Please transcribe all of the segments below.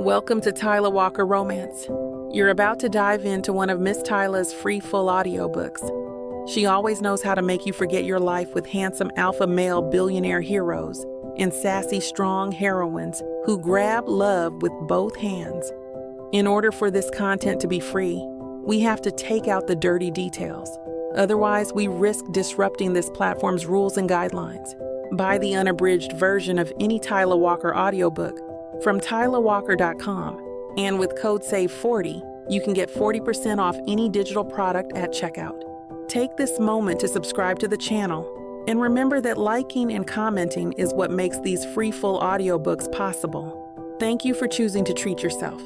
Welcome to Tyla Walker Romance. You're about to dive into one of Miss Tyla's free full audiobooks. She always knows how to make you forget your life with handsome alpha male billionaire heroes and sassy strong heroines who grab love with both hands. In order for this content to be free, we have to take out the dirty details. Otherwise, we risk disrupting this platform's rules and guidelines. Buy the unabridged version of any Tyla Walker audiobook from TylaWalker.com, and with code SAVE40, you can get 40% off any digital product at checkout. Take this moment to subscribe to the channel, and remember that liking and commenting is what makes these free full audiobooks possible. Thank you for choosing to treat yourself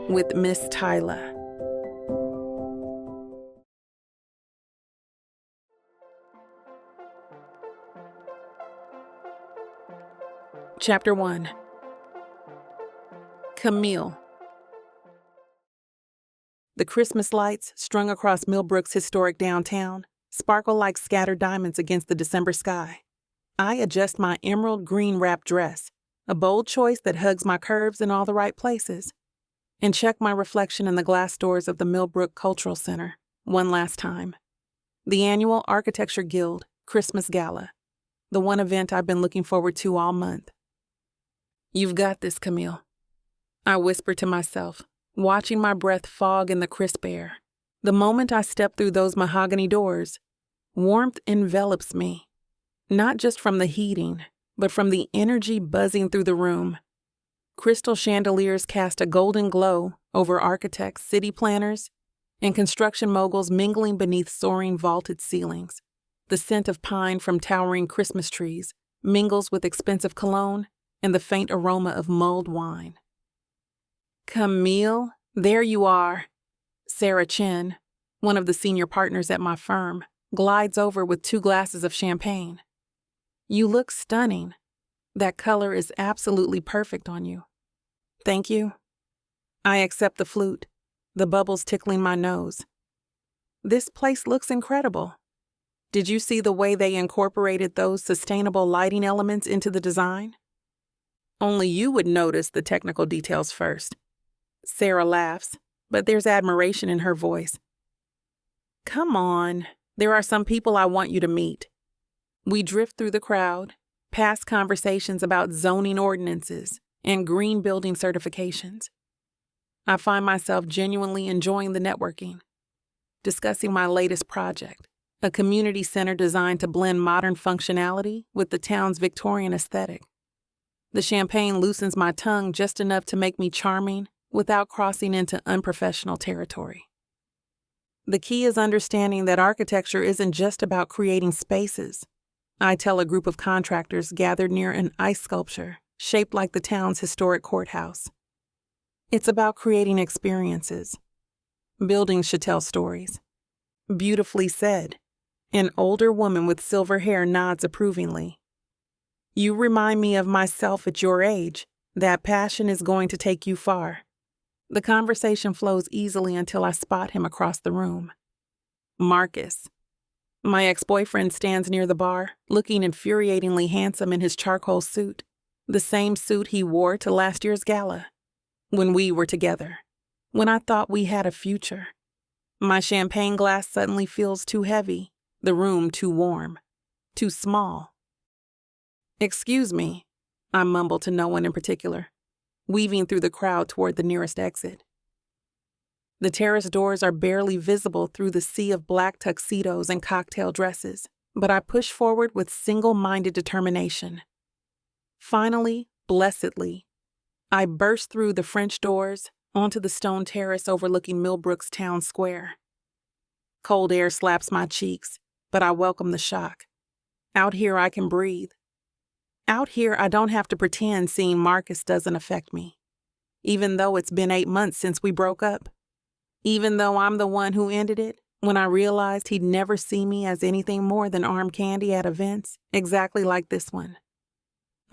with Miss Tyla. Chapter 1. Camille. The Christmas lights, strung across Millbrook's historic downtown, sparkle like scattered diamonds against the December sky. I adjust my emerald green wrap dress, a bold choice that hugs my curves in all the right places, and check my reflection in the glass doors of the Millbrook Cultural Center one last time. The annual Architecture Guild Christmas Gala, the one event I've been looking forward to all month. You've got this, Camille, I whisper to myself, watching my breath fog in the crisp air. The moment I step through those mahogany doors, warmth envelops me, not just from the heating, but from the energy buzzing through the room. Crystal chandeliers cast a golden glow over architects, city planners, and construction moguls mingling beneath soaring vaulted ceilings. The scent of pine from towering Christmas trees mingles with expensive cologne and the faint aroma of mulled wine. Camille, there you are. Sarah Chen, one of the senior partners at my firm, glides over with 2 glasses of champagne. You look stunning. That color is absolutely perfect on you. Thank you. I accept the flute, the bubbles tickling my nose. This place looks incredible. Did you see the way they incorporated those sustainable lighting elements into the design? Only you would notice the technical details first. Sarah laughs, but there's admiration in her voice. Come on, there are some people I want you to meet. We drift through the crowd, past conversations about zoning ordinances and green building certifications. I find myself genuinely enjoying the networking, discussing my latest project, a community center designed to blend modern functionality with the town's Victorian aesthetic. The champagne loosens my tongue just enough to make me charming without crossing into unprofessional territory. The key is understanding that architecture isn't just about creating spaces. I tell a group of contractors gathered near an ice sculpture shaped like the town's historic courthouse. It's about creating experiences. Buildings should tell stories. Beautifully said. An older woman with silver hair nods approvingly. You remind me of myself at your age. That passion is going to take you far. The conversation flows easily until I spot him across the room. Marcus. My ex-boyfriend stands near the bar, looking infuriatingly handsome in his charcoal suit, the same suit he wore to last year's gala. When we were together, when I thought we had a future. My champagne glass suddenly feels too heavy, the room too warm, too small. Excuse me, I mumble to no one in particular, weaving through the crowd toward the nearest exit. The terrace doors are barely visible through the sea of black tuxedos and cocktail dresses, but I push forward with single-minded determination. Finally, blessedly, I burst through the French doors onto the stone terrace overlooking Millbrook's town square. Cold air slaps my cheeks, but I welcome the shock. Out here I can breathe. Out here, I don't have to pretend seeing Marcus doesn't affect me, even though it's been 8 months since we broke up. Even though I'm the one who ended it, when I realized he'd never see me as anything more than arm candy at events exactly like this one.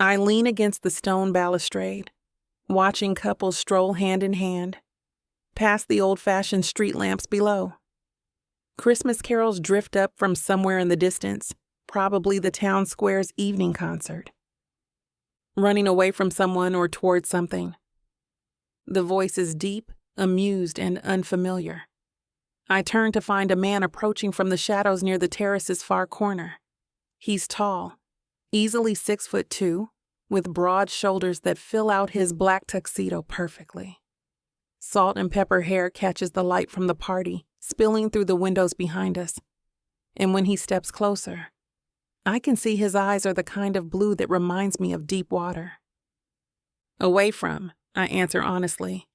I lean against the stone balustrade, watching couples stroll hand in hand, past the old-fashioned street lamps below. Christmas carols drift up from somewhere in the distance, probably the town square's evening concert. Running away from someone or towards something. The voice is deep, amused, and unfamiliar. I turn to find a man approaching from the shadows near the terrace's far corner. He's tall, easily 6'2", with broad shoulders that fill out his black tuxedo perfectly. Salt and pepper hair catches the light from the party, spilling through the windows behind us. And when he steps closer, I can see his eyes are the kind of blue that reminds me of deep water. Away from, I answer honestly.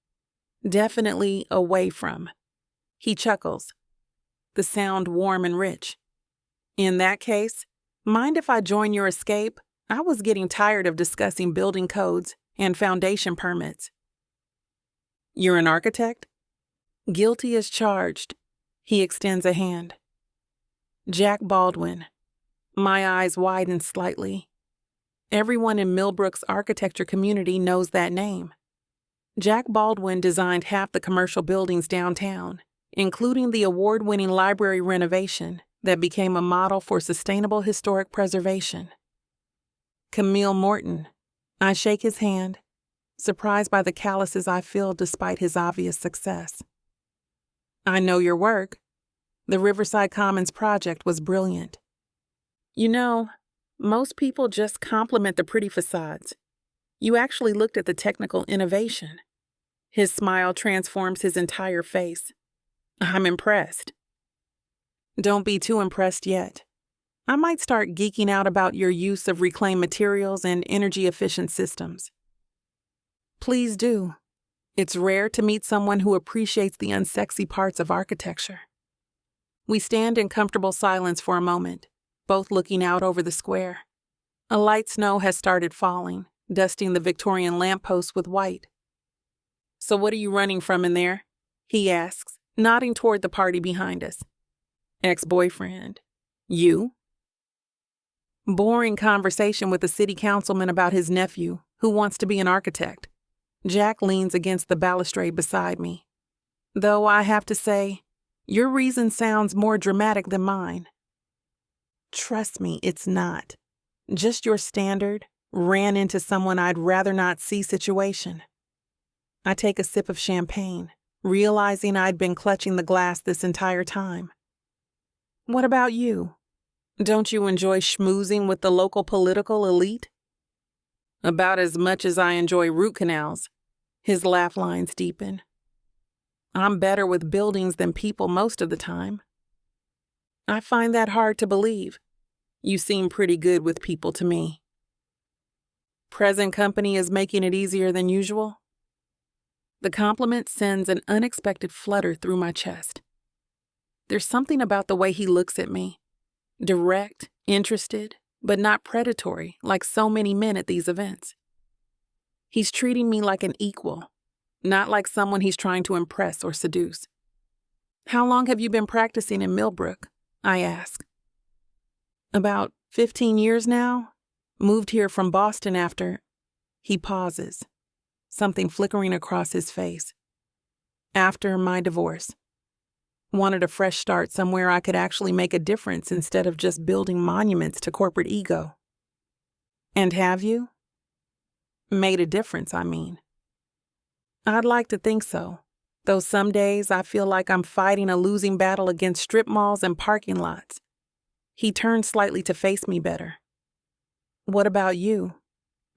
Definitely away from. He chuckles, the sound warm and rich. In that case, mind if I join your escape? I was getting tired of discussing building codes and foundation permits. You're an architect? Guilty as charged. He extends a hand. Jack Baldwin. My eyes widen slightly. Everyone in Millbrook's architecture community knows that name. Jack Baldwin designed half the commercial buildings downtown, including the award-winning library renovation that became a model for sustainable historic preservation. Camille Morton. I shake his hand, surprised by the calluses I feel despite his obvious success. I know your work. The Riverside Commons project was brilliant. You know, most people just compliment the pretty facades. You actually looked at the technical innovation. His smile transforms his entire face. I'm impressed. Don't be too impressed yet. I might start geeking out about your use of reclaimed materials and energy-efficient systems. Please do. It's rare to meet someone who appreciates the unsexy parts of architecture. We stand in comfortable silence for a moment, both looking out over the square. A light snow has started falling, dusting the Victorian lampposts with white. So what are you running from in there? He asks, nodding toward the party behind us. Ex-boyfriend. You? Boring conversation with a city councilman about his nephew, who wants to be an architect. Jack leans against the balustrade beside me. Though I have to say, your reason sounds more dramatic than mine. Trust me, it's not. Just your standard, ran into someone I'd rather not see situation. I take a sip of champagne, realizing I'd been clutching the glass this entire time. What about you? Don't you enjoy schmoozing with the local political elite? About as much as I enjoy root canals. His laugh lines deepen. I'm better with buildings than people most of the time. I find that hard to believe. You seem pretty good with people to me. Present company is making it easier than usual? The compliment sends an unexpected flutter through my chest. There's something about the way he looks at me. Direct, interested, but not predatory like so many men at these events. He's treating me like an equal, not like someone he's trying to impress or seduce. How long have you been practicing in Millbrook? I ask. About 15 years now. Moved here from Boston after. He pauses, something flickering across his face. After my divorce. Wanted a fresh start somewhere I could actually make a difference instead of just building monuments to corporate ego. And have you? Made a difference, I mean. I'd like to think so, though some days I feel like I'm fighting a losing battle against strip malls and parking lots. He turns slightly to face me better. What about you?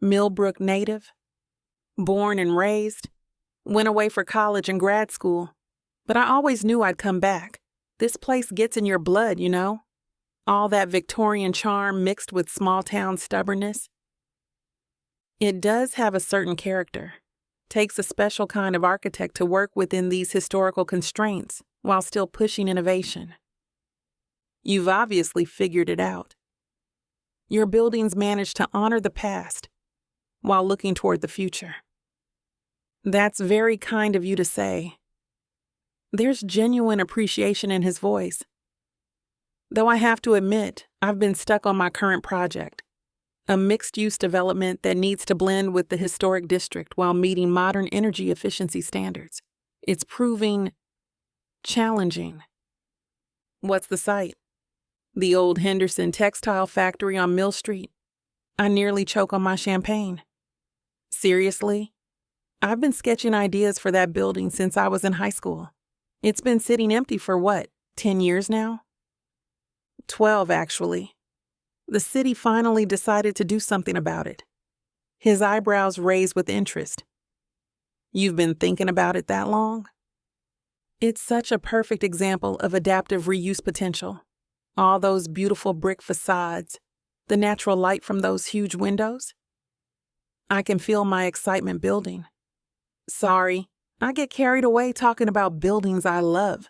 Millbrook native? Born and raised? Went away for college and grad school. But I always knew I'd come back. This place gets in your blood, you know? All that Victorian charm mixed with small-town stubbornness. It does have a certain character. Takes a special kind of architect to work within these historical constraints while still pushing innovation. You've obviously figured it out. Your buildings manage to honor the past while looking toward the future. That's very kind of you to say. There's genuine appreciation in his voice. Though I have to admit, I've been stuck on my current project. A mixed-use development that needs to blend with the historic district while meeting modern energy efficiency standards. It's proving challenging. What's the site? The old Henderson textile factory on Mill Street. I nearly choke on my champagne. Seriously? I've been sketching ideas for that building since I was in high school. It's been sitting empty for what, 10 years now? 12, actually. The city finally decided to do something about it. His eyebrows raised with interest. You've been thinking about it that long? It's such a perfect example of adaptive reuse potential. All those beautiful brick facades, the natural light from those huge windows. I can feel my excitement building. Sorry, I get carried away talking about buildings I love.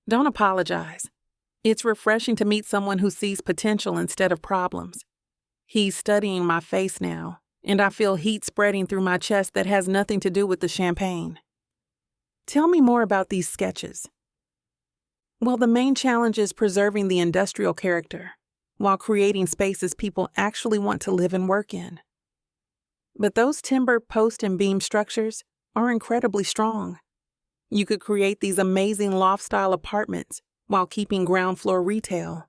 Don't apologize. It's refreshing to meet someone who sees potential instead of problems. He's studying my face now, and I feel heat spreading through my chest that has nothing to do with the champagne. Tell me more about these sketches. Well, the main challenge is preserving the industrial character while creating spaces people actually want to live and work in. But those timber, post, and beam structures are incredibly strong. You could create these amazing loft-style apartments while keeping ground floor retail.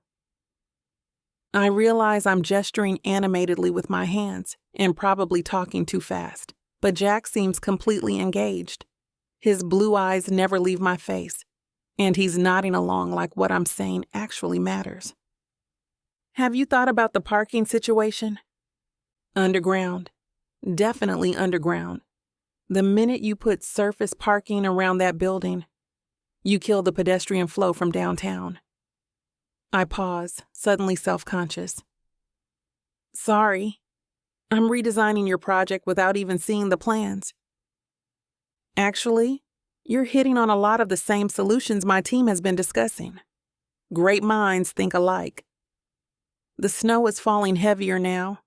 I realize I'm gesturing animatedly with my hands and probably talking too fast, but Jack seems completely engaged. His blue eyes never leave my face, and he's nodding along like what I'm saying actually matters. Have you thought about the parking situation? Underground. Definitely underground. The minute you put surface parking around that building, you kill the pedestrian flow from downtown. I pause, suddenly self-conscious. Sorry, I'm redesigning your project without even seeing the plans. Actually, you're hitting on a lot of the same solutions my team has been discussing. Great minds think alike. The snow is falling heavier now,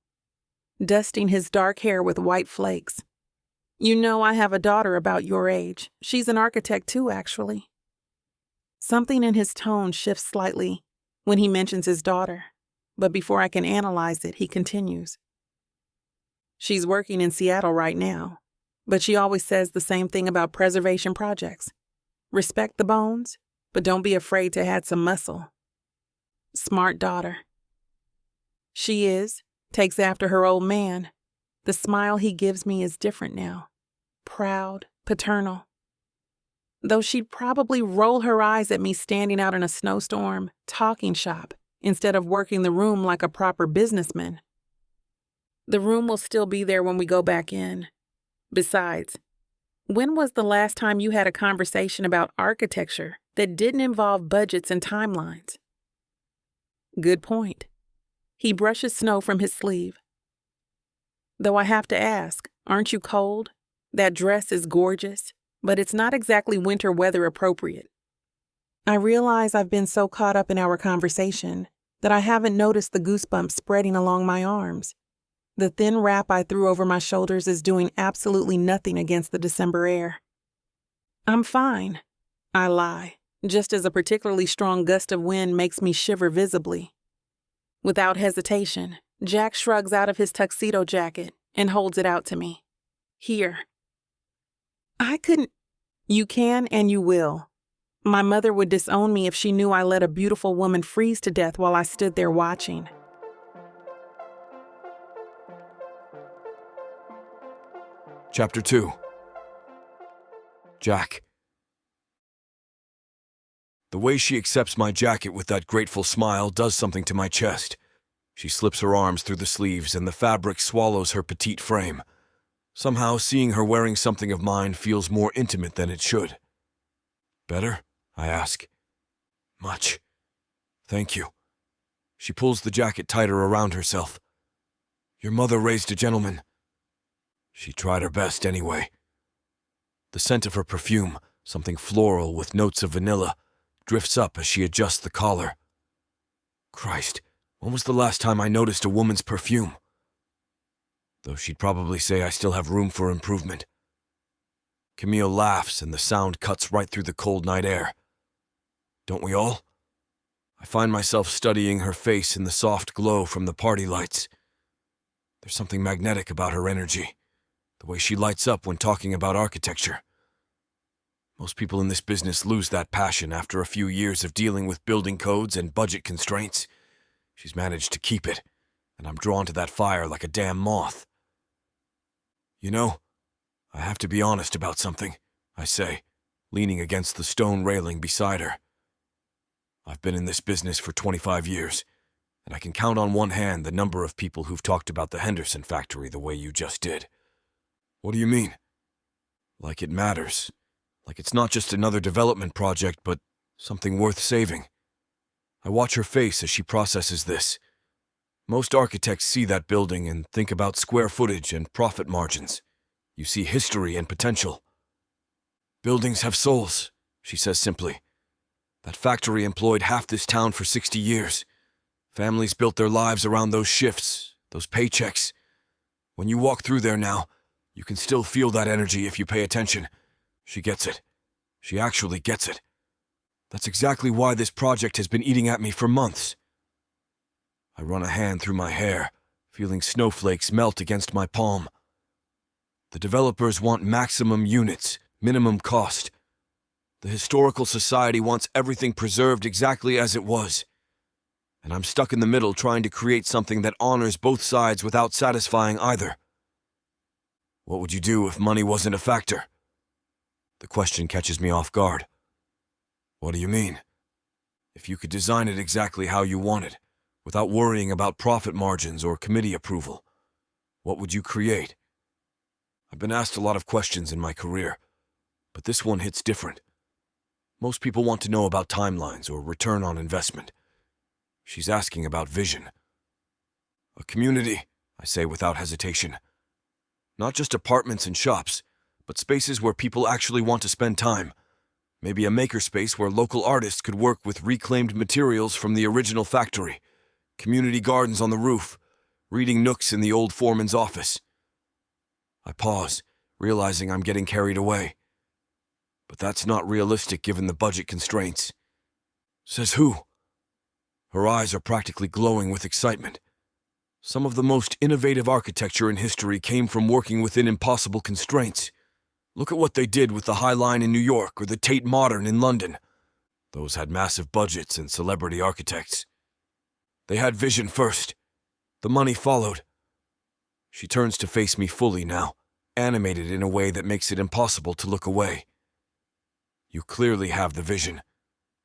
dusting his dark hair with white flakes. You know I have a daughter about your age. She's an architect too, actually. Something in his tone shifts slightly when he mentions his daughter, but before I can analyze it, he continues. She's working in Seattle right now, but she always says the same thing about preservation projects. Respect the bones, but don't be afraid to add some muscle. Smart daughter. She is, takes after her old man. The smile he gives me is different now. Proud, paternal. Though she'd probably roll her eyes at me standing out in a snowstorm, talking shop, instead of working the room like a proper businessman. The room will still be there when we go back in. Besides, when was the last time you had a conversation about architecture that didn't involve budgets and timelines? Good point. He brushes snow from his sleeve. Though I have to ask, aren't you cold? That dress is gorgeous, but it's not exactly winter weather appropriate. I realize I've been so caught up in our conversation that I haven't noticed the goosebumps spreading along my arms. The thin wrap I threw over my shoulders is doing absolutely nothing against the December air. I'm fine, I lie, just as a particularly strong gust of wind makes me shiver visibly. Without hesitation, Jack shrugs out of his tuxedo jacket and holds it out to me. Here. I couldn't. You can and you will. My mother would disown me if she knew I let a beautiful woman freeze to death while I stood there watching. Chapter 2. Jack. The way she accepts my jacket with that grateful smile does something to my chest. She slips her arms through the sleeves and the fabric swallows her petite frame. Somehow, seeing her wearing something of mine feels more intimate than it should. Better? I ask. Much. Thank you. She pulls the jacket tighter around herself. Your mother raised a gentleman. She tried her best anyway. The scent of her perfume, something floral with notes of vanilla, drifts up as she adjusts the collar. Christ, when was the last time I noticed a woman's perfume? Though she'd probably say I still have room for improvement. Camille laughs and the sound cuts right through the cold night air. Don't we all? I find myself studying her face in the soft glow from the party lights. There's something magnetic about her energy, the way she lights up when talking about architecture. Most people in this business lose that passion after a few years of dealing with building codes and budget constraints. She's managed to keep it, and I'm drawn to that fire like a damn moth. You know, I have to be honest about something, I say, leaning against the stone railing beside her. I've been in this business for 25 years, and I can count on one hand the number of people who've talked about the Henderson factory the way you just did. What do you mean? Like it matters. Like it's not just another development project, but something worth saving. I watch her face as she processes this. Most architects see that building and think about square footage and profit margins. You see history and potential. Buildings have souls, she says simply. That factory employed half this town for 60 years. Families built their lives around those shifts, those paychecks. When you walk through there now, you can still feel that energy if you pay attention. She gets it. She actually gets it. That's exactly why this project has been eating at me for months. I run a hand through my hair, feeling snowflakes melt against my palm. The developers want maximum units, minimum cost. The Historical Society wants everything preserved exactly as it was. And I'm stuck in the middle trying to create something that honors both sides without satisfying either. What would you do if money wasn't a factor? The question catches me off guard. What do you mean? If you could design it exactly how you want it, without worrying about profit margins or committee approval, what would you create? I've been asked a lot of questions in my career, but this one hits different. Most people want to know about timelines or return on investment. She's asking about vision. A community, I say without hesitation. Not just apartments and shops, but spaces where people actually want to spend time. Maybe a makerspace where local artists could work with reclaimed materials from the original factory. Community gardens on the roof. Reading nooks in the old foreman's office. I pause, realizing I'm getting carried away. But that's not realistic given the budget constraints. Says who? Her eyes are practically glowing with excitement. Some of the most innovative architecture in history came from working within impossible constraints. Look at what they did with the High Line in New York or the Tate Modern in London. Those had massive budgets and celebrity architects. They had vision first. The money followed. She turns to face me fully now, animated in a way that makes it impossible to look away. You clearly have the vision.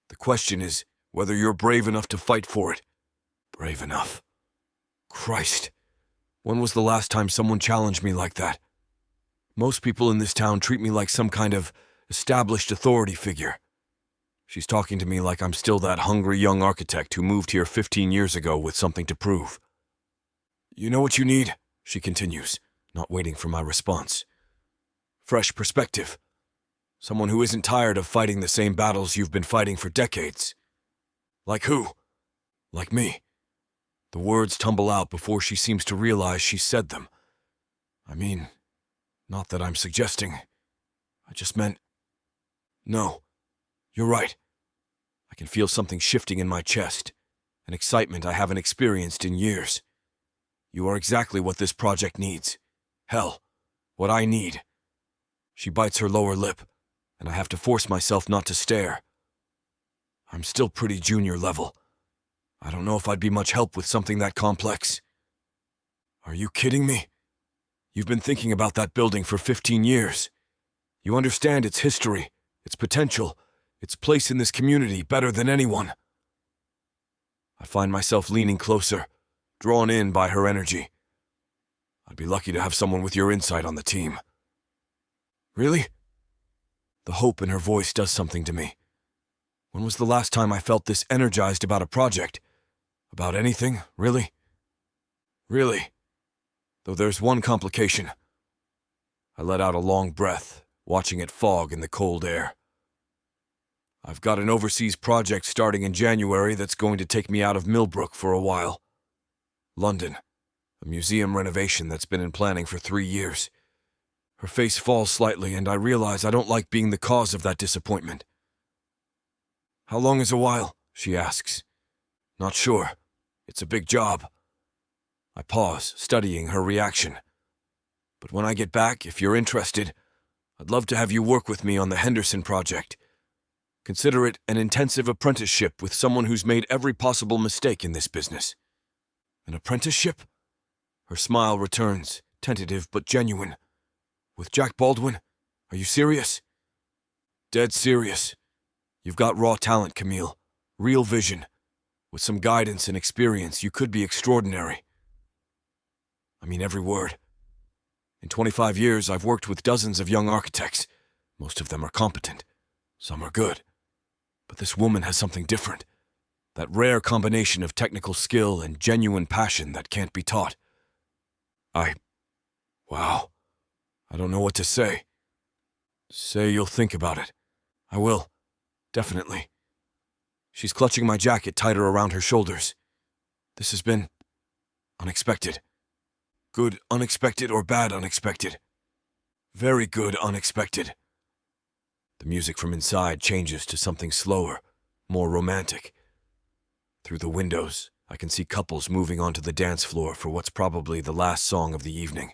The question is whether you're brave enough to fight for it. Brave enough. Christ. When was the last time someone challenged me like that? Most people in this town treat me like some kind of established authority figure. She's talking to me like I'm still that hungry young architect who moved here 15 years ago with something to prove. You know what you need? She continues, not waiting for my response. Fresh perspective. Someone who isn't tired of fighting the same battles you've been fighting for decades. Like who? Like me. The words tumble out before she seems to realize she said them. I mean, not that I'm suggesting. I just meant... No, you're right. I can feel something shifting in my chest, an excitement I haven't experienced in years. You are exactly what this project needs. Hell, what I need. She bites her lower lip, and I have to force myself not to stare. I'm still pretty junior level. I don't know if I'd be much help with something that complex. Are you kidding me? You've been thinking about that building for 15 years. You understand its history, its potential, its place in this community better than anyone. I find myself leaning closer, drawn in by her energy. I'd be lucky to have someone with your insight on the team. Really? The hope in her voice does something to me. When was the last time I felt this energized about a project? About anything, really? Really. Though there's one complication. I let out a long breath, watching it fog in the cold air. I've got an overseas project starting in January that's going to take me out of Millbrook for a while. London, a museum renovation that's been in planning for 3 years. Her face falls slightly, and I realize I don't like being the cause of that disappointment. How long is a while? She asks. Not sure. It's a big job. I pause, studying her reaction. But when I get back, if you're interested, I'd love to have you work with me on the Henderson project. Consider it an intensive apprenticeship with someone who's made every possible mistake in this business. An apprenticeship? Her smile returns, tentative but genuine. With Jack Baldwin? Are you serious? Dead serious. You've got raw talent, Camille. Real vision. With some guidance and experience, you could be extraordinary. I mean every word. In 25 years, I've worked with dozens of young architects. Most of them are competent. Some are good. But this woman has something different. That rare combination of technical skill and genuine passion that can't be taught. Wow. I don't know what to say. Say you'll think about it. I will. Definitely. She's clutching my jacket tighter around her shoulders. This has been unexpected. Good unexpected or bad unexpected? Very good unexpected. The music from inside changes to something slower, more romantic. Through the windows, I can see couples moving onto the dance floor for what's probably the last song of the evening.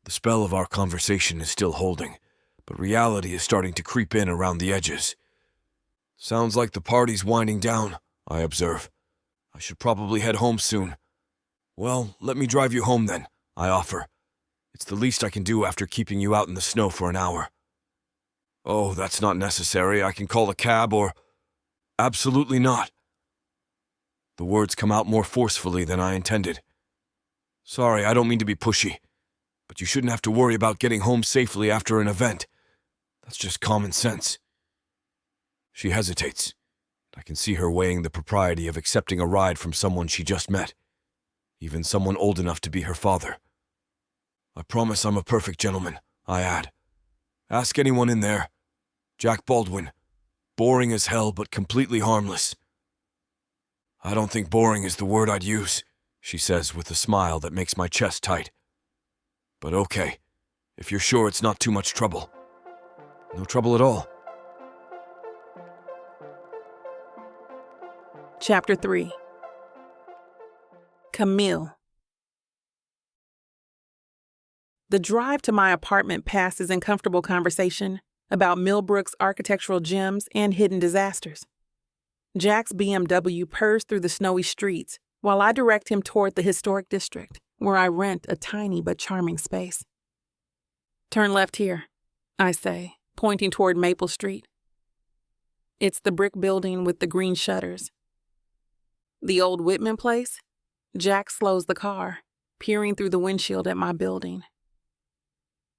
The spell of our conversation is still holding, but reality is starting to creep in around the edges. Sounds like the party's winding down, I observe. I should probably head home soon. Well, let me drive you home then, I offer. It's the least I can do after keeping you out in the snow for an hour. Oh, that's not necessary. I can call a cab or... Absolutely not. The words come out more forcefully than I intended. Sorry, I don't mean to be pushy, but you shouldn't have to worry about getting home safely after an event. That's just common sense. She hesitates. I can see her weighing the propriety of accepting a ride from someone she just met, even someone old enough to be her father. I promise I'm a perfect gentleman, I add. Ask anyone in there. Jack Baldwin. Boring as hell, but completely harmless. I don't think boring is the word I'd use, she says with a smile that makes my chest tight. But okay, if you're sure it's not too much trouble. No trouble at all. Chapter 3. Camille. The drive to my apartment passes in comfortable conversation about Millbrook's architectural gems and hidden disasters. Jack's BMW purrs through the snowy streets while I direct him toward the historic district, where I rent a tiny but charming space. Turn left here, I say, pointing toward Maple Street. It's the brick building with the green shutters. The old Whitman place? Jack slows the car, peering through the windshield at my building.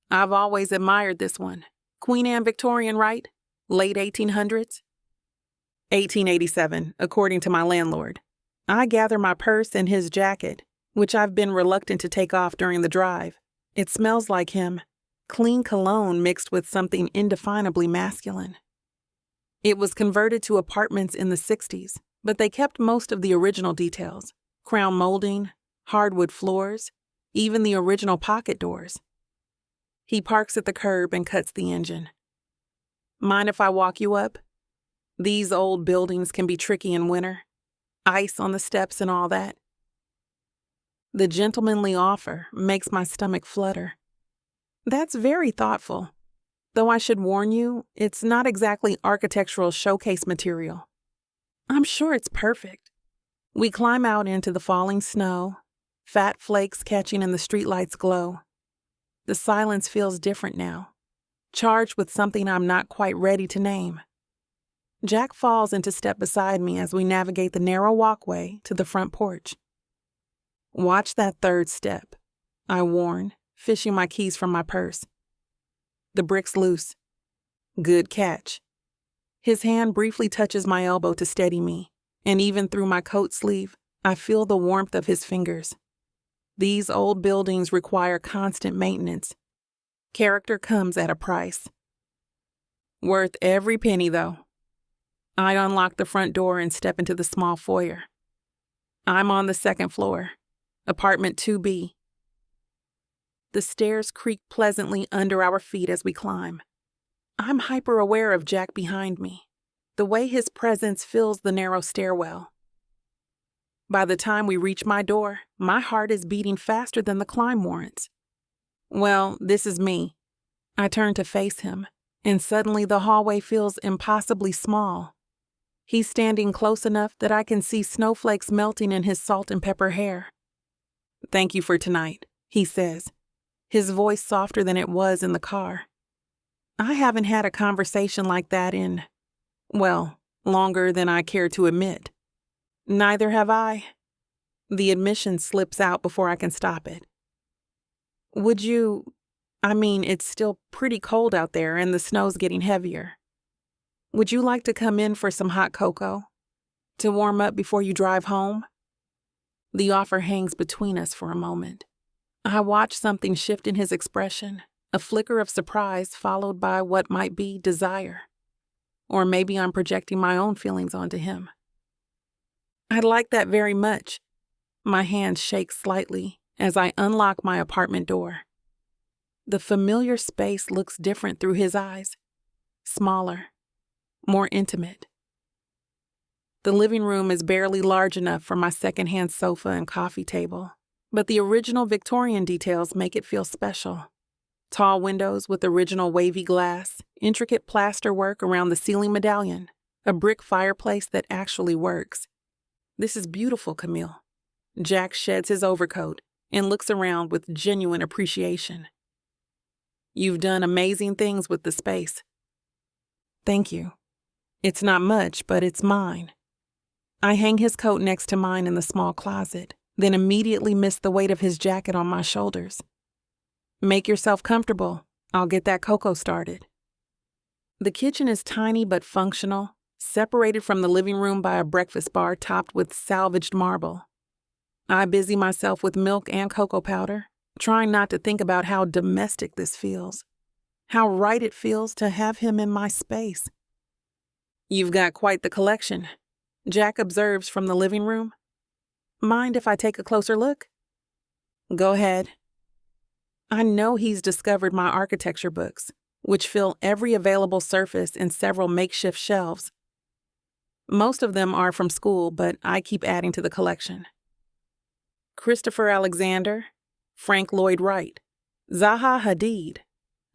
I've always admired this one. Queen Anne Victorian, right? Late 1800s? 1887, according to my landlord. I gather my purse and his jacket, which I've been reluctant to take off during the drive. It smells like him. Clean cologne mixed with something indefinably masculine. It was converted to apartments in the 60s, but they kept most of the original details. Crown molding, hardwood floors, even the original pocket doors. He parks at the curb and cuts the engine. Mind if I walk you up? These old buildings can be tricky in winter. Ice on the steps and all that. The gentlemanly offer makes my stomach flutter. That's very thoughtful. Though I should warn you, it's not exactly architectural showcase material. I'm sure it's perfect. We climb out into the falling snow, fat flakes catching in the streetlight's glow. The silence feels different now, charged with something I'm not quite ready to name. Jack falls into step beside me as we navigate the narrow walkway to the front porch. Watch that third step, I warn, fishing my keys from my purse. The brick's loose. Good catch. His hand briefly touches my elbow to steady me, and even through my coat sleeve, I feel the warmth of his fingers. These old buildings require constant maintenance. Character comes at a price. Worth every penny, though. I unlock the front door and step into the small foyer. I'm on the second floor, apartment 2B. The stairs creak pleasantly under our feet as we climb. I'm hyper-aware of Jack behind me, the way his presence fills the narrow stairwell. By the time we reach my door, my heart is beating faster than the climb warrants. Well, this is me. I turn to face him, and suddenly the hallway feels impossibly small. He's standing close enough that I can see snowflakes melting in his salt and pepper hair. Thank you for tonight, he says. his voice softer than it was in the car. I haven't had a conversation like that in, well, longer than I care to admit. Neither have I. The admission slips out before I can stop it. It's still pretty cold out there and the snow's getting heavier. Would you like to come in for some hot cocoa? To warm up before you drive home? The offer hangs between us for a moment. I watch something shift in his expression, a flicker of surprise followed by what might be desire. Or maybe I'm projecting my own feelings onto him. I'd like that very much. My hand shakes slightly as I unlock my apartment door. The familiar space looks different through his eyes. Smaller, more intimate. The living room is barely large enough for my secondhand sofa and coffee table, but the original Victorian details make it feel special. Tall windows with original wavy glass, intricate plaster work around the ceiling medallion, a brick fireplace that actually works. This is beautiful, Camille. Jack sheds his overcoat and looks around with genuine appreciation. You've done amazing things with the space. Thank you. It's not much, but it's mine. I hang his coat next to mine in the small closet, then immediately miss the weight of his jacket on my shoulders. Make yourself comfortable. I'll get that cocoa started. The kitchen is tiny but functional, separated from the living room by a breakfast bar topped with salvaged marble. I busy myself with milk and cocoa powder, trying not to think about how domestic this feels, how right it feels to have him in my space. You've got quite the collection, Jack observes from the living room. Mind if I take a closer look? Go ahead. I know he's discovered my architecture books, which fill every available surface in several makeshift shelves. Most of them are from school, but I keep adding to the collection. Christopher Alexander, Frank Lloyd Wright, Zaha Hadid.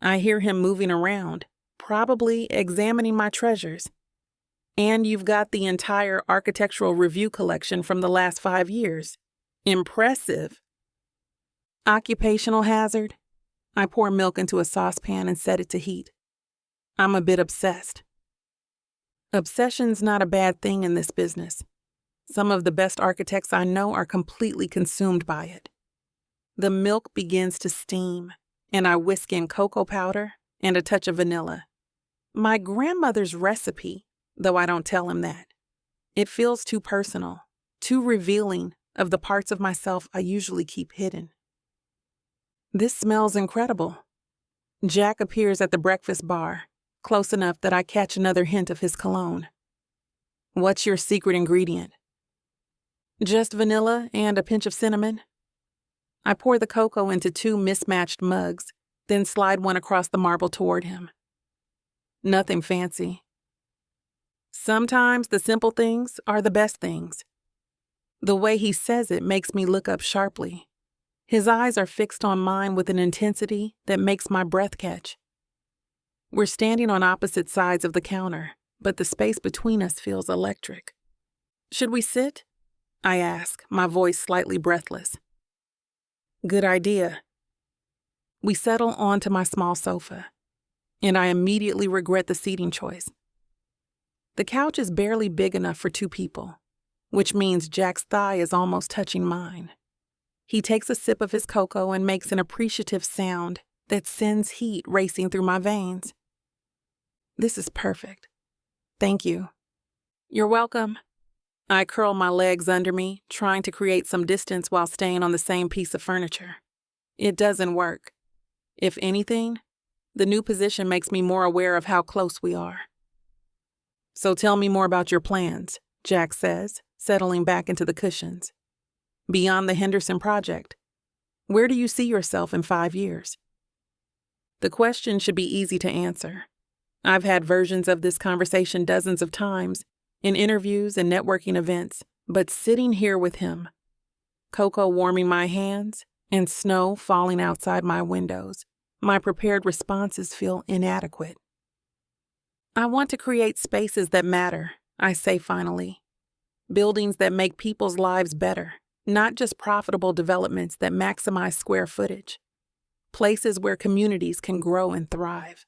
I hear him moving around, probably examining my treasures. And you've got the entire architectural review collection from the last 5 years. Impressive. Occupational hazard. I pour milk into a saucepan and set it to heat. I'm a bit obsessed. Obsession's not a bad thing in this business. Some of the best architects I know are completely consumed by it. The milk begins to steam, and I whisk in cocoa powder and a touch of vanilla. My grandmother's recipe, though I don't tell him that. It feels too personal, too revealing of the parts of myself I usually keep hidden. This smells incredible. Jack appears at the breakfast bar, close enough that I catch another hint of his cologne. What's your secret ingredient? Just vanilla and a pinch of cinnamon. I pour the cocoa into 2 mismatched mugs, then slide one across the marble toward him. Nothing fancy. Sometimes the simple things are the best things. The way he says it makes me look up sharply. His eyes are fixed on mine with an intensity that makes my breath catch. We're standing on opposite sides of the counter, but the space between us feels electric. Should we sit? I ask, my voice slightly breathless. Good idea. We settle onto my small sofa, and I immediately regret the seating choice. The couch is barely big enough for 2 people, which means Jack's thigh is almost touching mine. He takes a sip of his cocoa and makes an appreciative sound that sends heat racing through my veins. This is perfect. Thank you. You're welcome. I curl my legs under me, trying to create some distance while staying on the same piece of furniture. It doesn't work. If anything, the new position makes me more aware of how close we are. So tell me more about your plans, Jack says, settling back into the cushions. Beyond the Henderson project, where do you see yourself in 5 years? The question should be easy to answer. I've had versions of this conversation dozens of times, in interviews and networking events, but sitting here with him, cocoa warming my hands and snow falling outside my windows, my prepared responses feel inadequate. I want to create spaces that matter, I say finally. Buildings that make people's lives better, not just profitable developments that maximize square footage. places where communities can grow and thrive.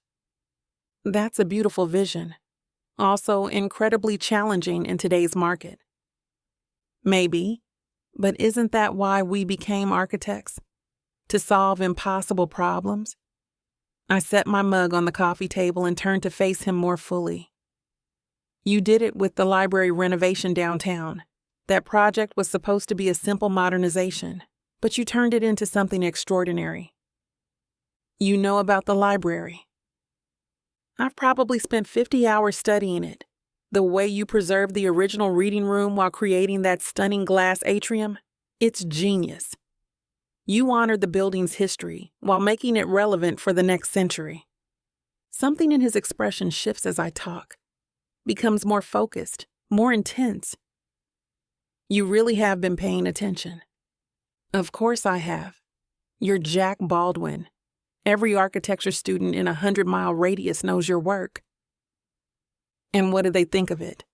That's a beautiful vision, also incredibly challenging in today's market. Maybe, but isn't that why we became architects? To solve impossible problems? I set my mug on the coffee table and turned to face him more fully. You did it with the library renovation downtown. That project was supposed to be a simple modernization, but you turned it into something extraordinary. You know about the library. I've probably spent 50 hours studying it. The way you preserved the original reading room while creating that stunning glass atrium, it's genius. You honored the building's history while making it relevant for the next century. Something in his expression shifts as I talk, becomes more focused, more intense. You really have been paying attention. Of course I have. You're Jack Baldwin. Every architecture student in a 100-mile radius knows your work. And what do they think of it?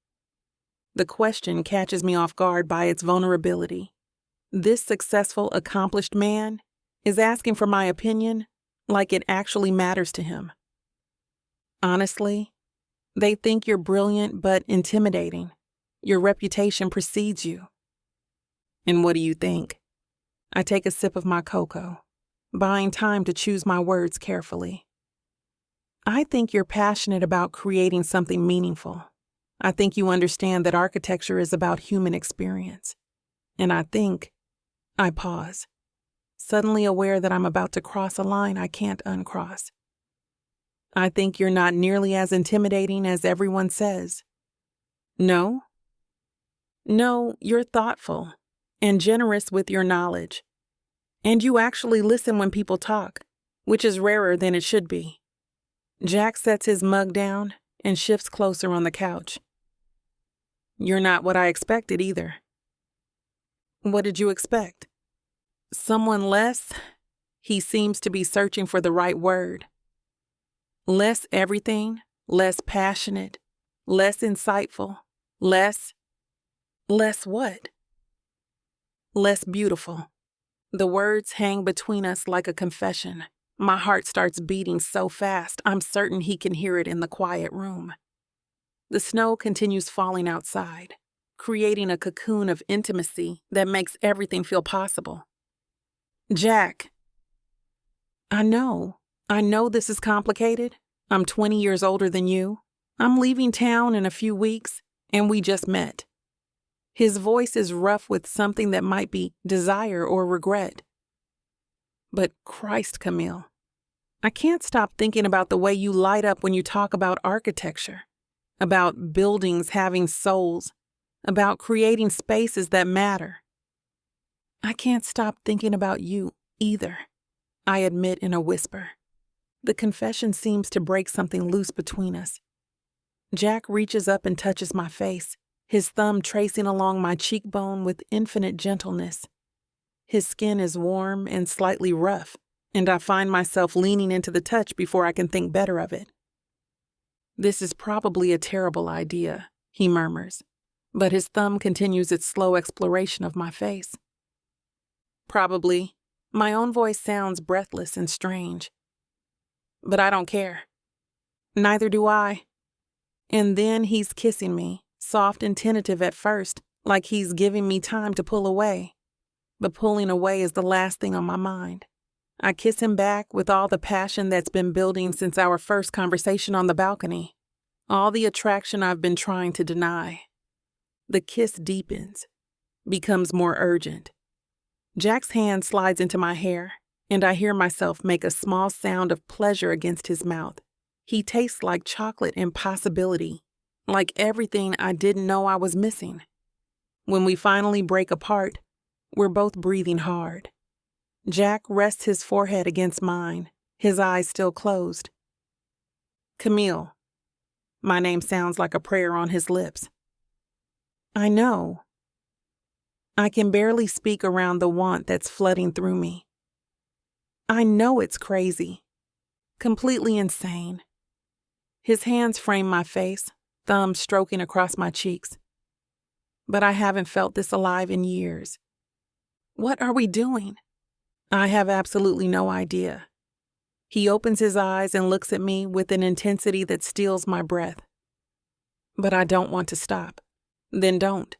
The question catches me off guard by its vulnerability. This successful, accomplished man is asking for my opinion like it actually matters to him. Honestly, they think you're brilliant but intimidating. Your reputation precedes you. And what do you think? I take a sip of my cocoa, buying time to choose my words carefully. I think you're passionate about creating something meaningful. I think you understand that architecture is about human experience. And I pause, suddenly aware that I'm about to cross a line I can't uncross. I think you're not nearly as intimidating as everyone says. No? No, you're thoughtful and generous with your knowledge. And you actually listen when people talk, which is rarer than it should be. Jack sets his mug down and shifts closer on the couch. You're not what I expected either. What did you expect? Someone less? He seems to be searching for the right word. Less everything, less passionate, less insightful, less what? Less beautiful. The words hang between us like a confession. My heart starts beating so fast, I'm certain he can hear it in the quiet room. The snow continues falling outside, creating a cocoon of intimacy that makes everything feel possible. Jack. I know this is complicated. I'm 20 years older than you. I'm leaving town in a few weeks, and we just met. His voice is rough with something that might be desire or regret. But Christ, Camille, I can't stop thinking about the way you light up when you talk about architecture, about buildings having souls, about creating spaces that matter. I can't stop thinking about you either, I admit in a whisper. The confession seems to break something loose between us. Jack reaches up and touches my face, his thumb tracing along my cheekbone with infinite gentleness. His skin is warm and slightly rough, and I find myself leaning into the touch before I can think better of it. This is probably a terrible idea, he murmurs, but his thumb continues its slow exploration of my face. Probably. My own voice sounds breathless and strange. But I don't care. Neither do I. And then he's kissing me, soft and tentative at first, like he's giving me time to pull away. But pulling away is the last thing on my mind. I kiss him back with all the passion that's been building since our first conversation on the balcony, all the attraction I've been trying to deny. The kiss deepens, becomes more urgent. Jack's hand slides into my hair, and I hear myself make a small sound of pleasure against his mouth. He tastes like chocolate and possibility, like everything I didn't know I was missing. When we finally break apart, we're both breathing hard. Jack rests his forehead against mine, his eyes still closed. Camille. My name sounds like a prayer on his lips. I know. I can barely speak around the want that's flooding through me. I know it's crazy, completely insane. His hands frame my face, thumbs stroking across my cheeks. But I haven't felt this alive in years. What are we doing? I have absolutely no idea. He opens his eyes and looks at me with an intensity that steals my breath. But I don't want to stop. Then don't.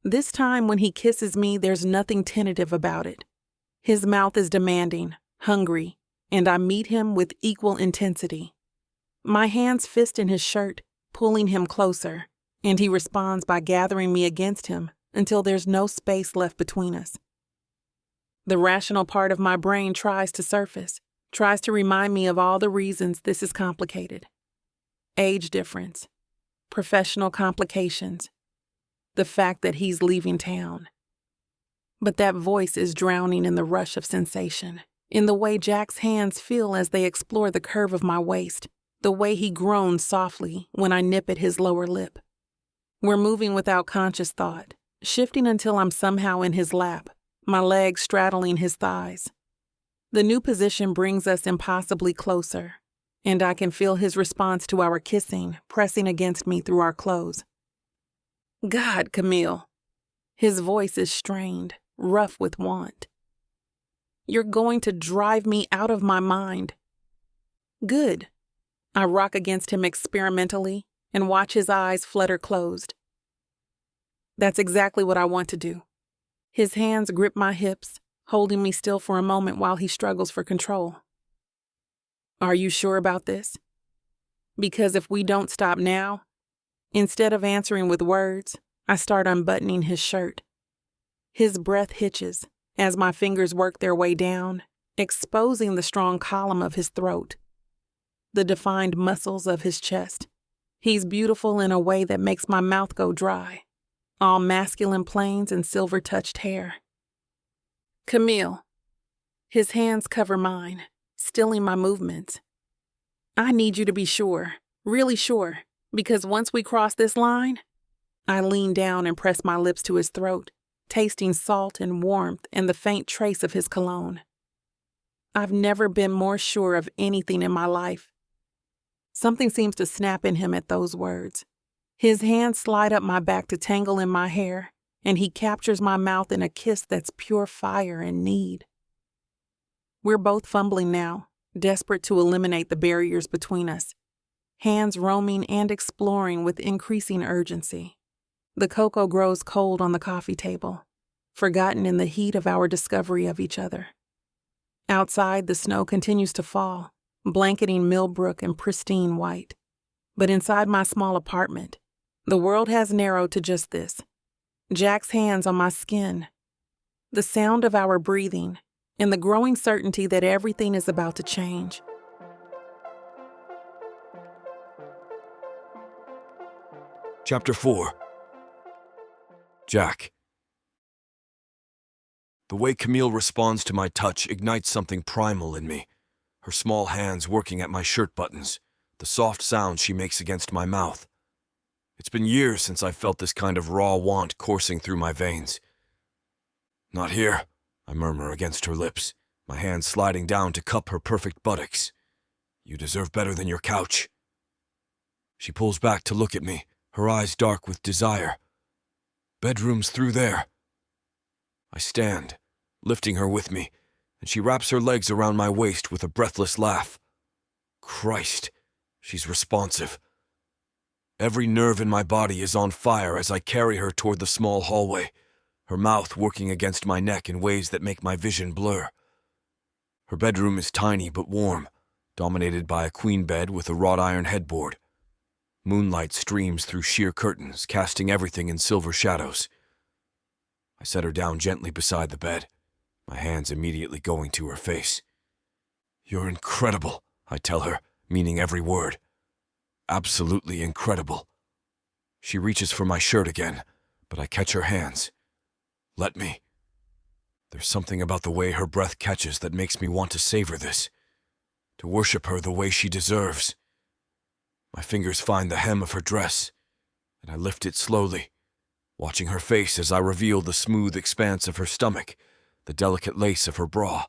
This time when he kisses me, there's nothing tentative about it. His mouth is demanding, hungry, and I meet him with equal intensity. My hands fist in his shirt, pulling him closer, and he responds by gathering me against him until there's no space left between us. The rational part of my brain tries to surface, tries to remind me of all the reasons this is complicated. Age difference, professional complications, the fact that he's leaving town. But that voice is drowning in the rush of sensation, in the way Jack's hands feel as they explore the curve of my waist, the way he groans softly when I nip at his lower lip. We're moving without conscious thought, shifting until I'm somehow in his lap, my legs straddling his thighs. The new position brings us impossibly closer, and I can feel his response to our kissing pressing against me through our clothes. God, Camille. His voice is strained, rough with want. You're going to drive me out of my mind. Good. I rock against him experimentally and watch his eyes flutter closed. That's exactly what I want to do. His hands grip my hips, holding me still for a moment while he struggles for control. Are you sure about this? Because if we don't stop now, instead of answering with words, I start unbuttoning his shirt. His breath hitches as my fingers work their way down, exposing the strong column of his throat, the defined muscles of his chest. He's beautiful in a way that makes my mouth go dry, all masculine planes and silver-touched hair. Camille. His hands cover mine, stilling my movements. I need you to be sure, really sure, because once we cross this line, I lean down and press my lips to his throat, tasting salt and warmth and the faint trace of his cologne. I've never been more sure of anything in my life. Something seems to snap in him at those words. His hands slide up my back to tangle in my hair, and he captures my mouth in a kiss that's pure fire and need. We're both fumbling now, desperate to eliminate the barriers between us, hands roaming and exploring with increasing urgency. The cocoa grows cold on the coffee table, forgotten in the heat of our discovery of each other. Outside, the snow continues to fall, blanketing Millbrook in pristine white. But inside my small apartment, the world has narrowed to just this. Jack's hands on my skin, the sound of our breathing, and the growing certainty that everything is about to change. Chapter 4. Jack. The way Camille responds to my touch ignites something primal in me. Her small hands working at my shirt buttons, the soft sounds she makes against my mouth. It's been years since I felt this kind of raw want coursing through my veins. Not here, I murmur against her lips, my hands sliding down to cup her perfect buttocks. You deserve better than your couch. She pulls back to look at me, her eyes dark with desire. Bedroom's through there. I stand, lifting her with me, and she wraps her legs around my waist with a breathless laugh. Christ, she's responsive. Every nerve in my body is on fire as I carry her toward the small hallway, her mouth working against my neck in ways that make my vision blur. Her bedroom is tiny but warm, dominated by a queen bed with a wrought iron headboard. Moonlight streams through sheer curtains, casting everything in silver shadows. I set her down gently beside the bed, my hands immediately going to her face. You're incredible, I tell her, meaning every word. Absolutely incredible. She reaches for my shirt again, but I catch her hands. Let me. There's something about the way her breath catches that makes me want to savor this, to worship her the way she deserves. My fingers find the hem of her dress, and I lift it slowly, watching her face as I reveal the smooth expanse of her stomach, the delicate lace of her bra.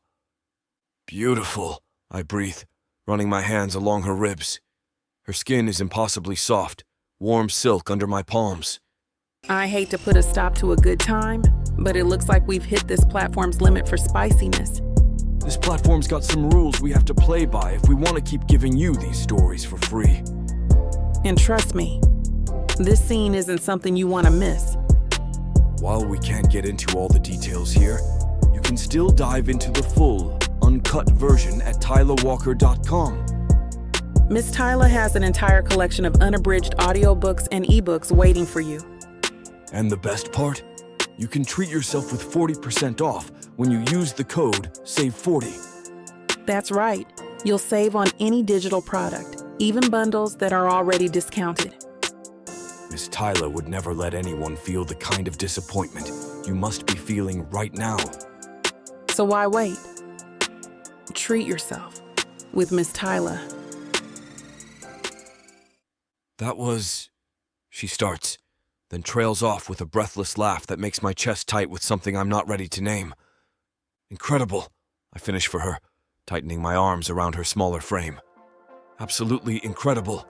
Beautiful, I breathe, running my hands along her ribs. Her skin is impossibly soft, warm silk under my palms. I hate to put a stop to a good time, but it looks like we've hit this platform's limit for spiciness. This platform's got some rules we have to play by if we want to keep giving you these stories for free. And trust me, this scene isn't something you want to miss. While we can't get into all the details here, you can still dive into the full, uncut version at tylawalker.com. Miss Tyla has an entire collection of unabridged audiobooks and ebooks waiting for you. And the best part? You can treat yourself with 40% off when you use the code SAVE40. That's right. You'll save on any digital product, even bundles that are already discounted. Miss Tyla would never let anyone feel the kind of disappointment you must be feeling right now. So why wait? Treat yourself with Miss Tyla. That was... She starts, then trails off with a breathless laugh that makes my chest tight with something I'm not ready to name. Incredible, I finish for her, tightening my arms around her smaller frame. Absolutely incredible.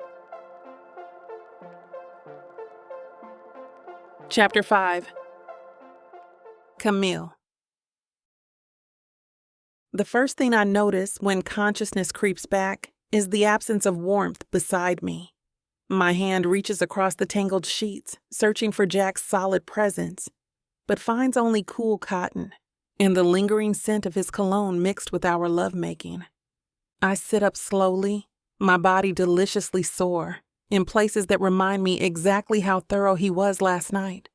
Chapter 5. Camille. The first thing I notice when consciousness creeps back is the absence of warmth beside me. My hand reaches across the tangled sheets, searching for Jack's solid presence, but finds only cool cotton and the lingering scent of his cologne mixed with our lovemaking. I sit up slowly, my body deliciously sore, in places that remind me exactly how thorough he was last night.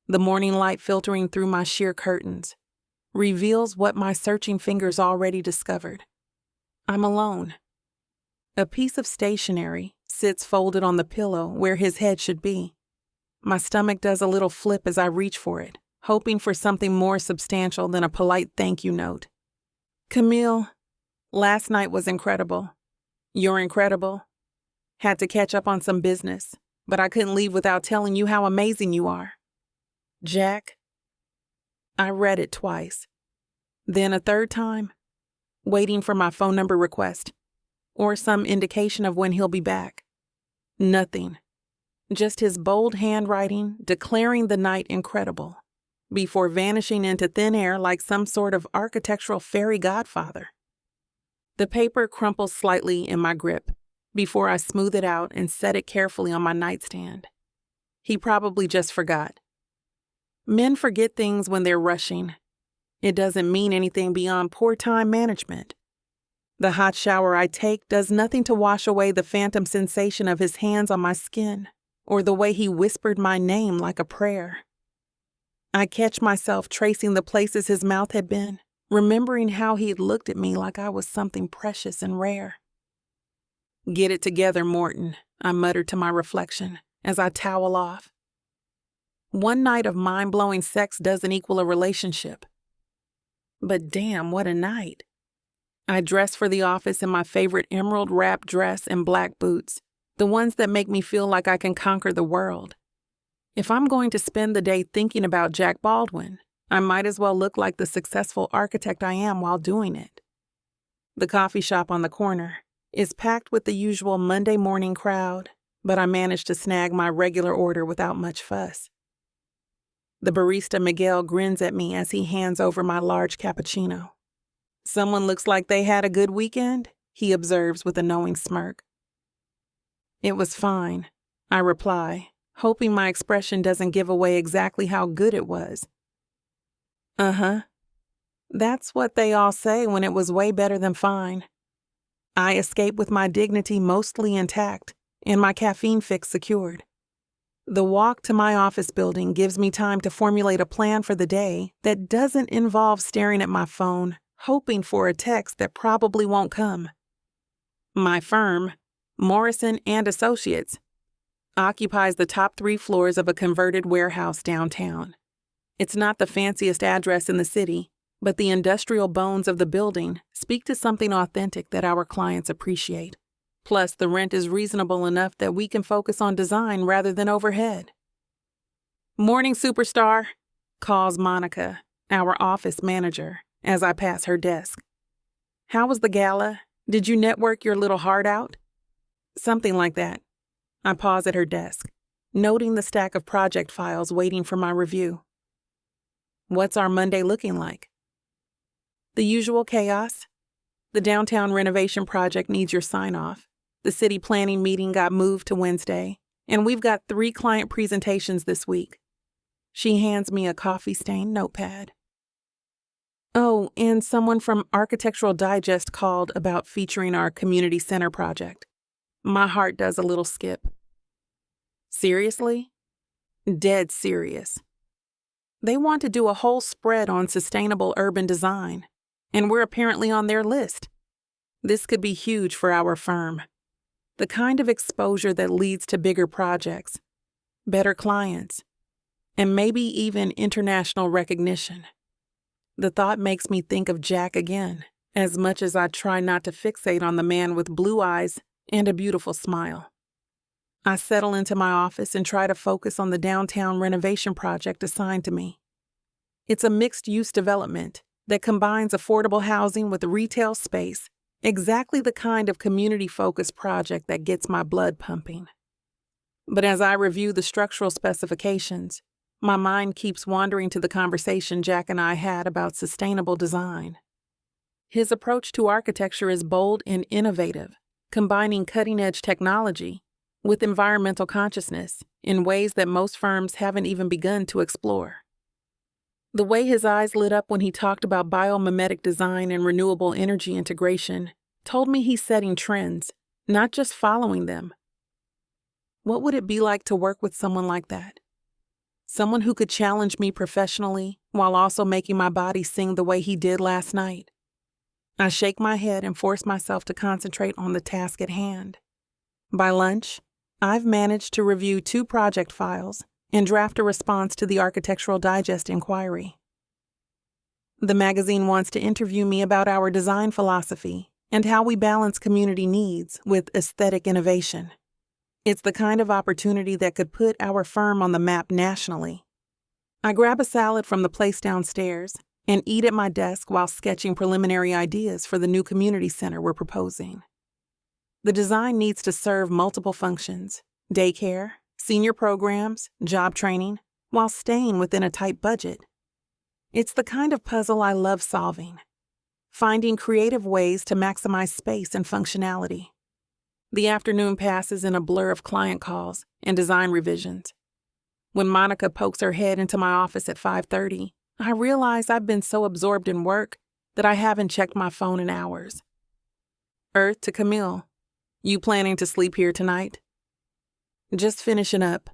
The morning light filtering through my sheer curtains reveals what my searching fingers already discovered. I'm alone. A piece of stationery sits folded on the pillow where his head should be. My stomach does a little flip as I reach for it, hoping for something more substantial than a polite thank you note. Camille, last night was incredible. You're incredible. Had to catch up on some business, but I couldn't leave without telling you how amazing you are. Jack. I read it twice. Then a third time, waiting for my phone number request, or some indication of when he'll be back. Nothing. Just his bold handwriting declaring the night incredible, before vanishing into thin air like some sort of architectural fairy godfather. The paper crumples slightly in my grip before I smooth it out and set it carefully on my nightstand. He probably just forgot. Men forget things when they're rushing. It doesn't mean anything beyond poor time management. The hot shower I take does nothing to wash away the phantom sensation of his hands on my skin, or the way he whispered my name like a prayer. I catch myself tracing the places his mouth had been, remembering how he had looked at me like I was something precious and rare. Get it together, Morton, I muttered to my reflection as I towel off. One night of mind-blowing sex doesn't equal a relationship. But damn, what a night. I dress for the office in my favorite emerald-wrapped dress and black boots, the ones that make me feel like I can conquer the world. If I'm going to spend the day thinking about Jack Baldwin, I might as well look like the successful architect I am while doing it. The coffee shop on the corner is packed with the usual Monday morning crowd, but I managed to snag my regular order without much fuss. The barista Miguel grins at me as he hands over my large cappuccino. Someone looks like they had a good weekend, he observes with a knowing smirk. It was fine, I reply, hoping my expression doesn't give away exactly how good it was. Uh-huh. That's what they all say when it was way better than fine. I escape with my dignity mostly intact and my caffeine fix secured. The walk to my office building gives me time to formulate a plan for the day that doesn't involve staring at my phone, hoping for a text that probably won't come. My firm, Morrison and Associates, occupies the top 3 floors of a converted warehouse downtown. It's not the fanciest address in the city, but the industrial bones of the building speak to something authentic that our clients appreciate. Plus, the rent is reasonable enough that we can focus on design rather than overhead. Morning, superstar, calls Monica, our office manager, as I pass her desk. How was the gala? Did you network your little heart out? Something like that. I pause at her desk, noting the stack of project files waiting for my review. What's our Monday looking like? The usual chaos. The downtown renovation project needs your sign-off. The city planning meeting got moved to Wednesday, and we've got 3 client presentations this week. She hands me a coffee-stained notepad. Oh, and someone from Architectural Digest called about featuring our community center project. My heart does a little skip. Seriously? Dead serious. They want to do a whole spread on sustainable urban design, and we're apparently on their list. This could be huge for our firm. The kind of exposure that leads to bigger projects, better clients, and maybe even international recognition. The thought makes me think of Jack again, as much as I try not to fixate on the man with blue eyes and a beautiful smile. I settle into my office and try to focus on the downtown renovation project assigned to me. It's a mixed-use development that combines affordable housing with retail space, exactly the kind of community-focused project that gets my blood pumping. But as I review the structural specifications, my mind keeps wandering to the conversation Jack and I had about sustainable design. His approach to architecture is bold and innovative, combining cutting-edge technology with environmental consciousness in ways that most firms haven't even begun to explore. The way his eyes lit up when he talked about biomimetic design and renewable energy integration told me he's setting trends, not just following them. What would it be like to work with someone like that? Someone who could challenge me professionally while also making my body sing the way he did last night. I shake my head and force myself to concentrate on the task at hand. By lunch, I've managed to review 2 project files and draft a response to the Architectural Digest inquiry. The magazine wants to interview me about our design philosophy and how we balance community needs with aesthetic innovation. It's the kind of opportunity that could put our firm on the map nationally. I grab a salad from the place downstairs and eat at my desk while sketching preliminary ideas for the new community center we're proposing. The design needs to serve multiple functions: daycare, senior programs, job training, while staying within a tight budget. It's the kind of puzzle I love solving, finding creative ways to maximize space and functionality. The afternoon passes in a blur of client calls and design revisions. When Monica pokes her head into my office at 5:30, I realize I've been so absorbed in work that I haven't checked my phone in hours. Earth to Camille. You planning to sleep here tonight? Just finishing up.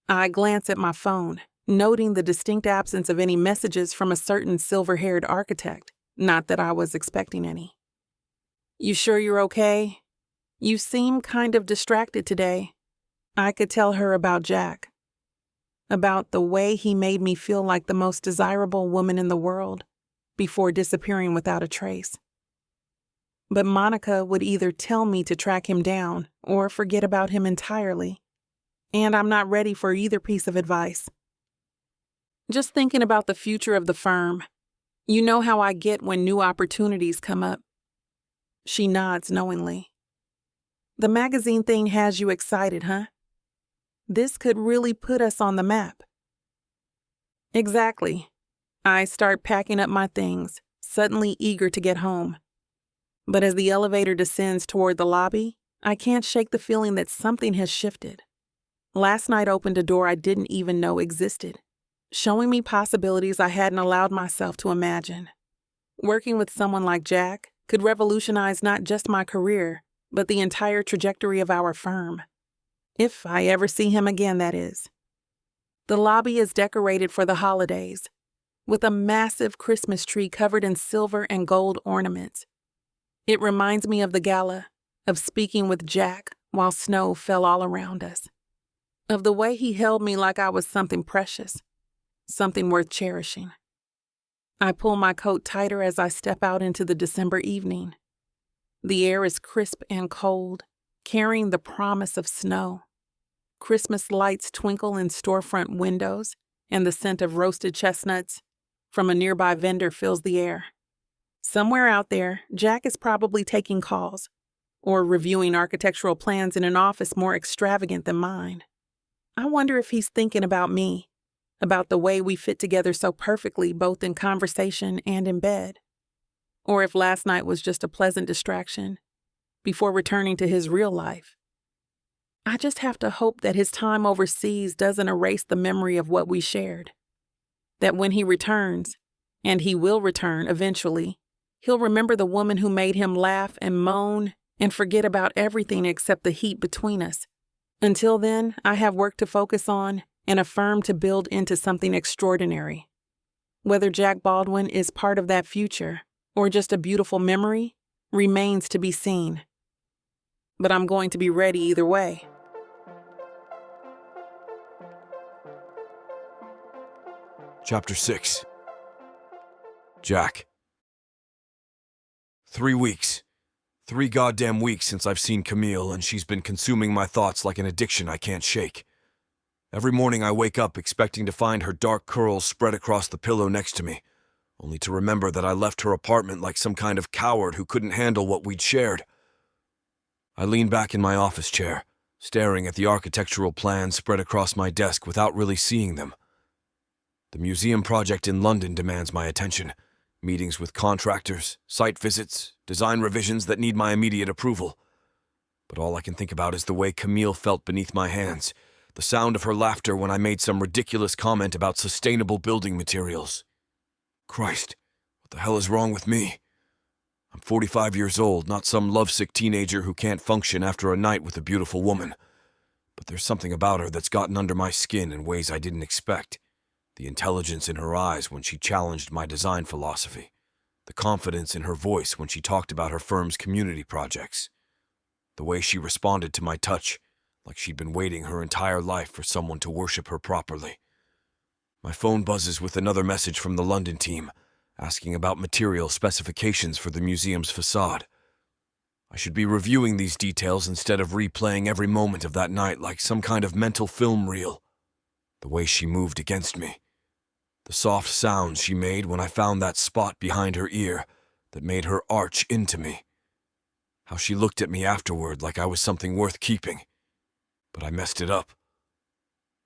I glance at my phone, noting the distinct absence of any messages from a certain silver-haired architect, not that I was expecting any. You sure you're okay? You seem kind of distracted today. I could tell her about Jack, about the way he made me feel like the most desirable woman in the world before disappearing without a trace. But Monica would either tell me to track him down or forget about him entirely, and I'm not ready for either piece of advice. Just thinking about the future of the firm, you know how I get when new opportunities come up. She nods knowingly. The magazine thing has you excited, huh? This could really put us on the map. Exactly. I start packing up my things, suddenly eager to get home. But as the elevator descends toward the lobby, I can't shake the feeling that something has shifted. Last night opened a door I didn't even know existed, showing me possibilities I hadn't allowed myself to imagine. Working with someone like Jack could revolutionize not just my career, but the entire trajectory of our firm. If I ever see him again, that is. The lobby is decorated for the holidays, with a massive Christmas tree covered in silver and gold ornaments. It reminds me of the gala, of speaking with Jack while snow fell all around us, of the way he held me like I was something precious, something worth cherishing. I pull my coat tighter as I step out into the December evening. The air is crisp and cold, carrying the promise of snow. Christmas lights twinkle in storefront windows, and the scent of roasted chestnuts from a nearby vendor fills the air. Somewhere out there, Jack is probably taking calls or reviewing architectural plans in an office more extravagant than mine. I wonder if he's thinking about me, about the way we fit together so perfectly both in conversation and in bed. or if last night was just a pleasant distraction before returning to his real life. I just have to hope that his time overseas doesn't erase the memory of what we shared. That when he returns, and he will return eventually, he'll remember the woman who made him laugh and moan and forget about everything except the heat between us. Until then, I have work to focus on and a firm to build into something extraordinary. Whether Jack Baldwin is part of that future or just a beautiful memory remains to be seen. But I'm going to be ready either way. Chapter 6. Jack. 3 weeks. 3 goddamn weeks since I've seen Camille, and she's been consuming my thoughts like an addiction I can't shake. Every morning I wake up expecting to find her dark curls spread across the pillow next to me, only to remember that I left her apartment like some kind of coward who couldn't handle what we'd shared. I lean back in my office chair, staring at the architectural plans spread across my desk without really seeing them. The museum project in London demands my attention. Meetings with contractors, site visits, design revisions that need my immediate approval. But all I can think about is the way Camille felt beneath my hands, the sound of her laughter when I made some ridiculous comment about sustainable building materials. Christ, what the hell is wrong with me? I'm 45 years old, not some lovesick teenager who can't function after a night with a beautiful woman. But there's something about her that's gotten under my skin in ways I didn't expect. The intelligence in her eyes when she challenged my design philosophy. The confidence in her voice when she talked about her firm's community projects. The way she responded to my touch, like she'd been waiting her entire life for someone to worship her properly. My phone buzzes with another message from the London team, asking about material specifications for the museum's facade. I should be reviewing these details instead of replaying every moment of that night like some kind of mental film reel. The way she moved against me. The soft sounds she made when I found that spot behind her ear that made her arch into me. How she looked at me afterward like I was something worth keeping. But I messed it up.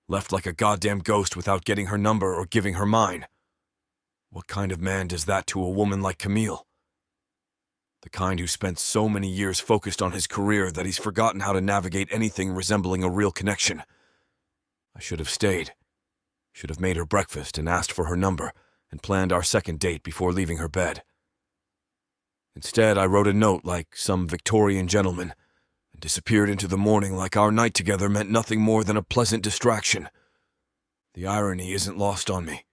Left like a goddamn ghost without getting her number or giving her mine. What kind of man does that to a woman like Camille? The kind who spent so many years focused on his career that he's forgotten how to navigate anything resembling a real connection. I should have stayed. Should have made her breakfast and asked for her number and planned our second date before leaving her bed. Instead, I wrote a note like some Victorian gentleman and disappeared into the morning like our night together meant nothing more than a pleasant distraction. The irony isn't lost on me.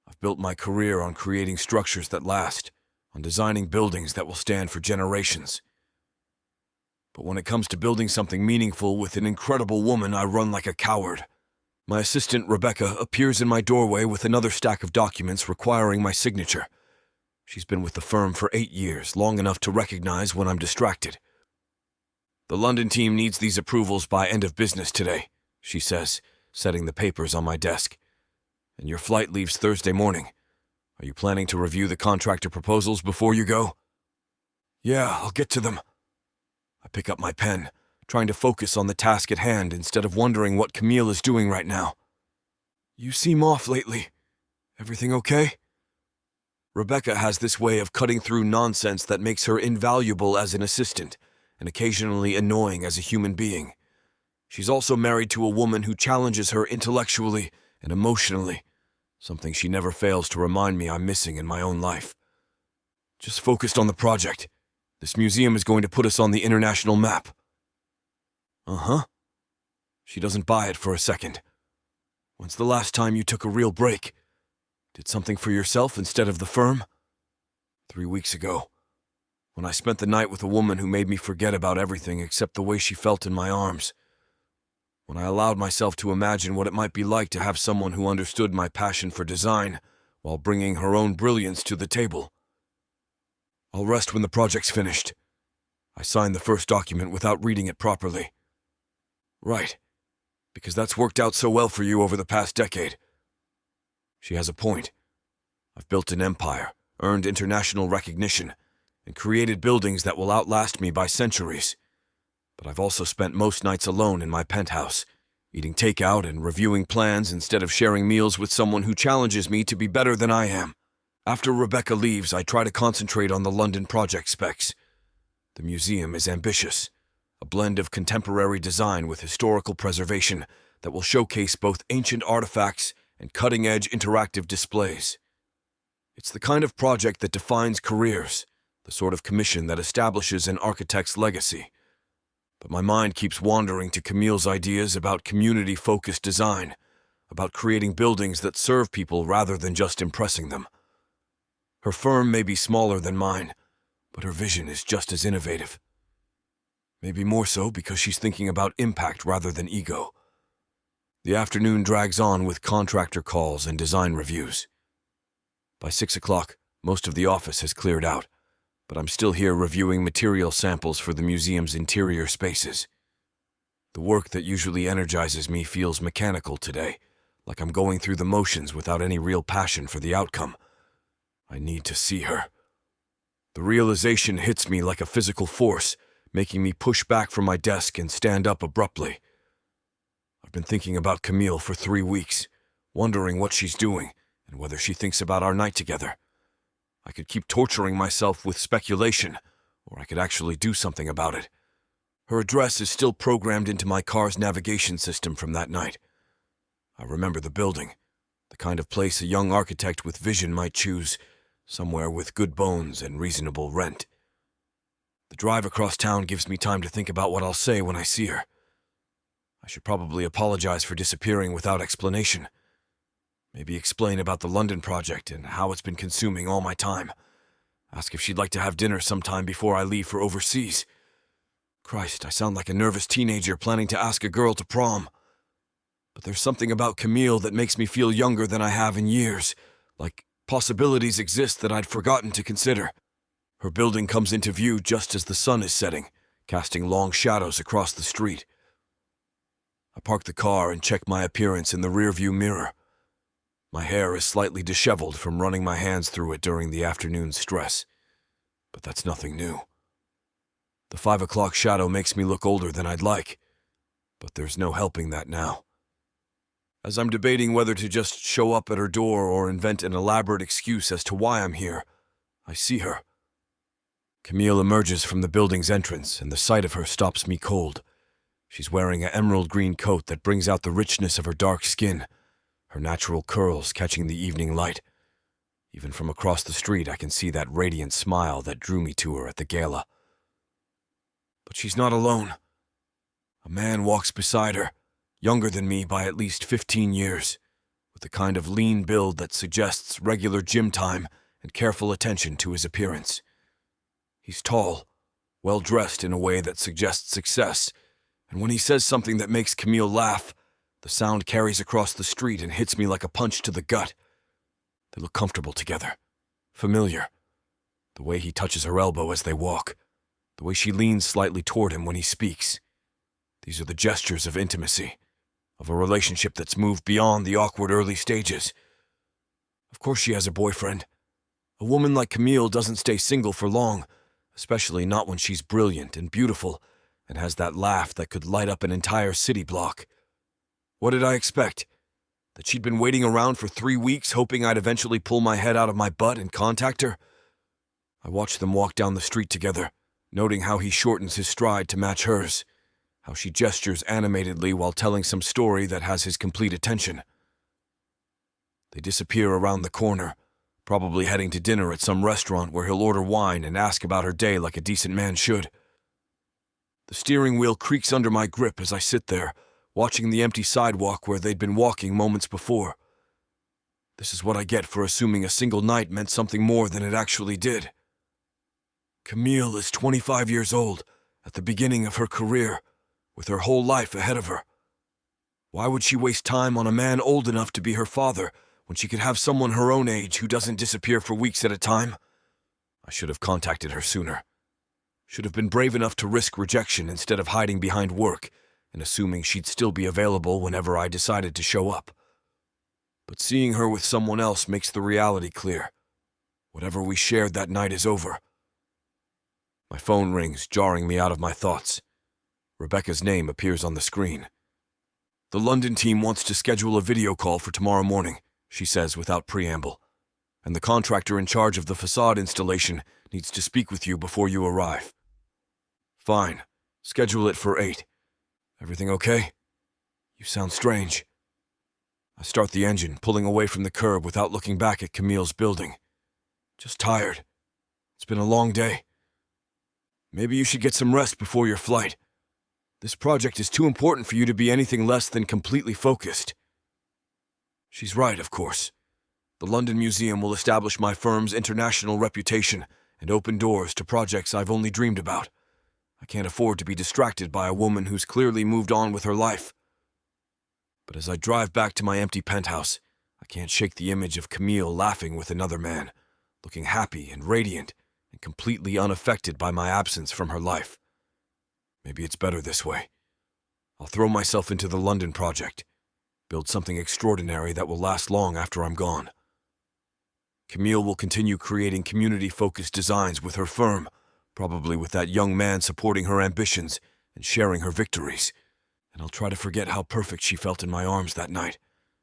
I've built my career on creating structures that last, on designing buildings that will stand for generations. But when it comes to building something meaningful with an incredible woman, I run like a coward. My assistant, Rebecca, appears in my doorway with another stack of documents requiring my signature. She's been with the firm for 8 years, long enough to recognize when I'm distracted. The London team needs these approvals by end of business today, she says, setting the papers on my desk. And your flight leaves Thursday morning. Are you planning to review the contractor proposals before you go? Yeah, I'll get to them. I pick up my pen, trying to focus on the task at hand instead of wondering what Camille is doing right now. You seem off lately. Everything okay? Rebecca has this way of cutting through nonsense that makes her invaluable as an assistant and occasionally annoying as a human being. She's also married to a woman who challenges her intellectually and emotionally, something she never fails to remind me I'm missing in my own life. Just focused on the project. This museum is going to put us on the international map. Uh-huh. She doesn't buy it for a second. When's the last time you took a real break? Did something for yourself instead of the firm? 3 weeks ago, when I spent the night with a woman who made me forget about everything except the way she felt in my arms. When I allowed myself to imagine what it might be like to have someone who understood my passion for design while bringing her own brilliance to the table. I'll rest when the project's finished. I signed the first document without reading it properly. Right, because that's worked out so well for you over the past decade. She has a point. I've built an empire, earned international recognition, and created buildings that will outlast me by centuries. But I've also spent most nights alone in my penthouse, eating takeout and reviewing plans instead of sharing meals with someone who challenges me to be better than I am. After Rebecca leaves, I try to concentrate on the London project specs. The museum is ambitious, a blend of contemporary design with historical preservation that will showcase both ancient artifacts and cutting-edge interactive displays. It's the kind of project that defines careers, the sort of commission that establishes an architect's legacy. But my mind keeps wandering to Camille's ideas about community-focused design, about creating buildings that serve people rather than just impressing them. Her firm may be smaller than mine, but her vision is just as innovative. Maybe more so because she's thinking about impact rather than ego. The afternoon drags on with contractor calls and design reviews. By 6 o'clock, most of the office has cleared out, but I'm still here reviewing material samples for the museum's interior spaces. The work that usually energizes me feels mechanical today, like I'm going through the motions without any real passion for the outcome. I need to see her. The realization hits me like a physical force, making me push back from my desk and stand up abruptly. I've been thinking about Camille for 3 weeks, wondering what she's doing and whether she thinks about our night together. I could keep torturing myself with speculation, or I could actually do something about it. Her address is still programmed into my car's navigation system from that night. I remember the building, the kind of place a young architect with vision might choose, somewhere with good bones and reasonable rent. The drive across town gives me time to think about what I'll say when I see her. I should probably apologize for disappearing without explanation. Maybe explain about the London project and how it's been consuming all my time. Ask if she'd like to have dinner sometime before I leave for overseas. Christ, I sound like a nervous teenager planning to ask a girl to prom. But there's something about Camille that makes me feel younger than I have in years, like possibilities exist that I'd forgotten to consider. Her building comes into view just as the sun is setting, casting long shadows across the street. I park the car and check my appearance in the rearview mirror. My hair is slightly disheveled from running my hands through it during the afternoon stress. But that's nothing new. The 5 o'clock shadow makes me look older than I'd like, but there's no helping that now. As I'm debating whether to just show up at her door or invent an elaborate excuse as to why I'm here, I see her. Camille emerges from the building's entrance, and the sight of her stops me cold. She's wearing an emerald green coat that brings out the richness of her dark skin, her natural curls catching the evening light. Even from across the street, I can see that radiant smile that drew me to her at the gala. But she's not alone. A man walks beside her, younger than me by at least 15 years, with the kind of lean build that suggests regular gym time and careful attention to his appearance. He's tall, well-dressed in a way that suggests success, and when he says something that makes Camille laugh, the sound carries across the street and hits me like a punch to the gut. They look comfortable together, familiar. The way he touches her elbow as they walk, the way she leans slightly toward him when he speaks. These are the gestures of intimacy, of a relationship that's moved beyond the awkward early stages. Of course she has a boyfriend. A woman like Camille doesn't stay single for long, especially not when she's brilliant and beautiful and has that laugh that could light up an entire city block. What did I expect? That she'd been waiting around for 3 weeks hoping I'd eventually pull my head out of my butt and contact her? I watched them walk down the street together, noting how he shortens his stride to match hers, how she gestures animatedly while telling some story that has his complete attention. They disappear around the corner, probably heading to dinner at some restaurant where he'll order wine and ask about her day like a decent man should. The steering wheel creaks under my grip as I sit there, watching the empty sidewalk where they'd been walking moments before. This is what I get for assuming a single night meant something more than it actually did. Camille is 25 years old, at the beginning of her career, with her whole life ahead of her. Why would she waste time on a man old enough to be her father when she could have someone her own age who doesn't disappear for weeks at a time? I should have contacted her sooner. Should have been brave enough to risk rejection instead of hiding behind work and assuming she'd still be available whenever I decided to show up. But seeing her with someone else makes the reality clear. Whatever we shared that night is over. My phone rings, jarring me out of my thoughts. Rebecca's name appears on the screen. "The London team wants to schedule a video call for tomorrow morning," she says without preamble. and the contractor in charge of the facade installation needs to speak with you before you arrive. Fine. Schedule it for 8. Everything okay? You sound strange. I start the engine, pulling away from the curb without looking back at Camille's building. Just tired. It's been a long day. Maybe you should get some rest before your flight. This project is too important for you to be anything less than completely focused. She's right, of course. The London Museum will establish my firm's international reputation and open doors to projects I've only dreamed about. I can't afford to be distracted by a woman who's clearly moved on with her life. But as I drive back to my empty penthouse, I can't shake the image of Camille laughing with another man, looking happy and radiant and completely unaffected by my absence from her life. Maybe it's better this way. I'll throw myself into the London project, build something extraordinary that will last long after I'm gone. Camille will continue creating community-focused designs with her firm, probably with that young man supporting her ambitions and sharing her victories. And I'll try to forget how perfect she felt in my arms that night,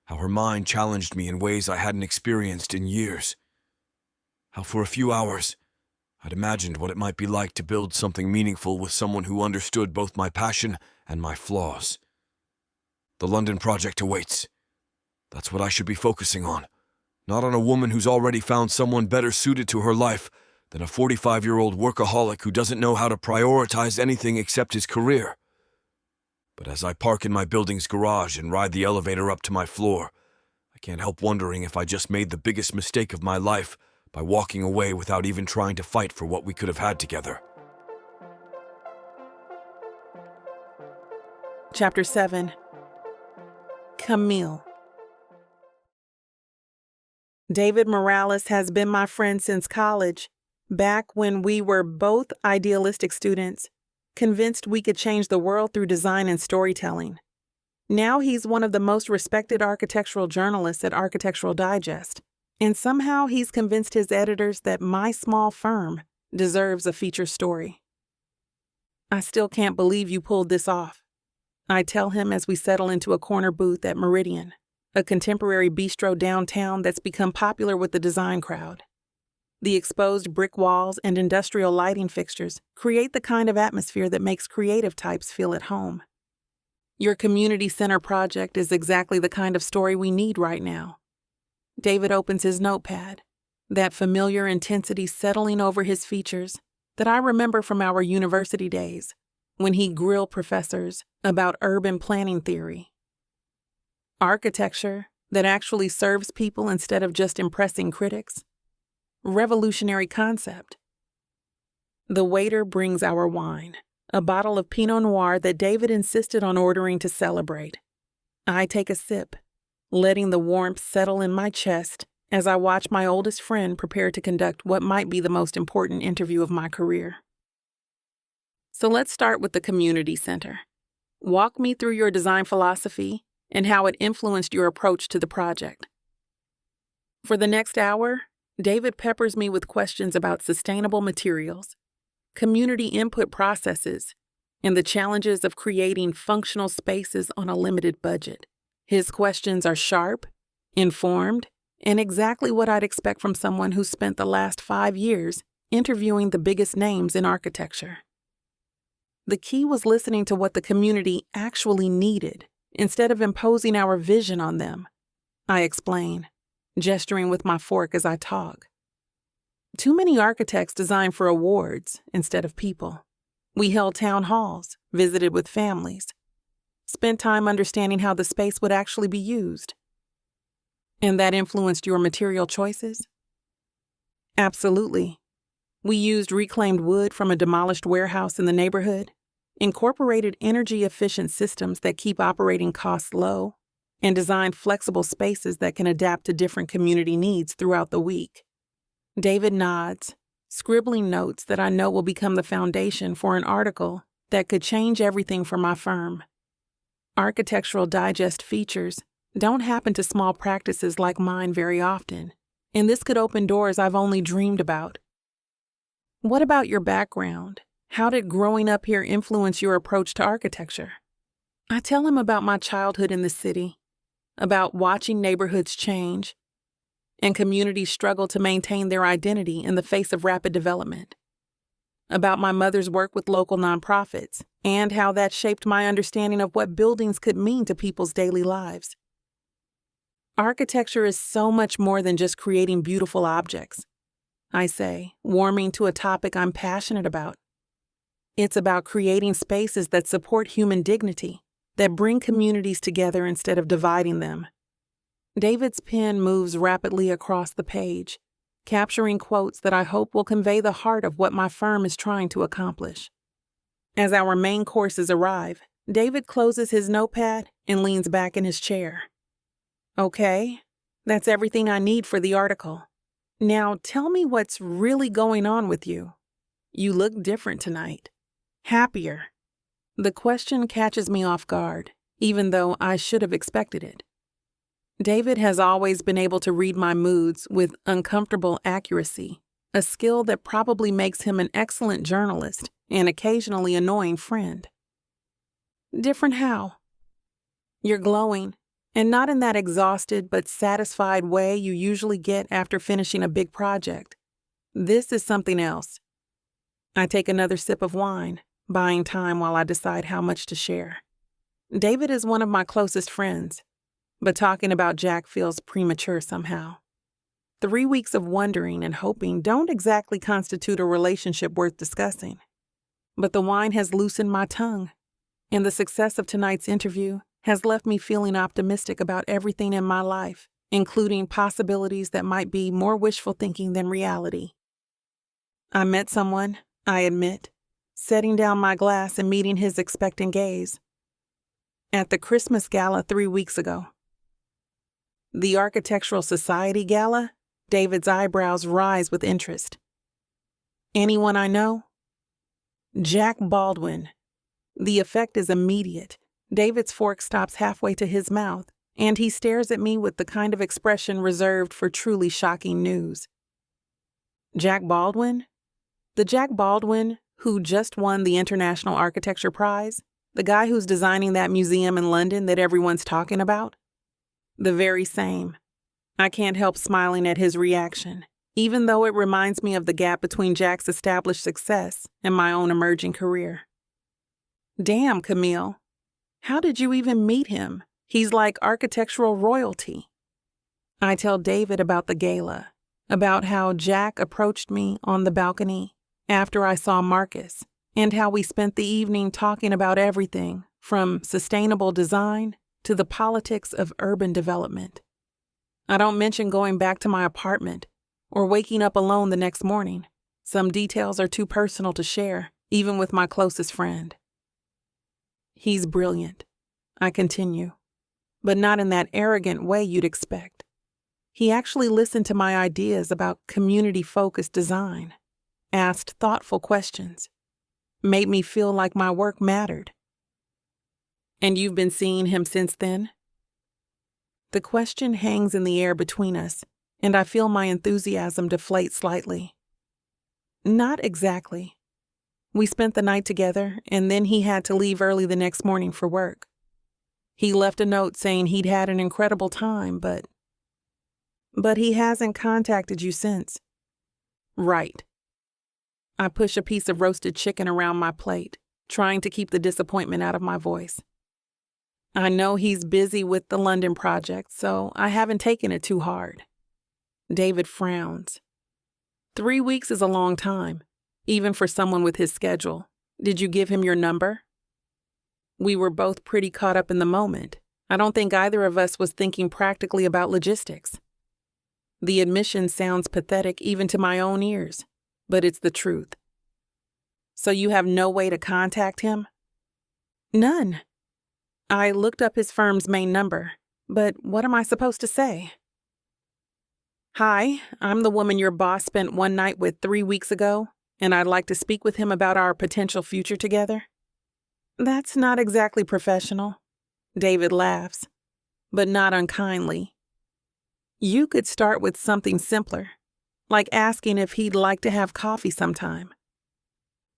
how her mind challenged me in ways I hadn't experienced in years. How for a few hours, I'd imagined what it might be like to build something meaningful with someone who understood both my passion and my flaws. The London project awaits. That's what I should be focusing on, not on a woman who's already found someone better suited to her life than a 45-year-old workaholic who doesn't know how to prioritize anything except his career. But as I park in my building's garage and ride the elevator up to my floor, I can't help wondering if I just made the biggest mistake of my life by walking away without even trying to fight for what we could have had together. Chapter 7. Camille. David Morales has been my friend since college, back when we were both idealistic students, convinced we could change the world through design and storytelling. Now he's one of the most respected architectural journalists at Architectural Digest, and somehow he's convinced his editors that my small firm deserves a feature story. I still can't believe you pulled this off, I tell him as we settle into a corner booth at Meridian, a contemporary bistro downtown that's become popular with the design crowd. The exposed brick walls and industrial lighting fixtures create the kind of atmosphere that makes creative types feel at home. Your community center project is exactly the kind of story we need right now. David opens his notepad, that familiar intensity settling over his features that I remember from our university days when he grilled professors about urban planning theory. Architecture that actually serves people instead of just impressing critics. Revolutionary concept. The waiter brings our wine, a bottle of Pinot Noir that David insisted on ordering to celebrate. I take a sip, letting the warmth settle in my chest as I watch my oldest friend prepare to conduct what might be the most important interview of my career. So let's start with the community center. Walk me through your design philosophy and how it influenced your approach to the project. For the next hour, David peppers me with questions about sustainable materials, community input processes, and the challenges of creating functional spaces on a limited budget. His questions are sharp, informed, and exactly what I'd expect from someone who spent the last 5 years interviewing the biggest names in architecture. The key was listening to what the community actually needed instead of imposing our vision on them, I explain, gesturing with my fork as I talk. Too many architects design for awards instead of people. We held town halls, visited with families, spent time understanding how the space would actually be used. And that influenced your material choices? Absolutely. We used reclaimed wood from a demolished warehouse in the neighborhood, incorporated energy-efficient systems that keep operating costs low, and designed flexible spaces that can adapt to different community needs throughout the week. David nods, scribbling notes that I know will become the foundation for an article that could change everything for my firm. Architectural Digest features don't happen to small practices like mine very often, and this could open doors I've only dreamed about. What about your background? How did growing up here influence your approach to architecture? I tell him about my childhood in the city, about watching neighborhoods change, and communities struggle to maintain their identity in the face of rapid development. About my mother's work with local nonprofits and how that shaped my understanding of what buildings could mean to people's daily lives. Architecture is so much more than just creating beautiful objects, I say, warming to a topic I'm passionate about. It's about creating spaces that support human dignity, that bring communities together instead of dividing them. David's pen moves rapidly across the page, capturing quotes that I hope will convey the heart of what my firm is trying to accomplish. As our main courses arrive, David closes his notepad and leans back in his chair. Okay, that's everything I need for the article. Now tell me what's really going on with you. You look different tonight. Happier. The question catches me off guard, even though I should have expected it. David has always been able to read my moods with uncomfortable accuracy, a skill that probably makes him an excellent journalist and occasionally annoying friend. Different how? You're glowing, and not in that exhausted but satisfied way you usually get after finishing a big project. This is something else. I take another sip of wine, buying time while I decide how much to share. David is one of my closest friends, but talking about Jack feels premature somehow. 3 weeks of wondering and hoping don't exactly constitute a relationship worth discussing. But the wine has loosened my tongue, and the success of tonight's interview has left me feeling optimistic about everything in my life, including possibilities that might be more wishful thinking than reality. I met someone, I admit, setting down my glass and meeting his expectant gaze. At the Christmas gala 3 weeks ago. The Architectural Society gala? David's eyebrows rise with interest. Anyone I know? Jack Baldwin. The effect is immediate. David's fork stops halfway to his mouth, and he stares at me with the kind of expression reserved for truly shocking news. Jack Baldwin? The Jack Baldwin who just won the International Architecture Prize? The guy who's designing that museum in London that everyone's talking about? The very same. I can't help smiling at his reaction, even though it reminds me of the gap between Jack's established success and my own emerging career. Damn, Camille. How did you even meet him? He's like architectural royalty. I tell David about the gala, about how Jack approached me on the balcony after I saw Marcus, and how we spent the evening talking about everything from sustainable design to the politics of urban development. I don't mention going back to my apartment or waking up alone the next morning. Some details are too personal to share, even with my closest friend. He's brilliant, I continue, but not in that arrogant way you'd expect. He actually listened to my ideas about community-focused design, asked thoughtful questions, made me feel like my work mattered. And you've been seeing him since then? The question hangs in the air between us, and I feel my enthusiasm deflate slightly. Not exactly. We spent the night together, and then he had to leave early the next morning for work. He left a note saying he'd had an incredible time, but he hasn't contacted you since. Right. I push a piece of roasted chicken around my plate, trying to keep the disappointment out of my voice. I know he's busy with the London project, so I haven't taken it too hard. David frowns. 3 weeks is a long time, even for someone with his schedule. Did you give him your number? We were both pretty caught up in the moment. I don't think either of us was thinking practically about logistics. The admission sounds pathetic even to my own ears, but it's the truth. So you have no way to contact him? None. I looked up his firm's main number, but what am I supposed to say? Hi, I'm the woman your boss spent one night with 3 weeks ago, and I'd like to speak with him about our potential future together. That's not exactly professional. David laughs, but not unkindly. You could start with something simpler, like asking if he'd like to have coffee sometime.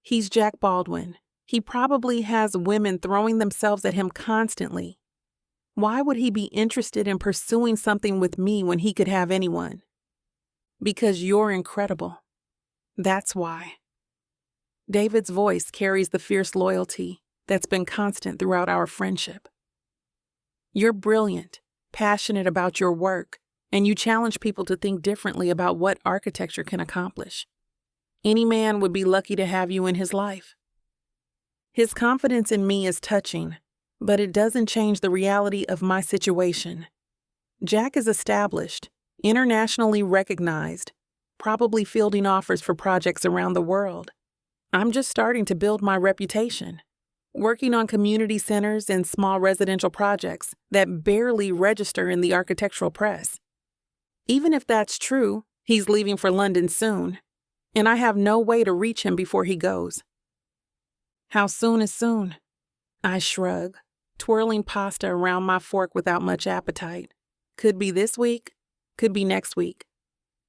He's Jack Baldwin. He probably has women throwing themselves at him constantly. Why would he be interested in pursuing something with me when he could have anyone? Because you're incredible. That's why. David's voice carries the fierce loyalty that's been constant throughout our friendship. You're brilliant, passionate about your work, and you challenge people to think differently about what architecture can accomplish. Any man would be lucky to have you in his life. His confidence in me is touching, but it doesn't change the reality of my situation. Jack is established, internationally recognized, probably fielding offers for projects around the world. I'm just starting to build my reputation, working on community centers and small residential projects that barely register in the architectural press. Even if that's true, he's leaving for London soon, and I have no way to reach him before he goes. How soon is soon? I shrug, twirling pasta around my fork without much appetite. Could be this week, could be next week.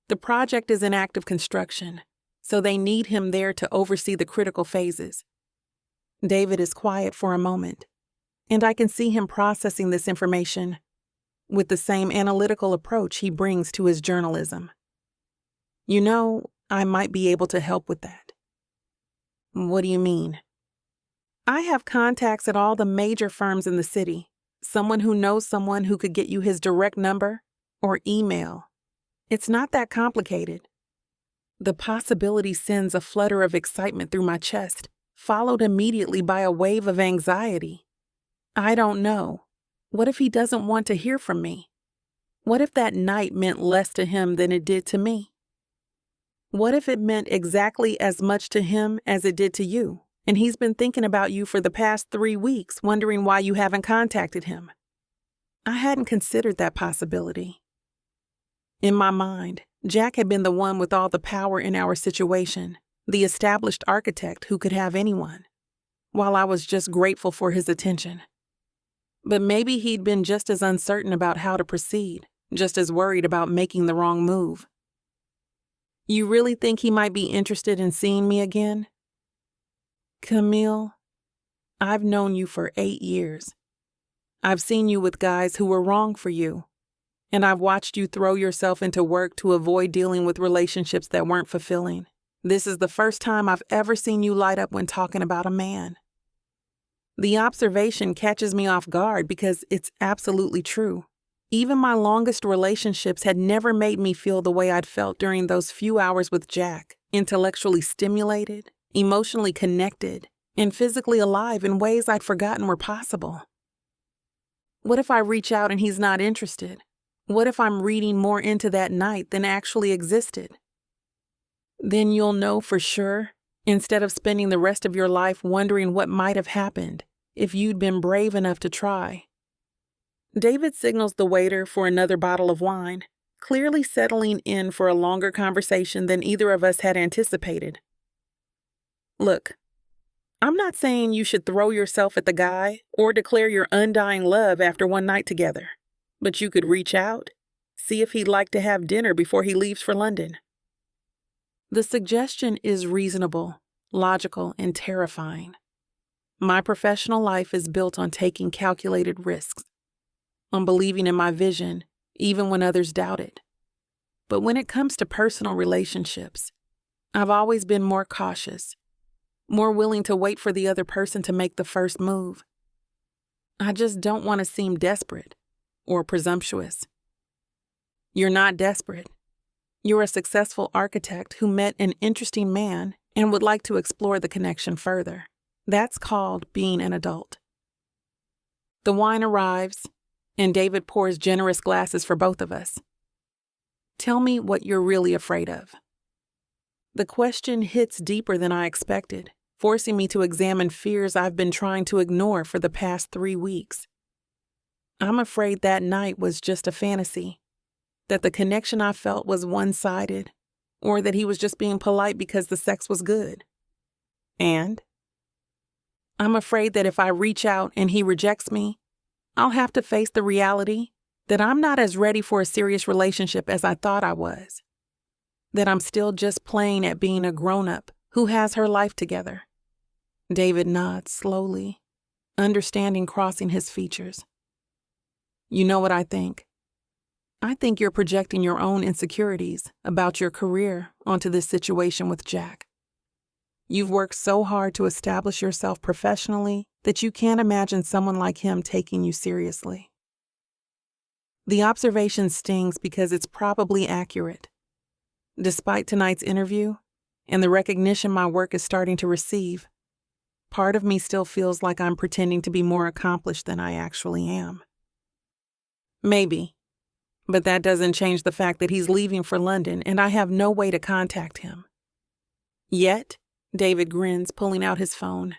The project is in active construction, so they need him there to oversee the critical phases. David is quiet for a moment, and I can see him processing this information with the same analytical approach he brings to his journalism. You know, I might be able to help with that. What do you mean? I have contacts at all the major firms in the city. Someone who knows someone who could get you his direct number or email. It's not that complicated. The possibility sends a flutter of excitement through my chest, followed immediately by a wave of anxiety. I don't know. What if he doesn't want to hear from me? What if that night meant less to him than it did to me? What if it meant exactly as much to him as it did to you, and he's been thinking about you for the past 3 weeks, wondering why you haven't contacted him? I hadn't considered that possibility. In my mind, Jack had been the one with all the power in our situation, the established architect who could have anyone, while I was just grateful for his attention. But maybe he'd been just as uncertain about how to proceed, just as worried about making the wrong move. You really think he might be interested in seeing me again? Camille, I've known you for 8 years. I've seen you with guys who were wrong for you, and I've watched you throw yourself into work to avoid dealing with relationships that weren't fulfilling. This is the first time I've ever seen you light up when talking about a man. The observation catches me off guard because it's absolutely true. Even my longest relationships had never made me feel the way I'd felt during those few hours with Jack, intellectually stimulated, emotionally connected, and physically alive in ways I'd forgotten were possible. What if I reach out and he's not interested? What if I'm reading more into that night than actually existed? Then you'll know for sure, instead of spending the rest of your life wondering what might have happened if you'd been brave enough to try. David signals the waiter for another bottle of wine, clearly settling in for a longer conversation than either of us had anticipated. Look, I'm not saying you should throw yourself at the guy or declare your undying love after one night together, but you could reach out, see if he'd like to have dinner before he leaves for London. The suggestion is reasonable, logical, and terrifying. My professional life is built on taking calculated risks, on believing in my vision, even when others doubt it. But when it comes to personal relationships, I've always been more cautious, more willing to wait for the other person to make the first move. I just don't want to seem desperate or presumptuous. You're not desperate. You're a successful architect who met an interesting man and would like to explore the connection further. That's called being an adult. The wine arrives, and David pours generous glasses for both of us. Tell me what you're really afraid of. The question hits deeper than I expected, forcing me to examine fears I've been trying to ignore for the past 3 weeks. I'm afraid that night was just a fantasy, that the connection I felt was one-sided, or that he was just being polite because the sex was good. And I'm afraid that if I reach out and he rejects me, I'll have to face the reality that I'm not as ready for a serious relationship as I thought I was. That I'm still just playing at being a grown-up who has her life together. David nods slowly, understanding crossing his features. You know what I think? I think you're projecting your own insecurities about your career onto this situation with Jack. You've worked so hard to establish yourself professionally that you can't imagine someone like him taking you seriously. The observation stings because it's probably accurate. Despite tonight's interview and the recognition my work is starting to receive, part of me still feels like I'm pretending to be more accomplished than I actually am. Maybe, but that doesn't change the fact that he's leaving for London and I have no way to contact him. Yet, David grins, pulling out his phone.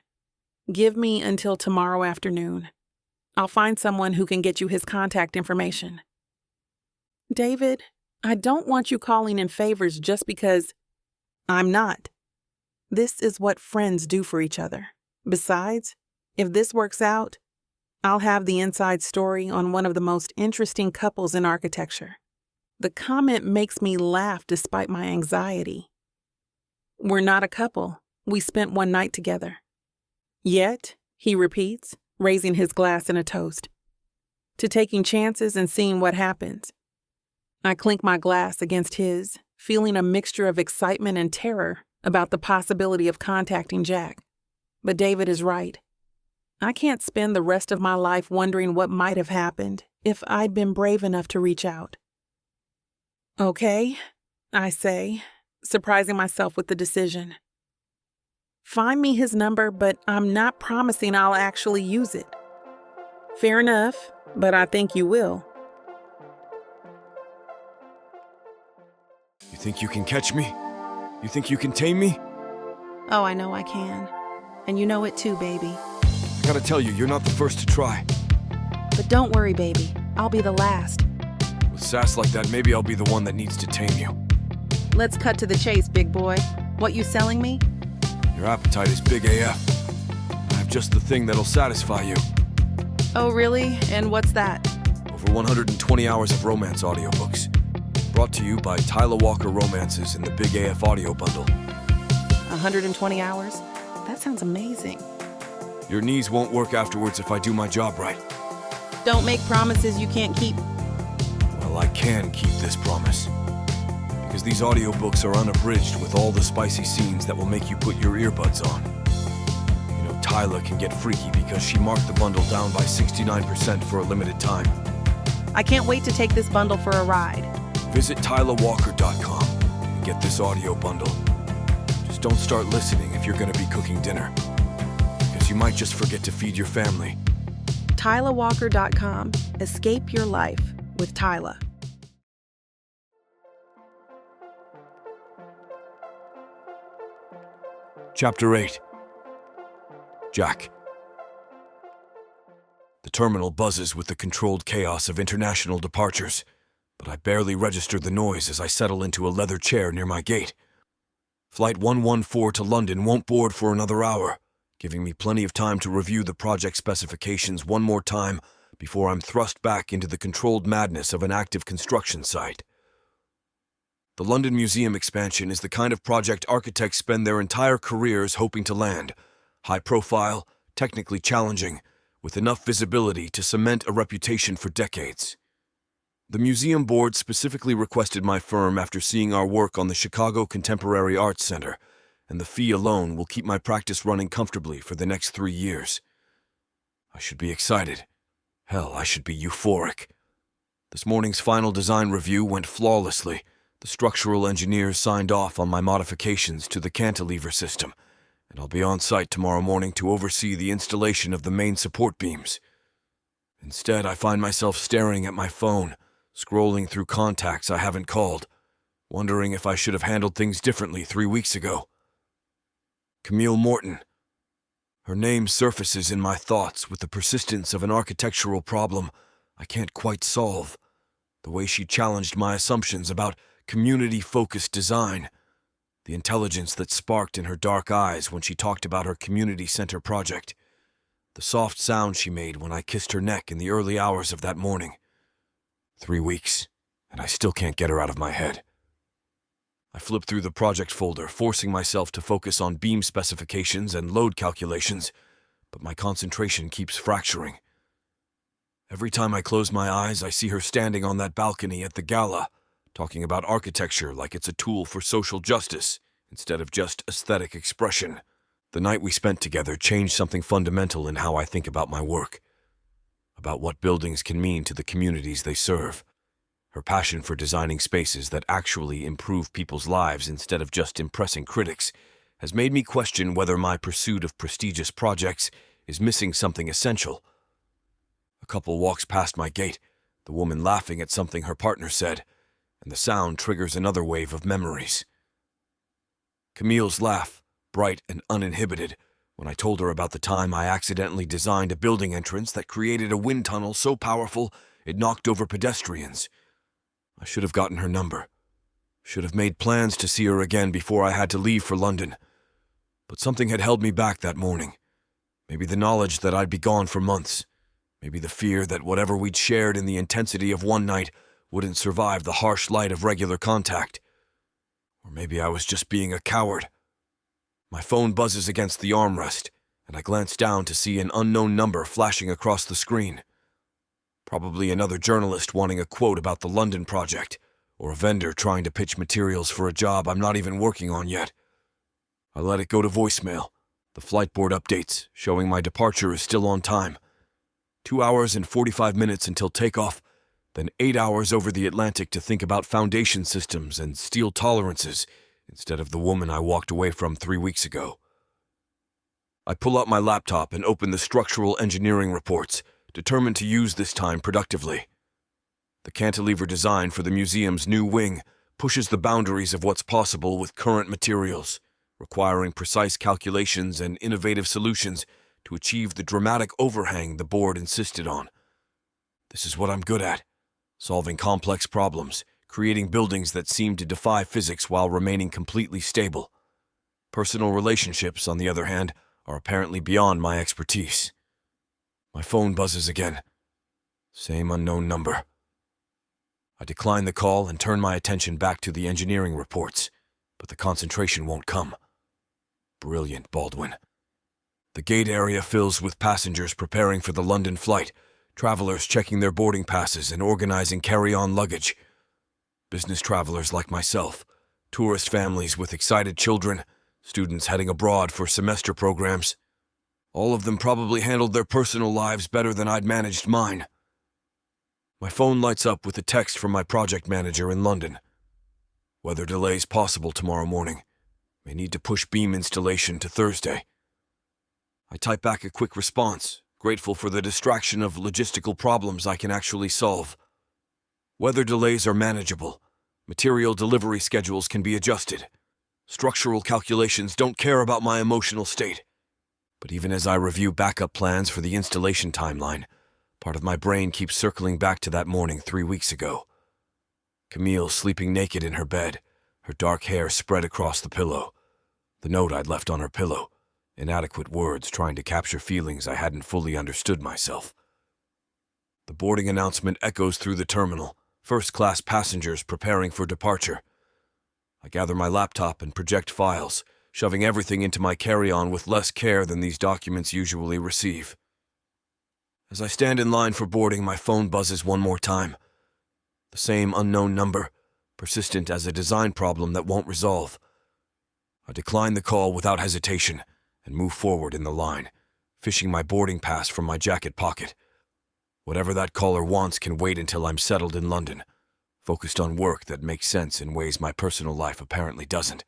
Give me until tomorrow afternoon. I'll find someone who can get you his contact information. David, I don't want you calling in favors just because I'm not. This is what friends do for each other. Besides, if this works out, I'll have the inside story on one of the most interesting couples in architecture. The comment makes me laugh despite my anxiety. We're not a couple. We spent one night together. Yet, he repeats, raising his glass in a toast, to taking chances and seeing what happens. I clink my glass against his, feeling a mixture of excitement and terror about the possibility of contacting Jack. But David is right. I can't spend the rest of my life wondering what might have happened if I'd been brave enough to reach out. Okay, I say, surprising myself with the decision. Find me his number, but I'm not promising I'll actually use it. Fair enough, but I think you will. You think you can catch me? You think you can tame me? Oh, I know I can. And you know it too, baby. I gotta tell you, you're not the first to try. But don't worry, baby. I'll be the last. With sass like that, maybe I'll be the one that needs to tame you. Let's cut to the chase, big boy. What you selling me? Your appetite is big AF. I have just the thing that'll satisfy you. Oh, really? And what's that? Over 120 hours of romance audiobooks. Brought to you by Tyla Walker Romances in the Big AF Audio Bundle. 120 hours? That sounds amazing. Your knees won't work afterwards if I do my job right. Don't make promises you can't keep. Well, I can keep this promise. Because these audiobooks are unabridged with all the spicy scenes that will make you put your earbuds on. You know, Tyla can get freaky because she marked the bundle down by 69% for a limited time. I can't wait to take this bundle for a ride. Visit TylaWalker.com and get this audio bundle. Just don't start listening if you're going to be cooking dinner. Because you might just forget to feed your family. TylaWalker.com. Escape your life with Tyla. Chapter 8. Jack. The terminal buzzes with the controlled chaos of international departures, but I barely register the noise as I settle into a leather chair near my gate. Flight 114 to London won't board for another hour, giving me plenty of time to review the project specifications one more time before I'm thrust back into the controlled madness of an active construction site. The London Museum expansion is the kind of project architects spend their entire careers hoping to land. High profile, technically challenging, with enough visibility to cement a reputation for decades. The museum board specifically requested my firm after seeing our work on the Chicago Contemporary Arts Center, and the fee alone will keep my practice running comfortably for the next 3 years. I should be excited. Hell, I should be euphoric. This morning's final design review went flawlessly. The structural engineers signed off on my modifications to the cantilever system, and I'll be on site tomorrow morning to oversee the installation of the main support beams. Instead, I find myself staring at my phone, scrolling through contacts I haven't called, wondering if I should have handled things differently 3 weeks ago. Camille Morton. Her name surfaces in my thoughts with the persistence of an architectural problem I can't quite solve. The way she challenged my assumptions about community-focused design, the intelligence that sparked in her dark eyes when she talked about her community center project, the soft sound she made when I kissed her neck in the early hours of that morning. 3 weeks, and I still can't get her out of my head. I flip through the project folder, forcing myself to focus on beam specifications and load calculations, but my concentration keeps fracturing. Every time I close my eyes, I see her standing on that balcony at the gala, talking about architecture like it's a tool for social justice instead of just aesthetic expression. The night we spent together changed something fundamental in how I think about my work, about what buildings can mean to the communities they serve. Her passion for designing spaces that actually improve people's lives instead of just impressing critics has made me question whether my pursuit of prestigious projects is missing something essential. A couple walks past my gate, the woman laughing at something her partner said, and the sound triggers another wave of memories. Camille's laugh, bright and uninhibited, when I told her about the time I accidentally designed a building entrance that created a wind tunnel so powerful it knocked over pedestrians. I should have gotten her number. Should have made plans to see her again before I had to leave for London. But something had held me back that morning. Maybe the knowledge that I'd be gone for months. Maybe the fear that whatever we'd shared in the intensity of one night wouldn't survive the harsh light of regular contact. Or maybe I was just being a coward. My phone buzzes against the armrest, and I glance down to see an unknown number flashing across the screen. Probably another journalist wanting a quote about the London project, or a vendor trying to pitch materials for a job I'm not even working on yet. I let it go to voicemail. The flight board updates, showing my departure is still on time. 2 hours and 45 minutes until takeoff, then 8 hours over the Atlantic to think about foundation systems and steel tolerances instead of the woman I walked away from 3 weeks ago. I pull out my laptop and open the structural engineering reports, determined to use this time productively. The cantilever design for the museum's new wing pushes the boundaries of what's possible with current materials, requiring precise calculations and innovative solutions to achieve the dramatic overhang the board insisted on. This is what I'm good at, solving complex problems, creating buildings that seem to defy physics while remaining completely stable. Personal relationships, on the other hand, are apparently beyond my expertise. My phone buzzes again. Same unknown number. I decline the call and turn my attention back to the engineering reports, but the concentration won't come. Brilliant, Baldwin. The gate area fills with passengers preparing for the London flight, travelers checking their boarding passes and organizing carry-on luggage. Business travelers like myself, tourist families with excited children, students heading abroad for semester programs. All of them probably handled their personal lives better than I'd managed mine. My phone lights up with a text from my project manager in London. Weather delays possible tomorrow morning. May need to push beam installation to Thursday. I type back a quick response, grateful for the distraction of logistical problems I can actually solve. Weather delays are manageable. Material delivery schedules can be adjusted. Structural calculations don't care about my emotional state. But even as I review backup plans for the installation timeline, part of my brain keeps circling back to that morning 3 weeks ago. Camille sleeping naked in her bed, her dark hair spread across the pillow. The note I'd left on her pillow, inadequate words trying to capture feelings I hadn't fully understood myself. The boarding announcement echoes through the terminal, first-class passengers preparing for departure. I gather my laptop and project files, shoving everything into my carry-on with less care than these documents usually receive. As I stand in line for boarding, my phone buzzes one more time. The same unknown number, persistent as a design problem that won't resolve. I decline the call without hesitation and move forward in the line, fishing my boarding pass from my jacket pocket. Whatever that caller wants can wait until I'm settled in London, focused on work that makes sense in ways my personal life apparently doesn't.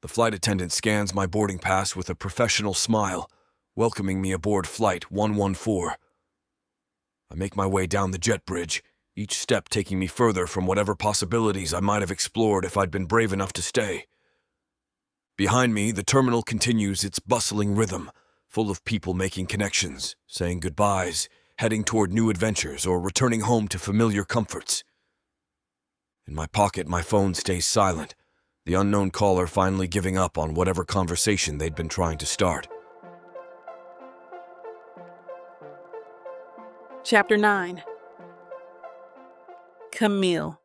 The flight attendant scans my boarding pass with a professional smile, welcoming me aboard Flight 114. I make my way down the jet bridge, each step taking me further from whatever possibilities I might have explored if I'd been brave enough to stay. Behind me, the terminal continues its bustling rhythm, full of people making connections, saying goodbyes, heading toward new adventures, or returning home to familiar comforts. In my pocket, my phone stays silent, the unknown caller finally giving up on whatever conversation they'd been trying to start. Chapter 9. Camille.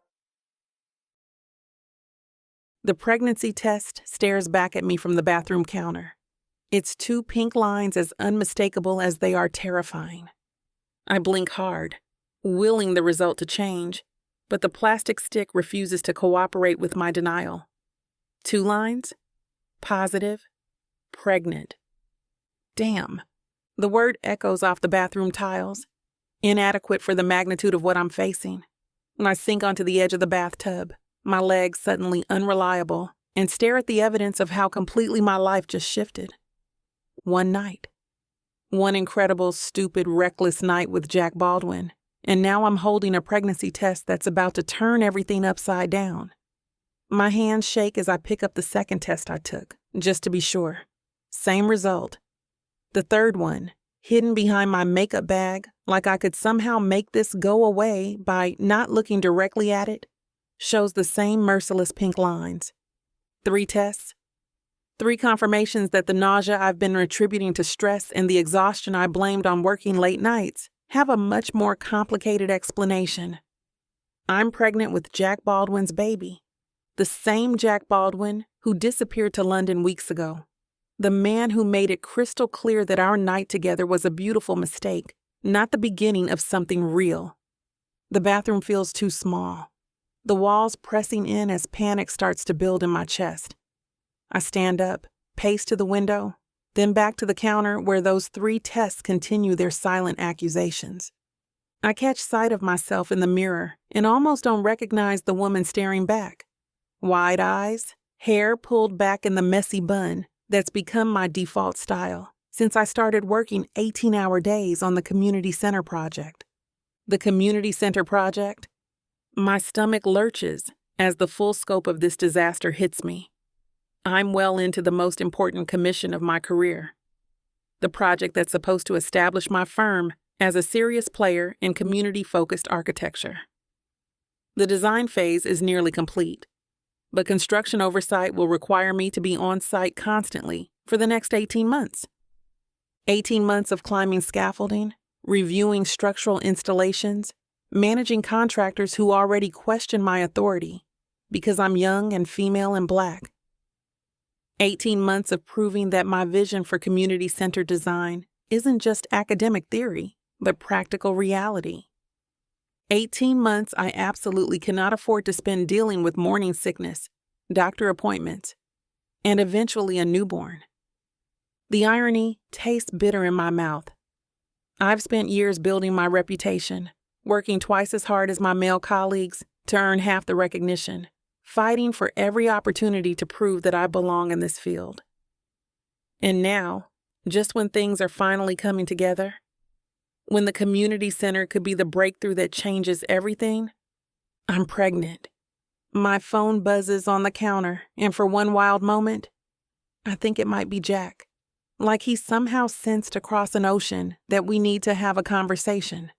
The pregnancy test stares back at me from the bathroom counter. Its 2 pink lines as unmistakable as they are terrifying. I blink hard, willing the result to change, but the plastic stick refuses to cooperate with my denial. 2 lines? Positive. Pregnant. Damn. The word echoes off the bathroom tiles, inadequate for the magnitude of what I'm facing. When I sink onto the edge of the bathtub, my legs suddenly unreliable, and stare at the evidence of how completely my life just shifted. One night. One incredible, stupid, reckless night with Jack Baldwin, and now I'm holding a pregnancy test that's about to turn everything upside down. My hands shake as I pick up the second test I took, just to be sure. Same result. The third one, hidden behind my makeup bag, like I could somehow make this go away by not looking directly at it, shows the same merciless pink lines. 3 tests. 3 confirmations that the nausea I've been attributing to stress and the exhaustion I blamed on working late nights have a much more complicated explanation. I'm pregnant with Jack Baldwin's baby. The same Jack Baldwin who disappeared to London weeks ago. The man who made it crystal clear that our night together was a beautiful mistake, not the beginning of something real. The bathroom feels too small. The walls pressing in as panic starts to build in my chest. I stand up, pace to the window, then back to the counter where those 3 tests continue their silent accusations. I catch sight of myself in the mirror and almost don't recognize the woman staring back. Wide eyes, hair pulled back in the messy bun that's become my default style since I started working 18-hour days on the community center project. The community center project? My stomach lurches as the full scope of this disaster hits me. I'm well into the most important commission of my career. The project that's supposed to establish my firm as a serious player in community-focused architecture. The design phase is nearly complete, but construction oversight will require me to be on site constantly for the next 18 months. 18 months of climbing scaffolding, reviewing structural installations, managing contractors who already question my authority because I'm young and female and Black. 18 months of proving that my vision for community-centered design isn't just academic theory, but practical reality. 18 months I absolutely cannot afford to spend dealing with morning sickness, doctor appointments, and eventually a newborn. The irony tastes bitter in my mouth. I've spent years building my reputation, working twice as hard as my male colleagues to earn half the recognition, fighting for every opportunity to prove that I belong in this field. And now, just when things are finally coming together, when the community center could be the breakthrough that changes everything, I'm pregnant. My phone buzzes on the counter, and for one wild moment, I think it might be Jack. Like he somehow sensed across an ocean that we need to have a conversation.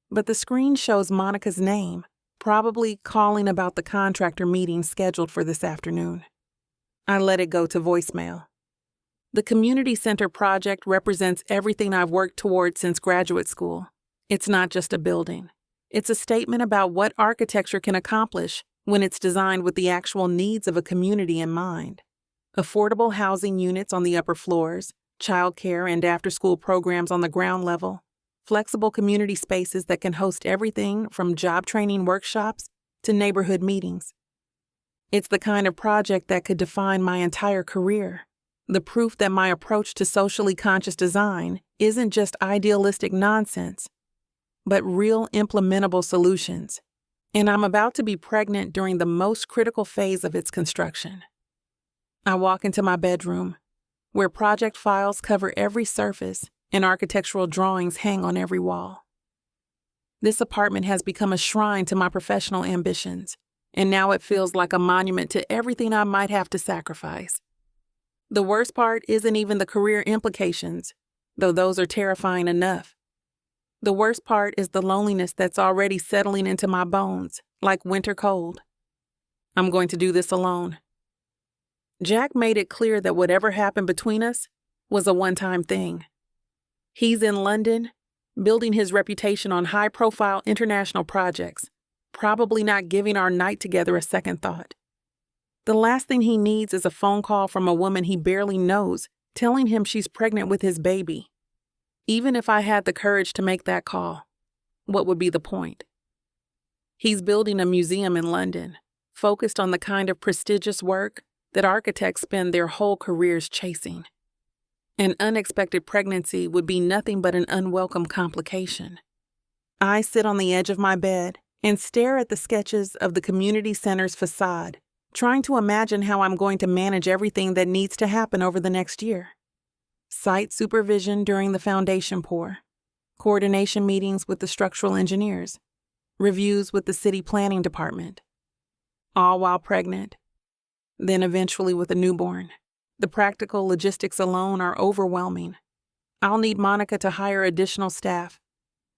But the screen shows Monica's name, probably calling about the contractor meeting scheduled for this afternoon. I let it go to voicemail. The community center project represents everything I've worked toward since graduate school. It's not just a building. It's a statement about what architecture can accomplish when it's designed with the actual needs of a community in mind. Affordable housing units on the upper floors, childcare and after-school programs on the ground level, flexible community spaces that can host everything from job training workshops to neighborhood meetings. It's the kind of project that could define my entire career. The proof that my approach to socially conscious design isn't just idealistic nonsense, but real implementable solutions. And I'm about to be pregnant during the most critical phase of its construction. I walk into my bedroom, where project files cover every surface and architectural drawings hang on every wall. This apartment has become a shrine to my professional ambitions, and now it feels like a monument to everything I might have to sacrifice. The worst part isn't even the career implications, though those are terrifying enough. The worst part is the loneliness that's already settling into my bones, like winter cold. I'm going to do this alone. Jack made it clear that whatever happened between us was a one-time thing. He's in London, building his reputation on high-profile international projects, probably not giving our night together a second thought. The last thing he needs is a phone call from a woman he barely knows telling him she's pregnant with his baby. Even if I had the courage to make that call, what would be the point? He's building a museum in London, focused on the kind of prestigious work that architects spend their whole careers chasing. An unexpected pregnancy would be nothing but an unwelcome complication. I sit on the edge of my bed and stare at the sketches of the community center's facade, trying to imagine how I'm going to manage everything that needs to happen over the next year. Site supervision during the foundation pour, coordination meetings with the structural engineers, reviews with the city planning department, all while pregnant, then eventually with a newborn. The practical logistics alone are overwhelming. I'll need Monica to hire additional staff,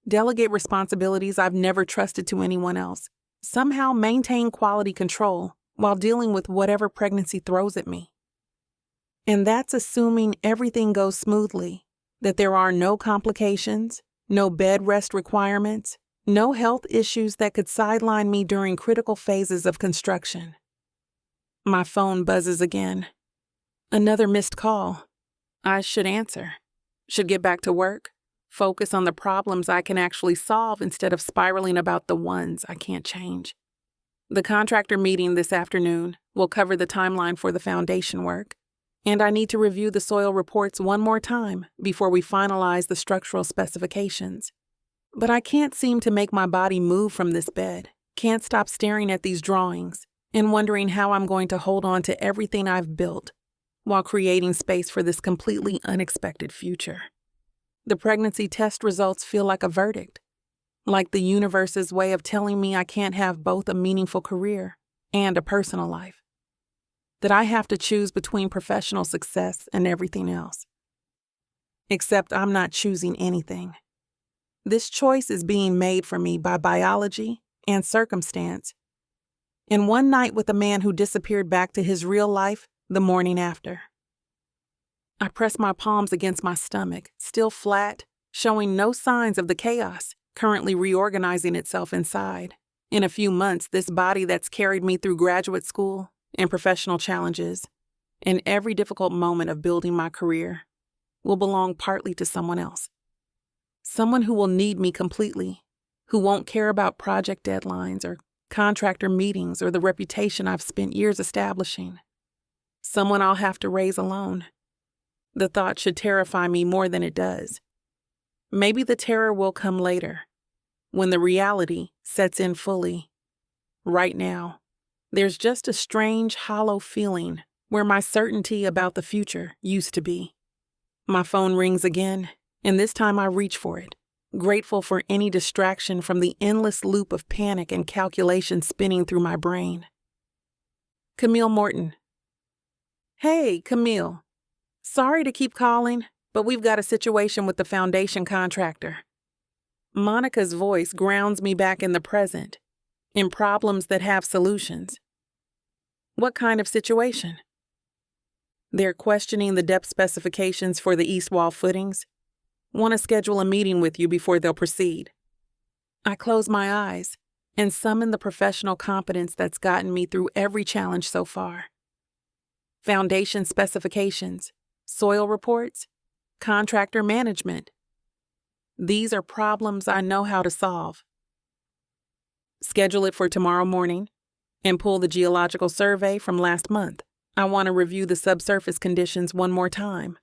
delegate responsibilities I've never trusted to anyone else, somehow maintain quality control while dealing with whatever pregnancy throws at me. And that's assuming everything goes smoothly, that there are no complications, no bed rest requirements, no health issues that could sideline me during critical phases of construction. My phone buzzes again. Another missed call. I should answer. Should get back to work. Focus on the problems I can actually solve instead of spiraling about the ones I can't change. The contractor meeting this afternoon will cover the timeline for the foundation work, and I need to review the soil reports one more time before we finalize the structural specifications. But I can't seem to make my body move from this bed, can't stop staring at these drawings and wondering how I'm going to hold on to everything I've built while creating space for this completely unexpected future. The pregnancy test results feel like a verdict, like the universe's way of telling me I can't have both a meaningful career and a personal life, that I have to choose between professional success and everything else. Except I'm not choosing anything. This choice is being made for me by biology and circumstance, and one night with a man who disappeared back to his real life the morning after. I press my palms against my stomach, still flat, showing no signs of the chaos currently reorganizing itself inside. In a few months, this body that's carried me through graduate school and professional challenges, and every difficult moment of building my career, will belong partly to someone else. Someone who will need me completely, who won't care about project deadlines or contractor meetings or the reputation I've spent years establishing. Someone I'll have to raise alone. The thought should terrify me more than it does. Maybe the terror will come later, when the reality sets in fully. Right now, there's just a strange, hollow feeling where my certainty about the future used to be. My phone rings again, and this time I reach for it, grateful for any distraction from the endless loop of panic and calculation spinning through my brain. Camille Morton. Hey, Camille. Sorry to keep calling, but we've got a situation with the foundation contractor. Monica's voice grounds me back in the present, in problems that have solutions. What kind of situation? They're questioning the depth specifications for the east wall footings. Want to schedule a meeting with you before they'll proceed. I close my eyes and summon the professional competence that's gotten me through every challenge so far. Foundation specifications, soil reports, contractor management. These are problems I know how to solve. Schedule it for tomorrow morning and pull the geological survey from last month. I want to review the subsurface conditions one more time.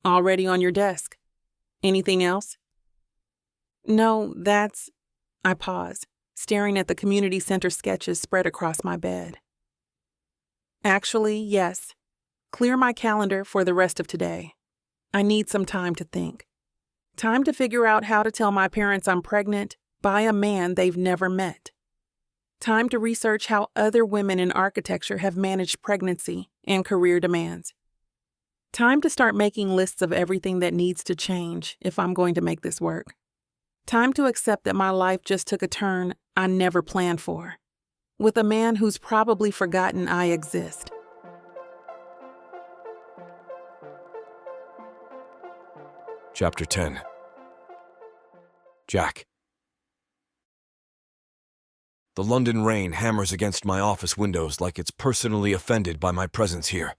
Already on your desk. Anything else? No, that's... I pause, staring at the community center sketches spread across my bed. Actually, yes. Clear my calendar for the rest of today. I need some time to think. Time to figure out how to tell my parents I'm pregnant by a man they've never met. Time to research how other women in architecture have managed pregnancy and career demands. Time to start making lists of everything that needs to change if I'm going to make this work. Time to accept that my life just took a turn I never planned for, with a man who's probably forgotten I exist. Chapter 10. Jack. The London rain hammers against my office windows like it's personally offended by my presence here.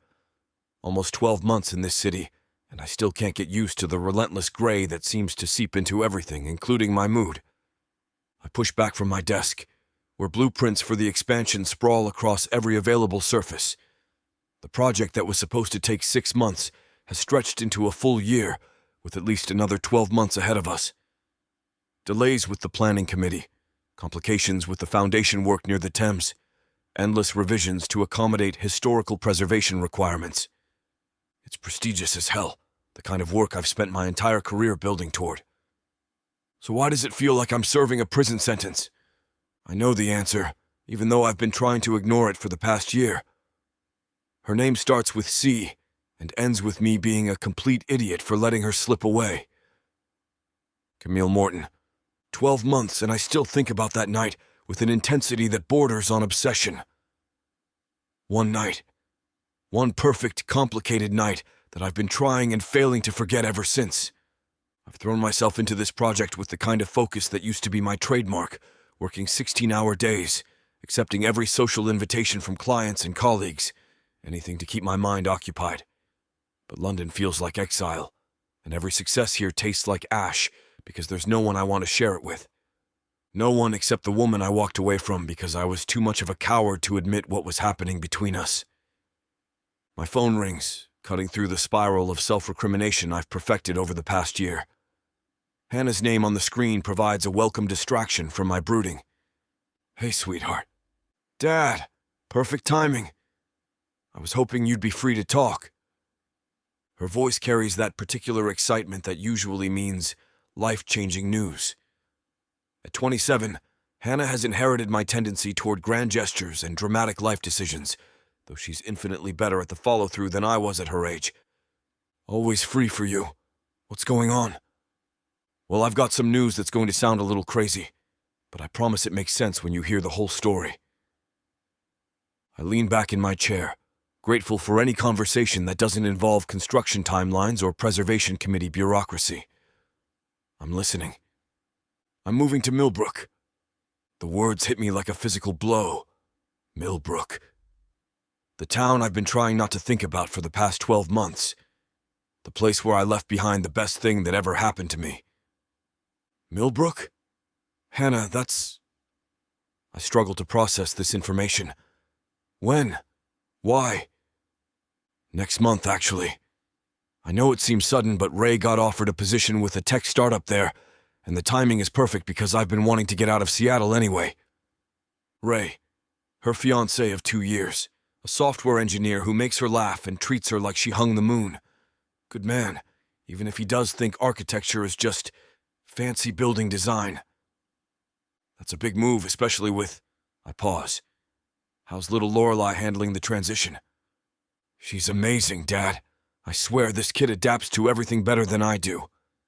Almost 12 months in this city, and I still can't get used to the relentless gray that seems to seep into everything, including my mood. I push back from my desk, where blueprints for the expansion sprawl across every available surface. The project that was supposed to take 6 months has stretched into a full year, with at least another 12 months ahead of us. Delays with the planning committee, complications with the foundation work near the Thames, endless revisions to accommodate historical preservation requirements. It's prestigious as hell, the kind of work I've spent my entire career building toward. So why does it feel like I'm serving a prison sentence? I know the answer, even though I've been trying to ignore it for the past year. Her name starts with C and ends with me being a complete idiot for letting her slip away. Camille Morton. 12 months and I still think about that night with an intensity that borders on obsession. One night. One perfect, complicated night that I've been trying and failing to forget ever since. I've thrown myself into this project with the kind of focus that used to be my trademark, working 16-hour days, accepting every social invitation from clients and colleagues, anything to keep my mind occupied. But London feels like exile, and every success here tastes like ash because there's no one I want to share it with. No one except the woman I walked away from because I was too much of a coward to admit what was happening between us. My phone rings, cutting through the spiral of self-recrimination I've perfected over the past year. Hannah's name on the screen provides a welcome distraction from my brooding. Hey, sweetheart. Dad, perfect timing. I was hoping you'd be free to talk. Her voice carries that particular excitement that usually means life-changing news. At 27, Hannah has inherited my tendency toward grand gestures and dramatic life decisions, though she's infinitely better at the follow-through than I was at her age. Always free for you. What's going on? Well, I've got some news that's going to sound a little crazy, but I promise it makes sense when you hear the whole story. I lean back in my chair, grateful for any conversation that doesn't involve construction timelines or preservation committee bureaucracy. I'm listening. I'm moving to Millbrook. The words hit me like a physical blow. Millbrook. The town I've been trying not to think about for the past 12 months. The place where I left behind the best thing that ever happened to me. Millbrook? Hannah, that's... I struggle to process this information. When? Why? Next month, actually. I know it seems sudden, but Ray got offered a position with a tech startup there, and the timing is perfect because I've been wanting to get out of Seattle anyway. Ray, her fiancé of 2 years, a software engineer who makes her laugh and treats her like she hung the moon. Good man, even if he does think architecture is just fancy building design. That's a big move, especially with... I pause. How's little Lorelei handling the transition? She's amazing, Dad. I swear this kid adapts to everything better than I do.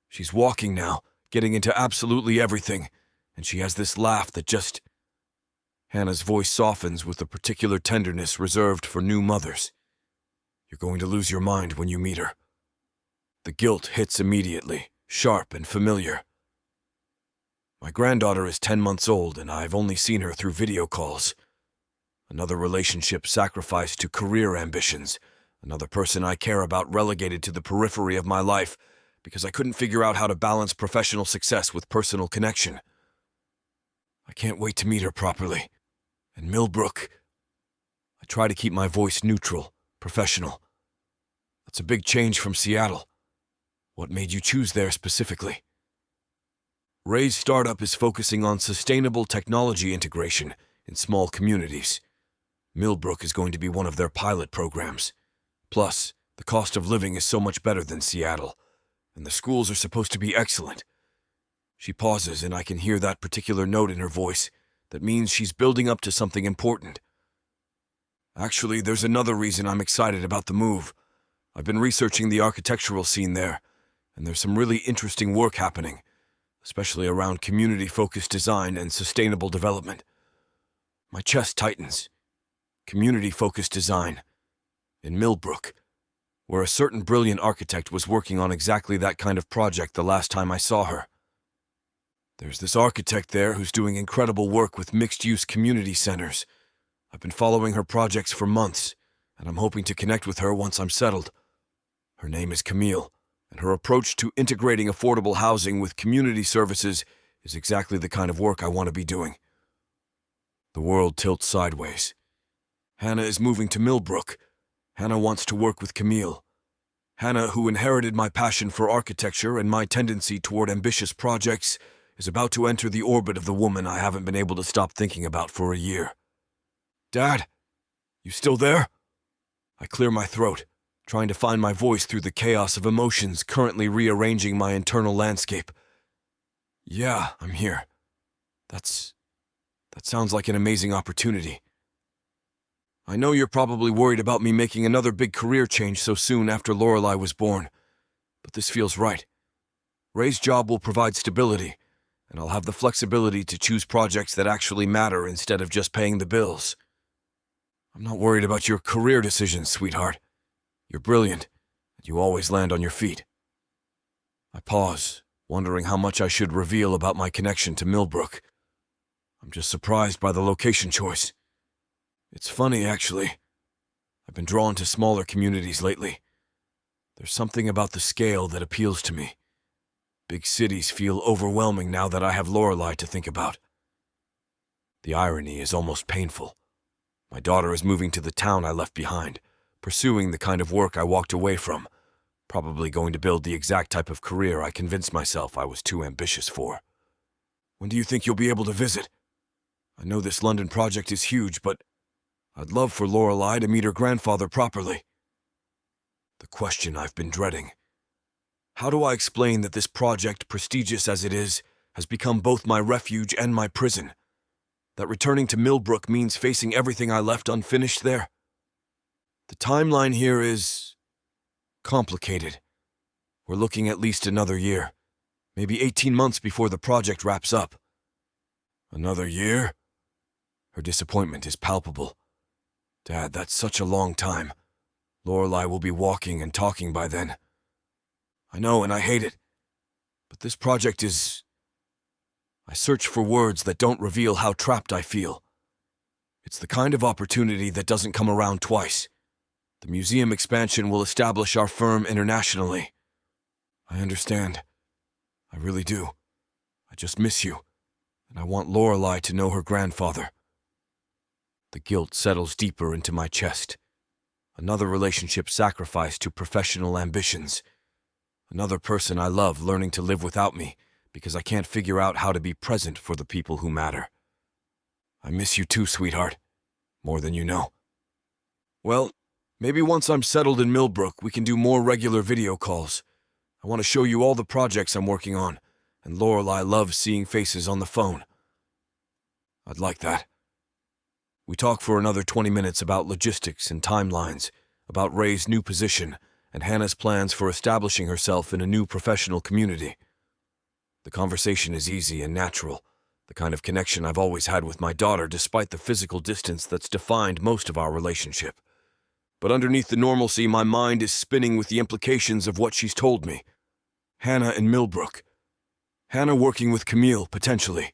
She's walking now, getting into absolutely everything, and she has this laugh that just... Hannah's voice softens with a particular tenderness reserved for new mothers. You're going to lose your mind when you meet her. The guilt hits immediately, sharp and familiar. My granddaughter is 10 months old, and I've only seen her through video calls. Another relationship sacrificed to career ambitions. Another person I care about relegated to the periphery of my life because I couldn't figure out how to balance professional success with personal connection. I can't wait to meet her properly. And Millbrook... I try to keep my voice neutral, professional. That's a big change from Seattle. What made you choose there specifically? Ray's startup is focusing on sustainable technology integration in small communities. Millbrook is going to be one of their pilot programs. Plus, the cost of living is so much better than Seattle, and the schools are supposed to be excellent. She pauses, and I can hear that particular note in her voice that means she's building up to something important. Actually, there's another reason I'm excited about the move. I've been researching the architectural scene there, and there's some really interesting work happening, especially around community-focused design and sustainable development. My chest tightens. Community-focused design. In Millbrook, where a certain brilliant architect was working on exactly that kind of project the last time I saw her. There's this architect there who's doing incredible work with mixed-use community centers. I've been following her projects for months, and I'm hoping to connect with her once I'm settled. Her name is Camille, and her approach to integrating affordable housing with community services is exactly the kind of work I want to be doing. The world tilts sideways. Hannah is moving to Millbrook. Hannah wants to work with Camille. Hannah, who inherited my passion for architecture and my tendency toward ambitious projects, is about to enter the orbit of the woman I haven't been able to stop thinking about for a year. Dad, you still there? I clear my throat, trying to find my voice through the chaos of emotions currently rearranging my internal landscape. Yeah, I'm here. That sounds like an amazing opportunity. I know you're probably worried about me making another big career change so soon after Lorelei was born, but this feels right. Ray's job will provide stability, and I'll have the flexibility to choose projects that actually matter instead of just paying the bills. I'm not worried about your career decisions, sweetheart. You're brilliant, and you always land on your feet. I pause, wondering how much I should reveal about my connection to Millbrook. I'm just surprised by the location choice. It's funny, actually. I've been drawn to smaller communities lately. There's something about the scale that appeals to me. Big cities feel overwhelming now that I have Lorelei to think about. The irony is almost painful. My daughter is moving to the town I left behind, pursuing the kind of work I walked away from, probably going to build the exact type of career I convinced myself I was too ambitious for. When do you think you'll be able to visit? I know this London project is huge, but I'd love for Lorelei to meet her grandfather properly. The question I've been dreading. How do I explain that this project, prestigious as it is, has become both my refuge and my prison? That returning to Millbrook means facing everything I left unfinished there? The timeline here is complicated. We're looking at least another year, maybe 18 months before the project wraps up. Another year? Her disappointment is palpable. Dad, that's such a long time. Lorelei will be walking and talking by then. I know, and I hate it. But this project is... I search for words that don't reveal how trapped I feel. It's the kind of opportunity that doesn't come around twice. The museum expansion will establish our firm internationally. I understand. I really do. I just miss you, and I want Lorelei to know her grandfather. The guilt settles deeper into my chest. Another relationship sacrificed to professional ambitions. Another person I love learning to live without me because I can't figure out how to be present for the people who matter. I miss you too, sweetheart. More than you know. Well, maybe once I'm settled in Millbrook, we can do more regular video calls. I want to show you all the projects I'm working on, and Lorelei loves seeing faces on the phone. I'd like that. We talk for another 20 minutes about logistics and timelines, about Ray's new position, and Hannah's plans for establishing herself in a new professional community. The conversation is easy and natural, the kind of connection I've always had with my daughter despite the physical distance that's defined most of our relationship. But underneath the normalcy, my mind is spinning with the implications of what she's told me. Hannah in Millbrook. Hannah working with Camille, potentially.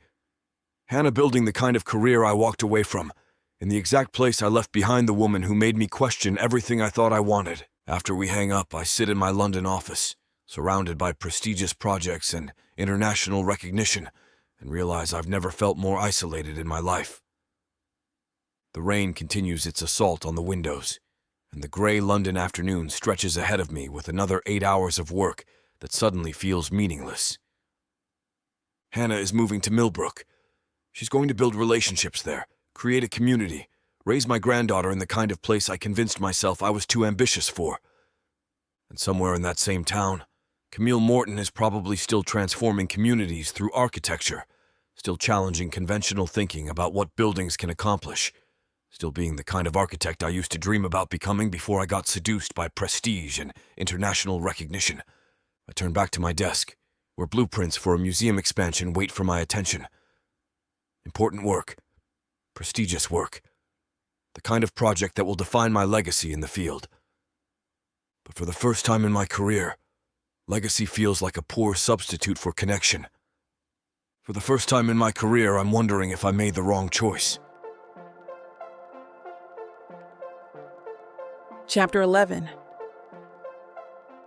Hannah building the kind of career I walked away from, in the exact place I left behind the woman who made me question everything I thought I wanted. After we hang up, I sit in my London office, surrounded by prestigious projects and international recognition, and realize I've never felt more isolated in my life. The rain continues its assault on the windows, and the gray London afternoon stretches ahead of me with another 8 hours of work that suddenly feels meaningless. Hannah is moving to Millbrook. She's going to build relationships there, create a community, raise my granddaughter in the kind of place I convinced myself I was too ambitious for. And somewhere in that same town, Camille Morton is probably still transforming communities through architecture, still challenging conventional thinking about what buildings can accomplish, still being the kind of architect I used to dream about becoming before I got seduced by prestige and international recognition. I turn back to my desk, where blueprints for a museum expansion wait for my attention. Important work. Prestigious work. The kind of project that will define my legacy in the field. But for the first time in my career, legacy feels like a poor substitute for connection. For the first time in my career, I'm wondering if I made the wrong choice. Chapter 11.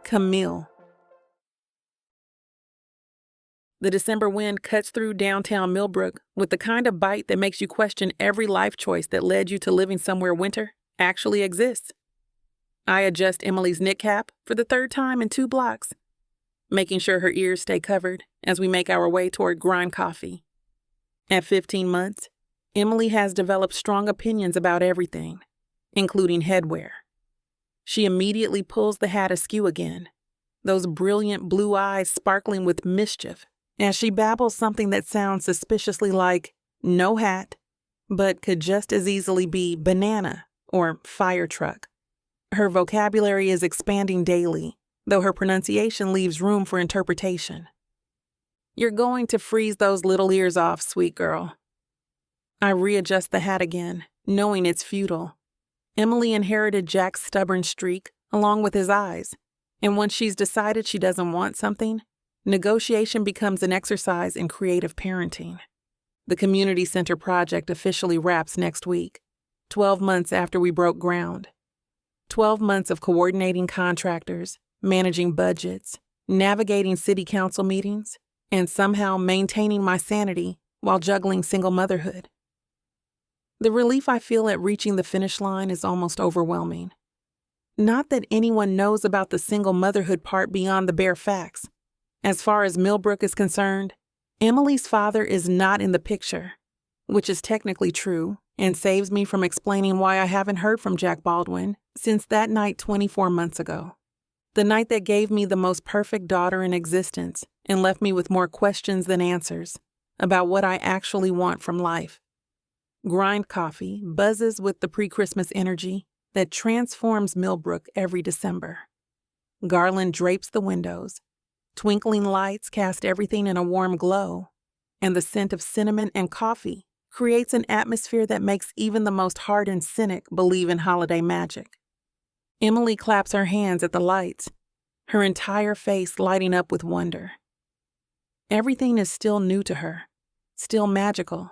Camille. The December wind cuts through downtown Millbrook with the kind of bite that makes you question every life choice that led you to living somewhere winter actually exists. I adjust Emily's knit cap for the third time in 2 blocks, making sure her ears stay covered as we make our way toward grind coffee. At 15 months, Emily has developed strong opinions about everything, including headwear. She immediately pulls the hat askew again, those brilliant blue eyes sparkling with mischief, as she babbles something that sounds suspiciously like no hat, but could just as easily be banana or fire truck. Her vocabulary is expanding daily, though her pronunciation leaves room for interpretation. You're going to freeze those little ears off, sweet girl. I readjust the hat again, knowing it's futile. Emily inherited Jack's stubborn streak, along with his eyes, and once she's decided she doesn't want something, negotiation becomes an exercise in creative parenting. The community center project officially wraps next week, 12 months after we broke ground. 12 months of coordinating contractors, managing budgets, navigating city council meetings, and somehow maintaining my sanity while juggling single motherhood. The relief I feel at reaching the finish line is almost overwhelming. Not that anyone knows about the single motherhood part beyond the bare facts. As far as Millbrook is concerned, Emily's father is not in the picture, which is technically true and saves me from explaining why I haven't heard from Jack Baldwin since that night 24 months ago. The night that gave me the most perfect daughter in existence and left me with more questions than answers about what I actually want from life. Grind coffee buzzes with the pre-Christmas energy that transforms Millbrook every December. Garland drapes the windows. Twinkling lights cast everything in a warm glow, and the scent of cinnamon and coffee creates an atmosphere that makes even the most hardened cynic believe in holiday magic. Emily claps her hands at the lights, her entire face lighting up with wonder. Everything is still new to her, still magical.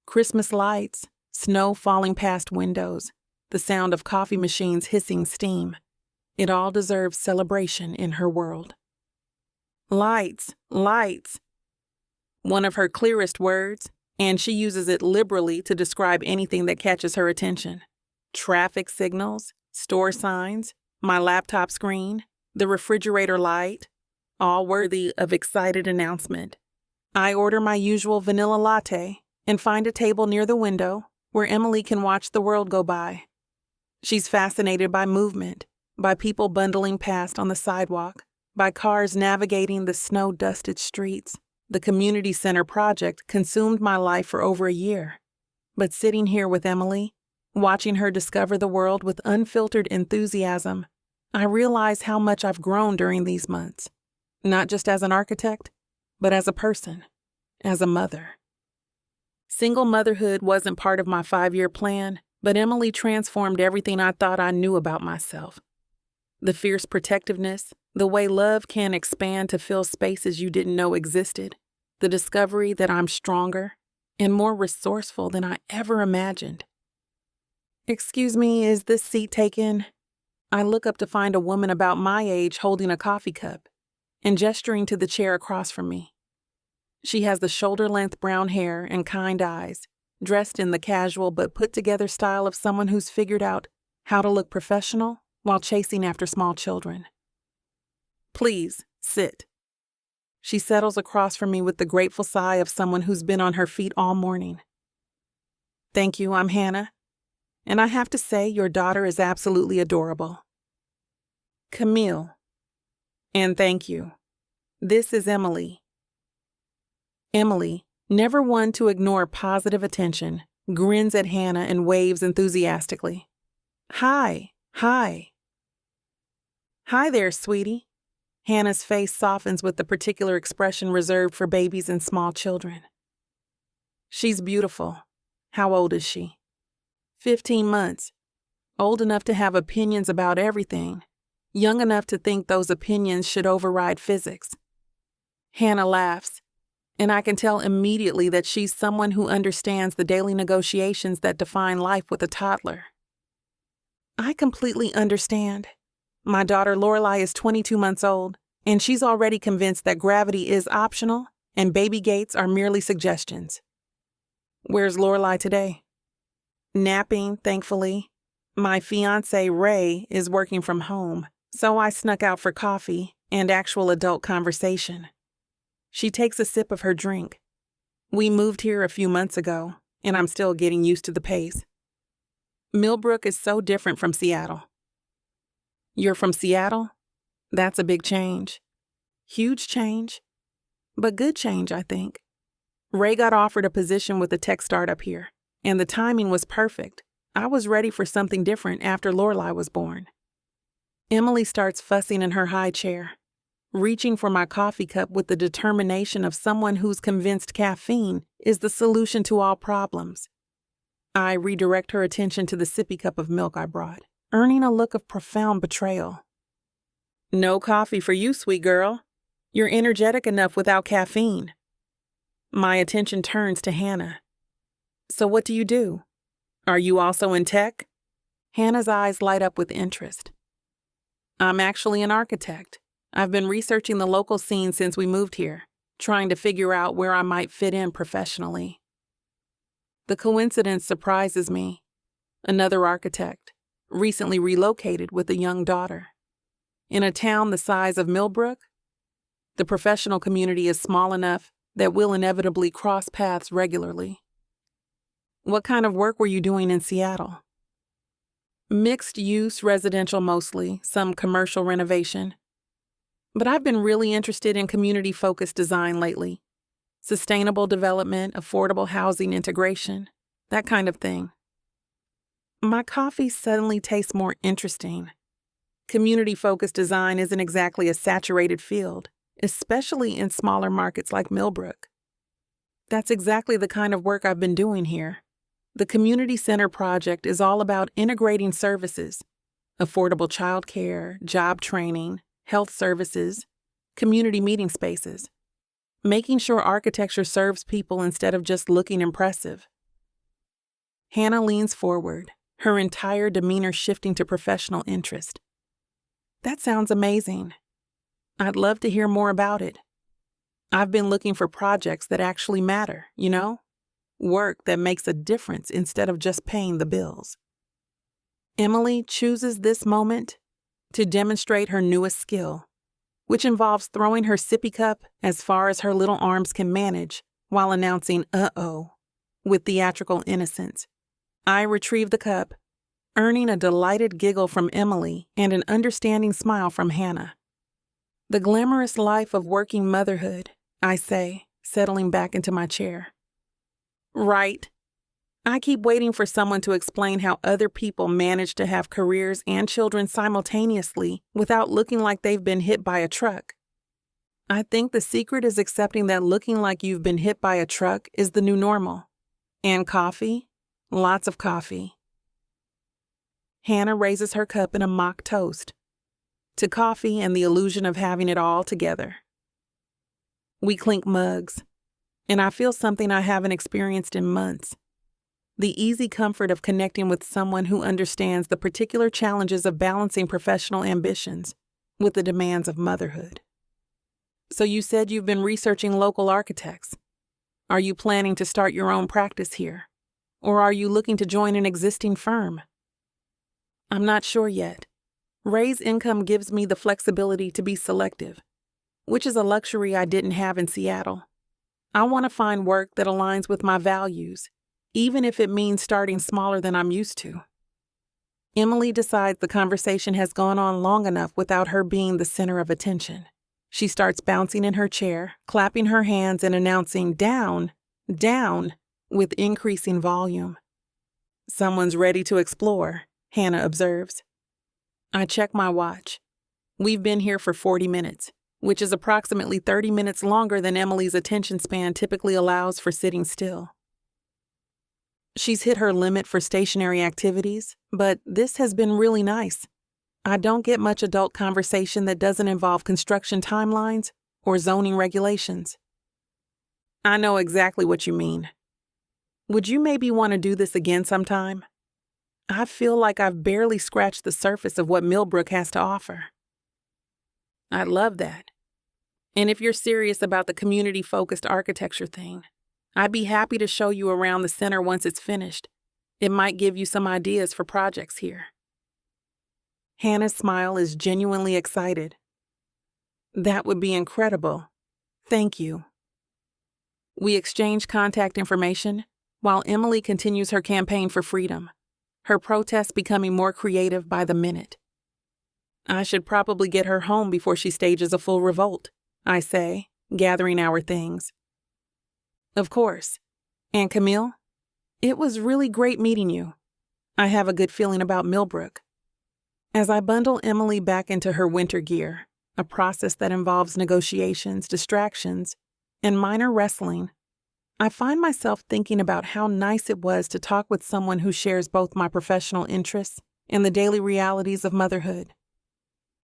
Christmas lights, snow falling past windows, the sound of coffee machines hissing steam. It all deserves celebration in her world. Lights, lights. One of her clearest words, and she uses it liberally to describe anything that catches her attention. Traffic signals, store signs, my laptop screen, the refrigerator light, all worthy of excited announcement. I order my usual vanilla latte and find a table near the window where Emily can watch the world go by. She's fascinated by movement, by people bundling past on the sidewalk, by cars navigating the snow-dusted streets. The community center project consumed my life for over a year. But sitting here with Emily, watching her discover the world with unfiltered enthusiasm, I realize how much I've grown during these months. Not just as an architect, but as a person, as a mother. Single motherhood wasn't part of my 5-year plan, but Emily transformed everything I thought I knew about myself. The fierce protectiveness, the way love can expand to fill spaces you didn't know existed, the discovery that I'm stronger and more resourceful than I ever imagined. Excuse me, is this seat taken? I look up to find a woman about my age holding a coffee cup and gesturing to the chair across from me. She has the shoulder-length brown hair and kind eyes, dressed in the casual but put-together style of someone who's figured out how to look professional while chasing after small children. Please, sit. She settles across from me with the grateful sigh of someone who's been on her feet all morning. Thank you, I'm Hannah. And I have to say, your daughter is absolutely adorable. Camille. And thank you. This is Emily. Emily, never one to ignore positive attention, grins at Hannah and waves enthusiastically. Hi. Hi there, sweetie. Hannah's face softens with the particular expression reserved for babies and small children. She's beautiful. How old is she? 15 months. Old enough to have opinions about everything. Young enough to think those opinions should override physics. Hannah laughs, and I can tell immediately that she's someone who understands the daily negotiations that define life with a toddler. I completely understand. My daughter Lorelai is 22 months old, and she's already convinced that gravity is optional and baby gates are merely suggestions. Where's Lorelai today? Napping, thankfully. My fiancé, Ray, is working from home, so I snuck out for coffee and actual adult conversation. She takes a sip of her drink. We moved here a few months ago, and I'm still getting used to the pace. Millbrook is so different from Seattle. You're from Seattle? That's a big change. Huge change, but good change, I think. Ray got offered a position with a tech startup here, and the timing was perfect. I was ready for something different after Lorelai was born. Emily starts fussing in her high chair, reaching for my coffee cup with the determination of someone who's convinced caffeine is the solution to all problems. I redirect her attention to the sippy cup of milk I brought, earning a look of profound betrayal. No coffee for you, sweet girl. You're energetic enough without caffeine. My attention turns to Hannah. So what do you do? Are you also in tech? Hannah's eyes light up with interest. I'm actually an architect. I've been researching the local scene since we moved here, trying to figure out where I might fit in professionally. The coincidence surprises me. Another architect, recently relocated with a young daughter. In a town the size of Millbrook, the professional community is small enough that we'll inevitably cross paths regularly. What kind of work were you doing in Seattle? Mixed use residential mostly, some commercial renovation. But I've been really interested in community-focused design lately. Sustainable development, affordable housing integration, that kind of thing. My coffee suddenly tastes more interesting. Community-focused design isn't exactly a saturated field, especially in smaller markets like Millbrook. That's exactly the kind of work I've been doing here. The Community Center project is all about integrating services, affordable childcare, job training, health services, community meeting spaces, making sure architecture serves people instead of just looking impressive. Hannah leans forward, her entire demeanor shifting to professional interest. That sounds amazing. I'd love to hear more about it. I've been looking for projects that actually matter, you know? Work that makes a difference instead of just paying the bills. Emily chooses this moment to demonstrate her newest skill, which involves throwing her sippy cup as far as her little arms can manage while announcing "uh-oh" with theatrical innocence. I retrieve the cup, earning a delighted giggle from Emily and an understanding smile from Hannah. The glamorous life of working motherhood, I say, settling back into my chair. Right. I keep waiting for someone to explain how other people manage to have careers and children simultaneously without looking like they've been hit by a truck. I think the secret is accepting that looking like you've been hit by a truck is the new normal. And coffee? Lots of coffee. Hannah raises her cup in a mock toast to coffee and the illusion of having it all together. We clink mugs, and I feel something I haven't experienced in months. The easy comfort of connecting with someone who understands the particular challenges of balancing professional ambitions with the demands of motherhood. So you said you've been researching local architects. Are you planning to start your own practice here? Or are you looking to join an existing firm? I'm not sure yet. Ray's income gives me the flexibility to be selective, which is a luxury I didn't have in Seattle. I want to find work that aligns with my values, even if it means starting smaller than I'm used to. Emily decides the conversation has gone on long enough without her being the center of attention. She starts bouncing in her chair, clapping her hands and announcing "down, down," with increasing volume. Someone's ready to explore, Hannah observes. I check my watch. We've been here for 40 minutes, which is approximately 30 minutes longer than Emily's attention span typically allows for sitting still. She's hit her limit for stationary activities, but this has been really nice. I don't get much adult conversation that doesn't involve construction timelines or zoning regulations. I know exactly what you mean. Would you maybe want to do this again sometime? I feel like I've barely scratched the surface of what Millbrook has to offer. I love that. And if you're serious about the community-focused architecture thing, I'd be happy to show you around the center once it's finished. It might give you some ideas for projects here. Hannah's smile is genuinely excited. That would be incredible. Thank you. We exchange contact information while Emily continues her campaign for freedom, her protests becoming more creative by the minute. I should probably get her home before she stages a full revolt, I say, gathering our things. Of course. And Camille, it was really great meeting you. I have a good feeling about Millbrook. As I bundle Emily back into her winter gear, a process that involves negotiations, distractions, and minor wrestling, I find myself thinking about how nice it was to talk with someone who shares both my professional interests and the daily realities of motherhood.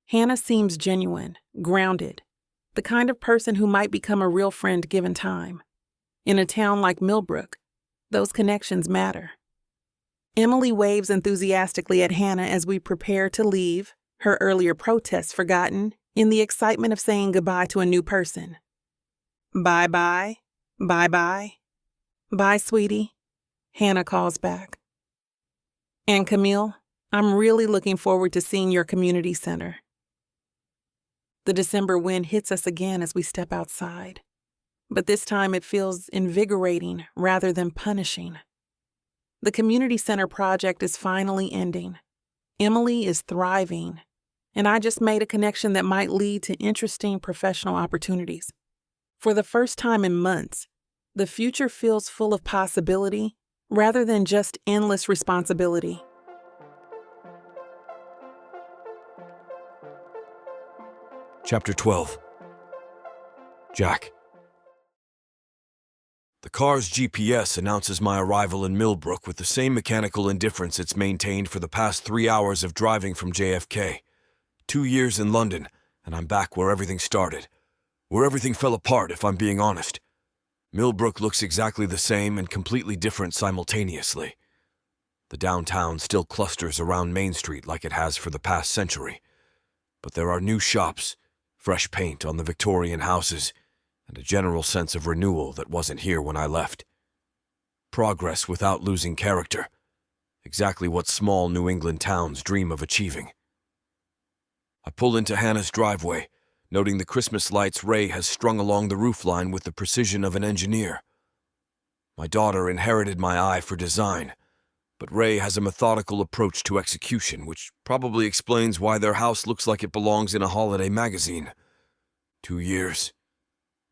Hannah seems genuine, grounded, the kind of person who might become a real friend given time. In a town like Millbrook, those connections matter. Emily waves enthusiastically at Hannah as we prepare to leave, her earlier protests forgotten in the excitement of saying goodbye to a new person. Bye-bye, bye-bye. Bye, sweetie, Hannah calls back. And Camille, I'm really looking forward to seeing your community center. The December wind hits us again as we step outside, but this time it feels invigorating rather than punishing. The community center project is finally ending. Emily is thriving, and I just made a connection that might lead to interesting professional opportunities. For the first time in months, the future feels full of possibility rather than just endless responsibility. Chapter 12. Jack. The car's GPS announces my arrival in Millbrook with the same mechanical indifference it's maintained for the past 3 hours of driving from JFK. 2 years in London, and I'm back where everything started. Where everything fell apart, if I'm being honest. Millbrook looks exactly the same and completely different simultaneously. The downtown still clusters around Main Street like it has for the past century. But there are new shops, fresh paint on the Victorian houses, and a general sense of renewal that wasn't here when I left. Progress without losing character. Exactly what small New England towns dream of achieving. I pull into Hannah's driveway, noting the Christmas lights Ray has strung along the roofline with the precision of an engineer. My daughter inherited my eye for design, but Ray has a methodical approach to execution, which probably explains why their house looks like it belongs in a holiday magazine. 2 years.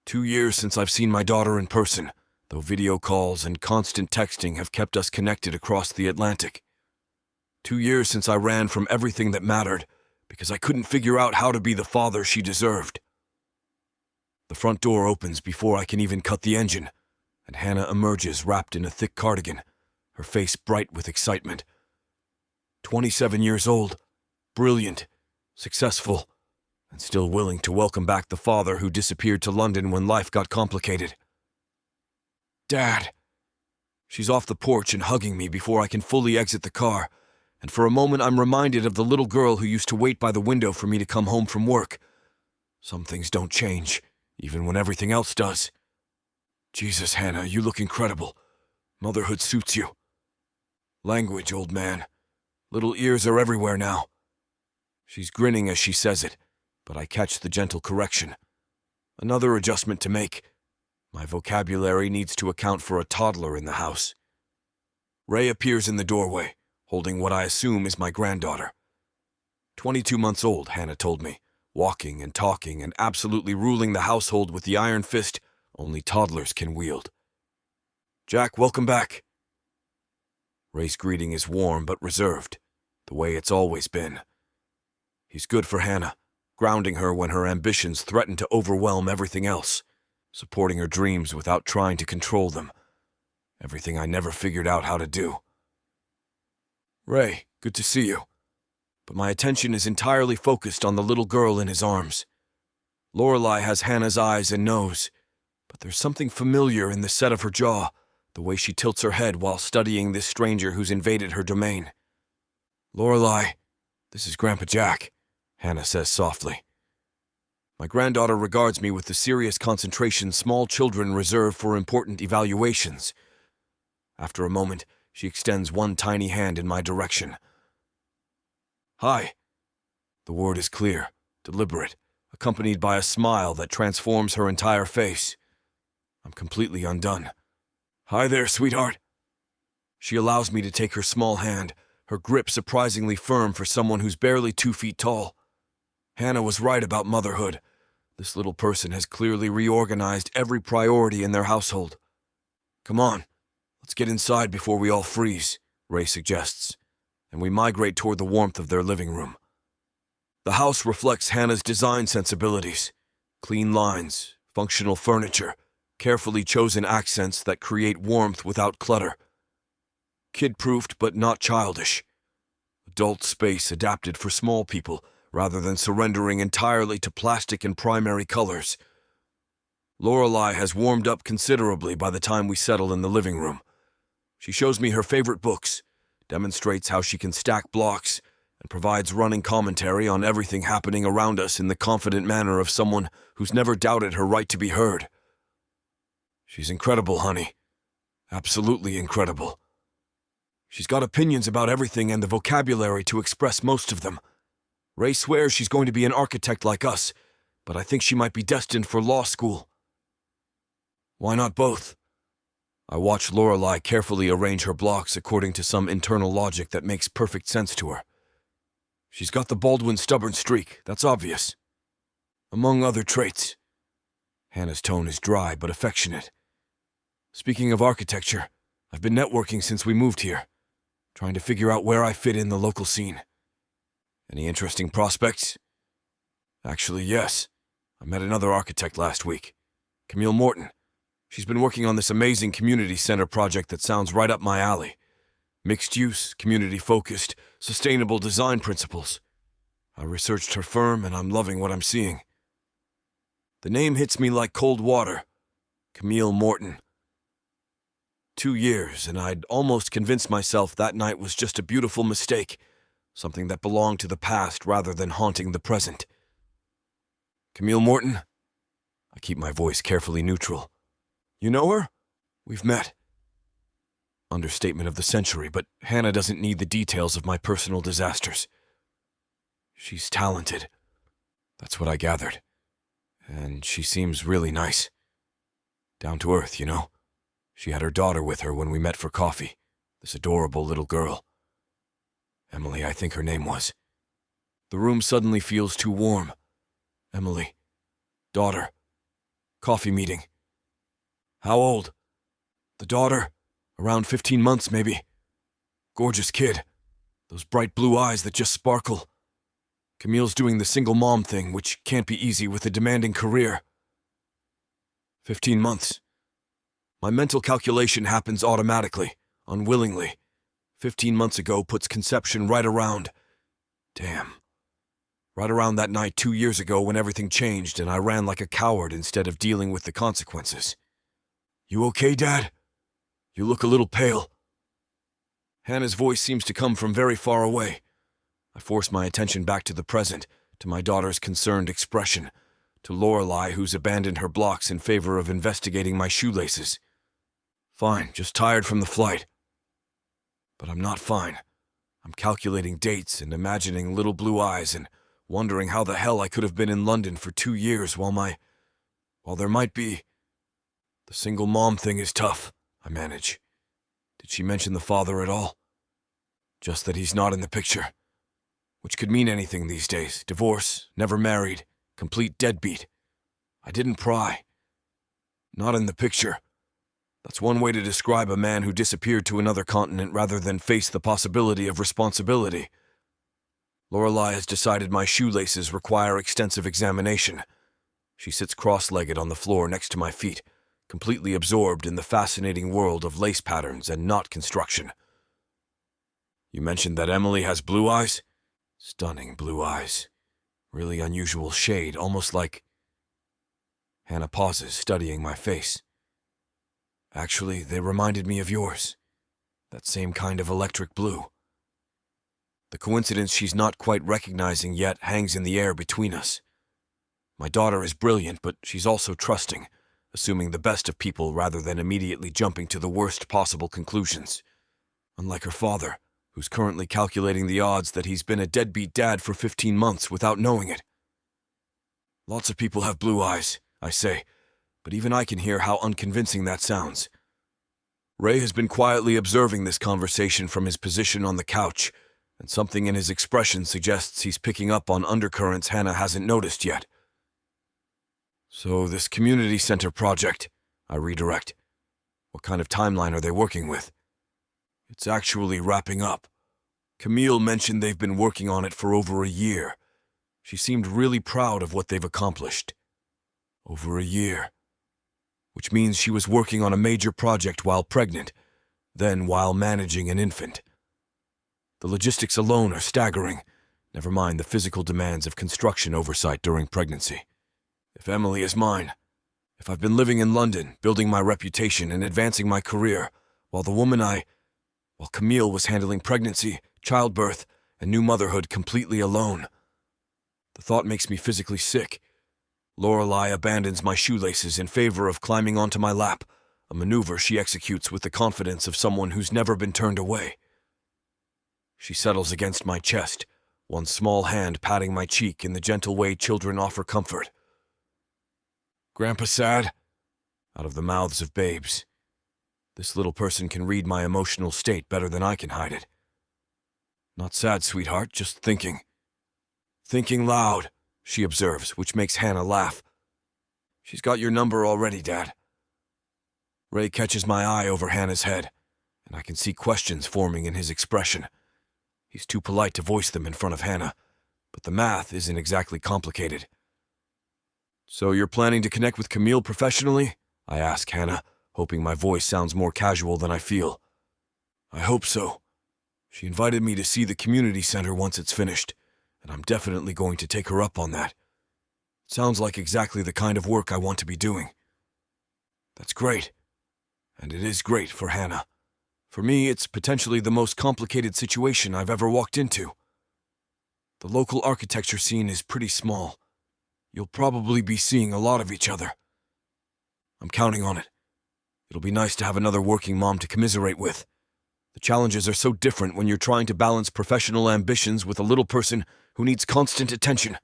2 years since I've seen my daughter in person, though video calls and constant texting have kept us connected across the Atlantic. 2 years since I ran from everything that mattered, because I couldn't figure out how to be the father she deserved. The front door opens before I can even cut the engine, and Hannah emerges wrapped in a thick cardigan, her face bright with excitement. 27 years old, brilliant, successful, and still willing to welcome back the father who disappeared to London when life got complicated. Dad! She's off the porch and hugging me before I can fully exit the car, and for a moment I'm reminded of the little girl who used to wait by the window for me to come home from work. Some things don't change, even when everything else does. Jesus, Hannah, you look incredible. Motherhood suits you. Language, old man. Little ears are everywhere now. She's grinning as she says it, but I catch the gentle correction. Another adjustment to make. My vocabulary needs to account for a toddler in the house. Ray appears in the doorway, holding what I assume is my granddaughter. 22 months old, Hannah told me, walking and talking and absolutely ruling the household with the iron fist only toddlers can wield. Jack, welcome back. Ray's greeting is warm but reserved, the way it's always been. He's good for Hannah, grounding her when her ambitions threaten to overwhelm everything else, supporting her dreams without trying to control them. Everything I never figured out how to do. Ray, good to see you. But my attention is entirely focused on the little girl in his arms. Lorelei has Hannah's eyes and nose, but there's something familiar in the set of her jaw, the way she tilts her head while studying this stranger who's invaded her domain. "Lorelei, this is Grandpa Jack," Hannah says softly. My granddaughter regards me with the serious concentration small children reserve for important evaluations. After a moment, she extends one tiny hand in my direction. "Hi." The word is clear, deliberate, accompanied by a smile that transforms her entire face. I'm completely undone. "Hi there, sweetheart." She allows me to take her small hand, her grip surprisingly firm for someone who's barely 2 feet tall. Hannah was right about motherhood. This little person has clearly reorganized every priority in their household. "Come on, let's get inside before we all freeze," Ray suggests, and we migrate toward the warmth of their living room. The house reflects Hannah's design sensibilities. Clean lines, functional furniture, carefully chosen accents that create warmth without clutter. Kid-proofed but not childish. Adult space adapted for small people rather than surrendering entirely to plastic and primary colors. Lorelei has warmed up considerably by the time we settle in the living room. She shows me her favorite books, demonstrates how she can stack blocks, and provides running commentary on everything happening around us in the confident manner of someone who's never doubted her right to be heard. She's incredible, honey. Absolutely incredible. She's got opinions about everything and the vocabulary to express most of them. Ray swears she's going to be an architect like us, but I think she might be destined for law school. Why not both? I watch Lorelei carefully arrange her blocks according to some internal logic that makes perfect sense to her. She's got the Baldwin stubborn streak, that's obvious. Among other traits. Hannah's tone is dry but affectionate. Speaking of architecture, I've been networking since we moved here, trying to figure out where I fit in the local scene. Any interesting prospects? Actually, yes. I met another architect last week, Camille Morton. She's been working on this amazing community center project that sounds right up my alley. Mixed-use, community-focused, sustainable design principles. I researched her firm, and I'm loving what I'm seeing. The name hits me like cold water. Camille Morton. 2 years, and I'd almost convinced myself that night was just a beautiful mistake, something that belonged to the past rather than haunting the present. Camille Morton? I keep my voice carefully neutral. You know her? We've met. Understatement of the century, but Hannah doesn't need the details of my personal disasters. She's talented. That's what I gathered. And she seems really nice. Down to earth, you know. She had her daughter with her when we met for coffee. This adorable little girl. Emily, I think her name was. The room suddenly feels too warm. Emily. Daughter. Coffee meeting. How old? The daughter? Around 15 months, maybe. Gorgeous kid. Those bright blue eyes that just sparkle. Camille's doing the single mom thing, which can't be easy with a demanding career. 15 months. My mental calculation happens automatically, unwillingly. 15 months ago puts conception right around... Damn. Right around that night 2 years ago when everything changed and I ran like a coward instead of dealing with the consequences. You okay, Dad? You look a little pale. Hannah's voice seems to come from very far away. I force my attention back to the present, to my daughter's concerned expression, to Lorelei, who's abandoned her blocks in favor of investigating my shoelaces. Fine, just tired from the flight. But I'm not fine. I'm calculating dates and imagining little blue eyes and wondering how the hell I could have been in London for 2 years while there might be... The single mom thing is tough, I manage. Did she mention the father at all? Just that he's not in the picture. Which could mean anything these days. Divorce, never married, complete deadbeat. I didn't pry. Not in the picture. That's one way to describe a man who disappeared to another continent rather than face the possibility of responsibility. Lorelei has decided my shoelaces require extensive examination. She sits cross-legged on the floor next to my feet, completely absorbed in the fascinating world of lace patterns and knot construction. You mentioned that Emily has blue eyes? Stunning blue eyes. Really unusual shade, almost like... Hannah pauses, studying my face. Actually, they reminded me of yours. That same kind of electric blue. The coincidence she's not quite recognizing yet hangs in the air between us. My daughter is brilliant, but she's also trusting, assuming the best of people rather than immediately jumping to the worst possible conclusions. Unlike her father, who's currently calculating the odds that he's been a deadbeat dad for 15 months without knowing it. Lots of people have blue eyes, I say, but even I can hear how unconvincing that sounds. Ray has been quietly observing this conversation from his position on the couch, and something in his expression suggests he's picking up on undercurrents Hannah hasn't noticed yet. So this community center project, I redirect. What kind of timeline are they working with? It's actually wrapping up. Camille mentioned they've been working on it for over a year. She seemed really proud of what they've accomplished. Over a year. Which means she was working on a major project while pregnant, then while managing an infant. The logistics alone are staggering, never mind the physical demands of construction oversight during pregnancy. If Emily is mine, if I've been living in London, building my reputation and advancing my career, while Camille was handling pregnancy, childbirth, and new motherhood completely alone. The thought makes me physically sick. Lorelei abandons my shoelaces in favor of climbing onto my lap, a maneuver she executes with the confidence of someone who's never been turned away. She settles against my chest, one small hand patting my cheek in the gentle way children offer comfort. "Grandpa sad?" Out of the mouths of babes. This little person can read my emotional state better than I can hide it. "Not sad, sweetheart, just thinking." "Thinking loud," she observes, which makes Hannah laugh. "She's got your number already, Dad." Ray catches my eye over Hannah's head, and I can see questions forming in his expression. He's too polite to voice them in front of Hannah, but the math isn't exactly complicated. "So you're planning to connect with Camille professionally?" I ask Hannah, hoping my voice sounds more casual than I feel. "I hope so. She invited me to see the community center once it's finished, and I'm definitely going to take her up on that. It sounds like exactly the kind of work I want to be doing." "That's great. And it is great for Hannah. For me, it's potentially the most complicated situation I've ever walked into. The local architecture scene is pretty small. You'll probably be seeing a lot of each other. I'm counting on it. It'll be nice to have another working mom to commiserate with. The challenges are so different when you're trying to balance professional ambitions with a little person who needs constant attention."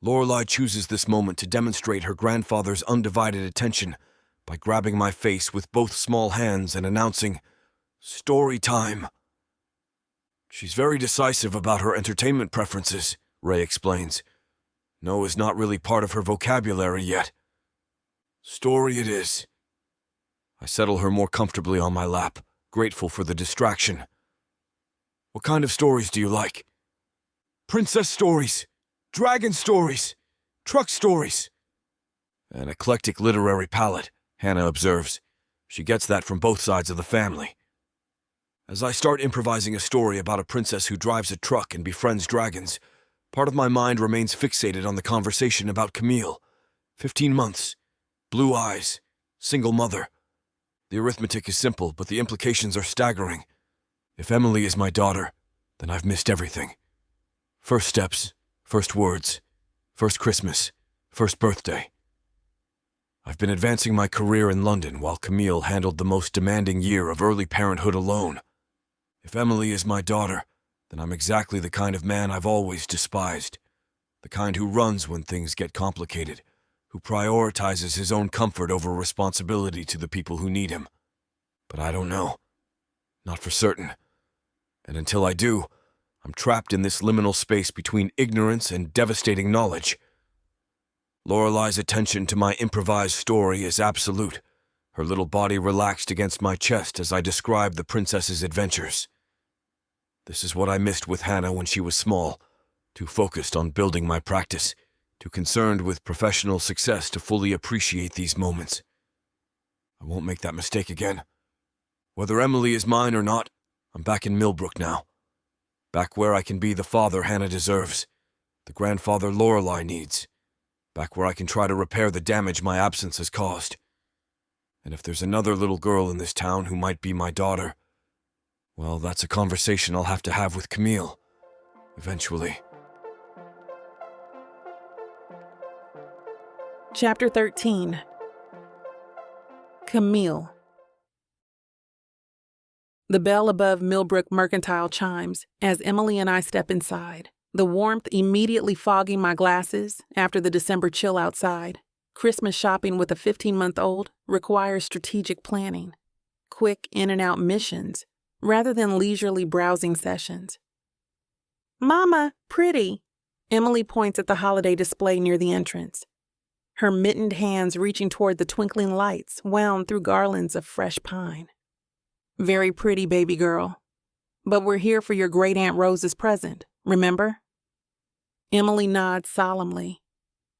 Lorelei chooses this moment to demonstrate her grandfather's undivided attention by grabbing my face with both small hands and announcing, "Story time." "She's very decisive about her entertainment preferences," Ray explains. "No is not really part of her vocabulary yet." "Story it is." I settle her more comfortably on my lap, grateful for the distraction. "What kind of stories do you like?" "Princess stories, dragon stories, truck stories." "An eclectic literary palette," Hannah observes. She gets that from both sides of the family. As I start improvising a story about a princess who drives a truck and befriends dragons, part of my mind remains fixated on the conversation about Camille. 15 months, blue eyes, single mother. The arithmetic is simple, but the implications are staggering. If Emily is my daughter, then I've missed everything. First steps, first words, first Christmas, first birthday. I've been advancing my career in London while Camille handled the most demanding year of early parenthood alone. If Emily is my daughter, then I'm exactly the kind of man I've always despised. The kind who runs when things get complicated, who prioritizes his own comfort over responsibility to the people who need him. But I don't know. Not for certain. And until I do, I'm trapped in this liminal space between ignorance and devastating knowledge. Lorelei's attention to my improvised story is absolute. Her little body relaxed against my chest as I describe the princess's adventures. This is what I missed with Hannah when she was small, too focused on building my practice, too concerned with professional success to fully appreciate these moments. I won't make that mistake again. Whether Emily is mine or not, I'm back in Millbrook now. Back where I can be the father Hannah deserves, the grandfather Lorelei needs. Back where I can try to repair the damage my absence has caused. And if there's another little girl in this town who might be my daughter, Well, that's a conversation I'll have to have with Camille. Eventually. Chapter 13. Camille. The bell above Millbrook Mercantile chimes as Emily and I step inside, the warmth immediately fogging my glasses after the December chill outside. Christmas shopping with a 15-month-old requires strategic planning, quick in-and-out missions, rather than leisurely browsing sessions. "Mama, pretty!" Emily points at the holiday display near the entrance, her mittened hands reaching toward the twinkling lights wound through garlands of fresh pine. "Very pretty, baby girl. But we're here for your great Aunt Rose's present, remember?" Emily nods solemnly,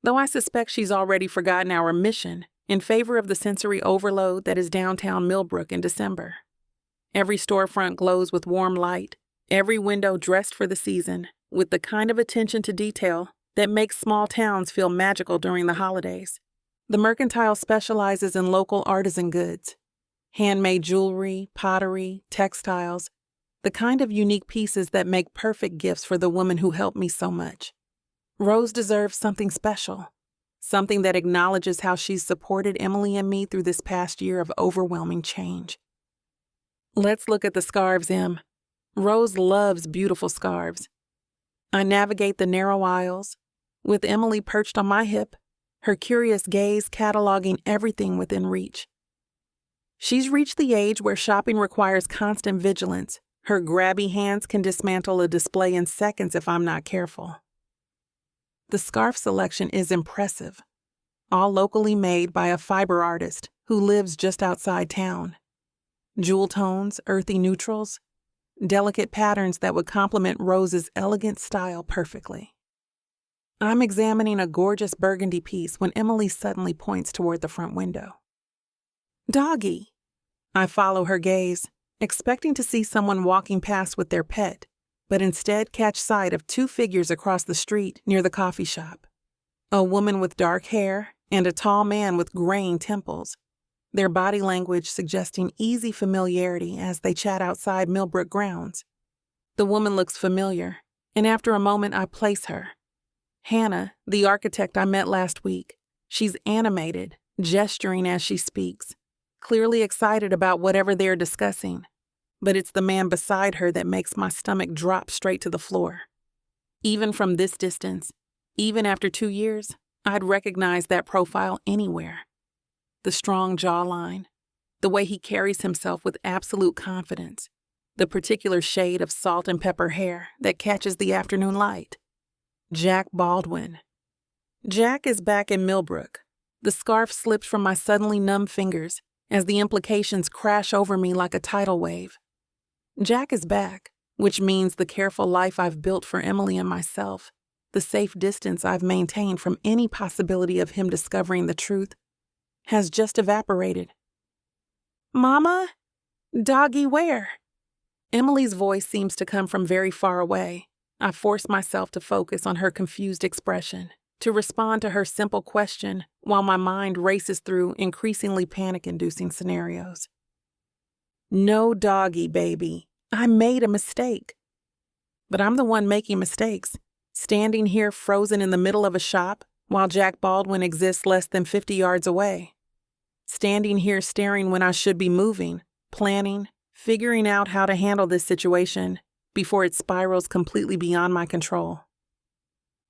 though I suspect she's already forgotten our mission in favor of the sensory overload that is downtown Millbrook in December. Every storefront glows with warm light, every window dressed for the season, with the kind of attention to detail that makes small towns feel magical during the holidays. The Mercantile specializes in local artisan goods, handmade jewelry, pottery, textiles, the kind of unique pieces that make perfect gifts for the woman who helped me so much. Rose deserves something special, something that acknowledges how she's supported Emily and me through this past year of overwhelming change. Let's look at the scarves, Em. Rose loves beautiful scarves. I navigate the narrow aisles, with Emily perched on my hip, her curious gaze cataloging everything within reach. She's reached the age where shopping requires constant vigilance. Her grabby hands can dismantle a display in seconds if I'm not careful. The scarf selection is impressive, all locally made by a fiber artist who lives just outside town. Jewel tones, earthy neutrals, delicate patterns that would complement Rose's elegant style perfectly. I'm examining a gorgeous burgundy piece when Emily suddenly points toward the front window. "Doggy!" I follow her gaze, expecting to see someone walking past with their pet, but instead catch sight of two figures across the street near the coffee shop. A woman with dark hair and a tall man with graying temples, their body language suggesting easy familiarity as they chat outside Millbrook grounds. The woman looks familiar, and after a moment I place her. Hannah, the architect I met last week. She's animated, gesturing as she speaks, clearly excited about whatever they're discussing. But it's the man beside her that makes my stomach drop straight to the floor. Even from this distance, even after 2 years, I'd recognize that profile anywhere. The strong jawline, the way he carries himself with absolute confidence, the particular shade of salt and pepper hair that catches the afternoon light. Jack Baldwin. Jack is back in Millbrook. The scarf slips from my suddenly numb fingers as the implications crash over me like a tidal wave. Jack is back, which means the careful life I've built for Emily and myself, the safe distance I've maintained from any possibility of him discovering the truth, has just evaporated. "Mama? Doggy where?" Emily's voice seems to come from very far away. I force myself to focus on her confused expression, to respond to her simple question while my mind races through increasingly panic-inducing scenarios. "No doggy, baby. I made a mistake." But I'm the one making mistakes, standing here frozen in the middle of a shop while Jack Baldwin exists less than 50 yards away. Standing here staring when I should be moving, planning, figuring out how to handle this situation before it spirals completely beyond my control.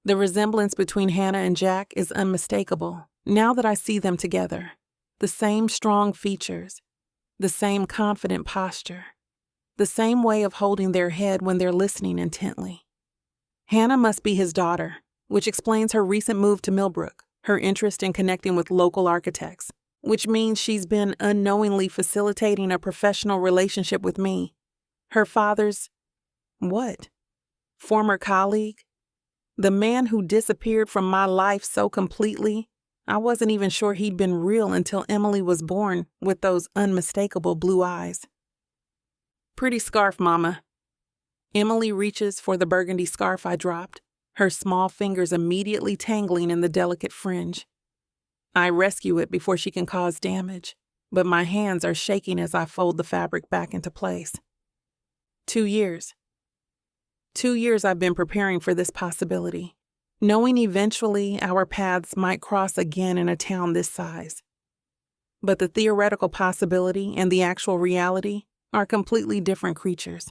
The resemblance between Hannah and Jack is unmistakable now that I see them together. The same strong features, the same confident posture, the same way of holding their head when they're listening intently. Hannah must be his daughter, which explains her recent move to Millbrook, her interest in connecting with local architects, which means she's been unknowingly facilitating a professional relationship with me. Her father's what? Former colleague? The man who disappeared from my life so completely, I wasn't even sure he'd been real until Emily was born with those unmistakable blue eyes. "Pretty scarf, Mama." Emily reaches for the burgundy scarf I dropped, her small fingers immediately tangling in the delicate fringe. I rescue it before she can cause damage, but my hands are shaking as I fold the fabric back into place. 2 years. 2 years I've been preparing for this possibility, knowing eventually our paths might cross again in a town this size. But the theoretical possibility and the actual reality are completely different creatures.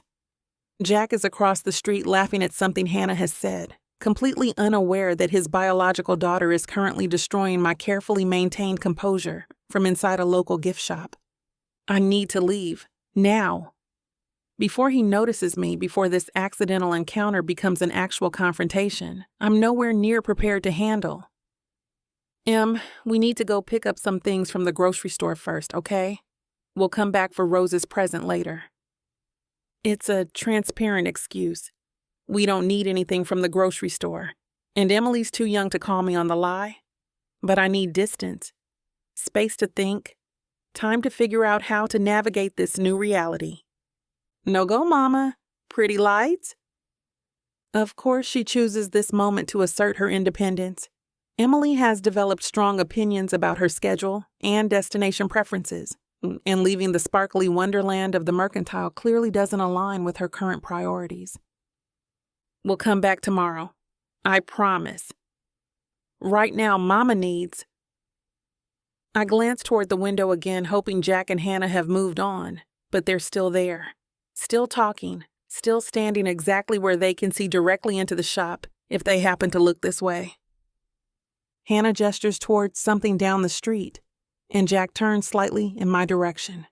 Jack is across the street laughing at something Hannah has said, completely unaware that his biological daughter is currently destroying my carefully maintained composure from inside a local gift shop. I need to leave, now. Before he notices me, before this accidental encounter becomes an actual confrontation, I'm nowhere near prepared to handle. We need to go pick up some things from the grocery store first, okay? We'll come back for Rose's present later. It's a transparent excuse. We don't need anything from the grocery store, and Emily's too young to call me on the lie. But I need distance, space to think, time to figure out how to navigate this new reality. No go, Mama. Pretty lights? Of course she chooses this moment to assert her independence. Emily has developed strong opinions about her schedule and destination preferences, and leaving the sparkly wonderland of the mercantile clearly doesn't align with her current priorities. We'll come back tomorrow. I promise. Right now, Mama needs... I glance toward the window again, hoping Jack and Hannah have moved on, but they're still there. Still talking, still standing exactly where they can see directly into the shop if they happen to look this way. Hannah gestures towards something down the street, and Jack turns slightly in my direction.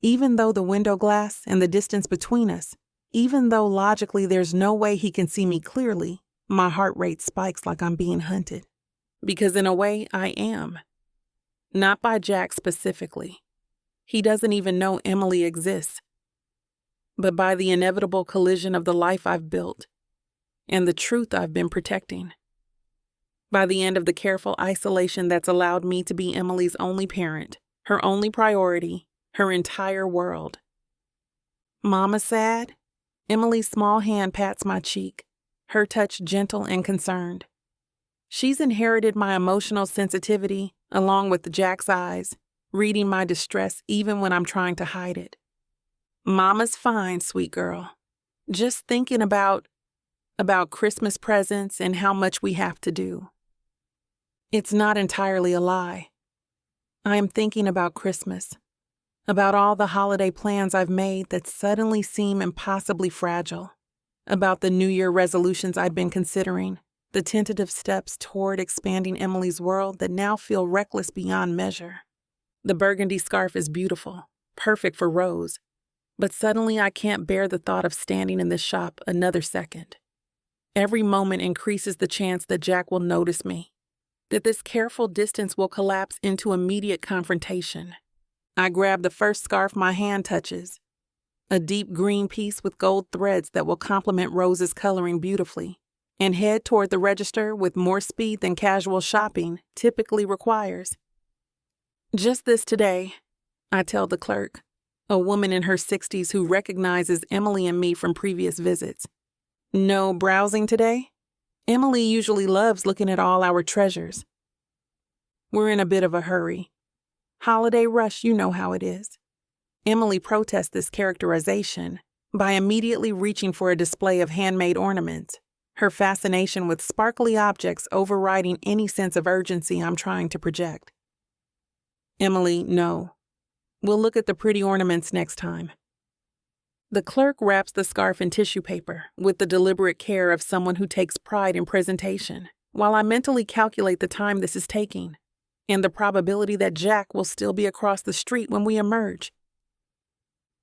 Even though the window glass and the distance between us, even though logically there's no way he can see me clearly, my heart rate spikes like I'm being hunted. Because in a way, I am. Not by Jack specifically. He doesn't even know Emily exists. But by the inevitable collision of the life I've built and the truth I've been protecting. By the end of the careful isolation that's allowed me to be Emily's only parent, her only priority, her entire world. Mama sad? Emily's small hand pats my cheek, her touch gentle and concerned. She's inherited my emotional sensitivity along with Jack's eyes, reading my distress even when I'm trying to hide it. Mama's fine, sweet girl. Just thinking about Christmas presents and how much we have to do. It's not entirely a lie. I am thinking about Christmas, about all the holiday plans I've made that suddenly seem impossibly fragile, about the New Year resolutions I've been considering, the tentative steps toward expanding Emily's world that now feel reckless beyond measure. The burgundy scarf is beautiful, perfect for Rose. But suddenly I can't bear the thought of standing in this shop another second. Every moment increases the chance that Jack will notice me, that this careful distance will collapse into immediate confrontation. I grab the first scarf my hand touches, a deep green piece with gold threads that will complement Rose's coloring beautifully, and head toward the register with more speed than casual shopping typically requires. Just this today, I tell the clerk, a woman in her 60s who recognizes Emily and me from previous visits. No browsing today? Emily usually loves looking at all our treasures. We're in a bit of a hurry. Holiday rush, you know how it is. Emily protests this characterization by immediately reaching for a display of handmade ornaments, her fascination with sparkly objects overriding any sense of urgency I'm trying to project. Emily, no. We'll look at the pretty ornaments next time. The clerk wraps the scarf in tissue paper with the deliberate care of someone who takes pride in presentation, while I mentally calculate the time this is taking and the probability that Jack will still be across the street when we emerge.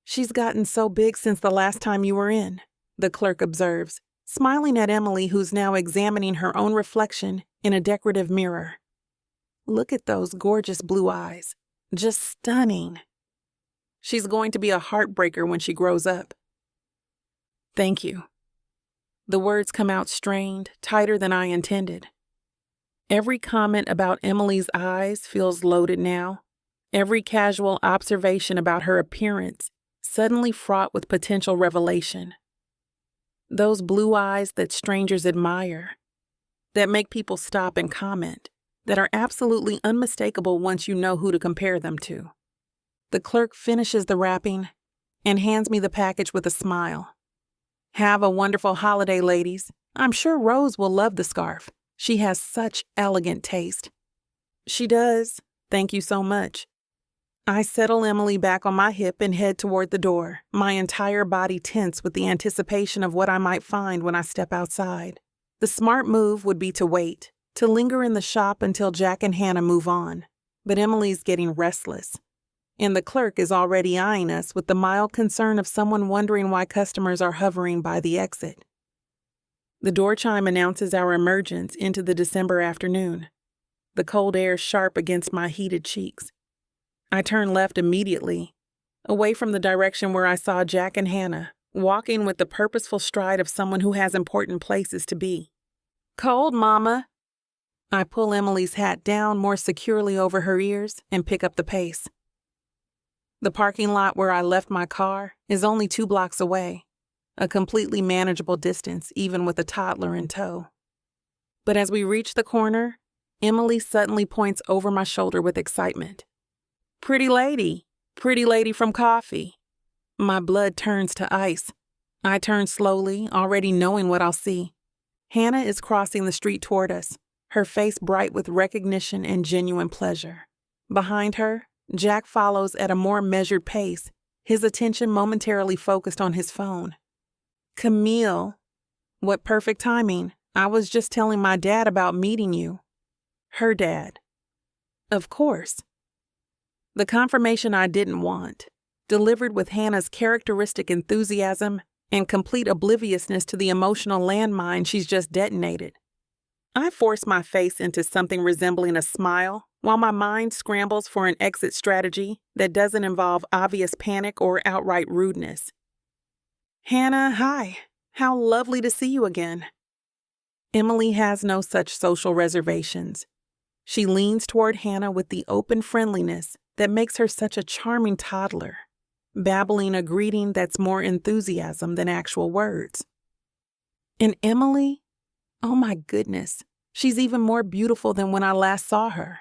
She's gotten so big since the last time you were in, the clerk observes, smiling at Emily, who's now examining her own reflection in a decorative mirror. Look at those gorgeous blue eyes. Just stunning. She's going to be a heartbreaker when she grows up. Thank you. The words come out strained, tighter than I intended. Every comment about Emily's eyes feels loaded now. Every casual observation about her appearance suddenly fraught with potential revelation. Those blue eyes that strangers admire, that make people stop and comment, that are absolutely unmistakable once you know who to compare them to. The clerk finishes the wrapping, and hands me the package with a smile. Have a wonderful holiday, ladies. I'm sure Rose will love the scarf. She has such elegant taste. She does. Thank you so much. I settle Emily back on my hip and head toward the door, my entire body tense with the anticipation of what I might find when I step outside. The smart move would be to wait, to linger in the shop until Jack and Hannah move on. But Emily's getting restless. And the clerk is already eyeing us with the mild concern of someone wondering why customers are hovering by the exit. The door chime announces our emergence into the December afternoon, the cold air sharp against my heated cheeks. I turn left immediately, away from the direction where I saw Jack and Hannah, walking with the purposeful stride of someone who has important places to be. Cold, Mama. I pull Emily's hat down more securely over her ears and pick up the pace. The parking lot where I left my car is only 2 blocks away, a completely manageable distance even with a toddler in tow. But as we reach the corner, Emily suddenly points over my shoulder with excitement. Pretty lady from coffee. My blood turns to ice. I turn slowly, already knowing what I'll see. Hannah is crossing the street toward us, her face bright with recognition and genuine pleasure. Behind her, Jack follows at a more measured pace, his attention momentarily focused on his phone. Camille. What perfect timing. I was just telling my dad about meeting you. Her dad. Of course. The confirmation I didn't want, delivered with Hannah's characteristic enthusiasm and complete obliviousness to the emotional landmine she's just detonated. I force my face into something resembling a smile while my mind scrambles for an exit strategy that doesn't involve obvious panic or outright rudeness. Hannah, hi. How lovely to see you again. Emily has no such social reservations. She leans toward Hannah with the open friendliness that makes her such a charming toddler, babbling a greeting that's more enthusiasm than actual words. And Emily? Oh my goodness, she's even more beautiful than when I last saw her.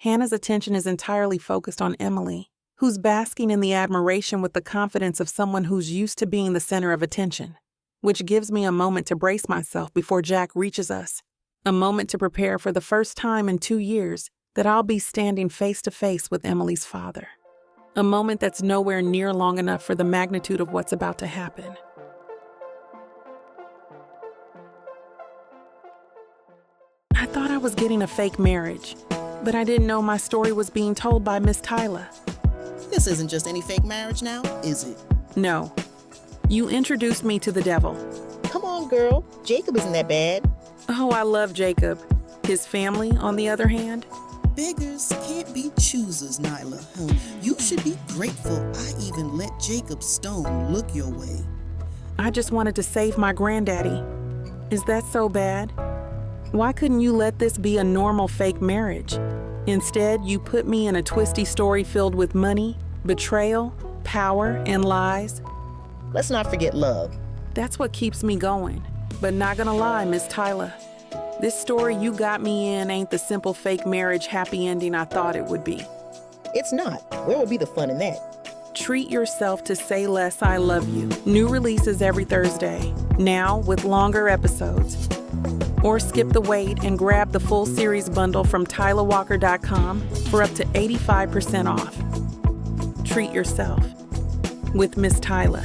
Hannah's attention is entirely focused on Emily, who's basking in the admiration with the confidence of someone who's used to being the center of attention, which gives me a moment to brace myself before Jack reaches us, a moment to prepare for the first time in 2 years that I'll be standing face to face with Emily's father. A moment that's nowhere near long enough for the magnitude of what's about to happen. I thought I was getting a fake marriage, but I didn't know my story was being told by Miss Tyla. This isn't just any fake marriage now, is it? No. You introduced me to the devil. Come on, girl. Jacob isn't that bad. Oh, I love Jacob. His family, on the other hand? Beggars can't be choosers, Nyla. You should be grateful I even let Jacob Stone look your way. I just wanted to save my granddaddy. Is that so bad? Why couldn't you let this be a normal fake marriage? Instead, you put me in a twisty story filled with money, betrayal, power, and lies. Let's not forget love. That's what keeps me going. But not gonna lie, Miss Tyla. This story you got me in ain't the simple fake marriage happy ending I thought it would be. It's not. Where would be the fun in that? Treat yourself to Say Less, I Love You. New releases every Thursday, now with longer episodes. Or skip the wait and grab the full series bundle from TylaWalker.com for up to 85% off. Treat yourself with Miss Tyla.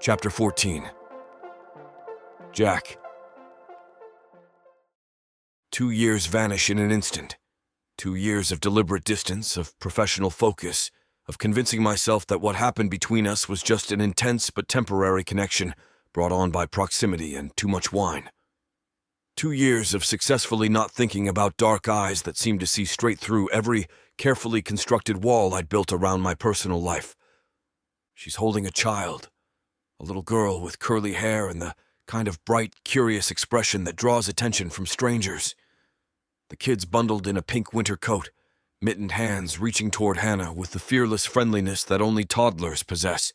Chapter 14. Jack. 2 years vanish in an instant. 2 years of deliberate distance, of professional focus, of convincing myself that what happened between us was just an intense but temporary connection brought on by proximity and too much wine. 2 years of successfully not thinking about dark eyes that seemed to see straight through every carefully constructed wall I'd built around my personal life. She's holding a child, a little girl with curly hair and the kind of bright, curious expression that draws attention from strangers. The kid's bundled in a pink winter coat, mittened hands reaching toward Hannah with the fearless friendliness that only toddlers possess.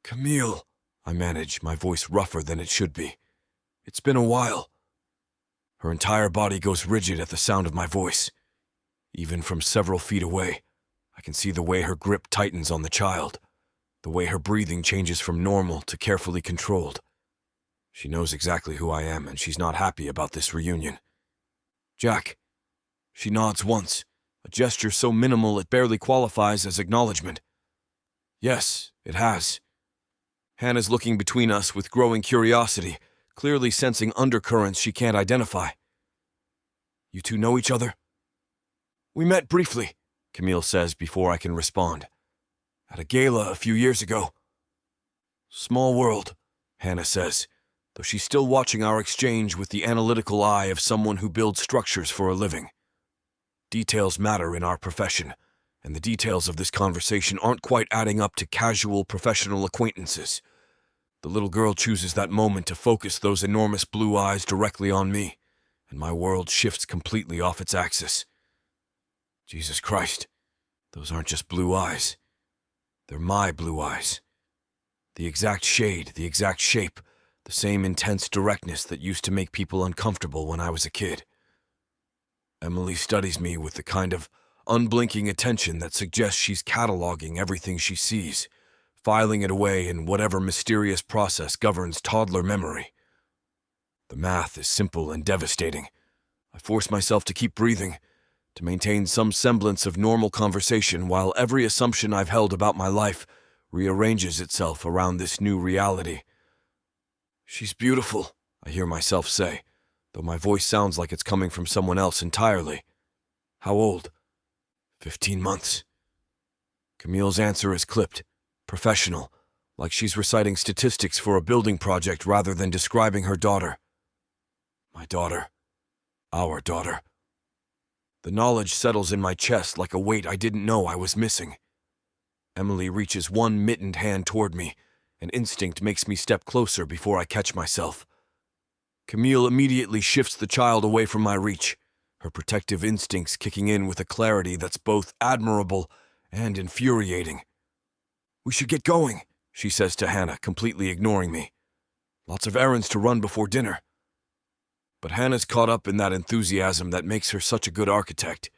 "Camille," I manage, my voice rougher than it should be. "It's been a while." Her entire body goes rigid at the sound of my voice. Even from several feet away, I can see the way her grip tightens on the child, the way her breathing changes from normal to carefully controlled. She knows exactly who I am, and she's not happy about this reunion. "Jack." She nods once, a gesture so minimal it barely qualifies as acknowledgement. "Yes, it has." Hannah's looking between us with growing curiosity, clearly sensing undercurrents she can't identify. "You two know each other?" "We met briefly," Camille says before I can respond. "At a gala a few years ago." "Small world," Hannah says, though she's still watching our exchange with the analytical eye of someone who builds structures for a living. Details matter in our profession, and the details of this conversation aren't quite adding up to casual professional acquaintances. The little girl chooses that moment to focus those enormous blue eyes directly on me, and my world shifts completely off its axis. Jesus Christ, those aren't just blue eyes. They're my blue eyes. The exact shade, the exact shape, the same intense directness that used to make people uncomfortable when I was a kid. Emily studies me with the kind of unblinking attention that suggests she's cataloging everything she sees, filing it away in whatever mysterious process governs toddler memory. The math is simple and devastating. I force myself to keep breathing, to maintain some semblance of normal conversation while every assumption I've held about my life rearranges itself around this new reality. "She's beautiful," I hear myself say, though my voice sounds like it's coming from someone else entirely. "How old?" 15 months. Camille's answer is clipped, professional, like she's reciting statistics for a building project rather than describing her daughter. My daughter. Our daughter. The knowledge settles in my chest like a weight I didn't know I was missing. Emily reaches one mittened hand toward me, and instinct makes me step closer before I catch myself. Camille immediately shifts the child away from my reach, her protective instincts kicking in with a clarity that's both admirable and infuriating. "We should get going," she says to Hannah, completely ignoring me. "Lots of errands to run before dinner." But Hannah's caught up in that enthusiasm that makes her such a good architect.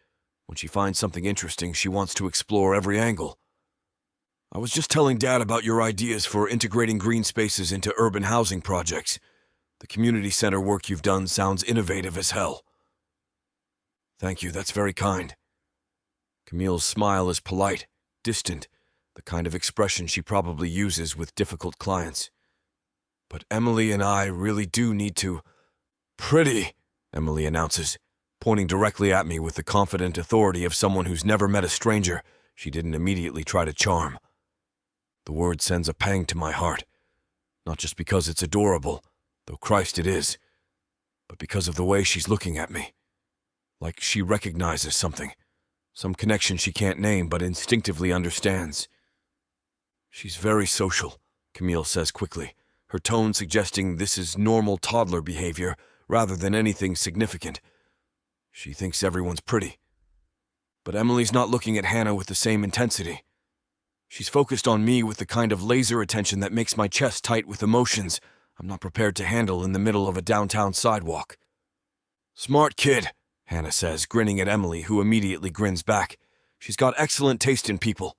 When she finds something interesting, she wants to explore every angle. "I was just telling Dad about your ideas for integrating green spaces into urban housing projects. The community center work you've done sounds innovative as hell." "Thank you, that's very kind." Camille's smile is polite, distant, the kind of expression she probably uses with difficult clients. "But Emily and I really do need to—" "Pretty," Emily announces, pointing directly at me with the confident authority of someone who's never met a stranger she didn't immediately try to charm. The word sends a pang to my heart, not just because it's adorable, though Christ it is, but because of the way she's looking at me. Like she recognizes something, some connection she can't name but instinctively understands. "She's very social," Camille says quickly, her tone suggesting this is normal toddler behavior rather than anything significant. "She thinks everyone's pretty." But Emily's not looking at Hannah with the same intensity. She's focused on me with the kind of laser attention that makes my chest tight with emotions I'm not prepared to handle in the middle of a downtown sidewalk. "Smart kid," Hannah says, grinning at Emily, who immediately grins back. "She's got excellent taste in people."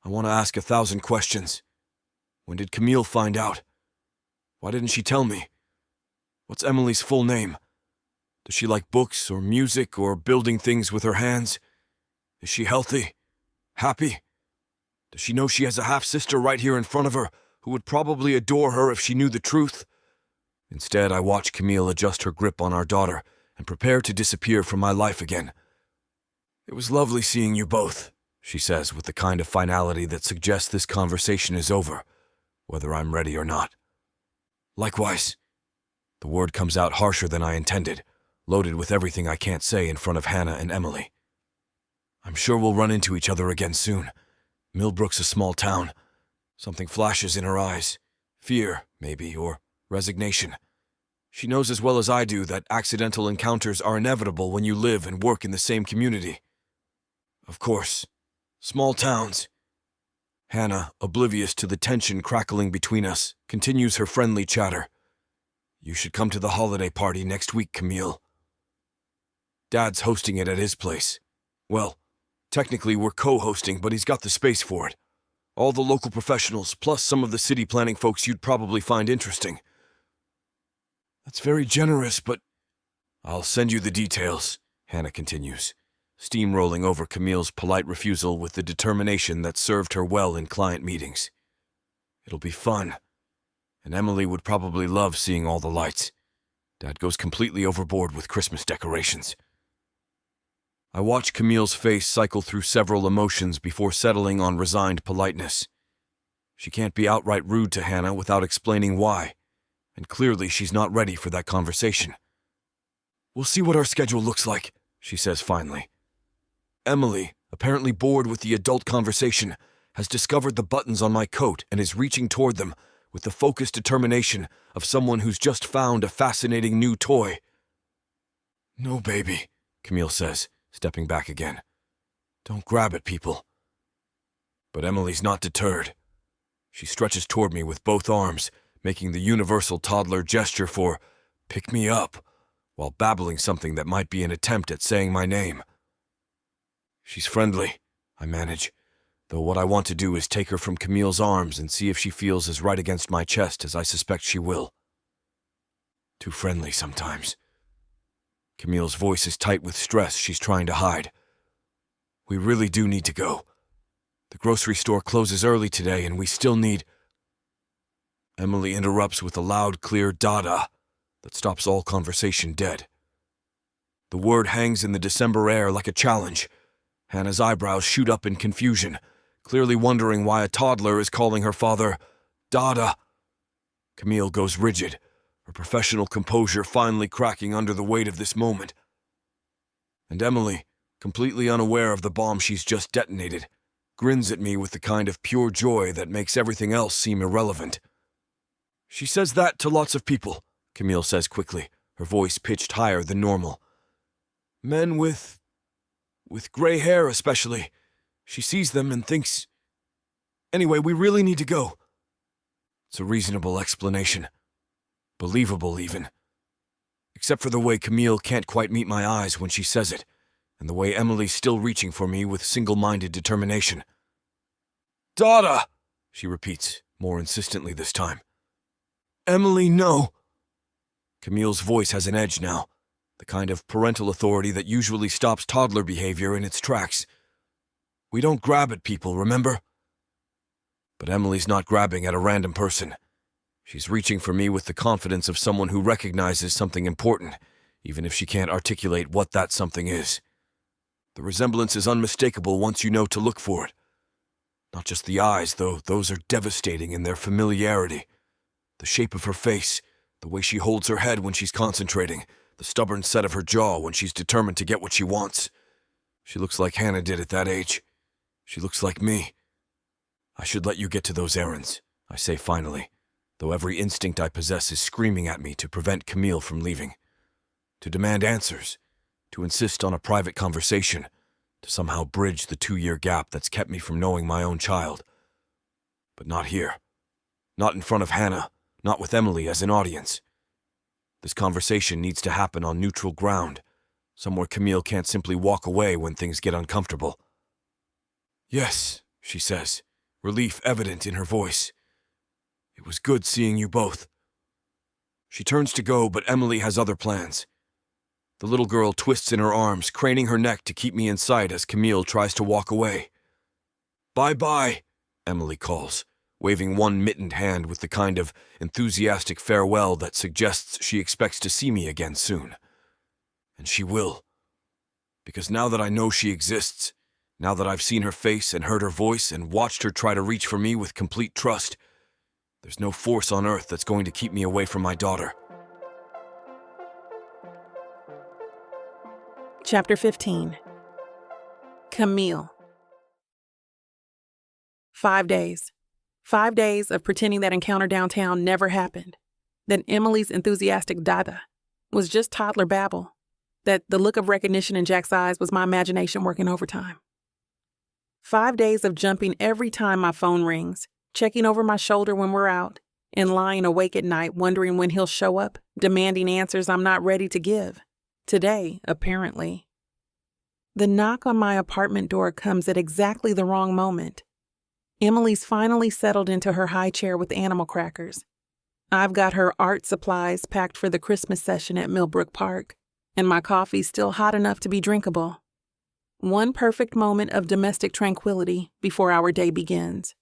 I want to ask 1,000 questions. When did Camille find out? Why didn't she tell me? What's Emily's full name? Does she like books or music or building things with her hands? Is she healthy? Happy? Does she know she has a half-sister right here in front of her who would probably adore her if she knew the truth. Instead, I watch Camille adjust her grip on our daughter and prepare to disappear from my life again. "It was lovely seeing you both," she says with the kind of finality that suggests this conversation is over, whether I'm ready or not. "Likewise." The word comes out harsher than I intended, loaded with everything I can't say in front of Hannah and Emily. "I'm sure we'll run into each other again soon. Millbrook's a small town. Something flashes in her eyes. Fear, maybe, or resignation. She knows as well as I do that accidental encounters are inevitable when you live and work in the same community. Of course, small towns." Hannah, oblivious to the tension crackling between us, continues her friendly chatter. "You should come to the holiday party next week, Camille. Dad's hosting it at his place. Well, technically we're co-hosting, but he's got the space for it. All the local professionals, plus some of the city planning folks you'd probably find interesting." "That's very generous, but—" "I'll send you the details," Hannah continues, steamrolling over Camille's polite refusal with the determination that served her well in client meetings. "It'll be fun. And Emily would probably love seeing all the lights. Dad goes completely overboard with Christmas decorations." I watch Camille's face cycle through several emotions before settling on resigned politeness. She can't be outright rude to Hannah without explaining why, and clearly she's not ready for that conversation. "We'll see what our schedule looks like," she says finally. Emily, apparently bored with the adult conversation, has discovered the buttons on my coat and is reaching toward them with the focused determination of someone who's just found a fascinating new toy. "No, baby," Camille says, stepping back again. "Don't grab at people." But Emily's not deterred. She stretches toward me with both arms, making the universal toddler gesture for "pick me up," while babbling something that might be an attempt at saying my name. She's friendly, I manage, though what I want to do is take her from Camille's arms and see if she feels as right against my chest as I suspect she will. Too friendly sometimes. Camille's voice is tight with stress she's trying to hide. "We really do need to go. The grocery store closes early today and we still need—" Emily interrupts with a loud, clear "Dada" that stops all conversation dead. The word hangs in the December air like a challenge. Hannah's eyebrows shoot up in confusion, clearly wondering why a toddler is calling her father Dada. Camille goes rigid, her professional composure finally cracking under the weight of this moment. And Emily, completely unaware of the bomb she's just detonated, grins at me with the kind of pure joy that makes everything else seem irrelevant. "She says that to lots of people," Camille says quickly, her voice pitched higher than normal. "Men with gray hair especially. She sees them and thinks... Anyway, we really need to go." It's a reasonable explanation. Believable, even. Except for the way Camille can't quite meet my eyes when she says it, and the way Emily's still reaching for me with single-minded determination. "Dada," she repeats, more insistently this time. "Emily, no." Camille's voice has an edge now, the kind of parental authority that usually stops toddler behavior in its tracks. "We don't grab at people, remember?" But Emily's not grabbing at a random person. She's reaching for me with the confidence of someone who recognizes something important, even if she can't articulate what that something is. The resemblance is unmistakable once you know to look for it. Not just the eyes, though, those are devastating in their familiarity. The shape of her face, the way she holds her head when she's concentrating, the stubborn set of her jaw when she's determined to get what she wants. She looks like Hannah did at that age. She looks like me. "I should let you get to those errands," I say finally, though every instinct I possess is screaming at me to prevent Camille from leaving. To demand answers, to insist on a private conversation, to somehow bridge the 2-year gap that's kept me from knowing my own child. But not here. Not in front of Hannah, not with Emily as an audience. This conversation needs to happen on neutral ground, somewhere Camille can't simply walk away when things get uncomfortable. "Yes," she says, relief evident in her voice. "It was good seeing you both." She turns to go, but Emily has other plans. The little girl twists in her arms, craning her neck to keep me in sight as Camille tries to walk away. "Bye-bye," Emily calls, waving one mittened hand with the kind of enthusiastic farewell that suggests she expects to see me again soon. And she will. Because now that I know she exists, now that I've seen her face and heard her voice and watched her try to reach for me with complete trust, there's no force on earth that's going to keep me away from my daughter. Chapter 15. Camille. 5 days. 5 days of pretending that encounter downtown never happened. That Emily's enthusiastic dada was just toddler babble. That the look of recognition in Jack's eyes was my imagination working overtime. 5 days of jumping every time my phone rings, checking over my shoulder when we're out, and lying awake at night wondering when he'll show up, demanding answers I'm not ready to give. Today, apparently. The knock on my apartment door comes at exactly the wrong moment. Emily's finally settled into her high chair with animal crackers. I've got her art supplies packed for the Christmas session at Millbrook Park, and my coffee's still hot enough to be drinkable. One perfect moment of domestic tranquility before our day begins.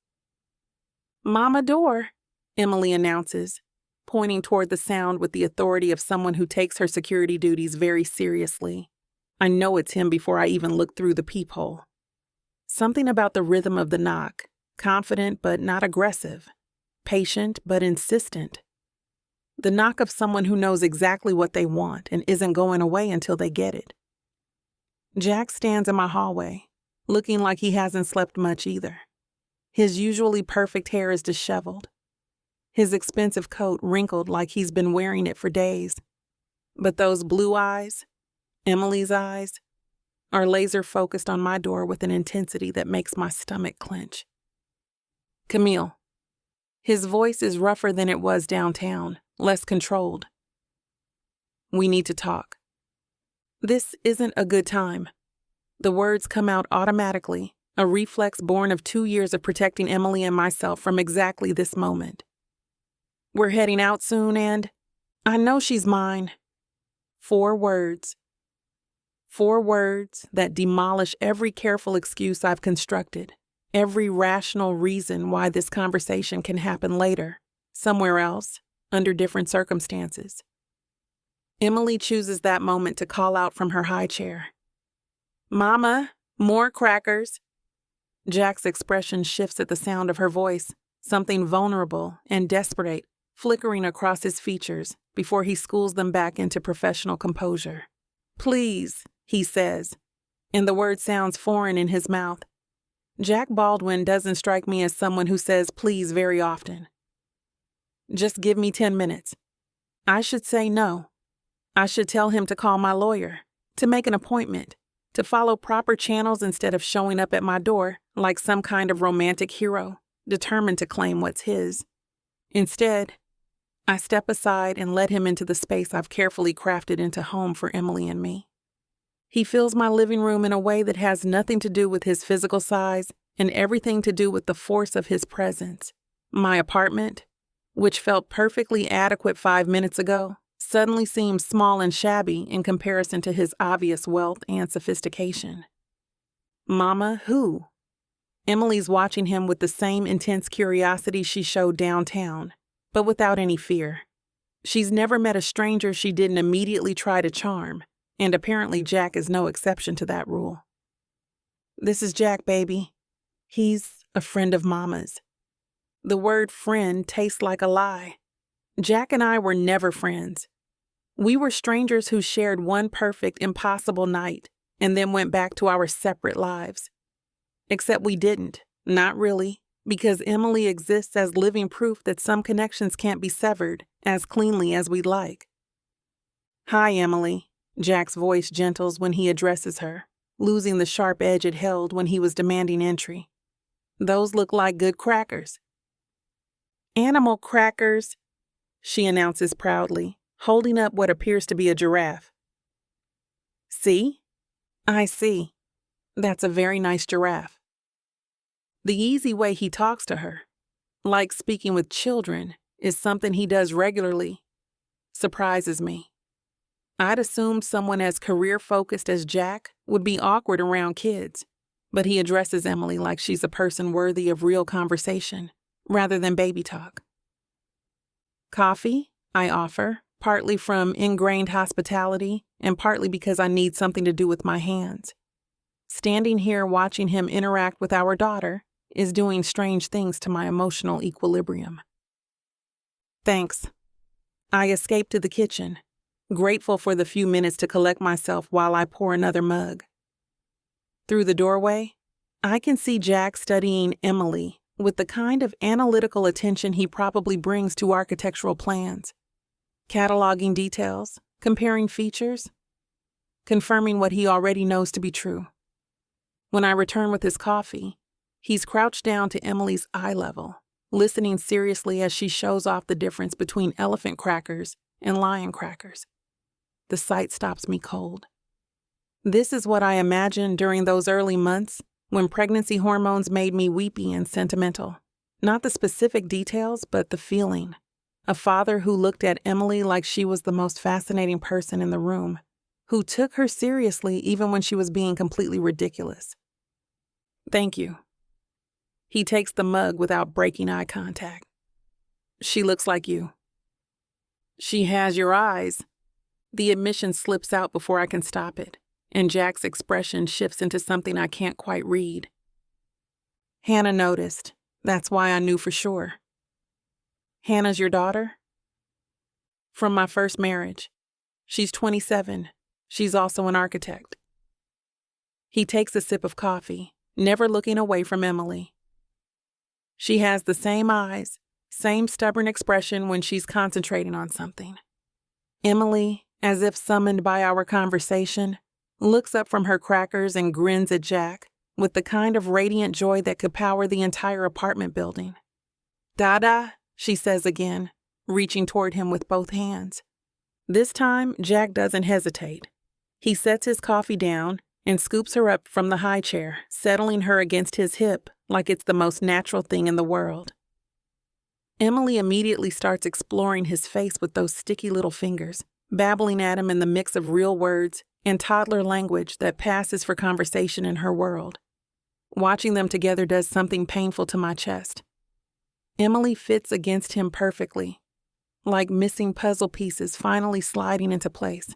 "Mama door," Emily announces, pointing toward the sound with the authority of someone who takes her security duties very seriously. I know it's him before I even look through the peephole. Something about the rhythm of the knock, confident but not aggressive, patient but insistent. The knock of someone who knows exactly what they want and isn't going away until they get it. Jack stands in my hallway, looking like he hasn't slept much either. His usually perfect hair is disheveled. His expensive coat wrinkled like he's been wearing it for days. But those blue eyes, Emily's eyes, are laser focused on my door with an intensity that makes my stomach clench. "Camille." His voice is rougher than it was downtown, less controlled. "We need to talk." This isn't a good time. The words come out automatically, a reflex born of 2 years of protecting Emily and myself from exactly this moment. We're heading out soon and I know she's mine. 4 words. 4 words that demolish every careful excuse I've constructed, every rational reason why this conversation can happen later, somewhere else, under different circumstances. Emily chooses that moment to call out from her high chair. "Mama, more crackers." Jack's expression shifts at the sound of her voice, something vulnerable and desperate flickering across his features before he schools them back into professional composure. "Please," he says, and the word sounds foreign in his mouth. Jack Baldwin doesn't strike me as someone who says please very often. "Just give me 10 minutes. I should say no. I should tell him to call my lawyer, to make an appointment, to follow proper channels instead of showing up at my door like some kind of romantic hero, determined to claim what's his. Instead, I step aside and let him into the space I've carefully crafted into home for Emily and me. He fills my living room in a way that has nothing to do with his physical size and everything to do with the force of his presence. My apartment, which felt perfectly adequate 5 minutes ago, suddenly seems small and shabby in comparison to his obvious wealth and sophistication. "Mama, who?" Emily's watching him with the same intense curiosity she showed downtown, but without any fear. She's never met a stranger she didn't immediately try to charm, and apparently Jack is no exception to that rule. "This is Jack, baby. He's a friend of Mama's." The word friend tastes like a lie. Jack and I were never friends. We were strangers who shared one perfect, impossible night and then went back to our separate lives. Except we didn't, not really, because Emily exists as living proof that some connections can't be severed as cleanly as we'd like. "Hi, Emily." Jack's voice gentles when he addresses her, losing the sharp edge it held when he was demanding entry. "Those look like good crackers." "Animal crackers," she announces proudly, holding up what appears to be a giraffe. "See?" "I see. That's a very nice giraffe." The easy way he talks to her, like speaking with children, is something he does regularly. Surprises me. I'd assumed someone as career-focused as Jack would be awkward around kids, but he addresses Emily like she's a person worthy of real conversation, rather than baby talk. Coffee, I offer, partly from ingrained hospitality and partly because I need something to do with my hands. Standing here watching him interact with our daughter is doing strange things to my emotional equilibrium. Thanks. I escape to the kitchen, grateful for the few minutes to collect myself while I pour another mug. Through the doorway, I can see Jack studying Emily with the kind of analytical attention he probably brings to architectural plans, cataloging details, comparing features, confirming what he already knows to be true. When I return with his coffee, he's crouched down to Emily's eye level, listening seriously as she shows off the difference between elephant crackers and lion crackers. The sight stops me cold. This is what I imagined during those early months when pregnancy hormones made me weepy and sentimental. Not the specific details, but the feeling. A father who looked at Emily like she was the most fascinating person in the room, who took her seriously even when she was being completely ridiculous. Thank you. He takes the mug without breaking eye contact. She looks like you. She has your eyes. The admission slips out before I can stop it, and Jack's expression shifts into something I can't quite read. Hannah noticed. That's why I knew for sure. Hannah's your daughter? From my first marriage. She's 27. She's also an architect. He takes a sip of coffee, never looking away from Emily. She has the same eyes, same stubborn expression when she's concentrating on something. Emily, as if summoned by our conversation, looks up from her crackers and grins at Jack with the kind of radiant joy that could power the entire apartment building. Dada, she says again, reaching toward him with both hands. This time, Jack doesn't hesitate. He sets his coffee down and scoops her up from the high chair, settling her against his hip like it's the most natural thing in the world. Emily immediately starts exploring his face with those sticky little fingers, babbling at him in the mix of real words and toddler language that passes for conversation in her world. Watching them together does something painful to my chest. Emily fits against him perfectly, like missing puzzle pieces finally sliding into place.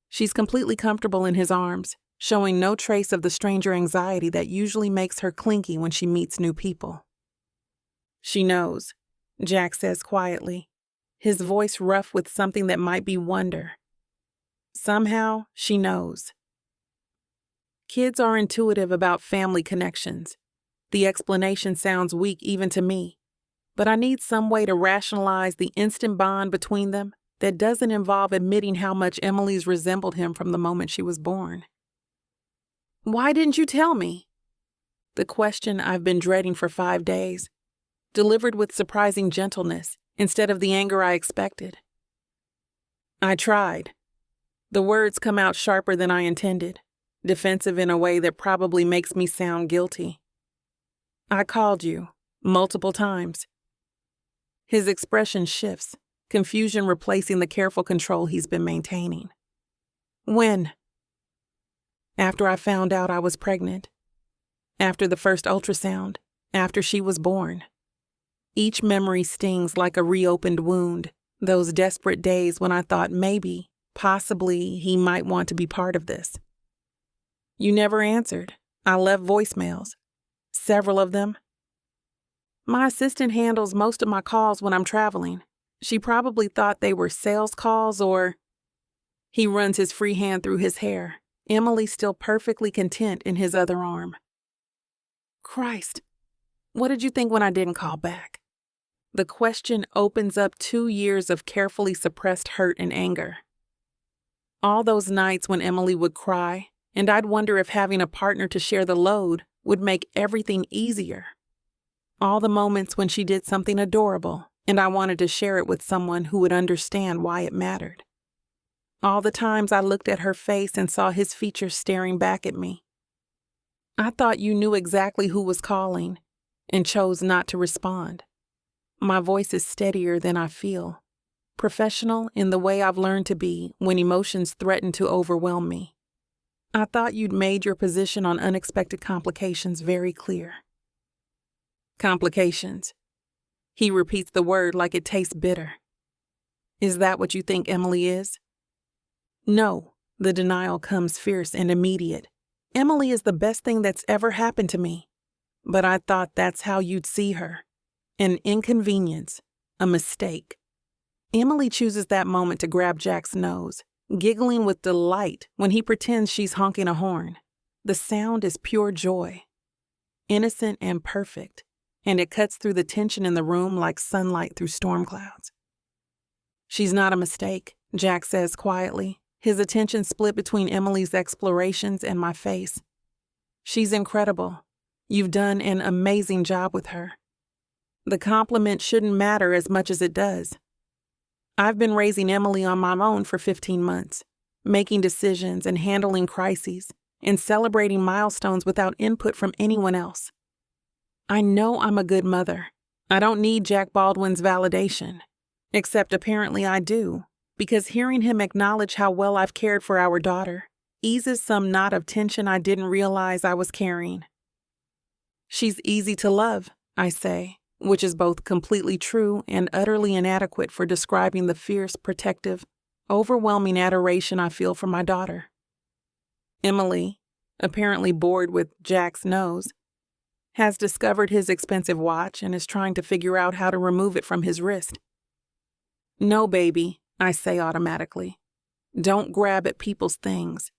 She's completely comfortable in his arms, showing no trace of the stranger anxiety that usually makes her clingy when she meets new people. She knows, Jack says quietly, his voice rough with something that might be wonder. Somehow, she knows. Kids are intuitive about family connections. The explanation sounds weak even to me, but I need some way to rationalize the instant bond between them that doesn't involve admitting how much Emily's resembled him from the moment she was born. Why didn't you tell me? The question I've been dreading for 5 days, delivered with surprising gentleness instead of the anger I expected. I tried. The words come out sharper than I intended, defensive in a way that probably makes me sound guilty. I called you, multiple times. His expression shifts, confusion replacing the careful control he's been maintaining. When? After I found out I was pregnant. After the first ultrasound. After she was born. Each memory stings like a reopened wound, those desperate days when I thought maybe, possibly, he might want to be part of this. You never answered. I left voicemails. Several of them. My assistant handles most of my calls when I'm traveling. She probably thought they were sales calls or... He runs his free hand through his hair, Emily still perfectly content in his other arm. Christ, what did you think when I didn't call back? The question opens up 2 years of carefully suppressed hurt and anger. All those nights when Emily would cry, and I'd wonder if having a partner to share the load would make everything easier. All the moments when she did something adorable, and I wanted to share it with someone who would understand why it mattered. All the times I looked at her face and saw his features staring back at me. I thought you knew exactly who was calling, and chose not to respond. My voice is steadier than I feel, professional in the way I've learned to be when emotions threaten to overwhelm me. I thought you'd made your position on unexpected complications very clear. Complications. He repeats the word like it tastes bitter. Is that what you think Emily is? No, the denial comes fierce and immediate. Emily is the best thing that's ever happened to me. But I thought that's how you'd see her. An inconvenience, a mistake. Emily chooses that moment to grab Jack's nose, giggling with delight when he pretends she's honking a horn. The sound is pure joy, innocent and perfect, and it cuts through the tension in the room like sunlight through storm clouds. She's not a mistake, Jack says quietly, his attention split between Emily's explorations and my face. She's incredible. You've done an amazing job with her. The compliment shouldn't matter as much as it does. I've been raising Emily on my own for 15 months, making decisions and handling crises, and celebrating milestones without input from anyone else. I know I'm a good mother. I don't need Jack Baldwin's validation. Except apparently I do, because hearing him acknowledge how well I've cared for our daughter eases some knot of tension I didn't realize I was carrying. She's easy to love, I say, which is both completely true and utterly inadequate for describing the fierce, protective, overwhelming adoration I feel for my daughter. Emily, apparently bored with Jack's nose, has discovered his expensive watch and is trying to figure out how to remove it from his wrist. No, baby, I say automatically. Don't grab at people's things.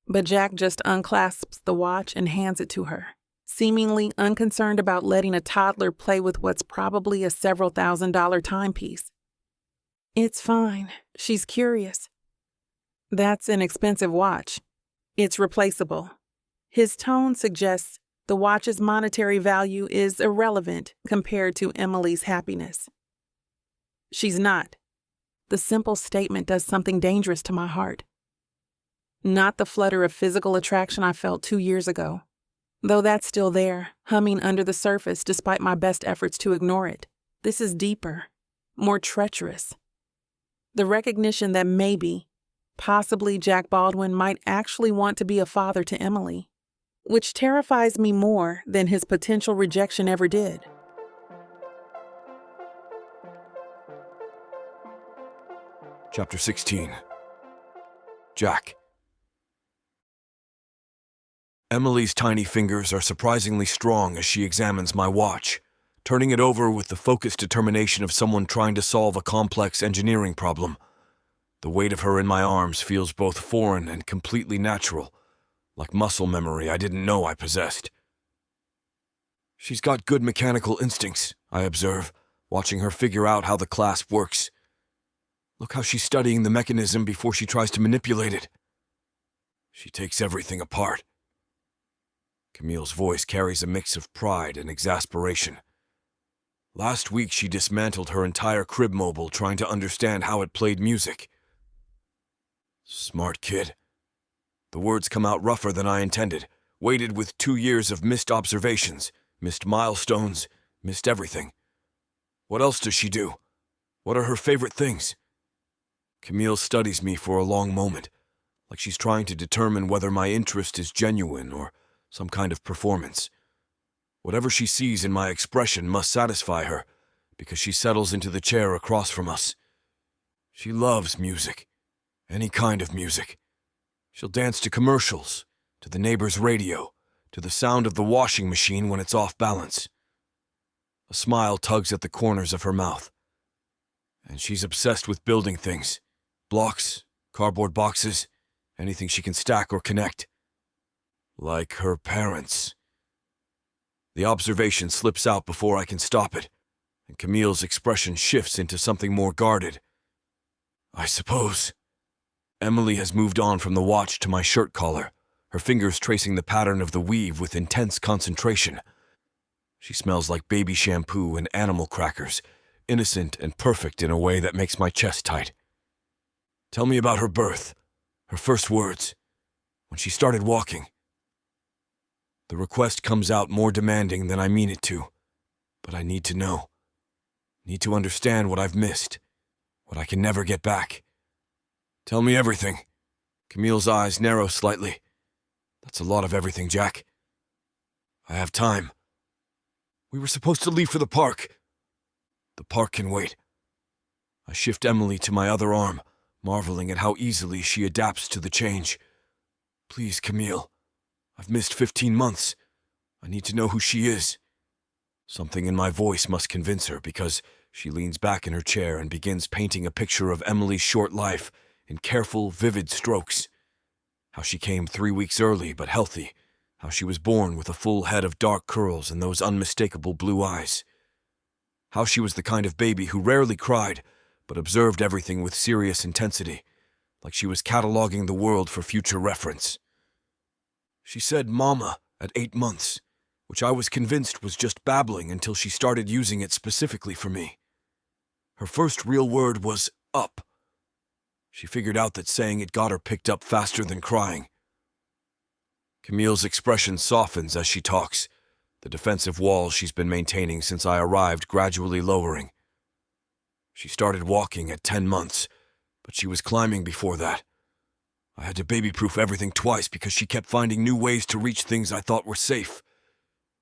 But Jack just unclasps the watch and hands it to her, seemingly unconcerned about letting a toddler play with what's probably a several $1,000 timepiece. It's fine. She's curious. That's an expensive watch. It's replaceable. His tone suggests the watch's monetary value is irrelevant compared to Emily's happiness. She's not. The simple statement does something dangerous to my heart. Not the flutter of physical attraction I felt 2 years ago, though that's still there, humming under the surface despite my best efforts to ignore it. This is deeper, more treacherous. The recognition that maybe, possibly Jack Baldwin might actually want to be a father to Emily, which terrifies me more than his potential rejection ever did. Chapter 16. Jack. Emily's tiny fingers are surprisingly strong as she examines my watch, turning it over with the focused determination of someone trying to solve a complex engineering problem. The weight of her in my arms feels both foreign and completely natural, like muscle memory I didn't know I possessed. She's got good mechanical instincts, I observe, watching her figure out how the clasp works. Look how she's studying the mechanism before she tries to manipulate it. She takes everything apart. Camille's voice carries a mix of pride and exasperation. Last week she dismantled her entire crib mobile trying to understand how it played music. Smart kid. The words come out rougher than I intended, weighted with 2 years of missed observations, missed milestones, missed everything. What else does she do? What are her favorite things? Camille studies me for a long moment, like she's trying to determine whether my interest is genuine or some kind of performance. Whatever she sees in my expression must satisfy her, because she settles into the chair across from us. She loves music, any kind of music. She'll dance to commercials, to the neighbor's radio, to the sound of the washing machine when it's off balance. A smile tugs at the corners of her mouth. And she's obsessed with building things. Blocks, cardboard boxes, anything she can stack or connect. Like her parents. The observation slips out before I can stop it, and Camille's expression shifts into something more guarded. I suppose. Emily has moved on from the watch to my shirt collar, her fingers tracing the pattern of the weave with intense concentration. She smells like baby shampoo and animal crackers, innocent and perfect in a way that makes my chest tight. Tell me about her birth, her first words, when she started walking. The request comes out more demanding than I mean it to, but I need to know. Need to understand what I've missed, what I can never get back. Tell me everything. Camille's eyes narrow slightly. That's a lot of everything, Jack. I have time. We were supposed to leave for the park. The park can wait. I shift Emily to my other arm, marveling at how easily she adapts to the change. Please, Camille. I've missed 15 months. I need to know who she is. Something in my voice must convince her because she leans back in her chair and begins painting a picture of Emily's short life in careful, vivid strokes. How she came 3 weeks early but healthy. How she was born with a full head of dark curls and those unmistakable blue eyes. How she was the kind of baby who rarely cried, but observed everything with serious intensity, like she was cataloging the world for future reference. She said "mama" at 8 months, which I was convinced was just babbling until she started using it specifically for me. Her first real word was "up." She figured out that saying it got her picked up faster than crying. Camille's expression softens as she talks, the defensive wall she's been maintaining since I arrived gradually lowering. She started walking at 10 months, but she was climbing before that. I had to baby-proof everything twice because she kept finding new ways to reach things I thought were safe.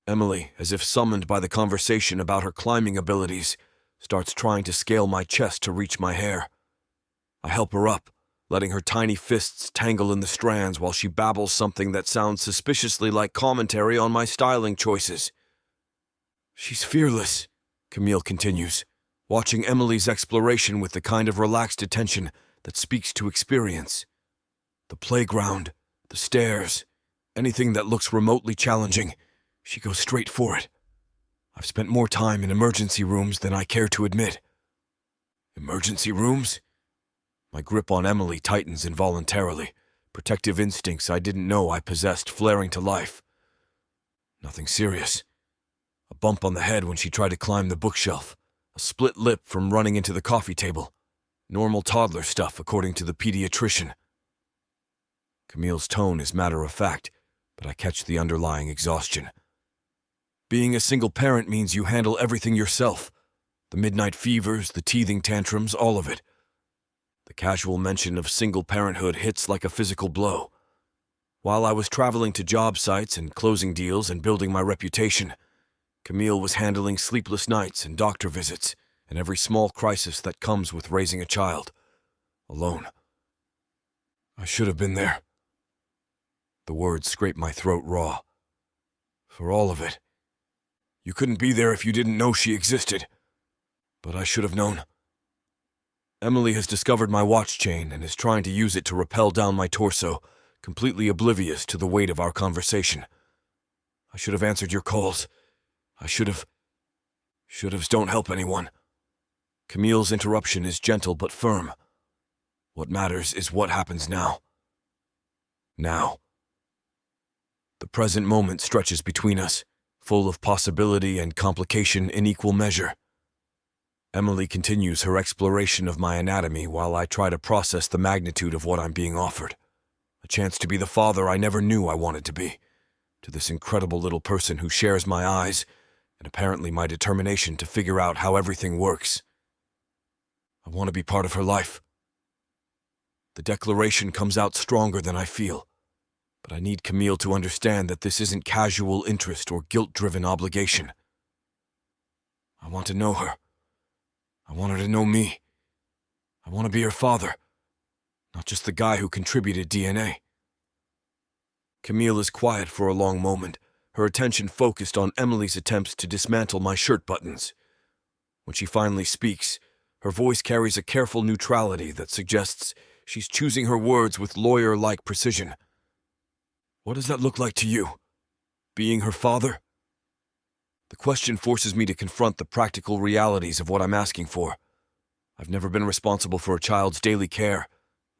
Emily, as if summoned by the conversation about her climbing abilities, starts trying to scale my chest to reach my hair. I help her up, letting her tiny fists tangle in the strands while she babbles something that sounds suspiciously like commentary on my styling choices. She's fearless, Camille continues, watching Emily's exploration with the kind of relaxed attention that speaks to experience. The playground, the stairs, anything that looks remotely challenging, she goes straight for it. I've spent more time in emergency rooms than I care to admit. Emergency rooms? My grip on Emily tightens involuntarily, protective instincts I didn't know I possessed flaring to life. Nothing serious. A bump on the head when she tried to climb the bookshelf, a split lip from running into the coffee table. Normal toddler stuff, according to the pediatrician. Camille's tone is matter-of-fact, but I catch the underlying exhaustion. Being a single parent means you handle everything yourself. The midnight fevers, the teething tantrums, all of it. The casual mention of single parenthood hits like a physical blow. While I was traveling to job sites and closing deals and building my reputation, Camille was handling sleepless nights and doctor visits and every small crisis that comes with raising a child. Alone. I should have been there. The words scrape my throat raw. For all of it. You couldn't be there if you didn't know she existed. But I should have known. Emily has discovered my watch chain and is trying to use it to rappel down my torso, completely oblivious to the weight of our conversation. I should have answered your calls. I should have... Should-haves don't help anyone. Camille's interruption is gentle but firm. What matters is what happens now. Now. The present moment stretches between us, full of possibility and complication in equal measure. Emily continues her exploration of my anatomy while I try to process the magnitude of what I'm being offered. A chance to be the father I never knew I wanted to be, to this incredible little person who shares my eyes and apparently my determination to figure out how everything works. I want to be part of her life. The declaration comes out stronger than I feel, but I need Camille to understand that this isn't casual interest or guilt-driven obligation. I want to know her. I want her to know me. I want to be her father, not just the guy who contributed DNA. Camille is quiet for a long moment, her attention focused on Emily's attempts to dismantle my shirt buttons. When she finally speaks, her voice carries a careful neutrality that suggests she's choosing her words with lawyer-like precision. What does that look like to you? Being her father? The question forces me to confront the practical realities of what I'm asking for. I've never been responsible for a child's daily care,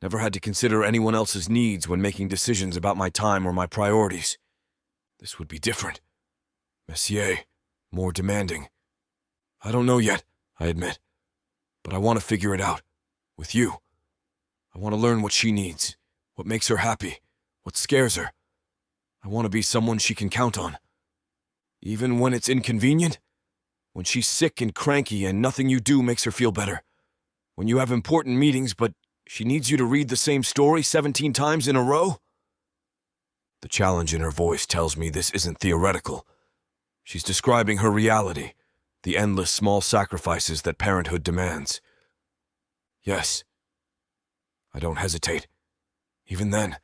never had to consider anyone else's needs when making decisions about my time or my priorities. This would be different. Messier, more demanding. I don't know yet, I admit, but I want to figure it out. With you. I want to learn what she needs, what makes her happy, what scares her. I want to be someone she can count on. Even when it's inconvenient? When she's sick and cranky and nothing you do makes her feel better? When you have important meetings but she needs you to read the same story 17 times in a row? The challenge in her voice tells me this isn't theoretical. She's describing her reality, the endless small sacrifices that parenthood demands. Yes. I don't hesitate. Even then.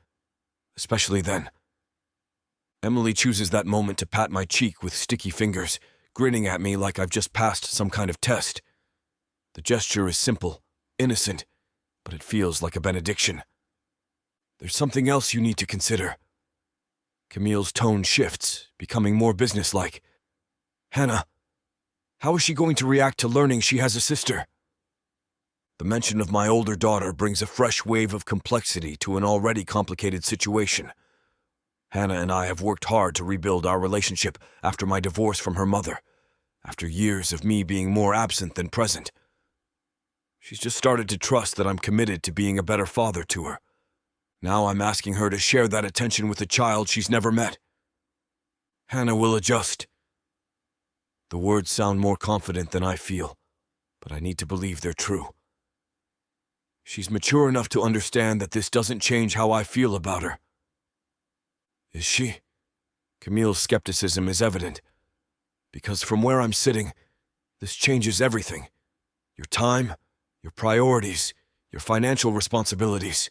Especially then. Emily chooses that moment to pat my cheek with sticky fingers, grinning at me like I've just passed some kind of test. The gesture is simple, innocent, but it feels like a benediction. There's something else you need to consider. Camille's tone shifts, becoming more businesslike. Hannah, how is she going to react to learning she has a sister? The mention of my older daughter brings a fresh wave of complexity to an already complicated situation. Hannah and I have worked hard to rebuild our relationship after my divorce from her mother, after years of me being more absent than present. She's just started to trust that I'm committed to being a better father to her. Now I'm asking her to share that attention with a child she's never met. Hannah will adjust. The words sound more confident than I feel, but I need to believe they're true. She's mature enough to understand that this doesn't change how I feel about her. Is she? Camille's skepticism is evident, because from where I'm sitting, this changes everything. Your time, your priorities, your financial responsibilities.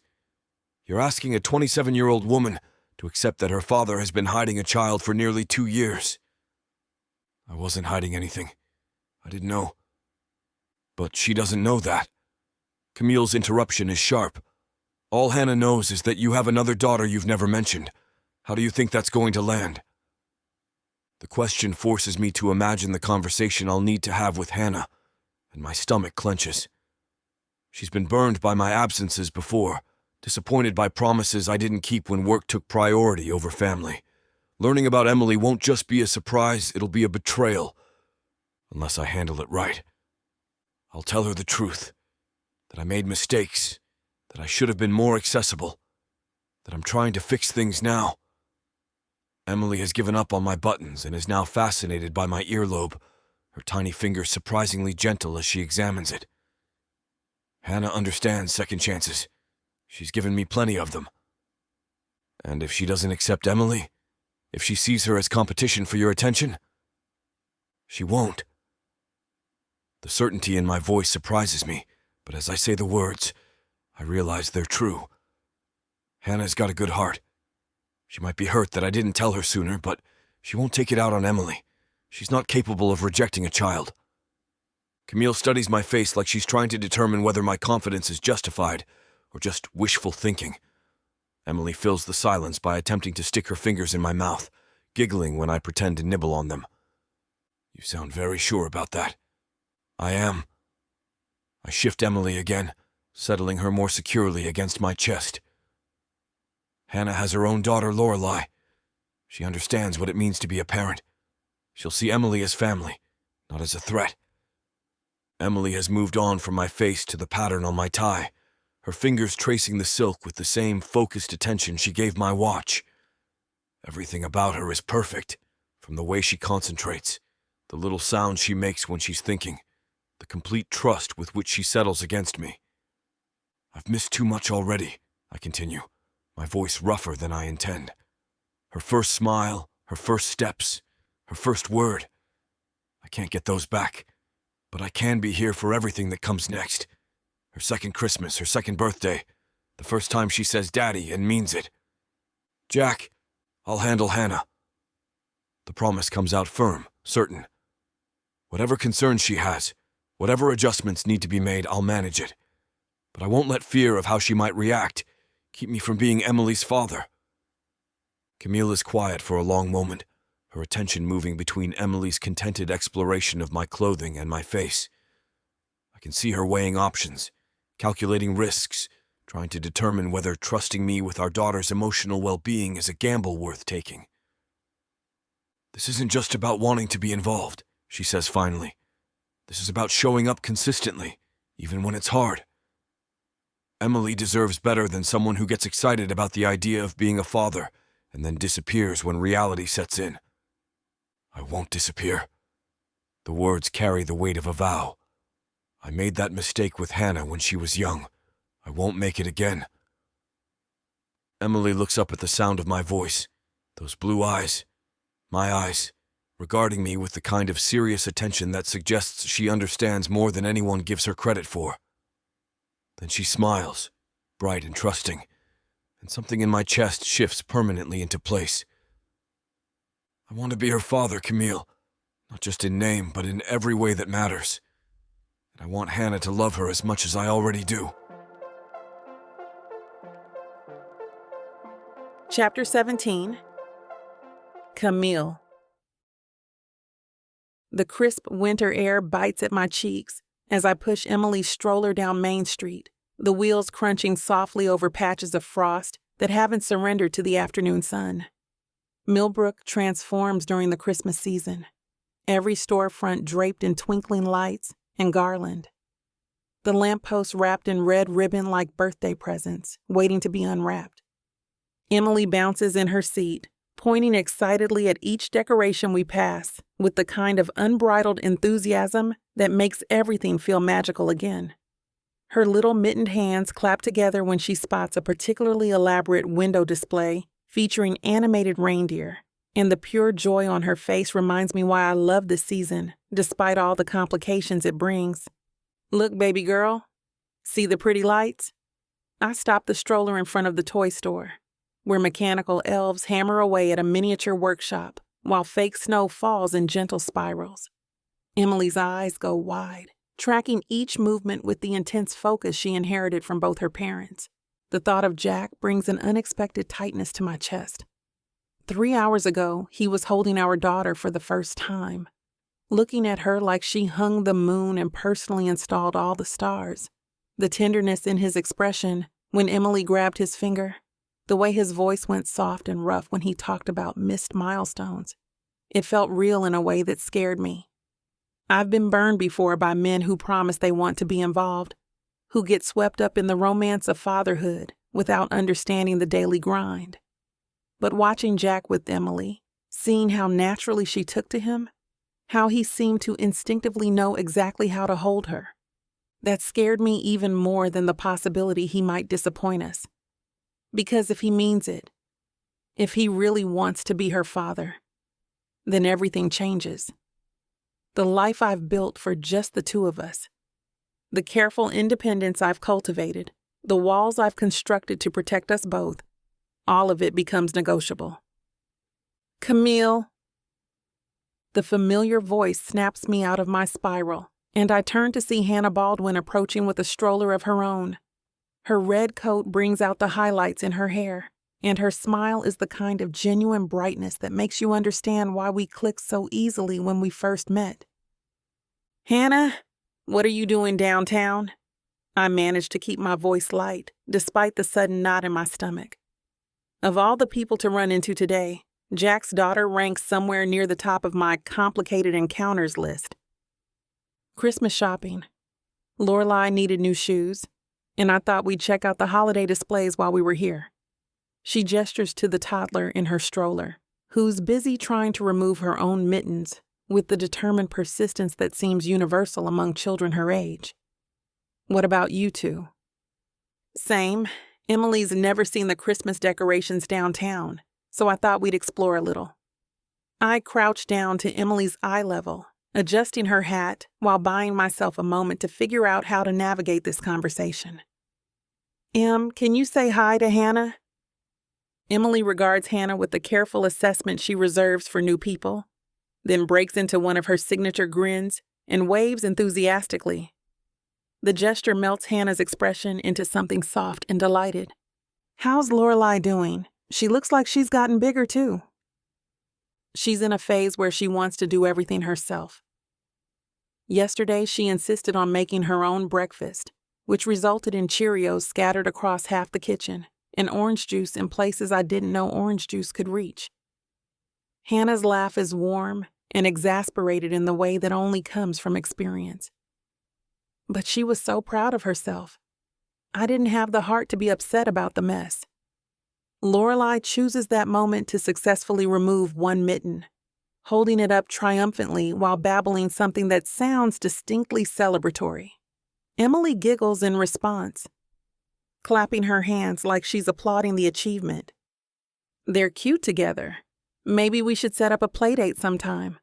You're asking a 27-year-old woman to accept that her father has been hiding a child for nearly 2 years. I wasn't hiding anything. I didn't know. But she doesn't know that. Camille's interruption is sharp. All Hannah knows is that you have another daughter you've never mentioned. How do you think that's going to land? The question forces me to imagine the conversation I'll need to have with Hannah, and my stomach clenches. She's been burned by my absences before, disappointed by promises I didn't keep when work took priority over family. Learning about Emily won't just be a surprise, it'll be a betrayal, unless I handle it right. I'll tell her the truth, that I made mistakes, that I should have been more accessible, that I'm trying to fix things now. Emily has given up on my buttons and is now fascinated by my earlobe, her tiny fingers surprisingly gentle as she examines it. Hannah understands second chances. She's given me plenty of them. And if she doesn't accept Emily, if she sees her as competition for your attention, she won't. The certainty in my voice surprises me, but as I say the words, I realize they're true. Hannah's got a good heart. She might be hurt that I didn't tell her sooner, but she won't take it out on Emily. She's not capable of rejecting a child. Camille studies my face like she's trying to determine whether my confidence is justified or just wishful thinking. Emily fills the silence by attempting to stick her fingers in my mouth, giggling when I pretend to nibble on them. You sound very sure about that. I am. I shift Emily again, settling her more securely against my chest. Hannah has her own daughter, Lorelei. She understands what it means to be a parent. She'll see Emily as family, not as a threat. Emily has moved on from my face to the pattern on my tie, her fingers tracing the silk with the same focused attention she gave my watch. Everything about her is perfect, from the way she concentrates, the little sound she makes when she's thinking, the complete trust with which she settles against me. I've missed too much already, I continue, my voice rougher than I intend. Her first smile, her first steps, her first word. I can't get those back, but I can be here for everything that comes next. Her second Christmas, her second birthday, the first time she says daddy and means it. Jack, I'll handle Hannah. The promise comes out firm, certain. Whatever concerns she has, whatever adjustments need to be made, I'll manage it. But I won't let fear of how she might react keep me from being Emily's father. Camille is quiet for a long moment, her attention moving between Emily's contented exploration of my clothing and my face. I can see her weighing options, calculating risks, trying to determine whether trusting me with our daughter's emotional well-being is a gamble worth taking. This isn't just about wanting to be involved, she says finally. This is about showing up consistently, even when it's hard. Emily deserves better than someone who gets excited about the idea of being a father and then disappears when reality sets in. I won't disappear. The words carry the weight of a vow. I made that mistake with Hannah when she was young. I won't make it again. Emily looks up at the sound of my voice, those blue eyes, my eyes, regarding me with the kind of serious attention that suggests she understands more than anyone gives her credit for. Then she smiles, bright and trusting, and something in my chest shifts permanently into place. I want to be her father, Camille, not just in name, but in every way that matters. And I want Hannah to love her as much as I already do. Chapter 17. Camille. The crisp winter air bites at my cheeks as I push Emily's stroller down Main Street, the wheels crunching softly over patches of frost that haven't surrendered to the afternoon sun. Millbrook transforms during the Christmas season, every storefront draped in twinkling lights and garland. The lampposts wrapped in red ribbon like birthday presents, waiting to be unwrapped. Emily bounces in her seat, pointing excitedly at each decoration we pass, with the kind of unbridled enthusiasm that makes everything feel magical again. Her little mittened hands clap together when she spots a particularly elaborate window display featuring animated reindeer, and the pure joy on her face reminds me why I love this season, despite all the complications it brings. Look, baby girl. See the pretty lights? I stop the stroller in front of the toy store, where mechanical elves hammer away at a miniature workshop while fake snow falls in gentle spirals. Emily's eyes go wide, tracking each movement with the intense focus she inherited from both her parents. The thought of Jack brings an unexpected tightness to my chest. 3 hours ago, he was holding our daughter for the first time, looking at her like she hung the moon and personally installed all the stars. The tenderness in his expression when Emily grabbed his finger, the way his voice went soft and rough when he talked about missed milestones. It felt real in a way that scared me. I've been burned before by men who promise they want to be involved, who get swept up in the romance of fatherhood without understanding the daily grind. But watching Jack with Emily, seeing how naturally she took to him, how he seemed to instinctively know exactly how to hold her, that scared me even more than the possibility he might disappoint us. Because if he means it, if he really wants to be her father, then everything changes. The life I've built for just the two of us, the careful independence I've cultivated, the walls I've constructed to protect us both, all of it becomes negotiable. Camille. The familiar voice snaps me out of my spiral, and I turn to see Hannah Baldwin approaching with a stroller of her own. Her red coat brings out the highlights in her hair, and her smile is the kind of genuine brightness that makes you understand why we clicked so easily when we first met. Hannah, what are you doing downtown? I managed to keep my voice light, despite the sudden knot in my stomach. Of all the people to run into today, Jack's daughter ranks somewhere near the top of my complicated encounters list. Christmas shopping. Lorelai needed new shoes, and I thought we'd check out the holiday displays while we were here. She gestures to the toddler in her stroller, who's busy trying to remove her own mittens with the determined persistence that seems universal among children her age. What about you two? Same. Emily's never seen the Christmas decorations downtown, so I thought we'd explore a little. I crouched down to Emily's eye level, adjusting her hat while buying myself a moment to figure out how to navigate this conversation. Em, can you say hi to Hannah? Emily regards Hannah with the careful assessment she reserves for new people, then breaks into one of her signature grins and waves enthusiastically. The gesture melts Hannah's expression into something soft and delighted. How's Lorelai doing? She looks like she's gotten bigger too. She's in a phase where she wants to do everything herself. Yesterday, she insisted on making her own breakfast, which resulted in Cheerios scattered across half the kitchen and orange juice in places I didn't know orange juice could reach. Hannah's laugh is warm and exasperated in the way that only comes from experience. But she was so proud of herself. I didn't have the heart to be upset about the mess. Lorelai chooses that moment to successfully remove one mitten, holding it up triumphantly while babbling something that sounds distinctly celebratory. Emily giggles in response, clapping her hands like she's applauding the achievement. They're cute together. Maybe we should set up a playdate sometime,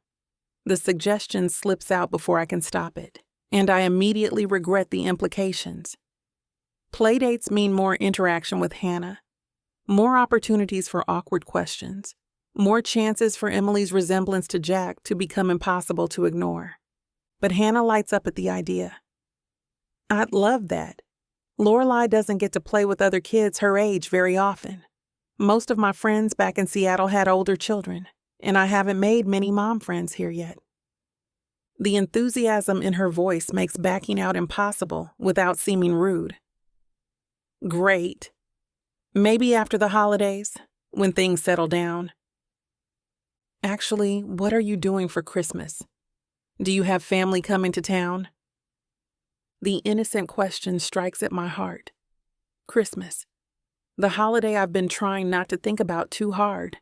The suggestion slips out before I can stop it, and I immediately regret the implications. Playdates mean more interaction with Hannah, more opportunities for awkward questions, more chances for Emily's resemblance to Jack to become impossible to ignore. But Hannah lights up at the idea. I'd love that. Lorelai doesn't get to play with other kids her age very often. Most of my friends back in Seattle had older children, and I haven't made many mom friends here yet. The enthusiasm in her voice makes backing out impossible without seeming rude. Great. Maybe after the holidays, when things settle down. Actually, what are you doing for Christmas? Do you have family coming to town? The innocent question strikes at my heart. Christmas. The holiday I've been trying not to think about too hard.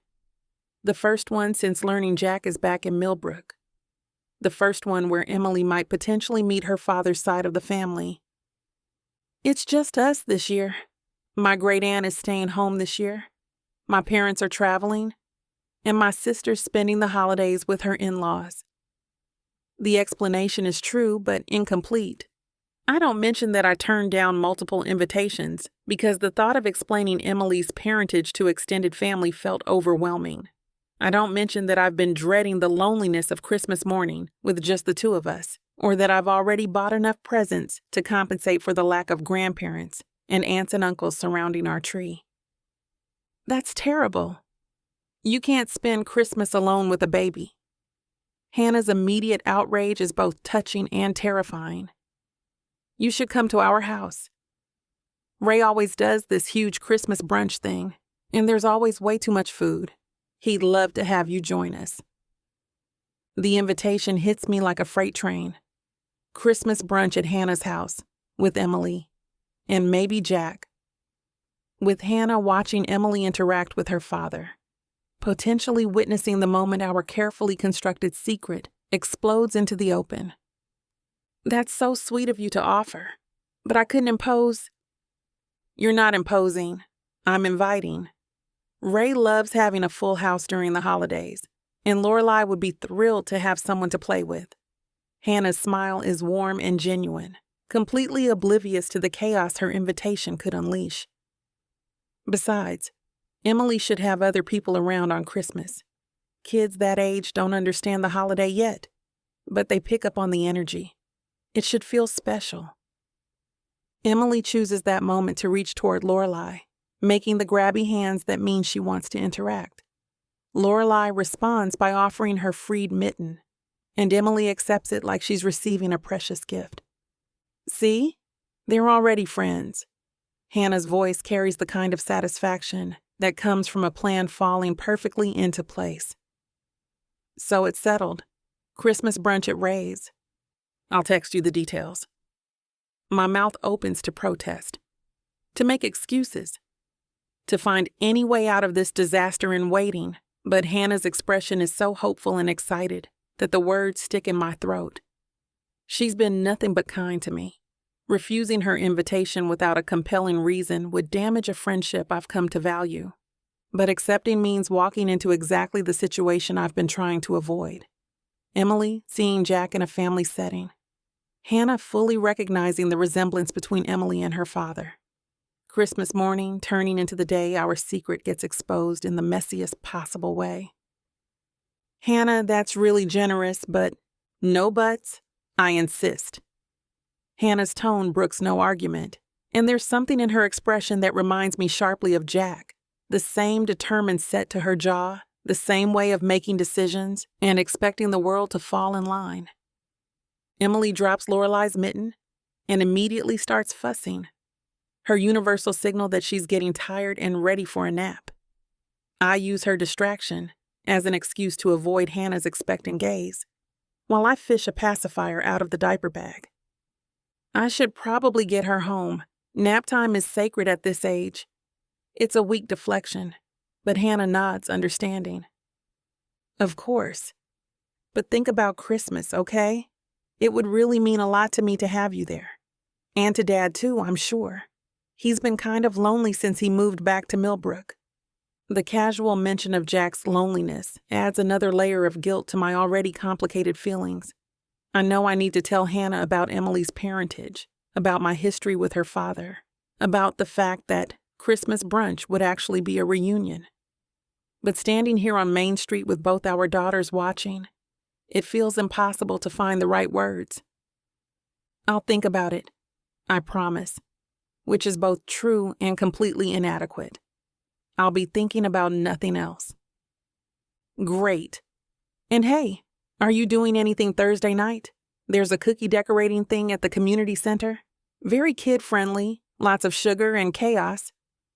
The first one since learning Jack is back in Millbrook. The first one where Emily might potentially meet her father's side of the family. It's just us this year. My great aunt is staying home this year. My parents are traveling, and my sister's spending the holidays with her in-laws. The explanation is true, but incomplete. I don't mention that I turned down multiple invitations because the thought of explaining Emily's parentage to extended family felt overwhelming. I don't mention that I've been dreading the loneliness of Christmas morning with just the two of us, or that I've already bought enough presents to compensate for the lack of grandparents and aunts and uncles surrounding our tree. That's terrible. You can't spend Christmas alone with a baby. Hannah's immediate outrage is both touching and terrifying. You should come to our house. Ray always does this huge Christmas brunch thing, and there's always way too much food. He'd love to have you join us. The invitation hits me like a freight train. Christmas brunch at Hannah's house, with Emily, and maybe Jack. With Hannah watching Emily interact with her father, potentially witnessing the moment our carefully constructed secret explodes into the open. That's so sweet of you to offer, but I couldn't impose. You're not imposing. I'm inviting. Ray loves having a full house during the holidays, and Lorelai would be thrilled to have someone to play with. Hannah's smile is warm and genuine, completely oblivious to the chaos her invitation could unleash. Besides, Emily should have other people around on Christmas. Kids that age don't understand the holiday yet, but they pick up on the energy. It should feel special. Emily chooses that moment to reach toward Lorelai, making the grabby hands that mean she wants to interact. Lorelai responds by offering her freed mitten, and Emily accepts it like she's receiving a precious gift. See? They're already friends. Hannah's voice carries the kind of satisfaction that comes from a plan falling perfectly into place. So it's settled. Christmas brunch at Ray's. I'll text you the details. My mouth opens to protest, to make excuses, to find any way out of this disaster in waiting, but Hannah's expression is so hopeful and excited that the words stick in my throat. She's been nothing but kind to me. Refusing her invitation without a compelling reason would damage a friendship I've come to value. But accepting means walking into exactly the situation I've been trying to avoid. Emily seeing Jack in a family setting. Hannah fully recognizing the resemblance between Emily and her father. Christmas morning turning into the day our secret gets exposed in the messiest possible way. Hannah, that's really generous, but no buts. I insist. Hannah's tone brooks no argument, and there's something in her expression that reminds me sharply of Jack. The same determined set to her jaw, the same way of making decisions and expecting the world to fall in line. Emily drops Lorelai's mitten and immediately starts fussing, her universal signal that she's getting tired and ready for a nap. I use her distraction as an excuse to avoid Hannah's expectant gaze, while I fish a pacifier out of the diaper bag. I should probably get her home. Nap time is sacred at this age. It's a weak deflection, but Hannah nods, understanding. Of course. But think about Christmas, okay? It would really mean a lot to me to have you there. And to Dad, too, I'm sure. He's been kind of lonely since he moved back to Millbrook. The casual mention of Jack's loneliness adds another layer of guilt to my already complicated feelings. I know I need to tell Hannah about Emily's parentage, about my history with her father, about the fact that Christmas brunch would actually be a reunion. But standing here on Main Street with both our daughters watching, it feels impossible to find the right words. I'll think about it, I promise, which is both true and completely inadequate. I'll be thinking about nothing else. Great. And hey, are you doing anything Thursday night? There's a cookie decorating thing at the community center. Very kid-friendly, lots of sugar and chaos.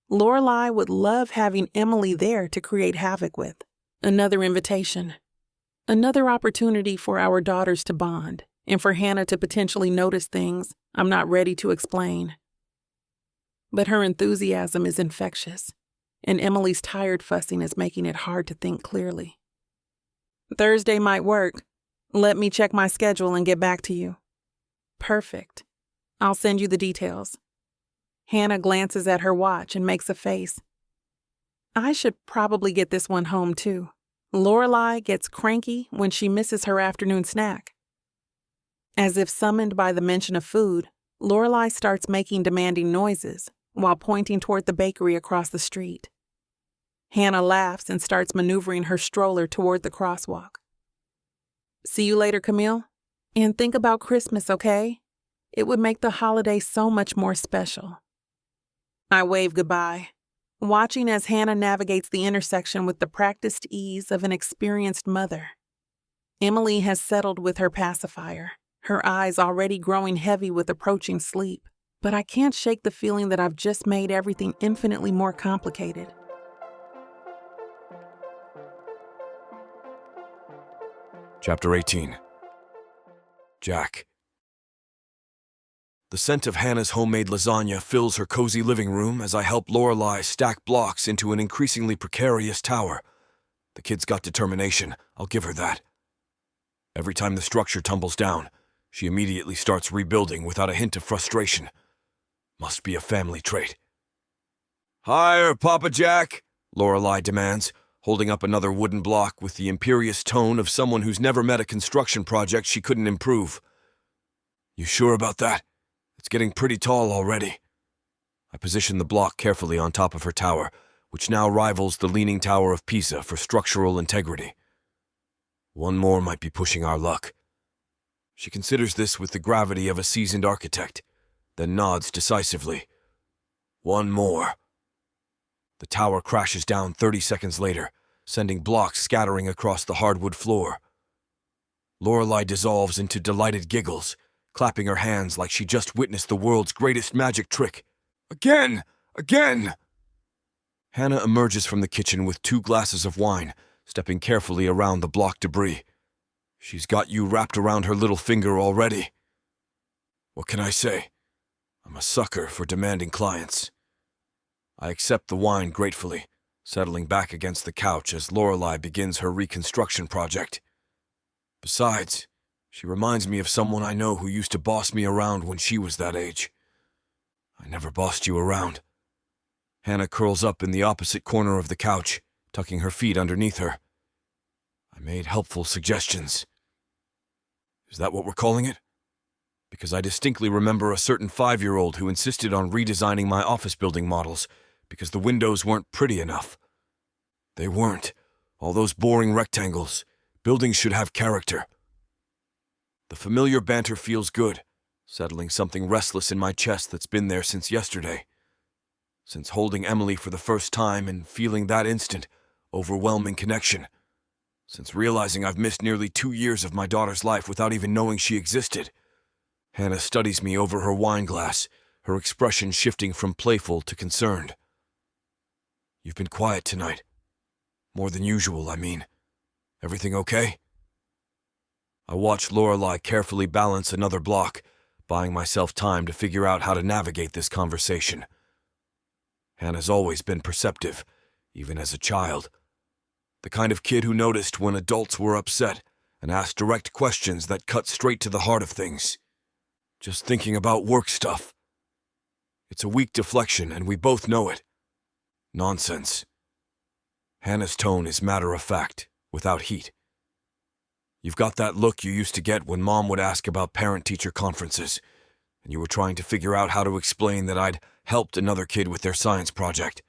Lorelai would love having Emily there to create havoc with. Another invitation. Another opportunity for our daughters to bond, and for Hannah to potentially notice things I'm not ready to explain. But her enthusiasm is infectious, and Emily's tired fussing is making it hard to think clearly. Thursday might work. Let me check my schedule and get back to you. Perfect. I'll send you the details. Hannah glances at her watch and makes a face. I should probably get this one home too. Lorelai gets cranky when she misses her afternoon snack. As if summoned by the mention of food, Lorelai starts making demanding noises while pointing toward the bakery across the street. Hannah laughs and starts maneuvering her stroller toward the crosswalk. See you later, Camille. And think about Christmas, okay? It would make the holiday so much more special. I wave goodbye, watching as Hannah navigates the intersection with the practiced ease of an experienced mother. Emily has settled with her pacifier, her eyes already growing heavy with approaching sleep, but I can't shake the feeling that I've just made everything infinitely more complicated. Chapter 18. Jack. The scent of Hannah's homemade lasagna fills her cozy living room as I help Lorelai stack blocks into an increasingly precarious tower. The kid's got determination, I'll give her that. Every time the structure tumbles down, she immediately starts rebuilding without a hint of frustration. Must be a family trait. "Higher, Papa Jack," Lorelai demands, holding up another wooden block with the imperious tone of someone who's never met a construction project she couldn't improve. "You sure about that? It's getting pretty tall already." I position the block carefully on top of her tower, which now rivals the Leaning Tower of Pisa for structural integrity. One more might be pushing our luck. She considers this with the gravity of a seasoned architect, then nods decisively. One more. The tower crashes down 30 seconds later, sending blocks scattering across the hardwood floor. Lorelai dissolves into delighted giggles, clapping her hands like she just witnessed the world's greatest magic trick. "Again! Again!" Hannah emerges from the kitchen with 2 glasses of wine, stepping carefully around the block debris. She's got you wrapped around her little finger already. What can I say? I'm a sucker for demanding clients. I accept the wine gratefully, settling back against the couch as Lorelai begins her reconstruction project. Besides, she reminds me of someone I know who used to boss me around when she was that age. I never bossed you around. Hannah curls up in the opposite corner of the couch, tucking her feet underneath her. I made helpful suggestions. Is that what we're calling it? Because I distinctly remember a certain 5-year-old who insisted on redesigning my office building models because the windows weren't pretty enough. They weren't. All those boring rectangles. Buildings should have character. The familiar banter feels good, settling something restless in my chest that's been there since yesterday. Since holding Emily for the first time and feeling that instant, overwhelming connection. Since realizing I've missed nearly 2 years of my daughter's life without even knowing she existed. Hannah studies me over her wine glass, her expression shifting from playful to concerned. You've been quiet tonight. More than usual, I mean. Everything okay? I watch Lorelai carefully balance another block, buying myself time to figure out how to navigate this conversation. Hannah's always been perceptive, even as a child. The kind of kid who noticed when adults were upset and asked direct questions that cut straight to the heart of things. Just thinking about work stuff. It's a weak deflection, and we both know it. Nonsense. Hannah's tone is matter-of-fact, without heat. You've got that look you used to get when Mom would ask about parent-teacher conferences, and you were trying to figure out how to explain that I'd helped another kid with their science project.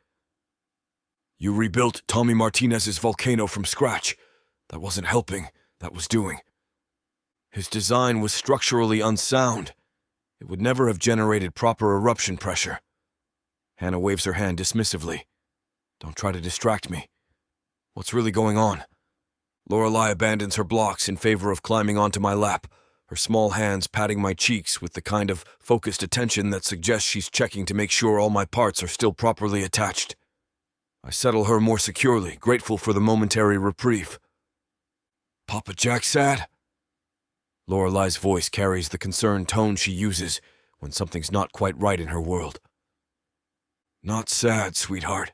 You rebuilt Tommy Martinez's volcano from scratch. That wasn't helping, that was doing. His design was structurally unsound. It would never have generated proper eruption pressure. Hannah waves her hand dismissively. Don't try to distract me. What's really going on? Lorelei abandons her blocks in favor of climbing onto my lap, her small hands patting my cheeks with the kind of focused attention that suggests she's checking to make sure all my parts are still properly attached. I settle her more securely, grateful for the momentary reprieve. Papa Jack sad? Lorelei's voice carries the concerned tone she uses when something's not quite right in her world. Not sad, sweetheart.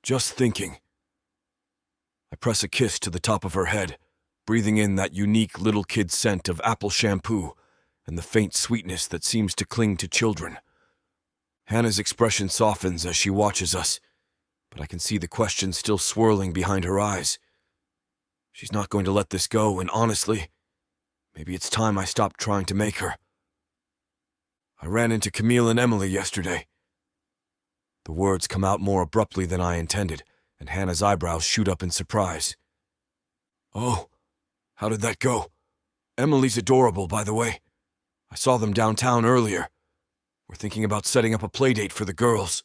Just thinking. I press a kiss to the top of her head, breathing in that unique little kid scent of apple shampoo and the faint sweetness that seems to cling to children. Hannah's expression softens as she watches us, but I can see the question still swirling behind her eyes. She's not going to let this go, and honestly, maybe it's time I stopped trying to make her. I ran into Camille and Emily yesterday. The words come out more abruptly than I intended, and Hannah's eyebrows shoot up in surprise. Oh, how did that go? Emily's adorable, by the way. I saw them downtown earlier. We're thinking about setting up a playdate for the girls.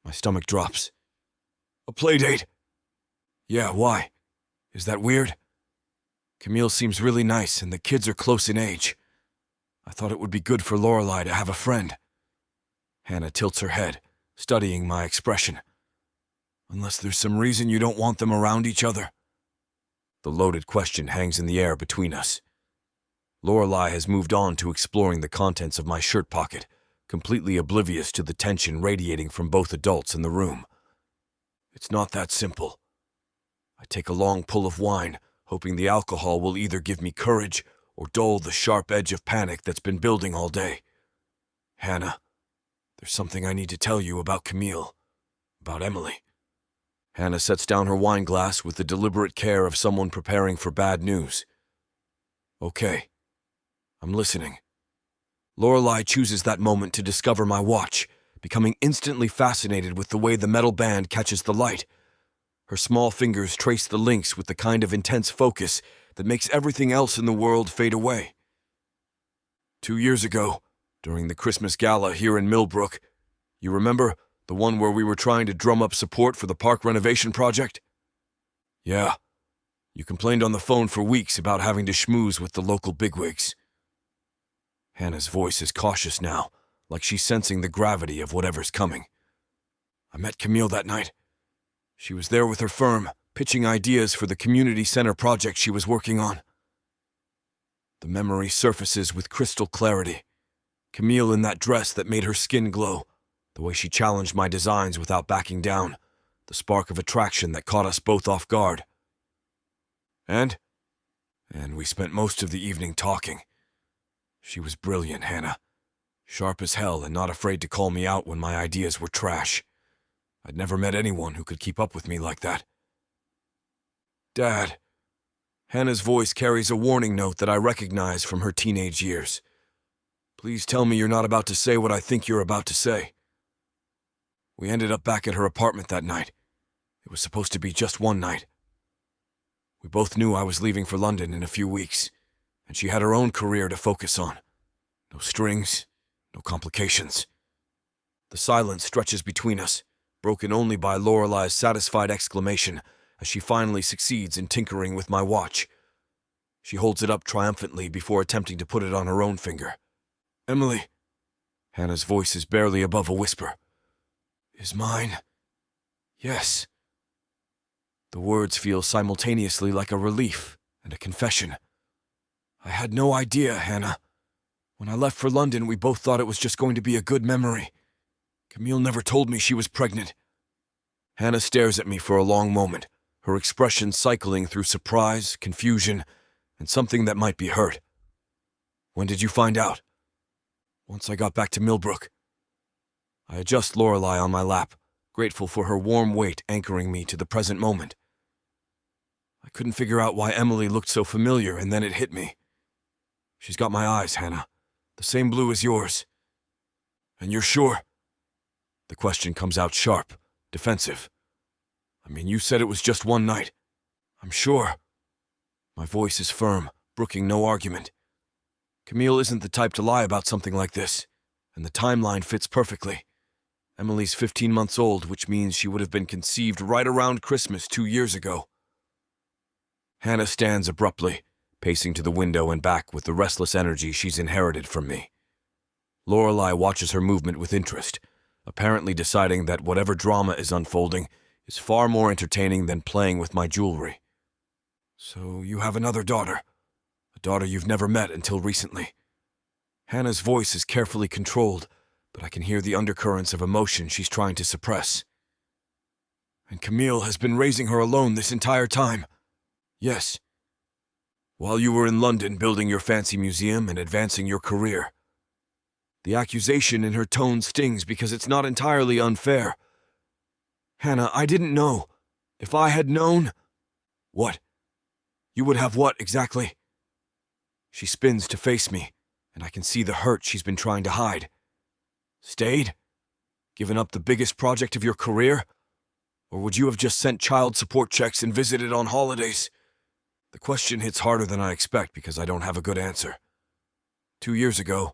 My stomach drops. A playdate? Yeah, why? Is that weird? Camille seems really nice, and the kids are close in age. I thought it would be good for Lorelei to have a friend. Hannah tilts her head, studying my expression. Unless there's some reason you don't want them around each other. The loaded question hangs in the air between us. Lorelei has moved on to exploring the contents of my shirt pocket, completely oblivious to the tension radiating from both adults in the room. It's not that simple. I take a long pull of wine, hoping the alcohol will either give me courage or dull the sharp edge of panic that's been building all day. Hannah, there's something I need to tell you about Camille, about Emily. Hannah sets down her wine glass with the deliberate care of someone preparing for bad news. Okay, I'm listening. Lorelei chooses that moment to discover my watch, becoming instantly fascinated with the way the metal band catches the light. Her small fingers trace the links with the kind of intense focus that makes everything else in the world fade away. 2 years ago, during the Christmas gala here in Millbrook, you remember, the one where we were trying to drum up support for the park renovation project? Yeah. You complained on the phone for weeks about having to schmooze with the local bigwigs. Hannah's voice is cautious now, like she's sensing the gravity of whatever's coming. I met Camille that night. She was there with her firm, pitching ideas for the community center project she was working on. The memory surfaces with crystal clarity. Camille in that dress that made her skin glow, the way she challenged my designs without backing down, the spark of attraction that caught us both off guard. And we spent most of the evening talking. She was brilliant, Hannah. Sharp as hell and not afraid to call me out when my ideas were trash. I'd never met anyone who could keep up with me like that. Dad. Hannah's voice carries a warning note that I recognize from her teenage years. Please tell me you're not about to say what I think you're about to say. We ended up back at her apartment that night. It was supposed to be just one night. We both knew I was leaving for London in a few weeks, and she had her own career to focus on. No strings, no complications. The silence stretches between us, broken only by Lorelei's satisfied exclamation as she finally succeeds in tinkering with my watch. She holds it up triumphantly before attempting to put it on her own finger. Emily, Hannah's voice is barely above a whisper, is mine. Yes. The words feel simultaneously like a relief and a confession. I had no idea, Hannah. When I left for London, we both thought it was just going to be a good memory. Camille never told me she was pregnant. Hannah stares at me for a long moment, her expression cycling through surprise, confusion, and something that might be hurt. When did you find out? Once I got back to Millbrook. I adjust Lorelei on my lap, grateful for her warm weight anchoring me to the present moment. I couldn't figure out why Emily looked so familiar, and then it hit me. She's got my eyes, Hannah. The same blue as yours. And you're sure? The question comes out sharp, defensive. I mean, you said it was just one night. I'm sure. My voice is firm, brooking no argument. Camille isn't the type to lie about something like this, and the timeline fits perfectly. Emily's 15 months old, which means she would have been conceived right around Christmas 2 years ago. Hannah stands abruptly, pacing to the window and back with the restless energy she's inherited from me. Lorelei watches her movement with interest, apparently deciding that whatever drama is unfolding is far more entertaining than playing with my jewelry. So you have another daughter, a daughter you've never met until recently. Hannah's voice is carefully controlled, but I can hear the undercurrents of emotion she's trying to suppress. And Camille has been raising her alone this entire time. Yes. While you were in London building your fancy museum and advancing your career. The accusation in her tone stings because it's not entirely unfair. Hannah, I didn't know. If I had known... What? You would have what, exactly? She spins to face me, and I can see the hurt she's been trying to hide. Stayed? Given up the biggest project of your career? Or would you have just sent child support checks and visited on holidays? The question hits harder than I expect because I don't have a good answer. 2 years ago,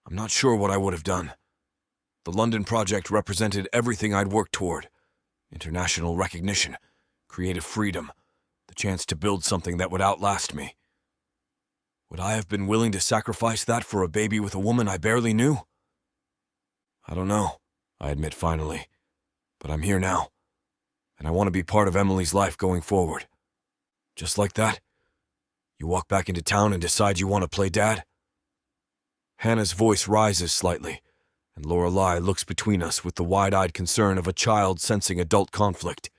I'm not sure what I would have done. The London project represented everything I'd worked toward. International recognition, creative freedom, the chance to build something that would outlast me. Would I have been willing to sacrifice that for a baby with a woman I barely knew? I don't know, I admit finally. But I'm here now, and I want to be part of Emily's life going forward. Just like that, you walk back into town and decide you want to play dad? Hannah's voice rises slightly, and Lorelei looks between us with the wide-eyed concern of a child sensing adult conflict.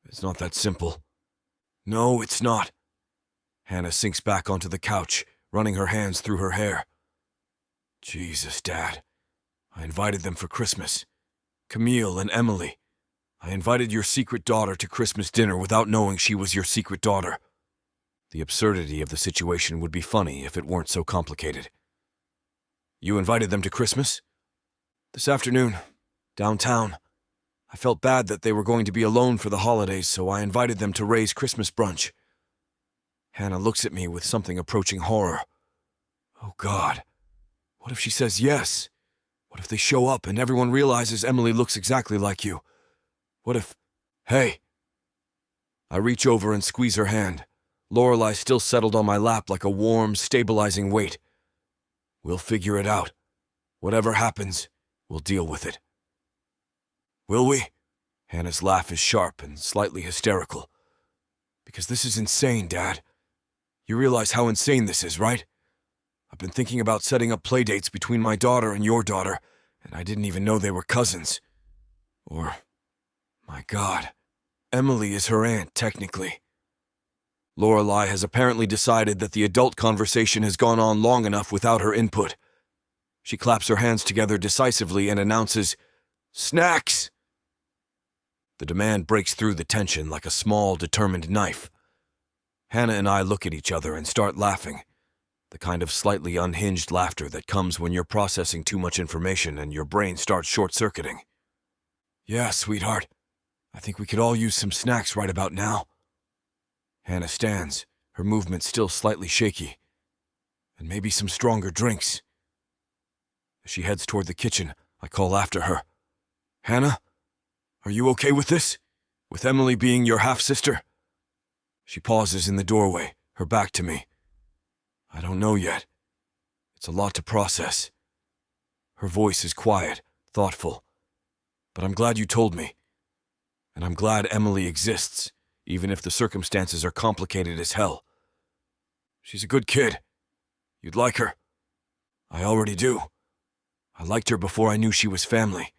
It's not that simple. No, it's not. Hannah sinks back onto the couch, running her hands through her hair. Jesus, Dad. I invited them for Christmas. Camille and Emily. I invited your secret daughter to Christmas dinner without knowing she was your secret daughter. The absurdity of the situation would be funny if it weren't so complicated. You invited them to Christmas? This afternoon, downtown. I felt bad that they were going to be alone for the holidays, so I invited them to Ray's Christmas brunch. Hannah looks at me with something approaching horror. Oh God, what if she says yes? What if they show up and everyone realizes Emily looks exactly like you? What if... Hey! I reach over and squeeze her hand. Lorelei still settled on my lap like a warm, stabilizing weight. We'll figure it out. Whatever happens, we'll deal with it. Will we? Hannah's laugh is sharp and slightly hysterical. Because this is insane, Dad. You realize how insane this is, right? I've been thinking about setting up playdates between my daughter and your daughter, and I didn't even know they were cousins. Or, my God, Emily is her aunt, technically. Lorelei has apparently decided that the adult conversation has gone on long enough without her input. She claps her hands together decisively and announces, "Snacks!" The demand breaks through the tension like a small, determined knife. Hannah and I look at each other and start laughing, the kind of slightly unhinged laughter that comes when you're processing too much information and your brain starts short-circuiting. Yeah, sweetheart, I think we could all use some snacks right about now. Hannah stands, her movement still slightly shaky. And maybe some stronger drinks. As she heads toward the kitchen, I call after her. Hannah, are you okay with this? With Emily being your half-sister? She pauses in the doorway, her back to me. I don't know yet. It's a lot to process. Her voice is quiet, thoughtful. But I'm glad you told me. And I'm glad Emily exists, even if the circumstances are complicated as hell. She's a good kid. You'd like her. I already do. I liked her before I knew she was family.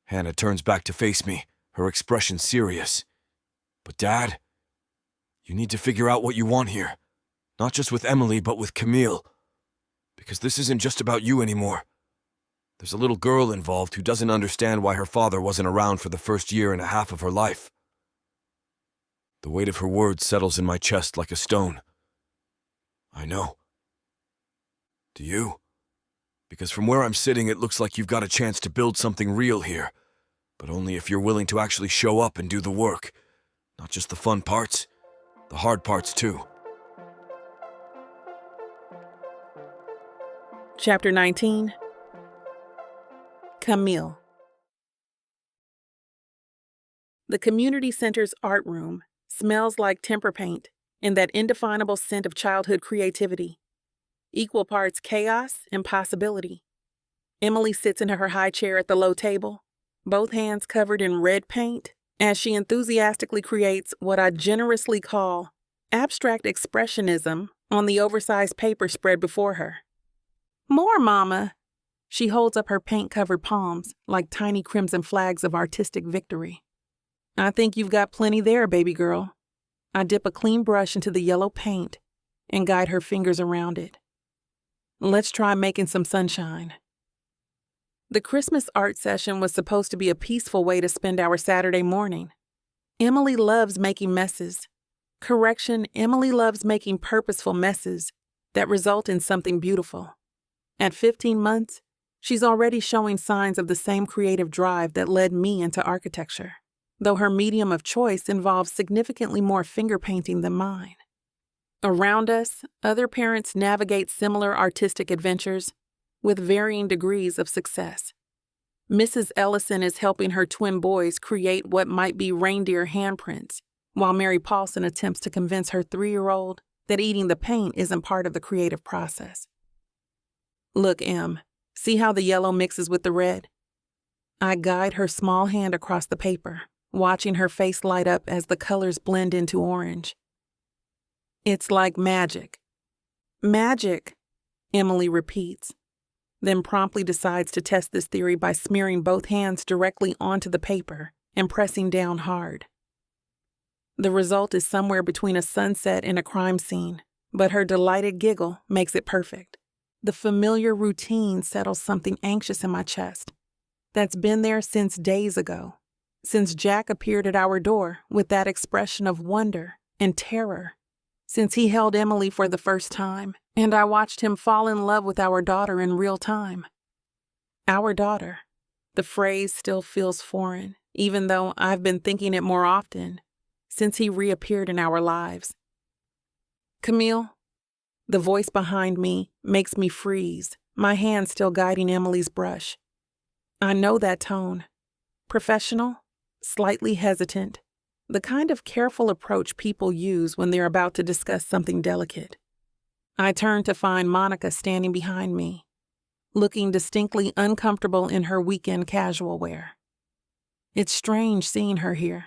Hannah turns back to face me, her expression serious. But Dad, you need to figure out what you want here. Not just with Emily, but with Camille. Because this isn't just about you anymore. There's a little girl involved who doesn't understand why her father wasn't around for the first year and a half of her life. The weight of her words settles in my chest like a stone. I know. Do you? Because from where I'm sitting, it looks like you've got a chance to build something real here, but only if you're willing to actually show up and do the work. Not just the fun parts, the hard parts too. Chapter 19. Camille. The community center's art room smells like tempera paint and that indefinable scent of childhood creativity. Equal parts chaos and possibility. Emily sits in her high chair at the low table, both hands covered in red paint, as she enthusiastically creates what I generously call abstract expressionism on the oversized paper spread before her. More, Mama! She holds up her paint-covered palms like tiny crimson flags of artistic victory. I think you've got plenty there, baby girl. I dip a clean brush into the yellow paint and guide her fingers around it. Let's try making some sunshine. The Christmas art session was supposed to be a peaceful way to spend our Saturday morning. Emily loves making messes. Correction, Emily loves making purposeful messes that result in something beautiful. At 15 months, she's already showing signs of the same creative drive that led me into architecture, though her medium of choice involves significantly more finger painting than mine. Around us, other parents navigate similar artistic adventures with varying degrees of success. Mrs. Ellison is helping her twin boys create what might be reindeer handprints, while Mary Paulson attempts to convince her 3-year-old that eating the paint isn't part of the creative process. Look, Em, see how the yellow mixes with the red? I guide her small hand across the paper, watching her face light up as the colors blend into orange. It's like magic. Magic, Emily repeats, then promptly decides to test this theory by smearing both hands directly onto the paper and pressing down hard. The result is somewhere between a sunset and a crime scene, but her delighted giggle makes it perfect. The familiar routine settles something anxious in my chest that's been there since days ago, since Jack appeared at our door with that expression of wonder and terror, since he held Emily for the first time, and I watched him fall in love with our daughter in real time. Our daughter. The phrase still feels foreign, even though I've been thinking it more often since he reappeared in our lives. Camille, the voice behind me makes me freeze, my hand still guiding Emily's brush. I know that tone. Professional, slightly hesitant, the kind of careful approach people use when they're about to discuss something delicate. I turn to find Monica standing behind me, looking distinctly uncomfortable in her weekend casual wear. It's strange seeing her here.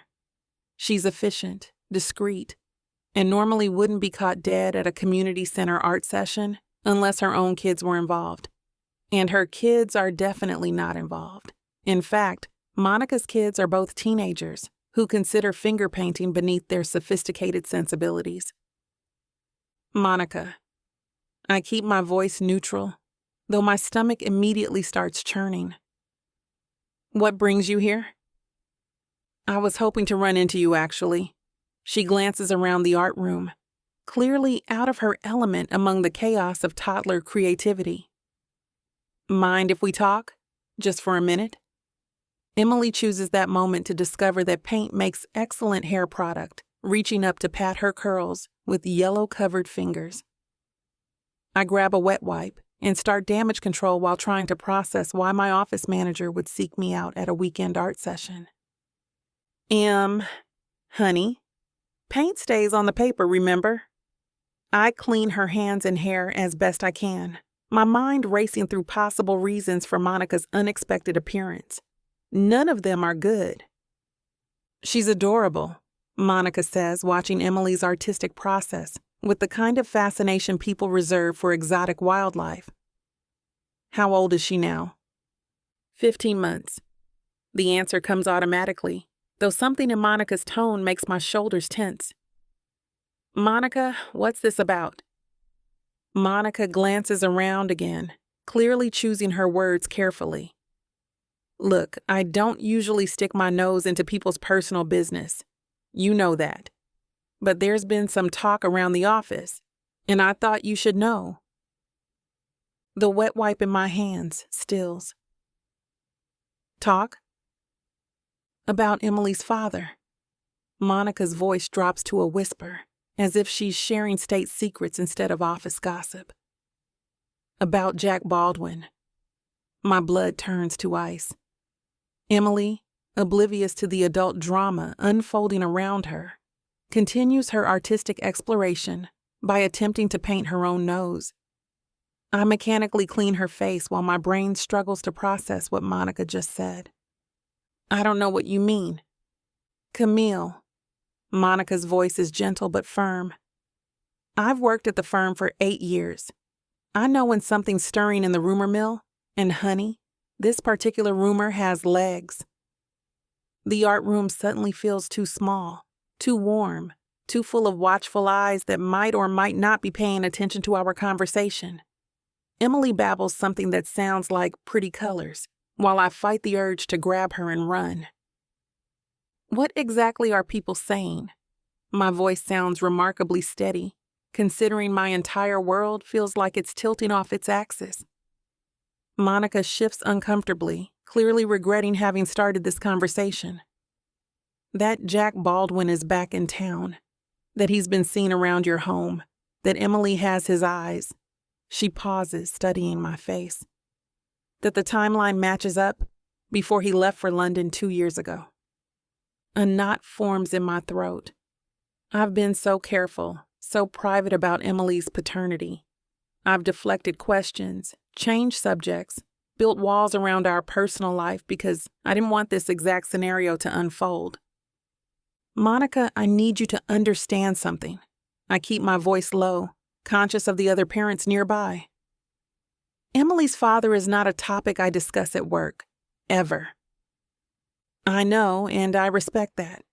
She's efficient, discreet, and normally wouldn't be caught dead at a community center art session unless her own kids were involved. And her kids are definitely not involved. In fact, Monica's kids are both teenagers who consider finger painting beneath their sophisticated sensibilities. Monica. I keep my voice neutral, though my stomach immediately starts churning. What brings you here? I was hoping to run into you, actually. She glances around the art room, clearly out of her element among the chaos of toddler creativity. Mind if we talk? Just for a minute? Emily chooses that moment to discover that paint makes excellent hair product, reaching up to pat her curls with yellow-covered fingers. I grab a wet wipe and start damage control while trying to process why my office manager would seek me out at a weekend art session. Honey, paint stays on the paper, remember? I clean her hands and hair as best I can, my mind racing through possible reasons for Monica's unexpected appearance. None of them are good. She's adorable, Monica says, watching Emily's artistic process with the kind of fascination people reserve for exotic wildlife. How old is she now? 15 months. The answer comes automatically, though something in Monica's tone makes my shoulders tense. Monica, what's this about? Monica glances around again, clearly choosing her words carefully. Look, I don't usually stick my nose into people's personal business. You know that. But there's been some talk around the office, and I thought you should know. The wet wipe in my hands stills. Talk? About Emily's father. Monica's voice drops to a whisper, as if she's sharing state secrets instead of office gossip. About Jack Baldwin. My blood turns to ice. Emily, oblivious to the adult drama unfolding around her, continues her artistic exploration by attempting to paint her own nose. I mechanically clean her face while my brain struggles to process what Monica just said. I don't know what you mean. Camille. Monica's voice is gentle but firm. I've worked at the firm for 8 years. I know when something's stirring in the rumor mill, and honey, this particular rumor has legs. The art room suddenly feels too small, too warm, too full of watchful eyes that might or might not be paying attention to our conversation. Emily babbles something that sounds like pretty colors, while I fight the urge to grab her and run. What exactly are people saying? My voice sounds remarkably steady, considering my entire world feels like it's tilting off its axis. Monica shifts uncomfortably, clearly regretting having started this conversation. That Jack Baldwin is back in town, that he's been seen around your home, that Emily has his eyes. She pauses, studying my face. That the timeline matches up before he left for London 2 years ago. A knot forms in my throat. I've been so careful, so private about Emily's paternity. I've deflected questions, changed subjects, built walls around our personal life because I didn't want this exact scenario to unfold. Monica, I need you to understand something. I keep my voice low, conscious of the other parents nearby. Emily's father is not a topic I discuss at work, ever. I know, and I respect that.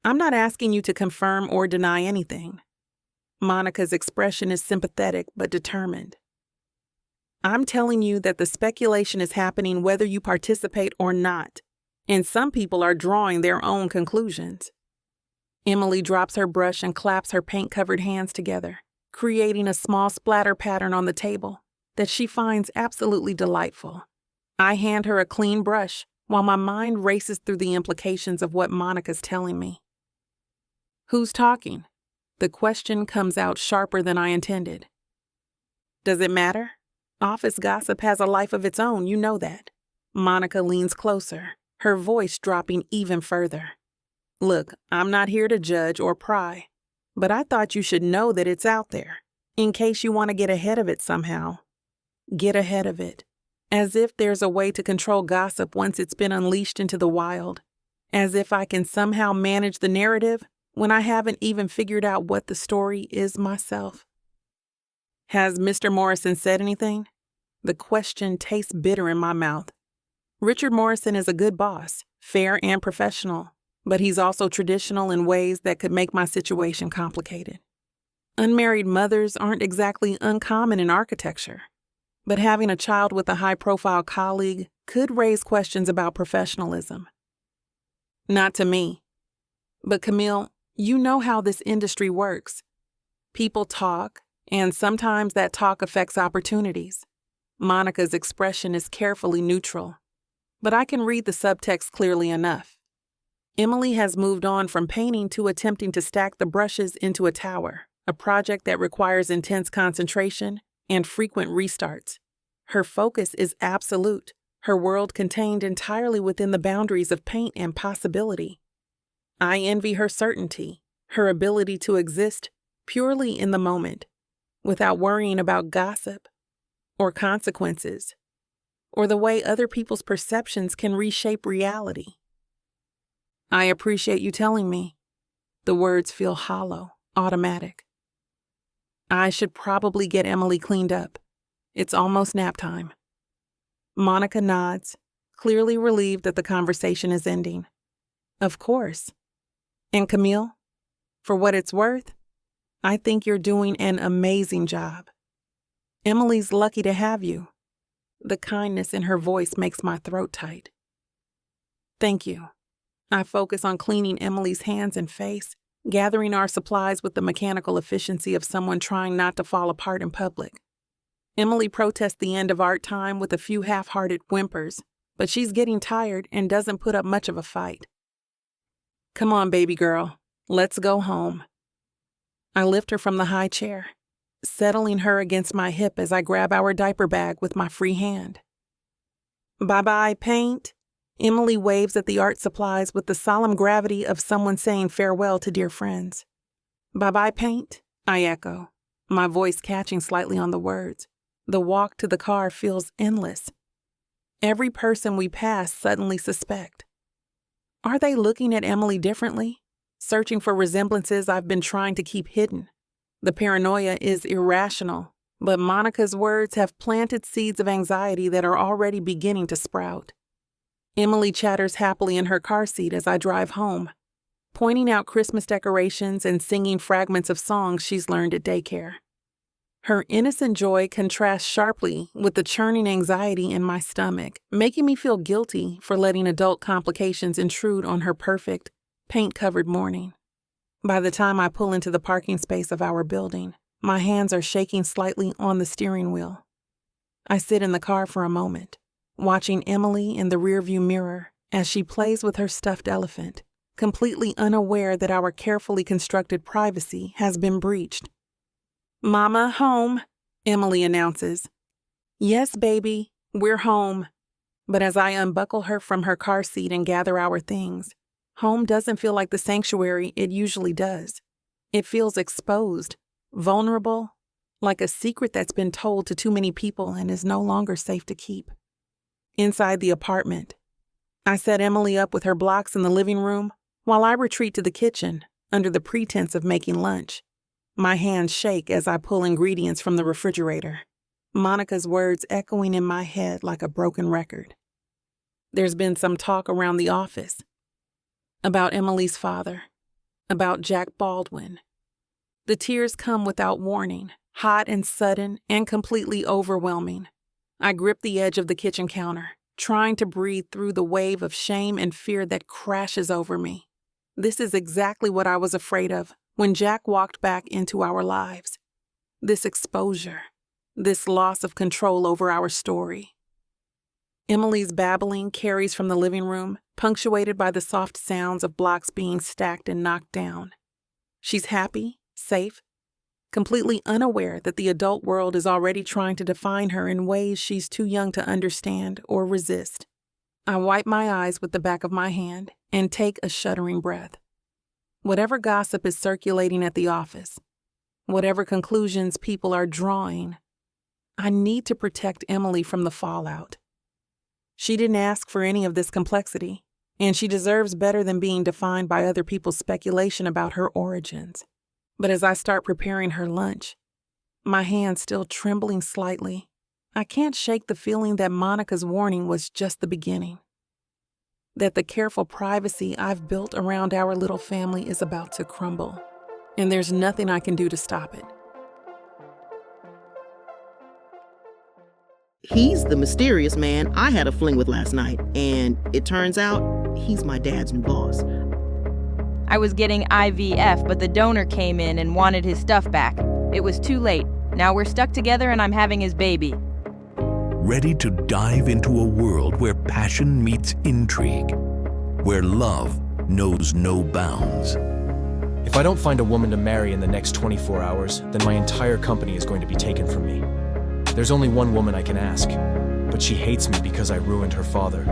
I'm not asking you to confirm or deny anything. Monica's expression is sympathetic but determined. I'm telling you that the speculation is happening whether you participate or not, and some people are drawing their own conclusions. Emily drops her brush and claps her paint-covered hands together, creating a small splatter pattern on the table that she finds absolutely delightful. I hand her a clean brush while my mind races through the implications of what Monica's telling me. Who's talking? The question comes out sharper than I intended. Does it matter? Office gossip has a life of its own, you know that. Monica leans closer, her voice dropping even further. Look, I'm not here to judge or pry, but I thought you should know that it's out there, in case you want to get ahead of it somehow. Get ahead of it. As if there's a way to control gossip once it's been unleashed into the wild. As if I can somehow manage the narrative when I haven't even figured out what the story is myself. Has Mr. Morrison said anything? The question tastes bitter in my mouth. Richard Morrison is a good boss, fair and professional, but he's also traditional in ways that could make my situation complicated. Unmarried mothers aren't exactly uncommon in architecture, but having a child with a high-profile colleague could raise questions about professionalism. Not to me. But Camille, you know how this industry works. People talk, and sometimes that talk affects opportunities. Monica's expression is carefully neutral, but I can read the subtext clearly enough. Emily has moved on from painting to attempting to stack the brushes into a tower, a project that requires intense concentration and frequent restarts. Her focus is absolute, her world contained entirely within the boundaries of paint and possibility. I envy her certainty, her ability to exist purely in the moment, without worrying about gossip, or consequences, or the way other people's perceptions can reshape reality. I appreciate you telling me. The words feel hollow, automatic. I should probably get Emily cleaned up. It's almost nap time. Monica nods, clearly relieved that the conversation is ending. Of course. And Camille, for what it's worth, I think you're doing an amazing job. Emily's lucky to have you. The kindness in her voice makes my throat tight. Thank you. I focus on cleaning Emily's hands and face, gathering our supplies with the mechanical efficiency of someone trying not to fall apart in public. Emily protests the end of art time with a few half-hearted whimpers, but she's getting tired and doesn't put up much of a fight. Come on, baby girl. Let's go home. I lift her from the high chair, settling her against my hip as I grab our diaper bag with my free hand. Bye-bye, paint. Emily waves at the art supplies with the solemn gravity of someone saying farewell to dear friends. Bye-bye, paint, I echo, my voice catching slightly on the words. The walk to the car feels endless. Every person we pass suddenly suspect. Are they looking at Emily differently, searching for resemblances I've been trying to keep hidden? The paranoia is irrational, but Monica's words have planted seeds of anxiety that are already beginning to sprout. Emily chatters happily in her car seat as I drive home, pointing out Christmas decorations and singing fragments of songs she's learned at daycare. Her innocent joy contrasts sharply with the churning anxiety in my stomach, making me feel guilty for letting adult complications intrude on her perfect, paint-covered morning. By the time I pull into the parking space of our building, my hands are shaking slightly on the steering wheel. I sit in the car for a moment, watching Emily in the rearview mirror as she plays with her stuffed elephant, completely unaware that our carefully constructed privacy has been breached. Mama, home, Emily announces. Yes, baby, we're home. But as I unbuckle her from her car seat and gather our things, home doesn't feel like the sanctuary it usually does. It feels exposed, vulnerable, like a secret that's been told to too many people and is no longer safe to keep. Inside the apartment, I set Emily up with her blocks in the living room while I retreat to the kitchen under the pretense of making lunch. My hands shake as I pull ingredients from the refrigerator, Monica's words echoing in my head like a broken record. There's been some talk around the office about Emily's father, about Jack Baldwin. The tears come without warning, hot and sudden and completely overwhelming. I grip the edge of the kitchen counter, trying to breathe through the wave of shame and fear that crashes over me. This is exactly what I was afraid of when Jack walked back into our lives. This exposure, this loss of control over our story. Emily's babbling carries from the living room, punctuated by the soft sounds of blocks being stacked and knocked down. She's happy, safe, completely unaware that the adult world is already trying to define her in ways she's too young to understand or resist. I wipe my eyes with the back of my hand and take a shuddering breath. Whatever gossip is circulating at the office, whatever conclusions people are drawing, I need to protect Emily from the fallout. She didn't ask for any of this complexity, and she deserves better than being defined by other people's speculation about her origins. But as I start preparing her lunch, my hands still trembling slightly, I can't shake the feeling that Monica's warning was just the beginning. That the careful privacy I've built around our little family is about to crumble, and there's nothing I can do to stop it. He's the mysterious man I had a fling with last night, and it turns out he's my dad's new boss. I was getting IVF, but the donor came in and wanted his stuff back. It was too late. Now we're stuck together and I'm having his baby. Ready to dive into a world where passion meets intrigue, where love knows no bounds. If I don't find a woman to marry in the next 24 hours, then my entire company is going to be taken from me. There's only one woman I can ask, but she hates me because I ruined her father.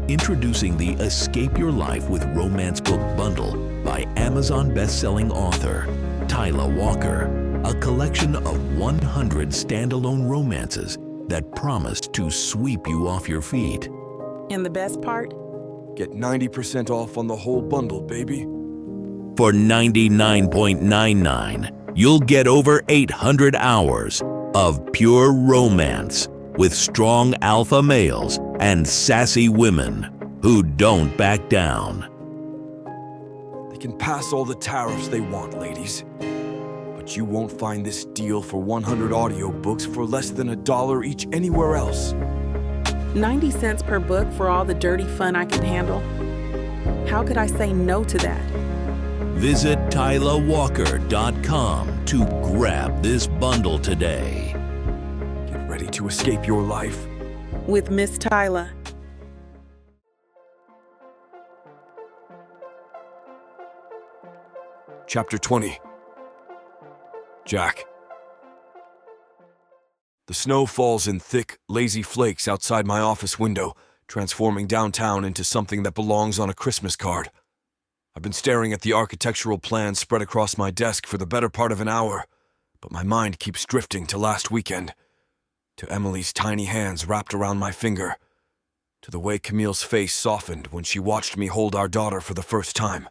Introducing the Escape Your Life with Romance Book Bundle by Amazon best-selling author Tyla Walker, a collection of 100 standalone romances that promise to sweep you off your feet. And the best part? Get 90% off on the whole bundle, baby. For $99.99, you'll get over 800 hours of pure romance with strong alpha males and sassy women who don't back down. They can pass all the tariffs they want, ladies. But but you won't find this deal for 100 audiobooks for less than $1 each anywhere else. 90 cents per book for all the dirty fun I can handle? How could I say no to that? Visit TylaWalker.com to grab this bundle today. Get ready to escape your life. With Miss Tyla. Chapter 20. Jack. The snow falls in thick, lazy flakes outside my office window, transforming downtown into something that belongs on a Christmas card. I've been staring at the architectural plans spread across my desk for the better part of an hour, but my mind keeps drifting to last weekend, to Emily's tiny hands wrapped around my finger, to the way Camille's face softened when she watched me hold our daughter for the first time.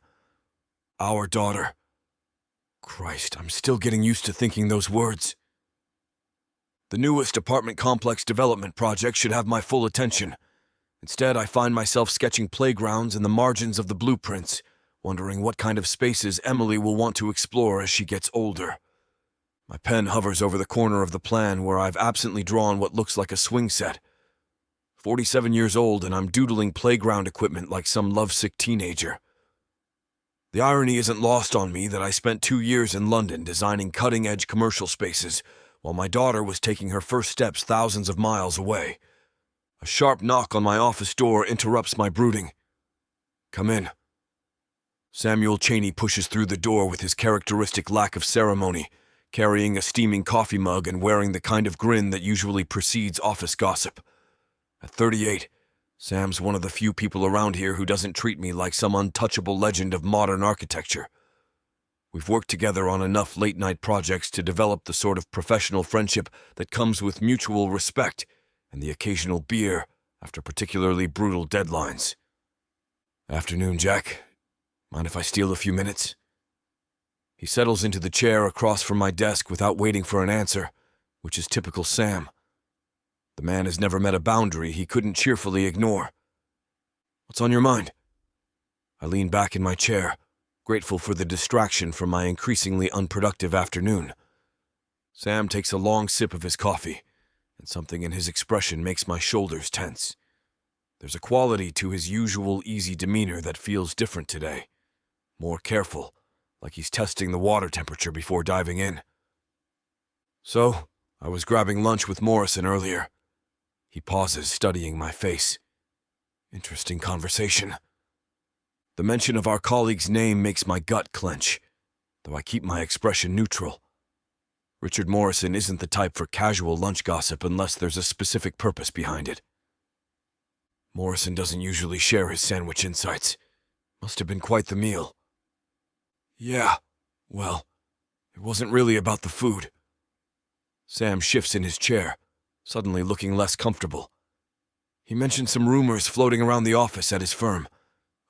Our daughter. Christ, I'm still getting used to thinking those words. The newest apartment complex development project should have my full attention. Instead, I find myself sketching playgrounds in the margins of the blueprints, wondering what kind of spaces Emily will want to explore as she gets older. My pen hovers over the corner of the plan where I've absently drawn what looks like a swing set. 47 years old, and I'm doodling playground equipment like some lovesick teenager. The irony isn't lost on me that I spent 2 years in London designing cutting-edge commercial spaces, while my daughter was taking her first steps thousands of miles away. A sharp knock on my office door interrupts my brooding. Come in. Samuel Chaney pushes through the door with his characteristic lack of ceremony, carrying a steaming coffee mug and wearing the kind of grin that usually precedes office gossip. At 38, Sam's one of the few people around here who doesn't treat me like some untouchable legend of modern architecture. We've worked together on enough late-night projects to develop the sort of professional friendship that comes with mutual respect and the occasional beer after particularly brutal deadlines. Afternoon, Jack. Mind if I steal a few minutes? He settles into the chair across from my desk without waiting for an answer, which is typical Sam. The man has never met a boundary he couldn't cheerfully ignore. What's on your mind? I lean back in my chair, grateful for the distraction from my increasingly unproductive afternoon. Sam takes a long sip of his coffee, and something in his expression makes my shoulders tense. There's a quality to his usual easy demeanor that feels different today. More careful, like he's testing the water temperature before diving in. So, I was grabbing lunch with Morrison earlier. He pauses, studying my face. Interesting conversation. The mention of our colleague's name makes my gut clench, though I keep my expression neutral. Richard Morrison isn't the type for casual lunch gossip unless there's a specific purpose behind it. Morrison doesn't usually share his sandwich insights. Must have been quite the meal. Yeah, well, it wasn't really about the food. Sam shifts in his chair, suddenly looking less comfortable. He mentioned some rumors floating around the office at his firm,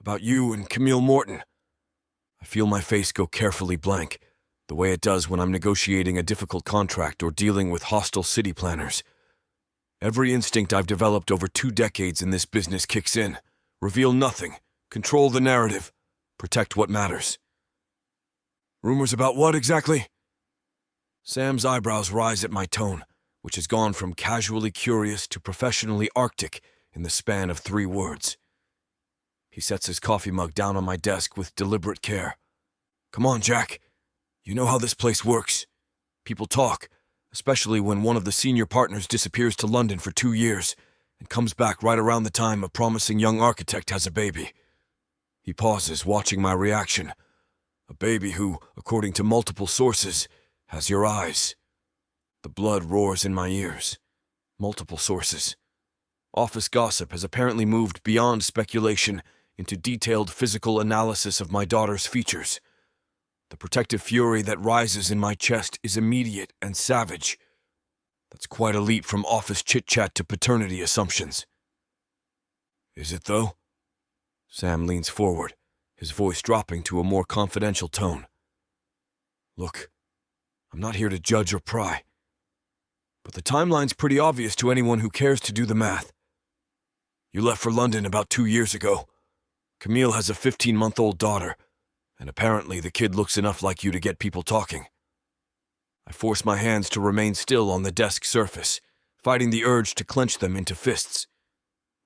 about you and Camille Morton. I feel my face go carefully blank, the way it does when I'm negotiating a difficult contract or dealing with hostile city planners. Every instinct I've developed over 2 decades in this business kicks in. Reveal nothing, control the narrative, protect what matters. Rumors about what exactly? Sam's eyebrows rise at my tone, which has gone from casually curious to professionally arctic in the span of 3 words. He sets his coffee mug down on my desk with deliberate care. Come on, Jack. You know how this place works. People talk, especially when one of the senior partners disappears to London for 2 years and comes back right around the time a promising young architect has a baby. He pauses, watching my reaction. A baby who, according to multiple sources, has your eyes. The blood roars in my ears. Multiple sources. Office gossip has apparently moved beyond speculation into detailed physical analysis of my daughter's features. The protective fury that rises in my chest is immediate and savage. That's quite a leap from office chit-chat to paternity assumptions. Is it, though? Sam leans forward, his voice dropping to a more confidential tone. Look, I'm not here to judge or pry, but the timeline's pretty obvious to anyone who cares to do the math. You left for London about 2 years ago. Camille has a 15-month-old daughter, and apparently the kid looks enough like you to get people talking. I force my hands to remain still on the desk surface, fighting the urge to clench them into fists.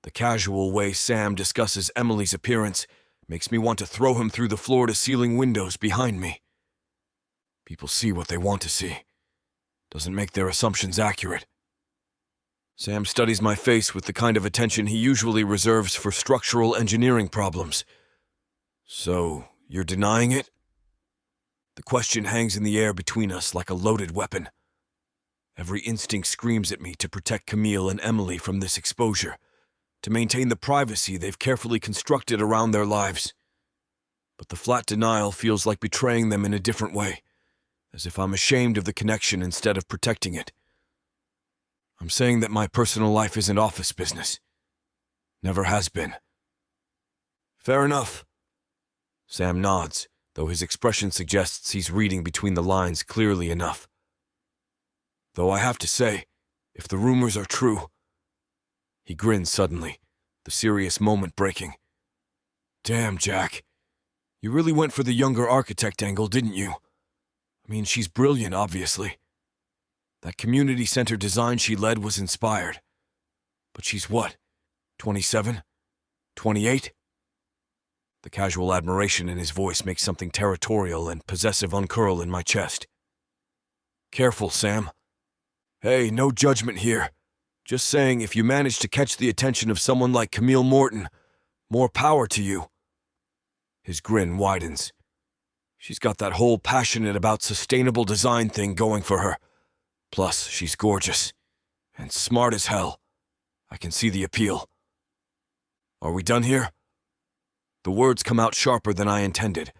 The casual way Sam discusses Emily's appearance makes me want to throw him through the floor-to-ceiling windows behind me. People see what they want to see. Doesn't make their assumptions accurate. Sam studies my face with the kind of attention he usually reserves for structural engineering problems. So, you're denying it? The question hangs in the air between us like a loaded weapon. Every instinct screams at me to protect Camille and Emily from this exposure, to maintain the privacy they've carefully constructed around their lives. But the flat denial feels like betraying them in a different way, as if I'm ashamed of the connection instead of protecting it. I'm saying that my personal life isn't office business. Never has been. Fair enough. Sam nods, though his expression suggests he's reading between the lines clearly enough. Though I have to say, if the rumors are true... He grins suddenly, the serious moment breaking. Damn, Jack. You really went for the younger architect angle, didn't you? I mean, she's brilliant, obviously. That community center design she led was inspired. But she's what, 27? 28? The casual admiration in his voice makes something territorial and possessive uncurl in my chest. Careful, Sam. Hey, no judgment here. Just saying, if you manage to catch the attention of someone like Camille Morton, more power to you. His grin widens. She's got that whole passionate about sustainable design thing going for her. Plus, she's gorgeous. And smart as hell. I can see the appeal. Are we done here? The words come out sharper than I intended,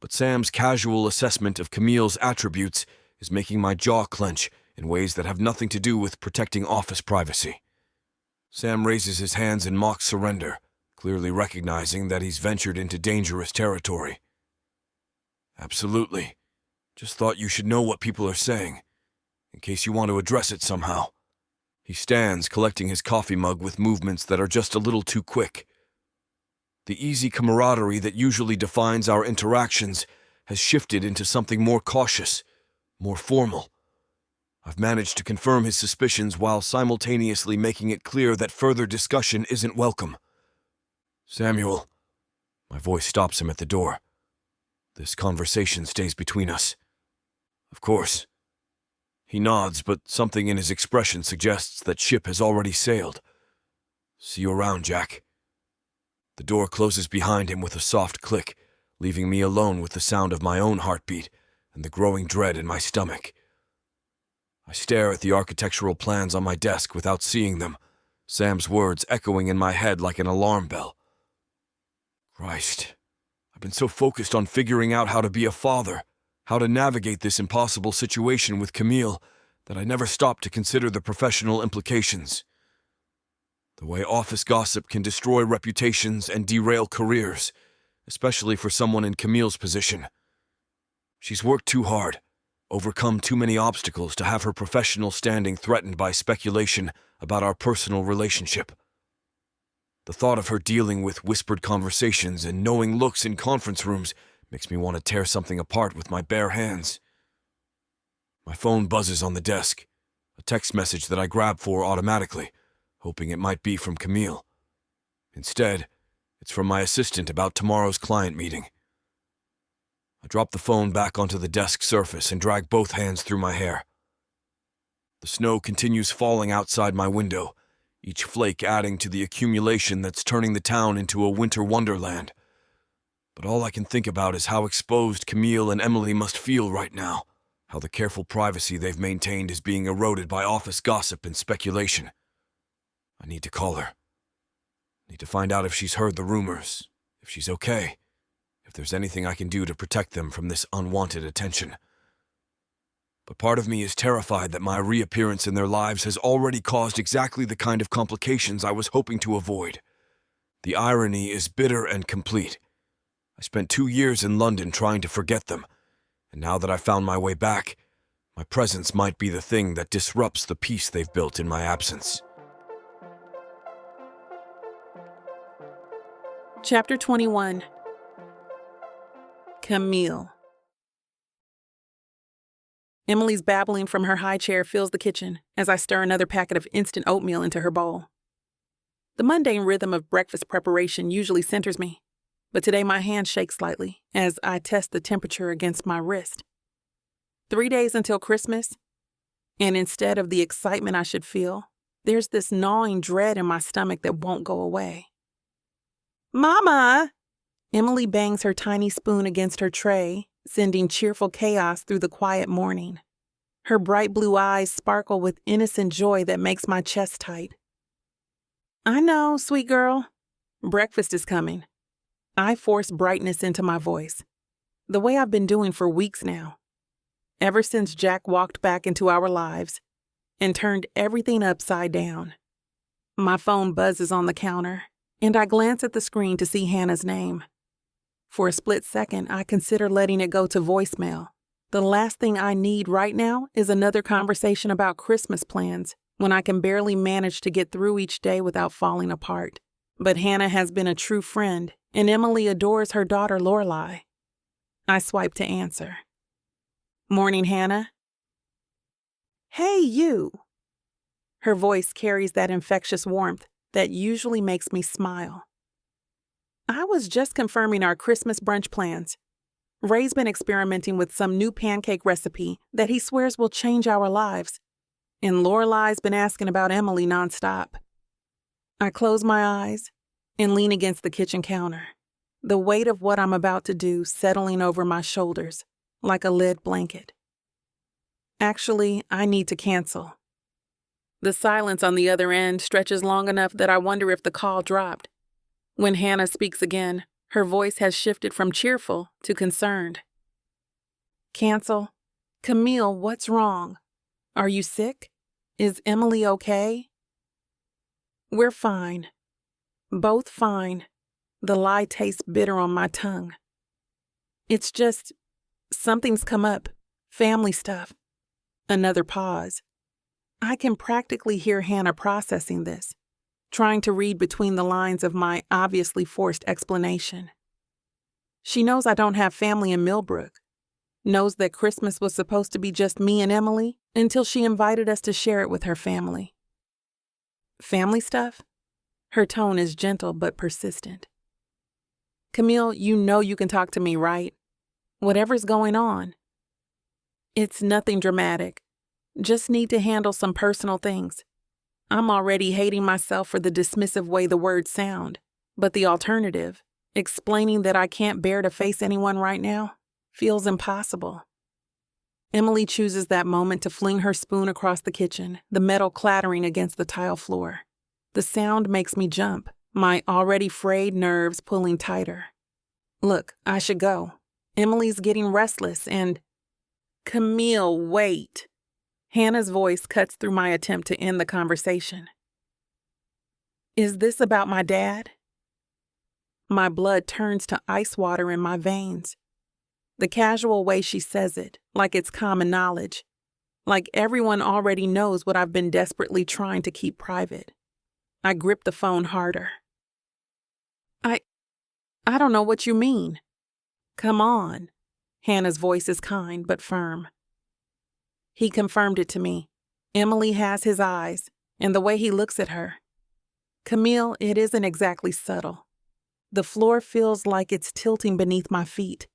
but Sam's casual assessment of Camille's attributes is making my jaw clench in ways that have nothing to do with protecting office privacy. Sam raises his hands in mock surrender, clearly recognizing that he's ventured into dangerous territory. Absolutely. Just thought you should know what people are saying, in case you want to address it somehow. He stands, collecting his coffee mug with movements that are just a little too quick. The easy camaraderie that usually defines our interactions has shifted into something more cautious, more formal. I've managed to confirm his suspicions while simultaneously making it clear that further discussion isn't welcome. Samuel. My voice stops him at the door. This conversation stays between us. Of course. He nods, but something in his expression suggests that ship has already sailed. See you around, Jack. The door closes behind him with a soft click, leaving me alone with the sound of my own heartbeat and the growing dread in my stomach. I stare at the architectural plans on my desk without seeing them, Sam's words echoing in my head like an alarm bell. Christ, I've been so focused on figuring out how to be a father, how to navigate this impossible situation with Camille, that I never stopped to consider the professional implications. The way office gossip can destroy reputations and derail careers, especially for someone in Camille's position. She's worked too hard, overcome too many obstacles to have her professional standing threatened by speculation about our personal relationship. The thought of her dealing with whispered conversations and knowing looks in conference rooms makes me want to tear something apart with my bare hands. My phone buzzes on the desk, a text message that I grab for automatically, hoping it might be from Camille. Instead, it's from my assistant about tomorrow's client meeting. I drop the phone back onto the desk surface and drag both hands through my hair. The snow continues falling outside my window, each flake adding to the accumulation that's turning the town into a winter wonderland. But all I can think about is how exposed Camille and Emily must feel right now, how the careful privacy they've maintained is being eroded by office gossip and speculation. I need to call her. Need to find out if she's heard the rumors, if she's okay, if there's anything I can do to protect them from this unwanted attention. But part of me is terrified that my reappearance in their lives has already caused exactly the kind of complications I was hoping to avoid. The irony is bitter and complete. I spent 2 years in London trying to forget them, and now that I've found my way back, my presence might be the thing that disrupts the peace they've built in my absence. Chapter 21. Camille. Emily's babbling from her high chair fills the kitchen as I stir another packet of instant oatmeal into her bowl. The mundane rhythm of breakfast preparation usually centers me, but today my hand shakes slightly as I test the temperature against my wrist. 3 days until Christmas, and instead of the excitement I should feel, there's this gnawing dread in my stomach that won't go away. Mama! Emily bangs her tiny spoon against her tray, sending cheerful chaos through the quiet morning. Her bright blue eyes sparkle with innocent joy that makes my chest tight. I know, sweet girl. Breakfast is coming. I force brightness into my voice, the way I've been doing for weeks now. Ever since Jack walked back into our lives and turned everything upside down. My phone buzzes on the counter, and I glance at the screen to see Hannah's name. For a split second, I consider letting it go to voicemail. The last thing I need right now is another conversation about Christmas plans when I can barely manage to get through each day without falling apart. But Hannah has been a true friend, and Emily adores her daughter Lorelai. I swipe to answer. Morning, Hannah. Hey, you. Her voice carries that infectious warmth that usually makes me smile. I was just confirming our Christmas brunch plans. Ray's been experimenting with some new pancake recipe that he swears will change our lives. And Lorelai's been asking about Emily nonstop. I close my eyes and lean against the kitchen counter, the weight of what I'm about to do settling over my shoulders like a lead blanket. Actually, I need to cancel. The silence on the other end stretches long enough that I wonder if the call dropped. When Hannah speaks again, her voice has shifted from cheerful to concerned. Cancel? Camille, what's wrong? Are you sick? Is Emily okay? We're fine. Both fine. The lie tastes bitter on my tongue. It's just, something's come up. Family stuff. Another pause. I can practically hear Hannah processing this, trying to read between the lines of my obviously forced explanation. She knows I don't have family in Millbrook, knows that Christmas was supposed to be just me and Emily until she invited us to share it with her family. Family stuff? Her tone is gentle but persistent. Camille, you know you can talk to me, right? Whatever's going on. It's nothing dramatic. Just need to handle some personal things. I'm already hating myself for the dismissive way the words sound, but the alternative, explaining that I can't bear to face anyone right now, feels impossible. Emily chooses that moment to fling her spoon across the kitchen, the metal clattering against the tile floor. The sound makes me jump, my already frayed nerves pulling tighter. Look, I should go. Emily's getting restless and... Camille, wait. Hannah's voice cuts through my attempt to end the conversation. Is this about my dad? My blood turns to ice water in my veins. The casual way she says it, like it's common knowledge, like everyone already knows what I've been desperately trying to keep private. I grip the phone harder. I don't know what you mean. Come on. Hannah's voice is kind but firm. He confirmed it to me. Emily has his eyes, and the way he looks at her. Camille, it isn't exactly subtle. The floor feels like it's tilting beneath my feet.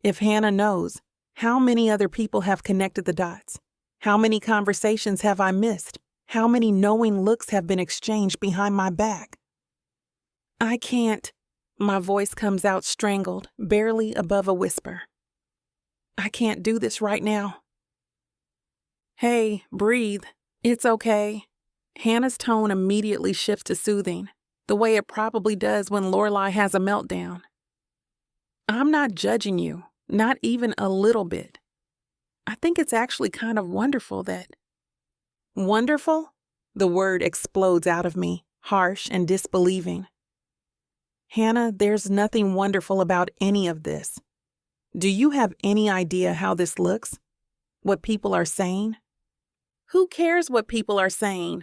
If Hannah knows, how many other people have connected the dots? How many conversations have I missed? How many knowing looks have been exchanged behind my back? I can't. My voice comes out strangled, barely above a whisper. I can't do this right now. Hey, breathe. It's okay. Hannah's tone immediately shifts to soothing, the way it probably does when Lorelai has a meltdown. I'm not judging you, not even a little bit. I think it's actually kind of wonderful that... Wonderful? The word explodes out of me, harsh and disbelieving. Hannah, there's nothing wonderful about any of this. Do you have any idea how this looks? What people are saying? Who cares what people are saying?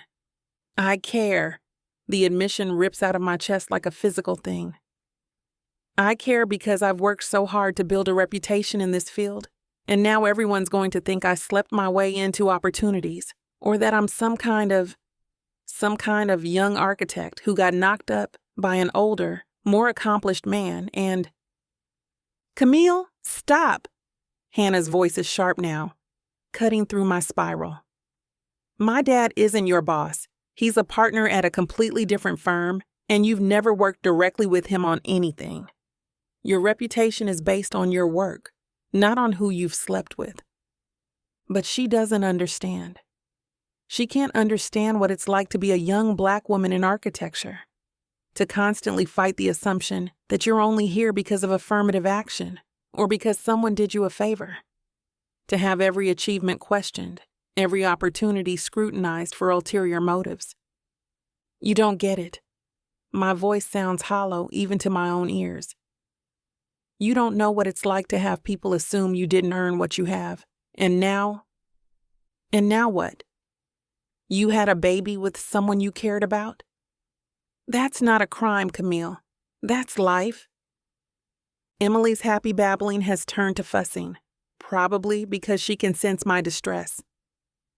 I care. The admission rips out of my chest like a physical thing. I care because I've worked so hard to build a reputation in this field, And now everyone's going to think I slept my way into opportunities, or that I'm some kind of young architect who got knocked up by an older, more accomplished man and... Camille, stop! Hannah's voice is sharp now, cutting through my spiral. My dad isn't your boss. He's a partner at a completely different firm, and you've never worked directly with him on anything. Your reputation is based on your work, not on who you've slept with. But she doesn't understand. She can't understand what it's like to be a young Black woman in architecture, to constantly fight the assumption that you're only here because of affirmative action or because someone did you a favor, to have every achievement questioned, every opportunity scrutinized for ulterior motives. You don't get it. My voice sounds hollow even to my own ears. You don't know what it's like to have people assume you didn't earn what you have. And now what? You had a baby with someone you cared about? That's not a crime, Camille. That's life. Emily's happy babbling has turned to fussing, probably because she can sense my distress.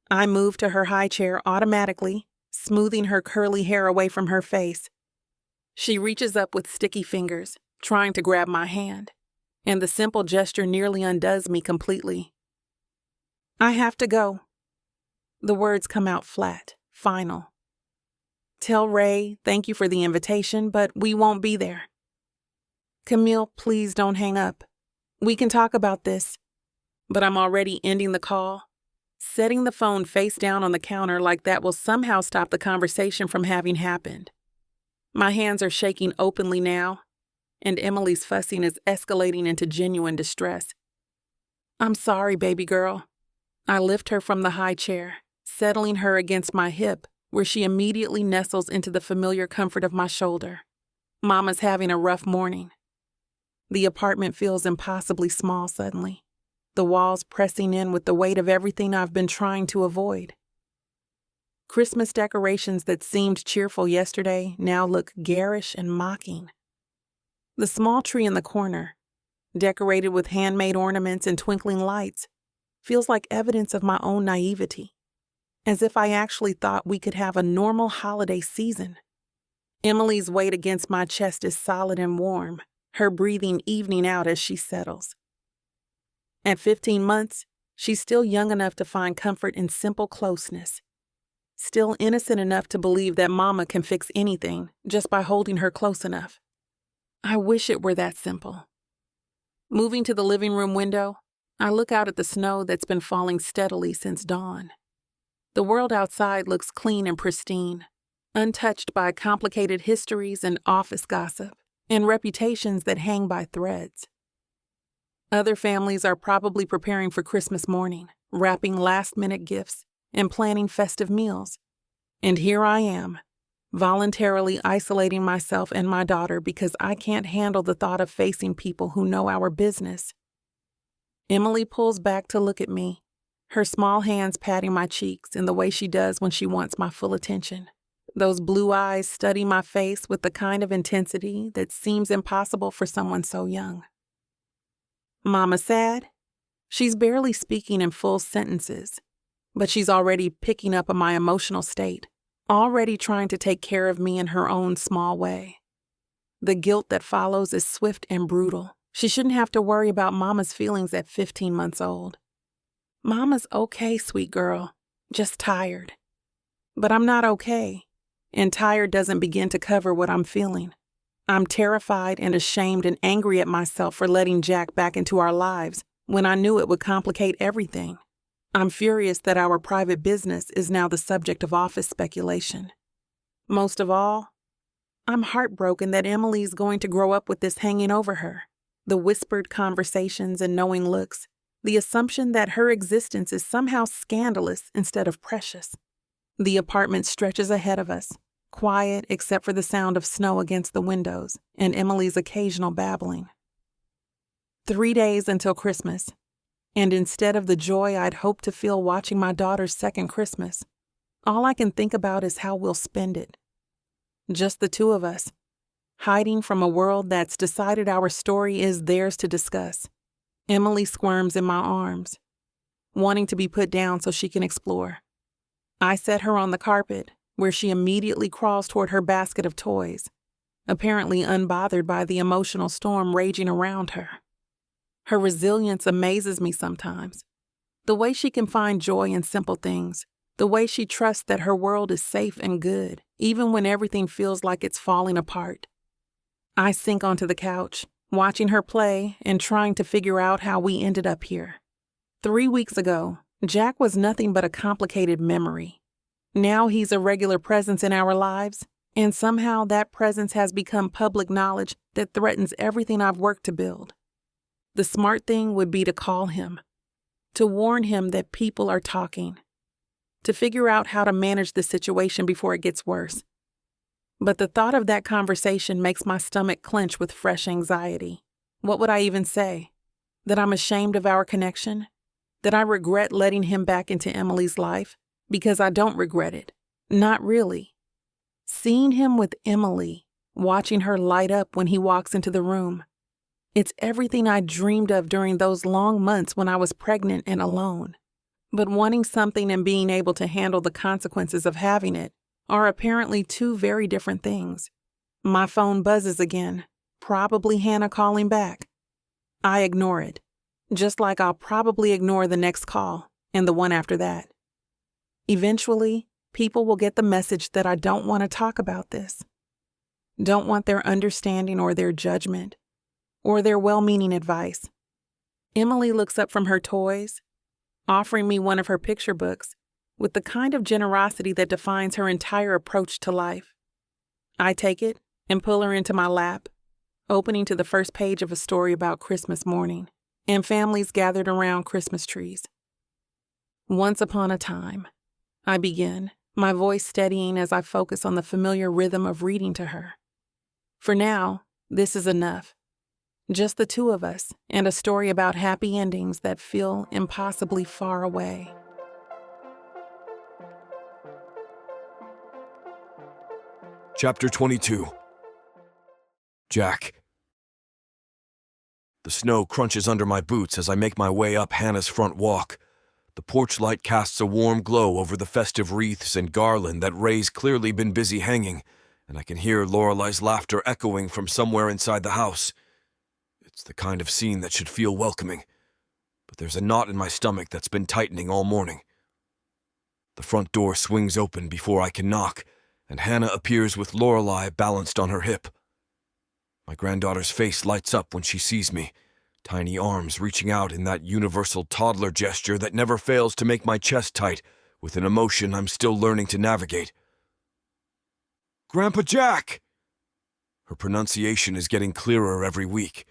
I move to her high chair automatically, smoothing her curly hair away from her face. She reaches up with sticky fingers, trying to grab my hand, and the simple gesture nearly undoes me completely. I have to go. The words come out flat, final. Tell Ray thank you for the invitation, but we won't be there. Camille, please don't hang up. We can talk about this. But I'm already ending the call, setting the phone face down on the counter like that will somehow stop the conversation from having happened. My hands are shaking openly now, and Emily's fussing is escalating into genuine distress. I'm sorry, baby girl. I lift her from the high chair, settling her against my hip, where she immediately nestles into the familiar comfort of my shoulder. Mama's having a rough morning. The apartment feels impossibly small suddenly, the walls pressing in with the weight of everything I've been trying to avoid. Christmas decorations that seemed cheerful yesterday now look garish and mocking. The small tree in the corner, decorated with handmade ornaments and twinkling lights, feels like evidence of my own naivety, as if I actually thought we could have a normal holiday season. Emily's weight against my chest is solid and warm, her breathing evening out as she settles. At 15 months, she's still young enough to find comfort in simple closeness, still innocent enough to believe that Mama can fix anything just by holding her close enough. I wish it were that simple. Moving to the living room window, I look out at the snow that's been falling steadily since dawn. The world outside looks clean and pristine, untouched by complicated histories and office gossip and reputations that hang by threads. Other families are probably preparing for Christmas morning, wrapping last-minute gifts and planning festive meals. And here I am, voluntarily isolating myself and my daughter because I can't handle the thought of facing people who know our business. Emily pulls back to look at me, her small hands patting my cheeks in the way she does when she wants my full attention. Those blue eyes study my face with the kind of intensity that seems impossible for someone so young. Mama sad? She's barely speaking in full sentences, but she's already picking up on my emotional state, already trying to take care of me in her own small way. The guilt that follows is swift and brutal. She shouldn't have to worry about Mama's feelings at 15 months old. Mama's okay, sweet girl, just tired. But I'm not okay, and tired doesn't begin to cover what I'm feeling. I'm terrified and ashamed and angry at myself for letting Jack back into our lives when I knew it would complicate everything. I'm furious that our private business is now the subject of office speculation. Most of all, I'm heartbroken that Emily's going to grow up with this hanging over her. The whispered conversations and knowing looks, the assumption that her existence is somehow scandalous instead of precious. The apartment stretches ahead of us, quiet except for the sound of snow against the windows and Emily's occasional babbling. 3 days until Christmas, and instead of the joy I'd hoped to feel watching my daughter's second Christmas, all I can think about is how we'll spend it. Just the two of us, hiding from a world that's decided our story is theirs to discuss, Emily squirms in my arms, wanting to be put down so she can explore. I set her on the carpet, where she immediately crawls toward her basket of toys, apparently unbothered by the emotional storm raging around her. Her resilience amazes me sometimes. The way she can find joy in simple things, the way she trusts that her world is safe and good, even when everything feels like it's falling apart. I sink onto the couch, watching her play and trying to figure out how we ended up here. 3 weeks ago, Jack was nothing but a complicated memory. Now he's a regular presence in our lives, and somehow that presence has become public knowledge that threatens everything I've worked to build. The smart thing would be to call him, to warn him that people are talking, to figure out how to manage the situation before it gets worse. But the thought of that conversation makes my stomach clench with fresh anxiety. What would I even say? That I'm ashamed of our connection? That I regret letting him back into Emily's life? Because I don't regret it. Not really. Seeing him with Emily, watching her light up when he walks into the room. It's everything I dreamed of during those long months when I was pregnant and alone. But wanting something and being able to handle the consequences of having it are apparently two very different things. My phone buzzes again, probably Hannah calling back. I ignore it, just like I'll probably ignore the next call and the one after that. Eventually, people will get the message that I don't want to talk about this. Don't want their understanding or their judgment, or their well-meaning advice. Emily looks up from her toys, offering me one of her picture books, with the kind of generosity that defines her entire approach to life. I take it and pull her into my lap, opening to the first page of a story about Christmas morning and families gathered around Christmas trees. Once upon a time, I begin, my voice steadying as I focus on the familiar rhythm of reading to her. For now, this is enough. Just the two of us and a story about happy endings that feel impossibly far away. Chapter 22. Jack. The snow crunches under my boots as I make my way up Hannah's front walk. The porch light casts a warm glow over the festive wreaths and garland that Ray's clearly been busy hanging, and I can hear Lorelei's laughter echoing from somewhere inside the house. It's the kind of scene that should feel welcoming, but there's a knot in my stomach that's been tightening all morning. The front door swings open before I can knock, and Hannah appears with Lorelei balanced on her hip. My granddaughter's face lights up when she sees me, tiny arms reaching out in that universal toddler gesture that never fails to make my chest tight with an emotion I'm still learning to navigate. "Grandpa Jack!" Her pronunciation is getting clearer every week,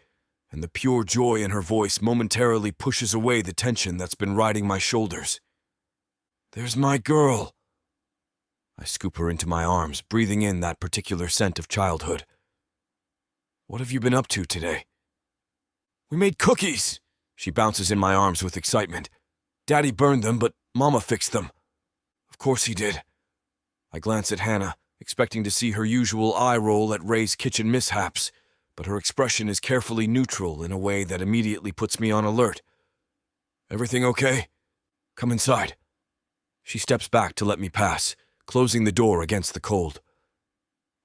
and the pure joy in her voice momentarily pushes away the tension that's been riding my shoulders. "There's my girl." I scoop her into my arms, breathing in that particular scent of childhood. "What have you been up to today?" "We made cookies!" She bounces in my arms with excitement. "Daddy burned them, but Mama fixed them." "Of course he did." I glance at Hannah, expecting to see her usual eye roll at Ray's kitchen mishaps, but her expression is carefully neutral in a way that immediately puts me on alert. "Everything okay? Come inside." She steps back to let me pass, closing the door against the cold.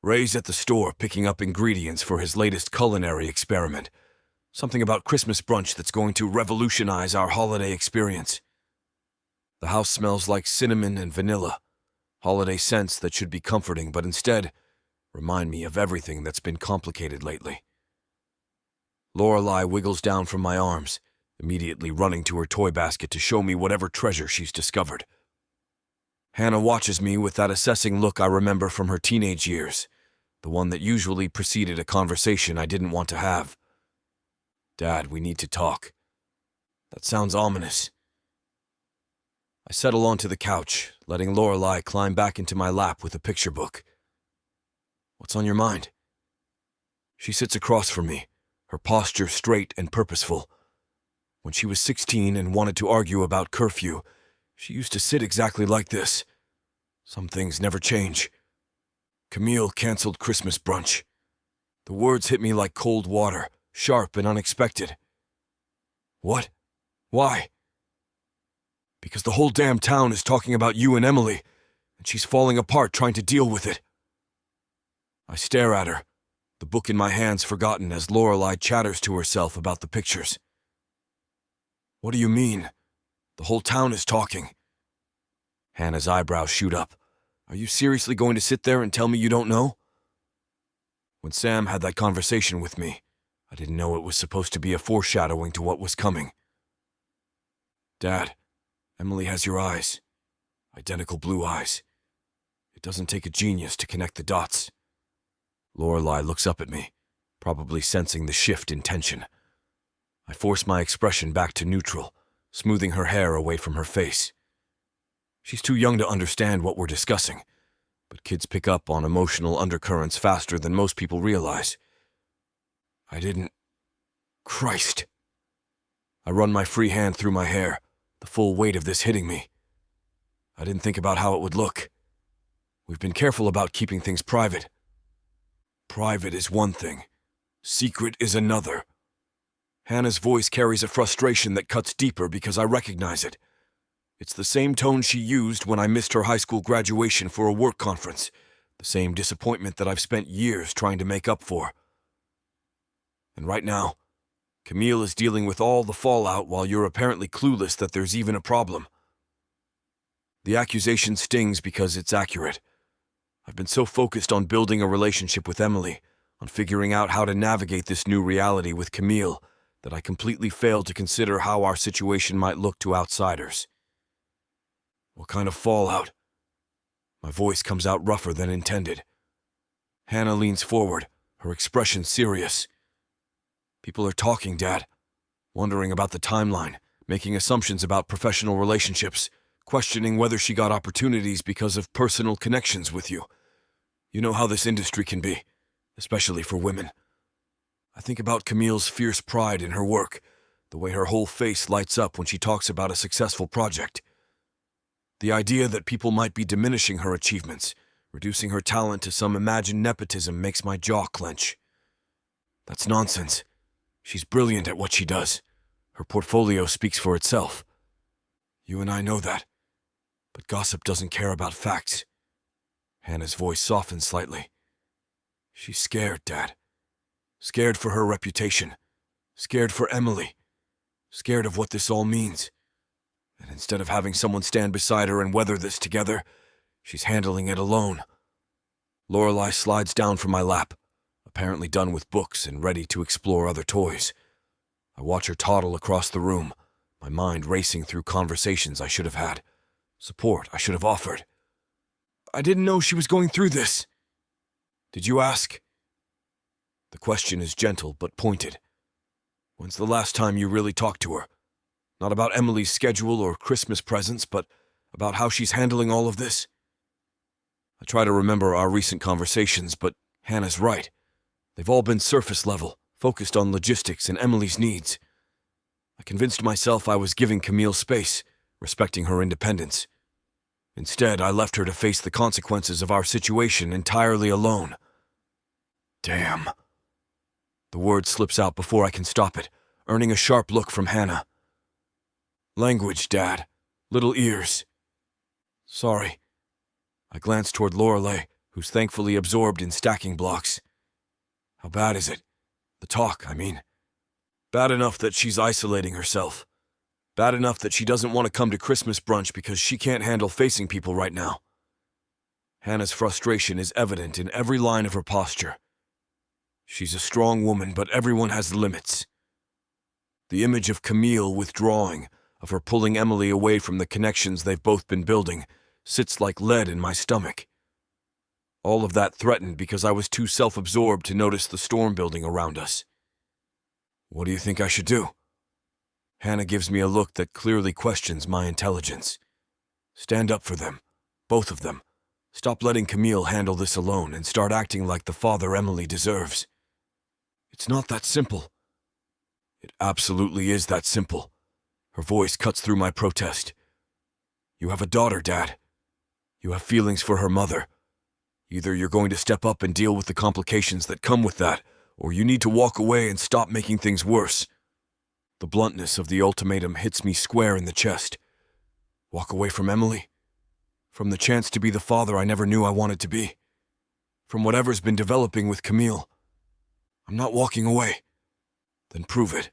Ray's at the store picking up ingredients for his latest culinary experiment. Something about Christmas brunch that's going to revolutionize our holiday experience. The house smells like cinnamon and vanilla, holiday scents that should be comforting but instead remind me of everything that's been complicated lately. Lorelei wiggles down from my arms, immediately running to her toy basket to show me whatever treasure she's discovered. Hannah watches me with that assessing look I remember from her teenage years, the one that usually preceded a conversation I didn't want to have. "Dad, we need to talk." That sounds ominous. I settle onto the couch, letting Lorelei climb back into my lap with a picture book. "What's on your mind?" She sits across from me, her posture straight and purposeful. When she was 16 and wanted to argue about curfew, she used to sit exactly like this. Some things never change. Camille canceled Christmas brunch. The words hit me like cold water, sharp and unexpected. What? Why? Because the whole damn town is talking about you and Emily, and she's falling apart trying to deal with it. I stare at her, the book in my hands forgotten as Lorelei chatters to herself about the pictures. What do you mean? The whole town is talking. Hannah's eyebrows shoot up. Are you seriously going to sit there and tell me you don't know? When Sam had that conversation with me, I didn't know it was supposed to be a foreshadowing to what was coming. Dad, Emily has your eyes. Identical blue eyes. It doesn't take a genius to connect the dots. Lorelei looks up at me, probably sensing the shift in tension. I force my expression back to neutral, smoothing her hair away from her face. She's too young to understand what we're discussing, but kids pick up on emotional undercurrents faster than most people realize. I didn't... Christ! I run my free hand through my hair, the full weight of this hitting me. I didn't think about how it would look. We've been careful about keeping things private. Private is one thing. Secret is another. Hannah's voice carries a frustration that cuts deeper because I recognize it. It's the same tone she used when I missed her high school graduation for a work conference, the same disappointment that I've spent years trying to make up for. And right now, Camille is dealing with all the fallout while you're apparently clueless that there's even a problem. The accusation stings because it's accurate. I've been so focused on building a relationship with Emily, on figuring out how to navigate this new reality with Camille, that I completely failed to consider how our situation might look to outsiders. What kind of fallout? My voice comes out rougher than intended. Hannah leans forward, her expression serious. People are talking, Dad, wondering about the timeline, making assumptions about professional relationships, questioning whether she got opportunities because of personal connections with you. You know how this industry can be, especially for women. I think about Camille's fierce pride in her work, the way her whole face lights up when she talks about a successful project. The idea that people might be diminishing her achievements, reducing her talent to some imagined nepotism makes my jaw clench. That's nonsense. She's brilliant at what she does. Her portfolio speaks for itself. You and I know that. But gossip doesn't care about facts. Hannah's voice softens slightly. She's scared, Dad. Scared for her reputation. Scared for Emily. Scared of what this all means. And instead of having someone stand beside her and weather this together, she's handling it alone. Lorelei slides down from my lap, apparently done with books and ready to explore other toys. I watch her toddle across the room, my mind racing through conversations I should have had, support I should have offered. I didn't know she was going through this. Did you ask? The question is gentle but pointed. When's the last time you really talked to her? Not about Emily's schedule or Christmas presents, but about how she's handling all of this? I try to remember our recent conversations, but Hannah's right. They've all been surface level, focused on logistics and Emily's needs. I convinced myself I was giving Camille space, respecting her independence. Instead, I left her to face the consequences of our situation entirely alone. Damn. The word slips out before I can stop it, earning a sharp look from Hannah. Language, Dad. Little ears. Sorry. I glance toward Lorelei, who's thankfully absorbed in stacking blocks. How bad is it? The talk, I mean. Bad enough that she's isolating herself. Bad enough that she doesn't want to come to Christmas brunch because she can't handle facing people right now. Hannah's frustration is evident in every line of her posture. She's a strong woman, but everyone has limits. The image of Camille withdrawing, of her pulling Emily away from the connections they've both been building, sits like lead in my stomach. All of that threatened because I was too self-absorbed to notice the storm building around us. What do you think I should do? Hannah gives me a look that clearly questions my intelligence. Stand up for them, both of them. Stop letting Camille handle this alone and start acting like the father Emily deserves. It's not that simple. It absolutely is that simple. Her voice cuts through my protest. You have a daughter, Dad. You have feelings for her mother. Either you're going to step up and deal with the complications that come with that, or you need to walk away and stop making things worse. The bluntness of the ultimatum hits me square in the chest. Walk away from Emily? From the chance to be the father I never knew I wanted to be? From whatever's been developing with Camille? I'm not walking away. Then prove it.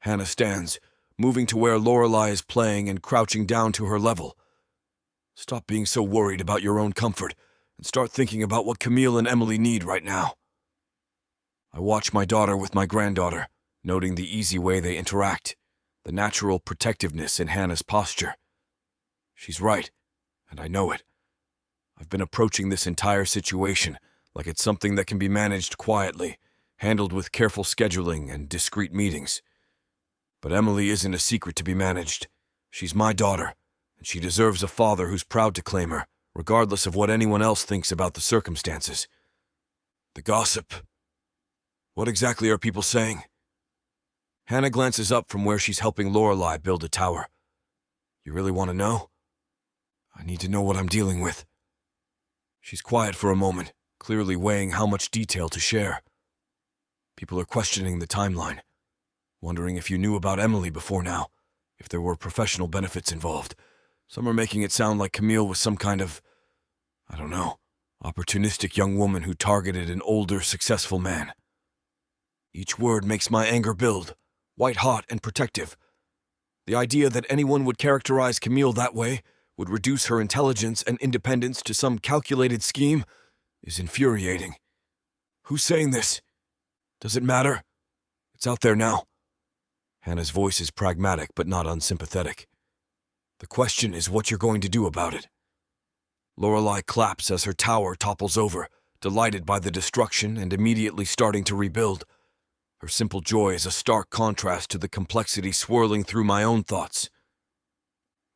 Hannah stands, moving to where Lorelei is playing and crouching down to her level. Stop being so worried about your own comfort and start thinking about what Camille and Emily need right now. I watch my daughter with my granddaughter, noting the easy way they interact, the natural protectiveness in Hannah's posture. She's right, and I know it. I've been approaching this entire situation like it's something that can be managed quietly, handled with careful scheduling and discreet meetings. But Emily isn't a secret to be managed. She's my daughter, and she deserves a father who's proud to claim her, regardless of what anyone else thinks about the circumstances. The gossip. What exactly are people saying? Hannah glances up from where she's helping Lorelei build a tower. You really want to know? I need to know what I'm dealing with. She's quiet for a moment, clearly weighing how much detail to share. People are questioning the timeline, wondering if you knew about Emily before now, if there were professional benefits involved. Some are making it sound like Camille was some kind of, I don't know, opportunistic young woman who targeted an older, successful man. Each word makes my anger build, white-hot and protective. The idea that anyone would characterize Camille that way, would reduce her intelligence and independence to some calculated scheme, is infuriating. Who's saying this? Does it matter? It's out there now. Hannah's voice is pragmatic but not unsympathetic. The question is what you're going to do about it. Lorelei claps as her tower topples over, delighted by the destruction and immediately starting to rebuild. Her simple joy is a stark contrast to the complexity swirling through my own thoughts.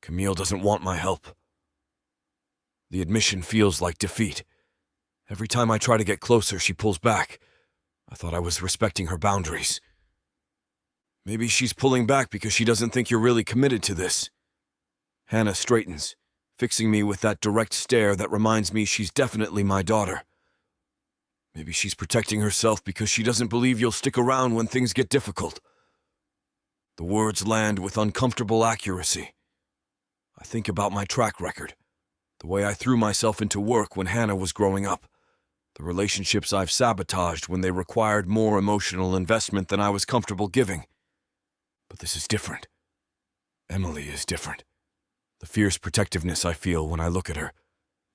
Camille doesn't want my help. The admission feels like defeat. Every time I try to get closer, she pulls back. I thought I was respecting her boundaries. Maybe she's pulling back because she doesn't think you're really committed to this. Hannah straightens, fixing me with that direct stare that reminds me she's definitely my daughter. Maybe she's protecting herself because she doesn't believe you'll stick around when things get difficult. The words land with uncomfortable accuracy. I think about my track record, the way I threw myself into work when Hannah was growing up, the relationships I've sabotaged when they required more emotional investment than I was comfortable giving. But this is different. Emily is different. The fierce protectiveness I feel when I look at her,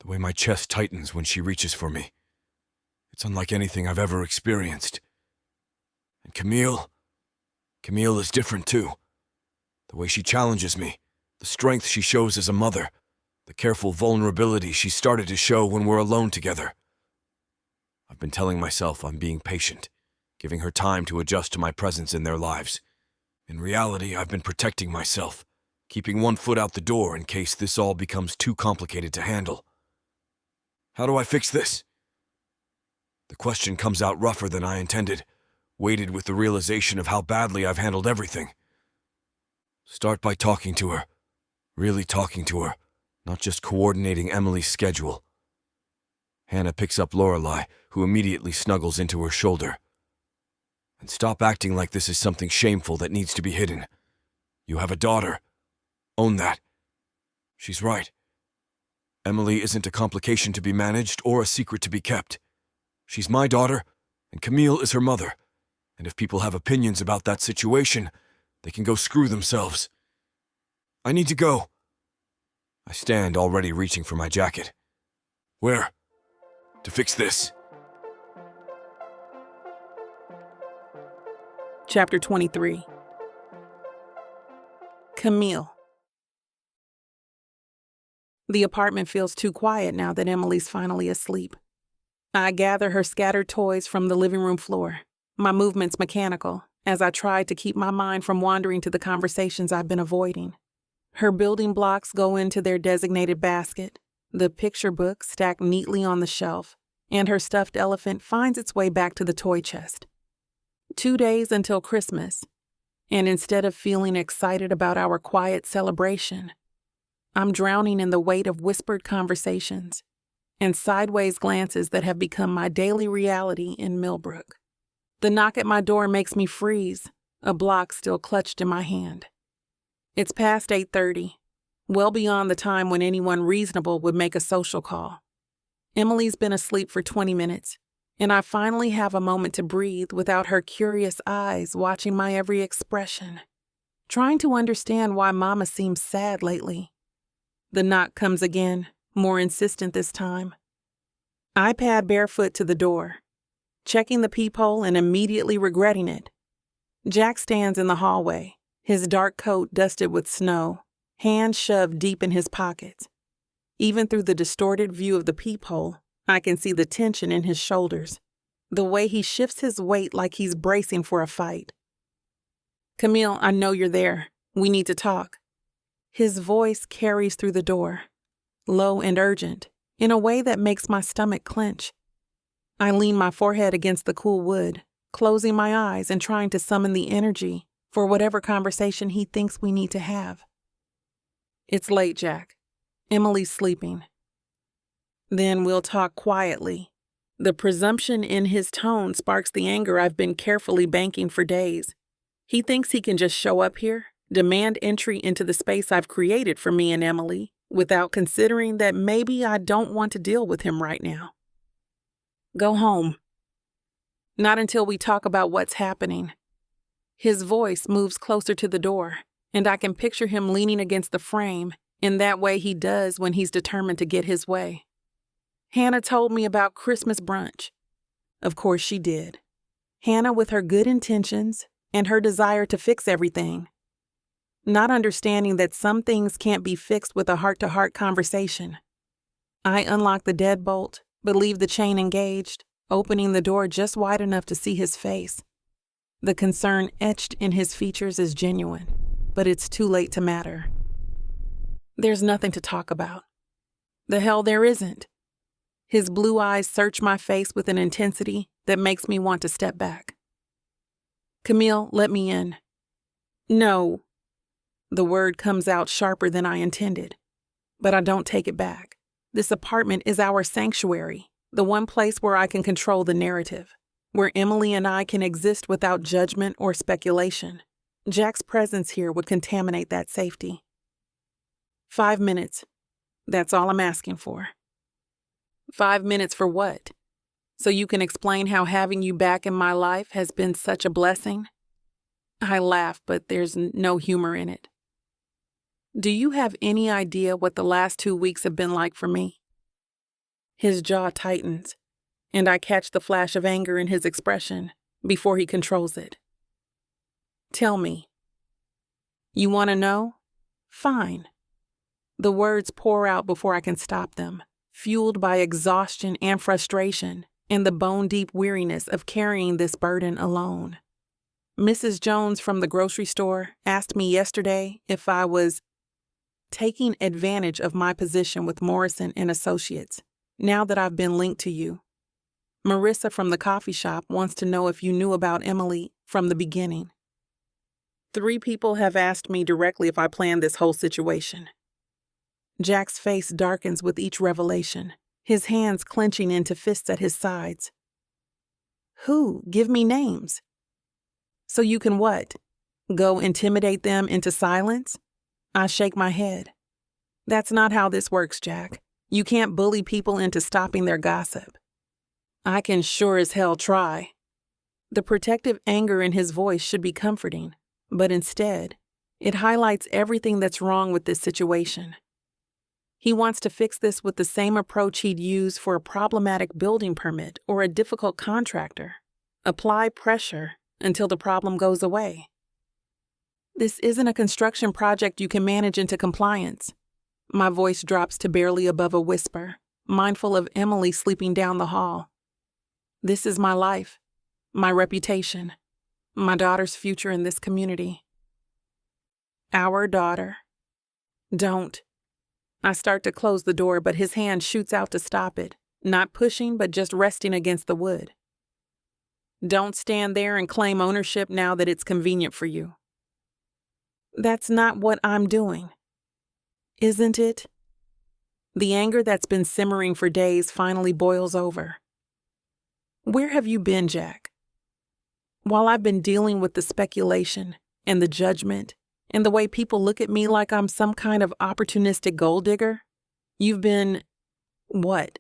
the way my chest tightens when she reaches for me. It's unlike anything I've ever experienced. And Camille is different too. The way she challenges me, the strength she shows as a mother, the careful vulnerability she started to show when we're alone together. I've been telling myself I'm being patient, giving her time to adjust to my presence in their lives. In reality, I've been protecting myself, keeping one foot out the door in case this all becomes too complicated to handle. How do I fix this? The question comes out rougher than I intended, weighted with the realization of how badly I've handled everything. Start by talking to her. Really talking to her, not just coordinating Emily's schedule. Hannah picks up Lorelei, who immediately snuggles into her shoulder. And stop acting like this is something shameful that needs to be hidden. You have a daughter. Own that. She's right. Emily isn't a complication to be managed or a secret to be kept. She's my daughter, and Camille is her mother. And if people have opinions about that situation, they can go screw themselves. I need to go. I stand, already reaching for my jacket. Where? To fix this. Chapter 23. Camille. The apartment feels too quiet now that Emily's finally asleep. I gather her scattered toys from the living room floor, my movements mechanical, as I try to keep my mind from wandering to the conversations I've been avoiding. Her building blocks go into their designated basket, the picture book stacked neatly on the shelf, and her stuffed elephant finds its way back to the toy chest. 2 days until Christmas, and instead of feeling excited about our quiet celebration, I'm drowning in the weight of whispered conversations and sideways glances that have become my daily reality in Millbrook. The knock at my door makes me freeze, a block still clutched in my hand. It's past 8:30, well beyond the time when anyone reasonable would make a social call. Emily's been asleep for 20 minutes, and I finally have a moment to breathe without her curious eyes watching my every expression, trying to understand why Mama seems sad lately. The knock comes again, more insistent this time. I pad barefoot to the door, checking the peephole and immediately regretting it. Jack stands in the hallway, his dark coat dusted with snow, hands shoved deep in his pockets. Even through the distorted view of the peephole, I can see the tension in his shoulders, the way he shifts his weight like he's bracing for a fight. "Camille, I know you're there. We need to talk." His voice carries through the door, low and urgent, in a way that makes my stomach clench. I lean my forehead against the cool wood, closing my eyes and trying to summon the energy for whatever conversation he thinks we need to have. "It's late, Jack. Emily's sleeping." "Then we'll talk quietly." The presumption in his tone sparks the anger I've been carefully banking for days. He thinks he can just show up here, demand entry into the space I've created for me and Emily, without considering that maybe I don't want to deal with him right now. "Go home." "Not until we talk about what's happening." His voice moves closer to the door, and I can picture him leaning against the frame in that way he does when he's determined to get his way. "Hannah told me about Christmas brunch." Of course she did. Hannah with her good intentions and her desire to fix everything. Not understanding that some things can't be fixed with a heart-to-heart conversation. I unlock the deadbolt, but leave the chain engaged, opening the door just wide enough to see his face. The concern etched in his features is genuine, but it's too late to matter. "There's nothing to talk about." "The hell there isn't." His blue eyes search my face with an intensity that makes me want to step back. "Camille, let me in." "No." The word comes out sharper than I intended, but I don't take it back. This apartment is our sanctuary, the one place where I can control the narrative, where Emily and I can exist without judgment or speculation. Jack's presence here would contaminate that safety. 5 minutes. That's all I'm asking for. 5 minutes for what? So you can explain how having you back in my life has been such a blessing? I laugh, but there's no humor in it. Do you have any idea what the last 2 weeks have been like for me? His jaw tightens, and I catch the flash of anger in his expression before he controls it. Tell me. You want to know? Fine. The words pour out before I can stop them, fueled by exhaustion and frustration and the bone-deep weariness of carrying this burden alone. Mrs. Jones from the grocery store asked me yesterday if I was taking advantage of my position with Morrison and Associates, now that I've been linked to you. Marissa from the coffee shop wants to know if you knew about Emily from the beginning. 3 people have asked me directly if I planned this whole situation. Jack's face darkens with each revelation, his hands clenching into fists at his sides. Who? Give me names. So you can what? Go intimidate them into silence? I shake my head. That's not how this works, Jack. You can't bully people into stopping their gossip. I can sure as hell try. The protective anger in his voice should be comforting, but instead, it highlights everything that's wrong with this situation. He wants to fix this with the same approach he'd use for a problematic building permit or a difficult contractor. Apply pressure until the problem goes away. This isn't a construction project you can manage into compliance. My voice drops to barely above a whisper, mindful of Emily sleeping down the hall. This is my life, my reputation, my daughter's future in this community. Our daughter. Don't. I start to close the door, but his hand shoots out to stop it, not pushing, but just resting against the wood. Don't stand there and claim ownership now that it's convenient for you. That's not what I'm doing. Isn't it? The anger that's been simmering for days finally boils over. Where have you been, Jack? While I've been dealing with the speculation and the judgment and the way people look at me like I'm some kind of opportunistic gold digger, you've been, what?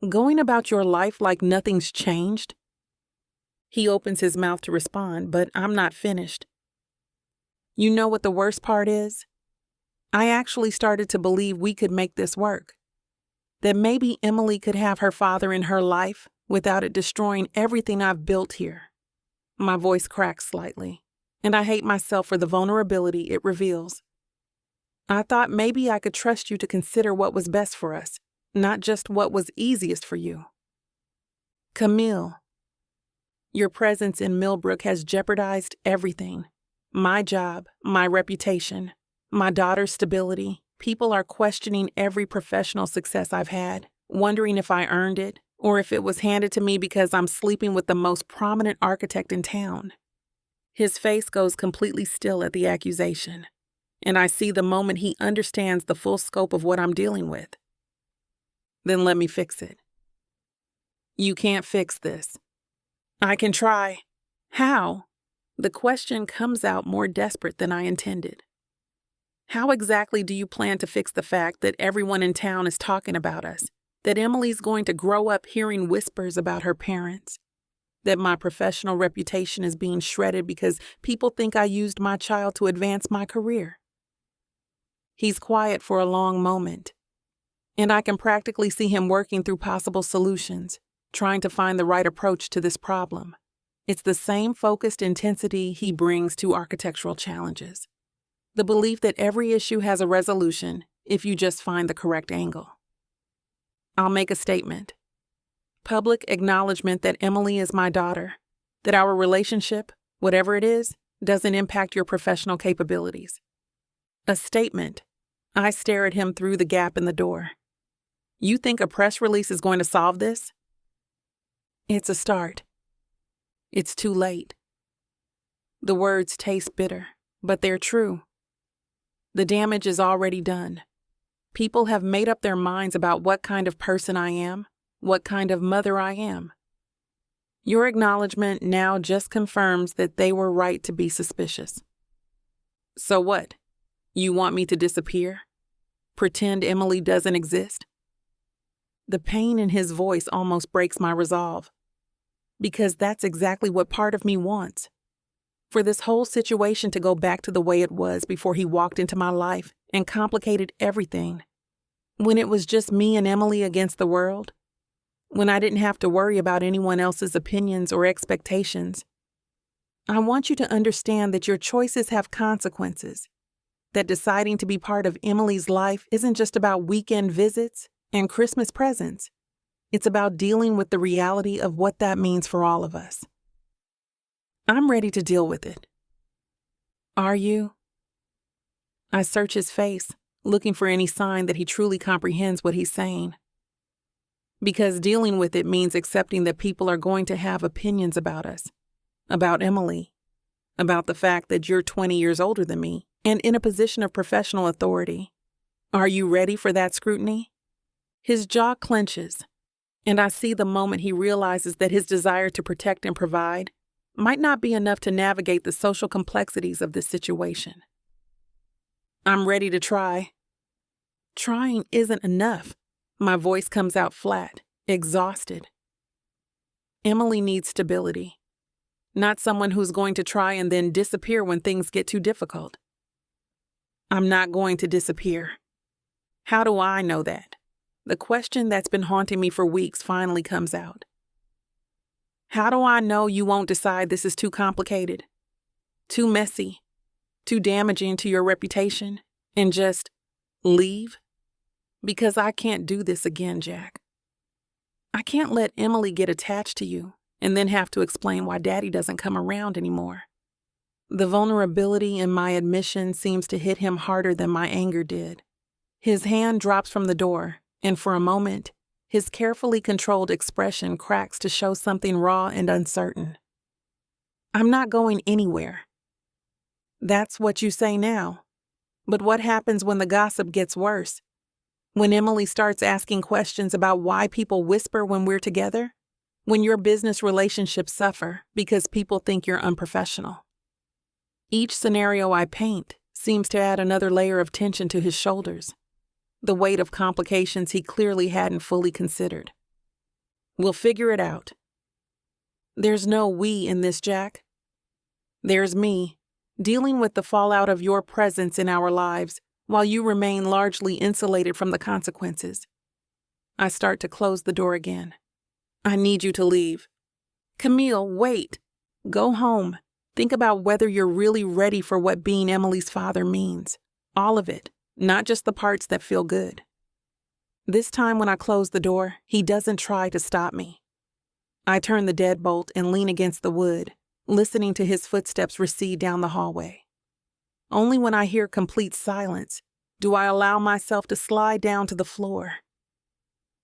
Going about your life like nothing's changed? He opens his mouth to respond, but I'm not finished. You know what the worst part is? I actually started to believe we could make this work. That maybe Emily could have her father in her life without it destroying everything I've built here. My voice cracks slightly, and I hate myself for the vulnerability it reveals. I thought maybe I could trust you to consider what was best for us, not just what was easiest for you. Camille, your presence in Millbrook has jeopardized everything. My job, my reputation, my daughter's stability. People are questioning every professional success I've had, wondering if I earned it or if it was handed to me because I'm sleeping with the most prominent architect in town. His face goes completely still at the accusation, and I see the moment he understands the full scope of what I'm dealing with. Then let me fix it. You can't fix this. I can try. How? The question comes out more desperate than I intended. How exactly do you plan to fix the fact that everyone in town is talking about us? That Emily's going to grow up hearing whispers about her parents? That my professional reputation is being shredded because people think I used my child to advance my career? He's quiet for a long moment, and I can practically see him working through possible solutions, trying to find the right approach to this problem. It's the same focused intensity he brings to architectural challenges. The belief that every issue has a resolution if you just find the correct angle. I'll make a statement. Public acknowledgement that Emily is my daughter, that our relationship, whatever it is, doesn't impact your professional capabilities. A statement. I stare at him through the gap in the door. You think a press release is going to solve this? It's a start. It's too late. The words taste bitter, but they're true. The damage is already done. People have made up their minds about what kind of person I am, what kind of mother I am. Your acknowledgement now just confirms that they were right to be suspicious. So what? You want me to disappear? Pretend Emily doesn't exist? The pain in his voice almost breaks my resolve. Because that's exactly what part of me wants. For this whole situation to go back to the way it was before he walked into my life and complicated everything. When it was just me and Emily against the world. When I didn't have to worry about anyone else's opinions or expectations. I want you to understand that your choices have consequences. That deciding to be part of Emily's life isn't just about weekend visits and Christmas presents. It's about dealing with the reality of what that means for all of us. I'm ready to deal with it. Are you? I search his face, looking for any sign that he truly comprehends what he's saying. Because dealing with it means accepting that people are going to have opinions about us, about Emily, about the fact that you're 20 years older than me and in a position of professional authority. Are you ready for that scrutiny? His jaw clenches, and I see the moment he realizes that his desire to protect and provide might not be enough to navigate the social complexities of this situation. I'm ready to try. Trying isn't enough. My voice comes out flat, exhausted. Emily needs stability, not someone who's going to try and then disappear when things get too difficult. I'm not going to disappear. How do I know that? The question that's been haunting me for weeks finally comes out. How do I know you won't decide this is too complicated, too messy, too damaging to your reputation, and just leave? Because I can't do this again, Jack. I can't let Emily get attached to you and then have to explain why Daddy doesn't come around anymore. The vulnerability in my admission seems to hit him harder than my anger did. His hand drops from the door, and for a moment, his carefully controlled expression cracks to show something raw and uncertain. I'm not going anywhere. That's what you say now. But what happens when the gossip gets worse? When Emily starts asking questions about why people whisper when we're together? when your business relationships suffer because people think you're unprofessional. Each scenario I paint seems to add another layer of tension to his shoulders, the weight of complications he clearly hadn't fully considered. We'll figure it out. There's no we in this, Jack. There's me, dealing with the fallout of your presence in our lives while you remain largely insulated from the consequences. I start to close the door again. I need you to leave. Camille, wait. Go home. Think about whether you're really ready for what being Emily's father means. All of it, not just the parts that feel good. This time when I close the door, he doesn't try to stop me. I turn the deadbolt and lean against the wood, listening to his footsteps recede down the hallway. Only when I hear complete silence do I allow myself to slide down to the floor,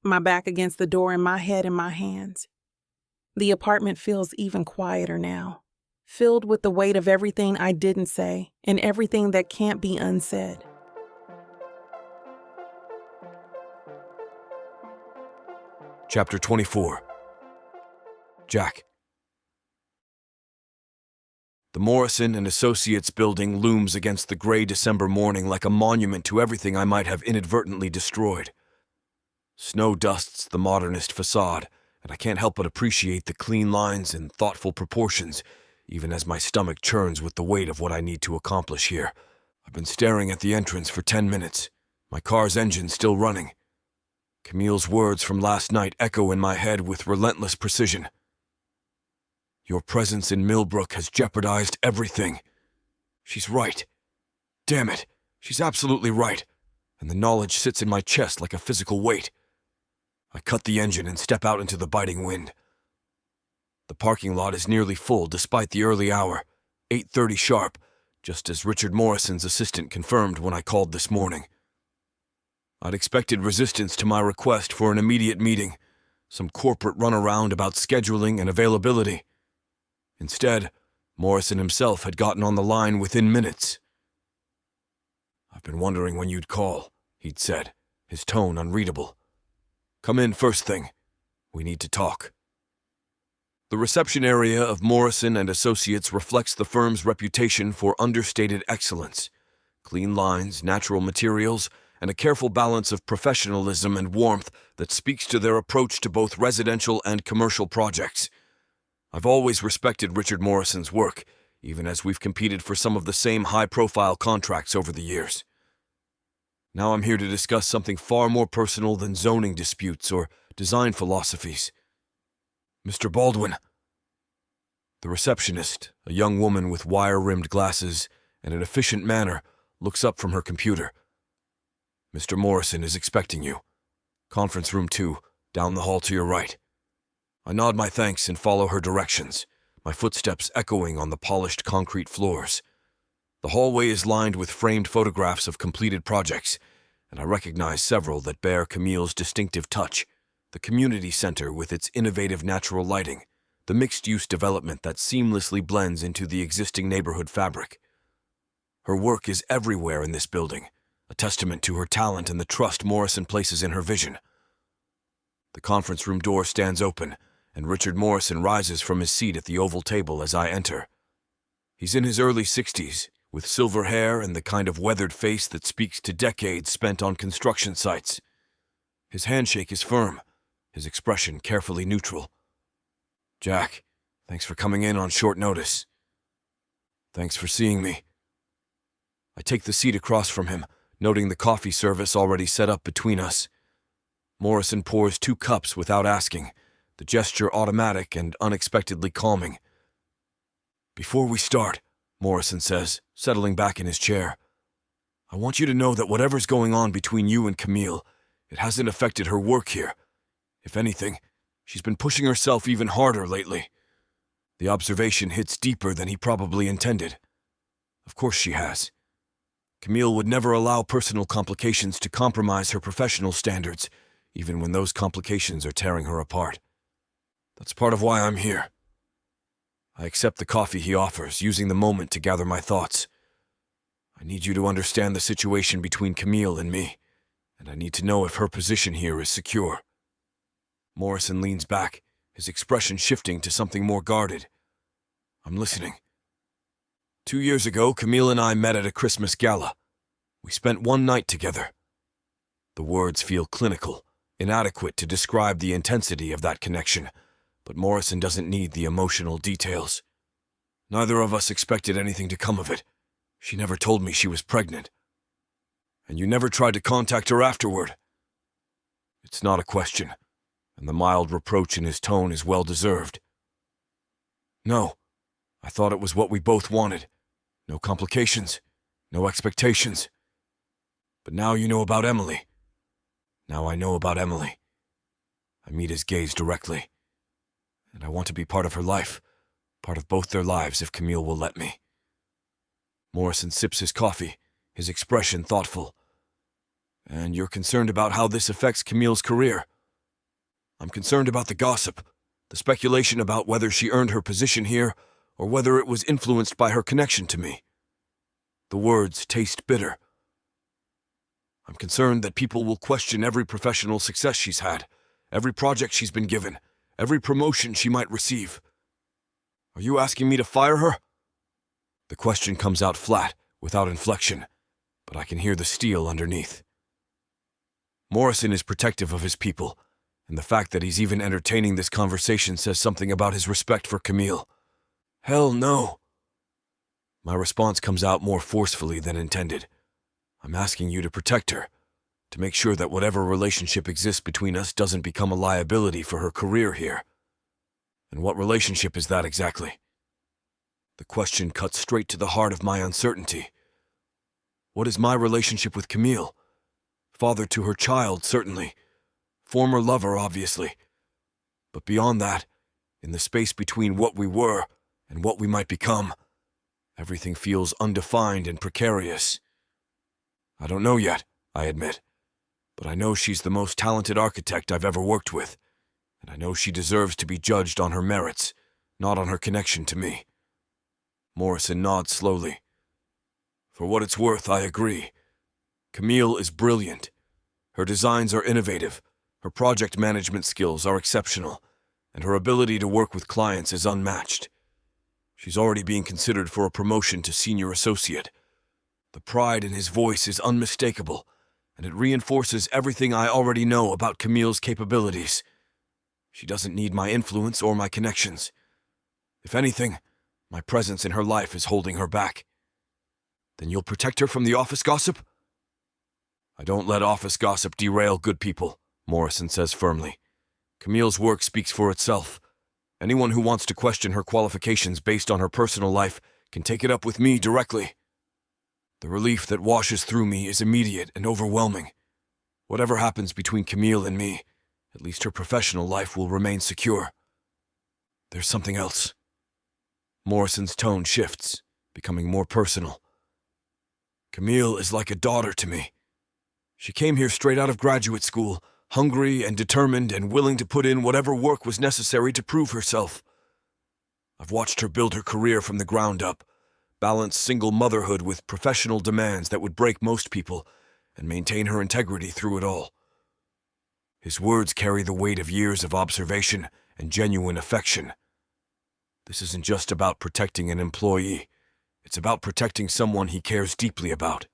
my back against the door and my head in my hands. The apartment feels even quieter now, filled with the weight of everything I didn't say and everything that can't be unsaid. Chapter 24. Jack. The Morrison and Associates building looms against the gray December morning like a monument to everything I might have inadvertently destroyed. Snow dusts the modernist facade, and I can't help but appreciate the clean lines and thoughtful proportions, even as my stomach churns with the weight of what I need to accomplish here. I've been staring at the entrance for 10 minutes, my car's engine still running. Camille's words from last night echo in my head with relentless precision. Your presence in Millbrook has jeopardized everything. She's right. Damn it, she's absolutely right, and the knowledge sits in my chest like a physical weight. I cut the engine and step out into the biting wind. The parking lot is nearly full despite the early hour, 8:30 sharp, just as Richard Morrison's assistant confirmed when I called this morning. I'd expected resistance to my request for an immediate meeting, some corporate runaround about scheduling and availability. Instead, Morrison himself had gotten on the line within minutes. I've been wondering when you'd call, he'd said, his tone unreadable. Come in first thing. We need to talk. The reception area of Morrison and Associates reflects the firm's reputation for understated excellence. Clean lines, natural materials, and a careful balance of professionalism and warmth that speaks to their approach to both residential and commercial projects. I've always respected Richard Morrison's work, even as we've competed for some of the same high-profile contracts over the years. Now I'm here to discuss something far more personal than zoning disputes or design philosophies. Mr. Baldwin. The receptionist, a young woman with wire-rimmed glasses and an efficient manner, looks up from her computer. Mr. Morrison is expecting you. Conference room 2, down the hall to your right. I nod my thanks and follow her directions, my footsteps echoing on the polished concrete floors. The hallway is lined with framed photographs of completed projects, and I recognize several that bear Camille's distinctive touch. The community center with its innovative natural lighting, the mixed-use development that seamlessly blends into the existing neighborhood fabric. Her work is everywhere in this building, a testament to her talent and the trust Morrison places in her vision. The conference room door stands open, and Richard Morrison rises from his seat at the oval table as I enter. He's in his early 60s, with silver hair and the kind of weathered face that speaks to decades spent on construction sites. His handshake is firm, his expression carefully neutral. Jack, thanks for coming in on short notice. Thanks for seeing me. I take the seat across from him, noting the coffee service already set up between us. Morrison pours 2 cups without asking, the gesture automatic and unexpectedly calming. Before we start, Morrison says, settling back in his chair, I want you to know that whatever's going on between you and Camille, it hasn't affected her work here. If anything, she's been pushing herself even harder lately. The observation hits deeper than he probably intended. Of course she has. Camille would never allow personal complications to compromise her professional standards, even when those complications are tearing her apart. That's part of why I'm here. I accept the coffee he offers, using the moment to gather my thoughts. I need you to understand the situation between Camille and me, and I need to know if her position here is secure. Morrison leans back, his expression shifting to something more guarded. I'm listening. 2 years ago, Camille and I met at a Christmas gala. We spent one night together. The words feel clinical, inadequate to describe the intensity of that connection, but Morrison doesn't need the emotional details. Neither of us expected anything to come of it. She never told me she was pregnant. And you never tried to contact her afterward. It's not a question, and the mild reproach in his tone is well-deserved. No, I thought it was what we both wanted. No complications, no expectations. But now you know about Emily. Now I know about Emily. I meet his gaze directly, and I want to be part of her life, part of both their lives if Camille will let me. Morrison sips his coffee, his expression thoughtful. And you're concerned about how this affects Camille's career. I'm concerned about the gossip, the speculation about whether she earned her position here or whether it was influenced by her connection to me. The words taste bitter. I'm concerned that people will question every professional success she's had, every project she's been given, every promotion she might receive. Are you asking me to fire her? The question comes out flat, without inflection, but I can hear the steel underneath. Morrison is protective of his people, and the fact that he's even entertaining this conversation says something about his respect for Camille. Hell no. My response comes out more forcefully than intended. I'm asking you to protect her, to make sure that whatever relationship exists between us doesn't become a liability for her career here. And what relationship is that exactly? The question cuts straight to the heart of my uncertainty. What is my relationship with Camille? Father to her child, certainly. Former lover, obviously. But beyond that, in the space between what we were and what we might become, everything feels undefined and precarious. I don't know yet, I admit, but I know she's the most talented architect I've ever worked with, and I know she deserves to be judged on her merits, not on her connection to me. Morrison nods slowly. For what it's worth, I agree. Camille is brilliant. Her designs are innovative, her project management skills are exceptional, and her ability to work with clients is unmatched. She's already being considered for a promotion to senior associate. The pride in his voice is unmistakable, and it reinforces everything I already know about Camille's capabilities. She doesn't need my influence or my connections. If anything, my presence in her life is holding her back. Then you'll protect her from the office gossip? I don't let office gossip derail good people, Morrison says firmly. Camille's work speaks for itself. Anyone who wants to question her qualifications based on her personal life can take it up with me directly. The relief that washes through me is immediate and overwhelming. Whatever happens between Camille and me, at least her professional life will remain secure. There's something else. Morrison's tone shifts, becoming more personal. Camille is like a daughter to me. She came here straight out of graduate school, hungry and determined and willing to put in whatever work was necessary to prove herself. I've watched her build her career from the ground up, balance single motherhood with professional demands that would break most people, and maintain her integrity through it all. His words carry the weight of years of observation and genuine affection. This isn't just about protecting an employee. It's about protecting someone he cares deeply about.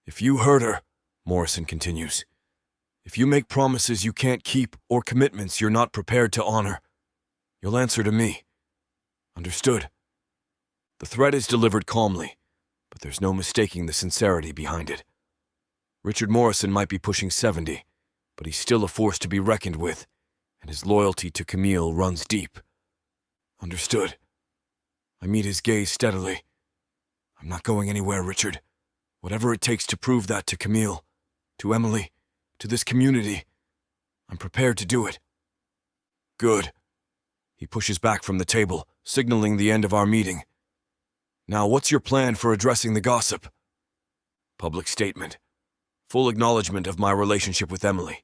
If you hurt her, Morrison continues, if you make promises you can't keep or commitments you're not prepared to honor, you'll answer to me. Understood? The threat is delivered calmly, but there's no mistaking the sincerity behind it. Richard Morrison might be pushing 70, but he's still a force to be reckoned with, and his loyalty to Camille runs deep. Understood. I meet his gaze steadily. I'm not going anywhere, Richard. Whatever it takes to prove that to Camille, to Emily, to this community, I'm prepared to do it. Good. He pushes back from the table, signaling the end of our meeting. Now, what's your plan for addressing the gossip? Public statement. Full acknowledgement of my relationship with Emily.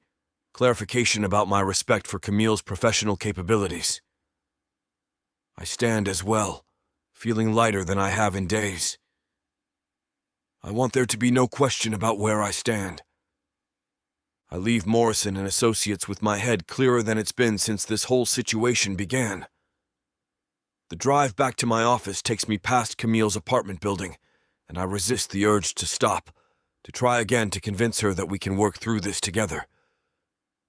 Clarification about my respect for Camille's professional capabilities. I stand as well, feeling lighter than I have in days. I want there to be no question about where I stand. I leave Morrison and Associates with my head clearer than it's been since this whole situation began. The drive back to my office takes me past Camille's apartment building, and I resist the urge to stop, to try again to convince her that we can work through this together.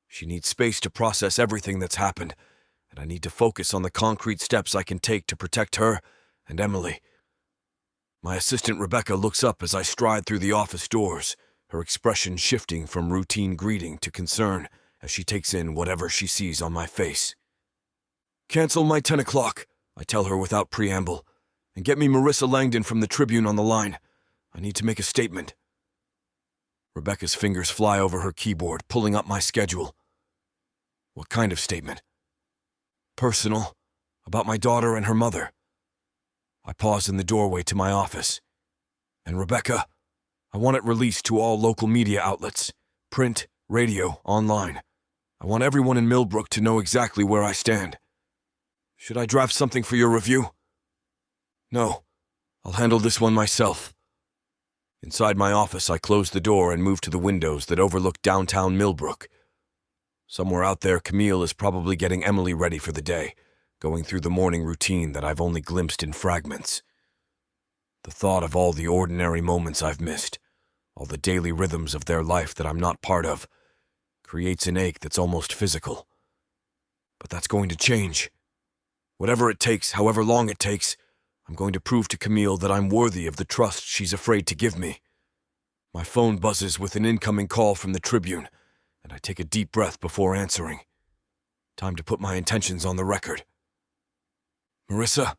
She needs space to process everything that's happened, and I need to focus on the concrete steps I can take to protect her and Emily. My assistant Rebecca looks up as I stride through the office doors, her expression shifting from routine greeting to concern as she takes in whatever she sees on my face. "Cancel my 10 o'clock, I tell her without preamble, and get me Marissa Langdon from the Tribune on the line. I need to make a statement." Rebecca's fingers fly over her keyboard, pulling up my schedule. What kind of statement? Personal, about my daughter and her mother. I pause in the doorway to my office. "And Rebecca, I want it released to all local media outlets, print, radio, online. I want everyone in Millbrook to know exactly where I stand. Should I draft something for your review?" "No, I'll handle this one myself." Inside my office, I close the door and move to the windows that overlook downtown Millbrook. Somewhere out there, Camille is probably getting Emily ready for the day, going through the morning routine that I've only glimpsed in fragments. The thought of all the ordinary moments I've missed, all the daily rhythms of their life that I'm not part of, creates an ache that's almost physical. But that's going to change. Whatever it takes, however long it takes, I'm going to prove to Camille that I'm worthy of the trust she's afraid to give me. My phone buzzes with an incoming call from the Tribune, and I take a deep breath before answering. Time to put my intentions on the record. "Marissa,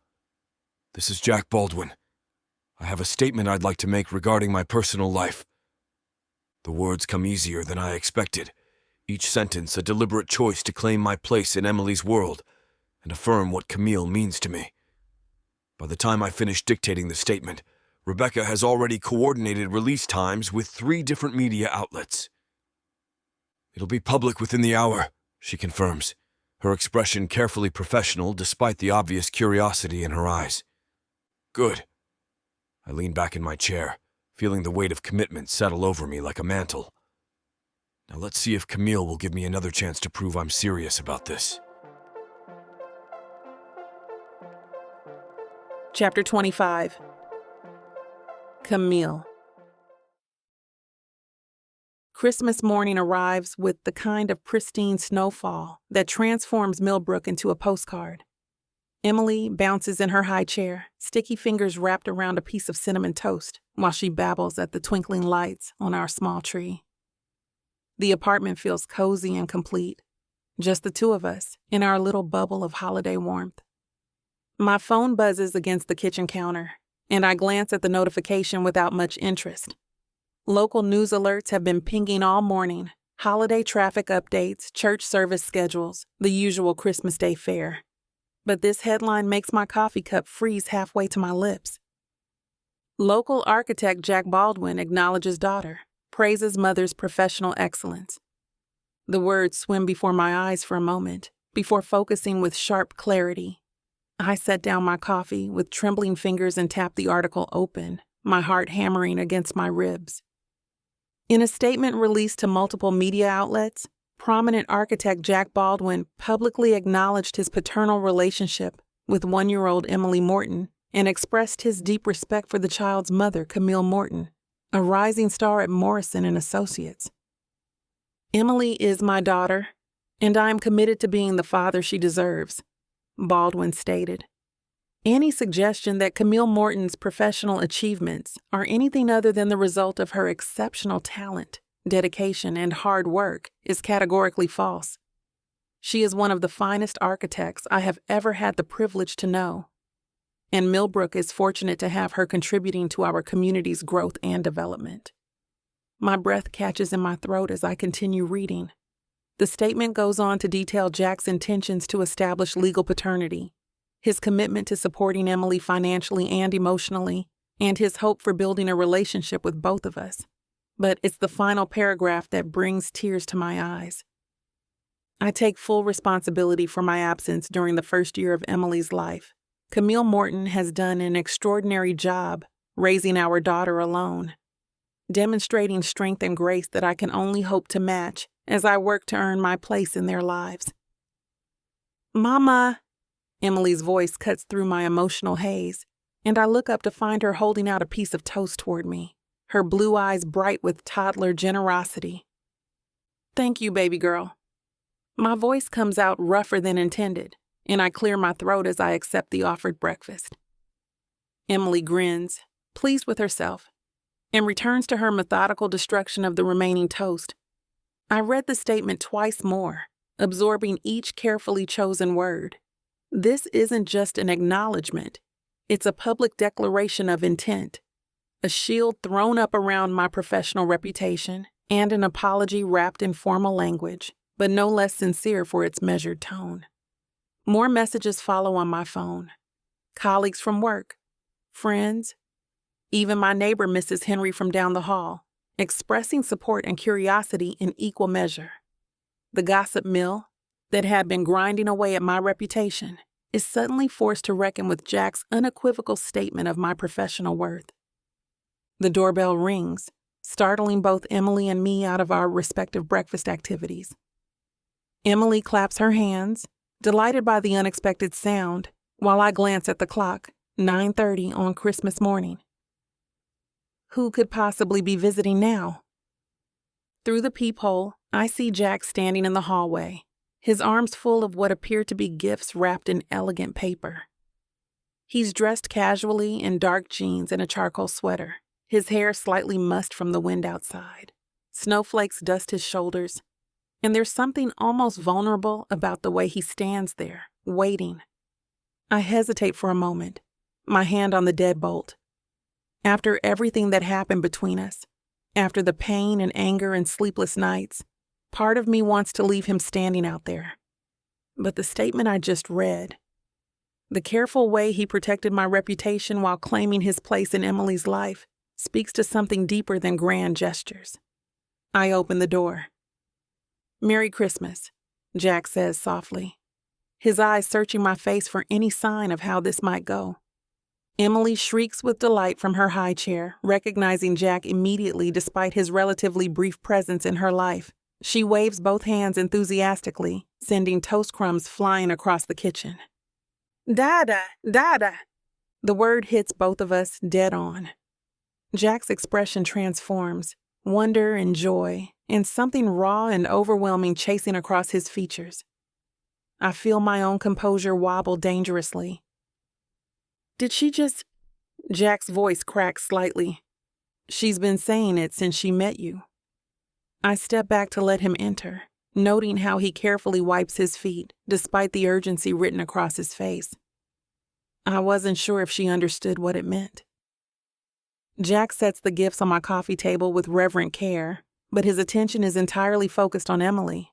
this is Jack Baldwin. I have a statement I'd like to make regarding my personal life." The words come easier than I expected, each sentence a deliberate choice to claim my place in Emily's world and affirm what Camille means to me. By the time I finish dictating the statement, Rebecca has already coordinated release times with 3 different media outlets. "It'll be public within the hour," she confirms, her expression carefully professional despite the obvious curiosity in her eyes. "Good." I lean back in my chair, feeling the weight of commitment settle over me like a mantle. Now let's see if Camille will give me another chance to prove I'm serious about this. Chapter 25. Camille. Christmas morning arrives with the kind of pristine snowfall that transforms Millbrook into a postcard. Emily bounces in her high chair, sticky fingers wrapped around a piece of cinnamon toast, while she babbles at the twinkling lights on our small tree. The apartment feels cozy and complete, just the 2 of us in our little bubble of holiday warmth. My phone buzzes against the kitchen counter, and I glance at the notification without much interest. Local news alerts have been pinging all morning, holiday traffic updates, church service schedules, the usual Christmas Day fare. But this headline makes my coffee cup freeze halfway to my lips. Local architect Jack Baldwin acknowledges daughter, praises mother's professional excellence. The words swim before my eyes for a moment, before focusing with sharp clarity. I set down my coffee with trembling fingers and tapped the article open, my heart hammering against my ribs. In a statement released to multiple media outlets, prominent architect Jack Baldwin publicly acknowledged his paternal relationship with 1-year-old Emily Morton and expressed his deep respect for the child's mother, Camille Morton, a rising star at Morrison and Associates. "Emily is my daughter, and I am committed to being the father she deserves," Baldwin stated. Any suggestion that Camille Morton's professional achievements are anything other than the result of her exceptional talent, dedication, and hard work is categorically false. She is one of the finest architects I have ever had the privilege to know, and Millbrook is fortunate to have her contributing to our community's growth and development. My breath catches in my throat as I continue reading. The statement goes on to detail Jack's intentions to establish legal paternity, his commitment to supporting Emily financially and emotionally, and his hope for building a relationship with both of us. But it's the final paragraph that brings tears to my eyes. I take full responsibility for my absence during the first year of Emily's life. Camille Morton has done an extraordinary job raising our daughter alone, demonstrating strength and grace that I can only hope to match as I work to earn my place in their lives. "Mama!" Emily's voice cuts through my emotional haze, and I look up to find her holding out a piece of toast toward me, her blue eyes bright with toddler generosity. "Thank you, baby girl." My voice comes out rougher than intended, and I clear my throat as I accept the offered breakfast. Emily grins, pleased with herself, and returns to her methodical destruction of the remaining toast. I read the statement twice more, absorbing each carefully chosen word. This isn't just an acknowledgement. It's a public declaration of intent, a shield thrown up around my professional reputation, and an apology wrapped in formal language, but no less sincere for its measured tone. More messages follow on my phone. Colleagues from work, friends, even my neighbor Mrs. Henry from down the hall, expressing support and curiosity in equal measure. The gossip mill, that had been grinding away at my reputation, is suddenly forced to reckon with Jack's unequivocal statement of my professional worth. The doorbell rings, startling both Emily and me out of our respective breakfast activities. Emily claps her hands, delighted by the unexpected sound, while I glance at the clock, 9:30 on Christmas morning. Who could possibly be visiting now? Through the peephole, I see Jack standing in the hallway, his arms full of what appear to be gifts wrapped in elegant paper. He's dressed casually in dark jeans and a charcoal sweater, his hair slightly mussed from the wind outside. Snowflakes dust his shoulders, and there's something almost vulnerable about the way he stands there, waiting. I hesitate for a moment, my hand on the deadbolt. After everything that happened between us, after the pain and anger and sleepless nights, part of me wants to leave him standing out there. But the statement I just read, the careful way he protected my reputation while claiming his place in Emily's life, speaks to something deeper than grand gestures. I open the door. "Merry Christmas," Jack says softly, his eyes searching my face for any sign of how this might go. Emily shrieks with delight from her high chair, recognizing Jack immediately despite his relatively brief presence in her life. She waves both hands enthusiastically, sending toast crumbs flying across the kitchen. "Dada, Dada!" The word hits both of us dead on. Jack's expression transforms, wonder and joy, and something raw and overwhelming chasing across his features. I feel my own composure wobble dangerously. "Did she just—" Jack's voice cracks slightly. "She's been saying it since she met you." I step back to let him enter, noting how he carefully wipes his feet, despite the urgency written across his face. I wasn't sure if she understood what it meant. Jack sets the gifts on my coffee table with reverent care, but his attention is entirely focused on Emily.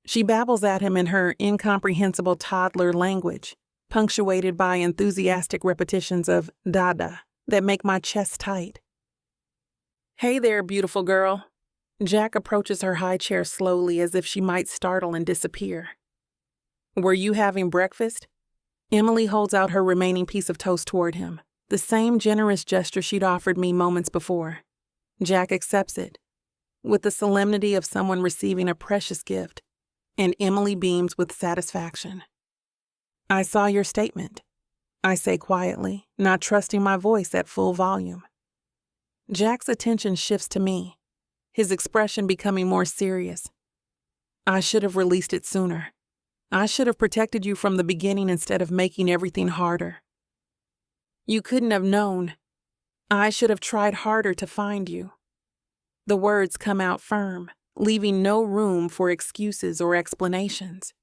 She babbles at him in her incomprehensible toddler language, punctuated by enthusiastic repetitions of "Dada" that make my chest tight. "Hey there, beautiful girl." Jack approaches her high chair slowly as if she might startle and disappear. "Were you having breakfast?" Emily holds out her remaining piece of toast toward him, the same generous gesture she'd offered me moments before. Jack accepts it, with the solemnity of someone receiving a precious gift, and Emily beams with satisfaction. "I saw your statement," I say quietly, not trusting my voice at full volume. Jack's attention shifts to me, his expression becoming more serious. "I should have released it sooner. I should have protected you from the beginning instead of making everything harder. You couldn't have known. I should have tried harder to find you." The words come out firm, leaving no room for excuses or explanations.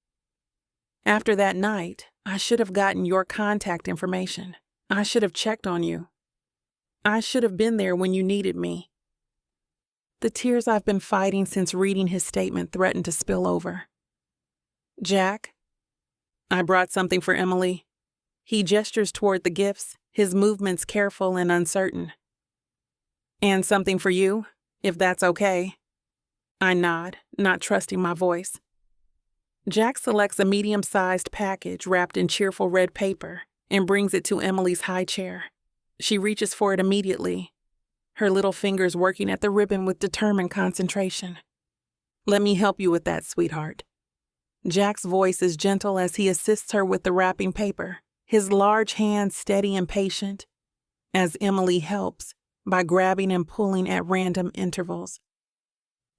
"After that night, I should have gotten your contact information. I should have checked on you. I should have been there when you needed me." The tears I've been fighting since reading his statement threaten to spill over. "Jack, I brought something for Emily." He gestures toward the gifts, his movements careful and uncertain. "And something for you, if that's okay." I nod, not trusting my voice. Jack selects a medium-sized package wrapped in cheerful red paper and brings it to Emily's high chair. She reaches for it immediately, her little fingers working at the ribbon with determined concentration. Let me help you with that, sweetheart. Jack's voice is gentle as he assists her with the wrapping paper, his large hands steady and patient, as Emily helps by grabbing and pulling at random intervals.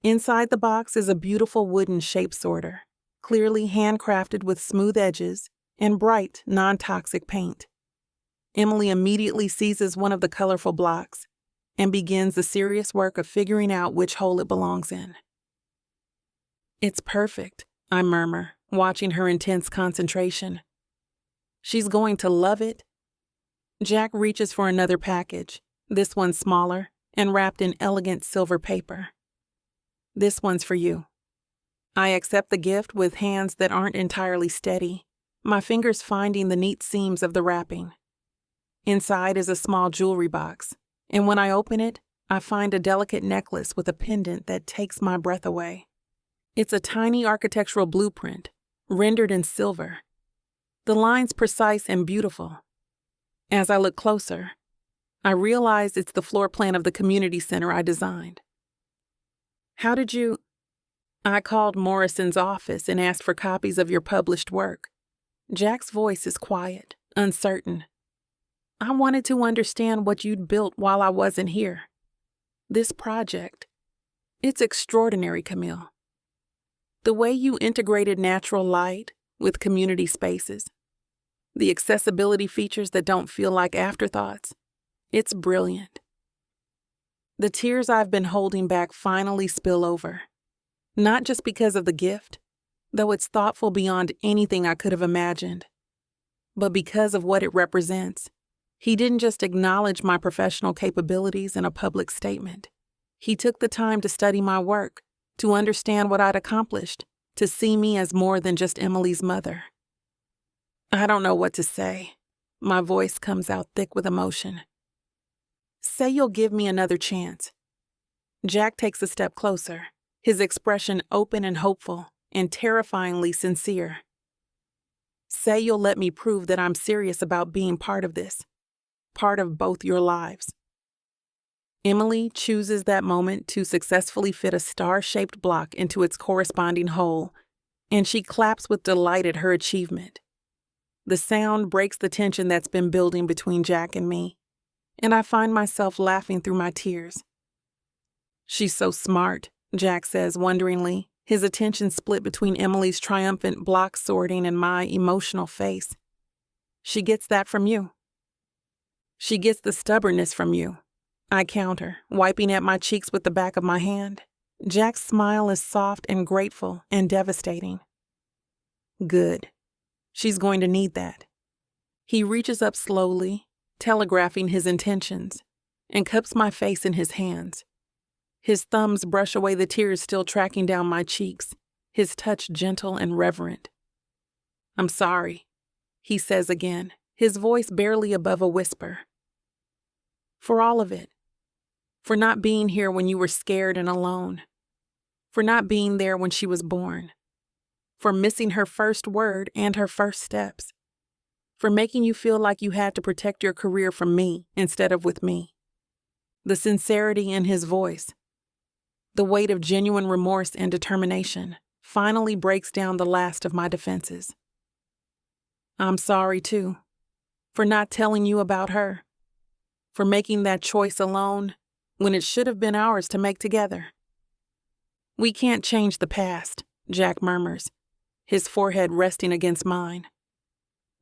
Inside the box is a beautiful wooden shape sorter, clearly handcrafted with smooth edges and bright, non-toxic paint. Emily immediately seizes one of the colorful blocks and begins the serious work of figuring out which hole it belongs in. It's perfect, I murmur, watching her intense concentration. She's going to love it. Jack reaches for another package, this one smaller and wrapped in elegant silver paper. This one's for you. I accept the gift with hands that aren't entirely steady, my fingers finding the neat seams of the wrapping. Inside is a small jewelry box, and when I open it, I find a delicate necklace with a pendant that takes my breath away. It's a tiny architectural blueprint, rendered in silver. The lines precise and beautiful. As I look closer, I realize it's the floor plan of the community center I designed. How did you... I called Morrison's office and asked for copies of your published work. Jack's voice is quiet, uncertain. I wanted to understand what you'd built while I wasn't here. This project, it's extraordinary, Camille. The way you integrated natural light with community spaces, the accessibility features that don't feel like afterthoughts, it's brilliant. The tears I've been holding back finally spill over, not just because of the gift, though it's thoughtful beyond anything I could have imagined, but because of what it represents. He didn't just acknowledge my professional capabilities in a public statement. He took the time to study my work, to understand what I'd accomplished, to see me as more than just Emily's mother. I don't know what to say. My voice comes out thick with emotion. Say you'll give me another chance. Jack takes a step closer, his expression open and hopeful, and terrifyingly sincere. Say you'll let me prove that I'm serious about being part of this, part of both your lives. Emily chooses that moment to successfully fit a star-shaped block into its corresponding hole, and she claps with delight at her achievement. The sound breaks the tension that's been building between Jack and me, and I find myself laughing through my tears. She's so smart, Jack says wonderingly, his attention split between Emily's triumphant block sorting and my emotional face. She gets that from you. She gets the stubbornness from you. I counter, wiping at my cheeks with the back of my hand. Jack's smile is soft and grateful and devastating. Good. She's going to need that. He reaches up slowly, telegraphing his intentions, and cups my face in his hands. His thumbs brush away the tears still tracking down my cheeks, his touch gentle and reverent. I'm sorry, he says again, his voice barely above a whisper. For all of it. For not being here when you were scared and alone. For not being there when she was born. For missing her first word and her first steps. For making you feel like you had to protect your career from me instead of with me. The sincerity in his voice, the weight of genuine remorse and determination, finally breaks down the last of my defenses. I'm sorry, too, for not telling you about her. For making that choice alone when it should have been ours to make together. We can't change the past, Jack murmurs, his forehead resting against mine.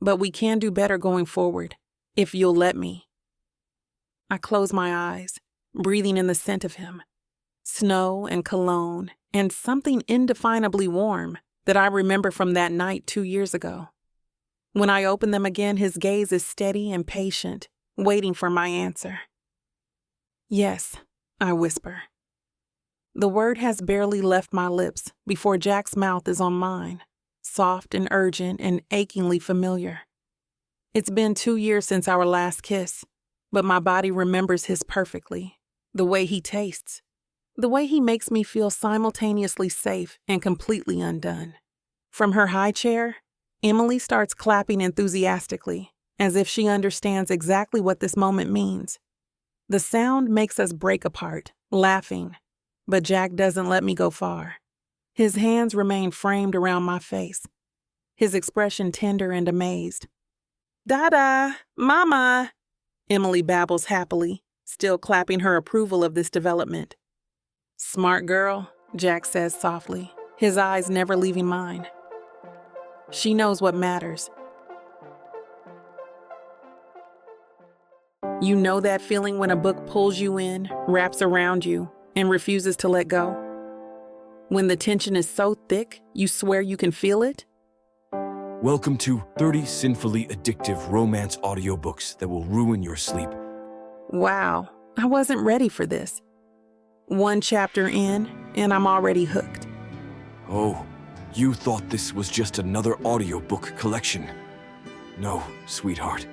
But we can do better going forward, if you'll let me. I close my eyes, breathing in the scent of him. Snow and cologne and something indefinably warm that I remember from that night 2 years ago. When I open them again, his gaze is steady and patient, waiting for my answer. Yes, I whisper. The word has barely left my lips before Jack's mouth is on mine, soft and urgent and achingly familiar. It's been 2 years since our last kiss, but my body remembers his perfectly. The way he tastes, the way he makes me feel simultaneously safe and completely undone. From her high chair, Emily starts clapping enthusiastically, as if she understands exactly what this moment means. The sound makes us break apart, laughing, but Jack doesn't let me go far. His hands remain framed around my face, his expression tender and amazed. "Dada, Mama," Emily babbles happily, still clapping her approval of this development. "Smart girl," Jack says softly, his eyes never leaving mine. She knows what matters. You know that feeling when a book pulls you in, wraps around you, and refuses to let go? When the tension is so thick, you swear you can feel it? Welcome to 30 sinfully addictive romance audiobooks that will ruin your sleep. Wow, I wasn't ready for this. One chapter in, and I'm already hooked. Oh, you thought this was just another audiobook collection. No, sweetheart.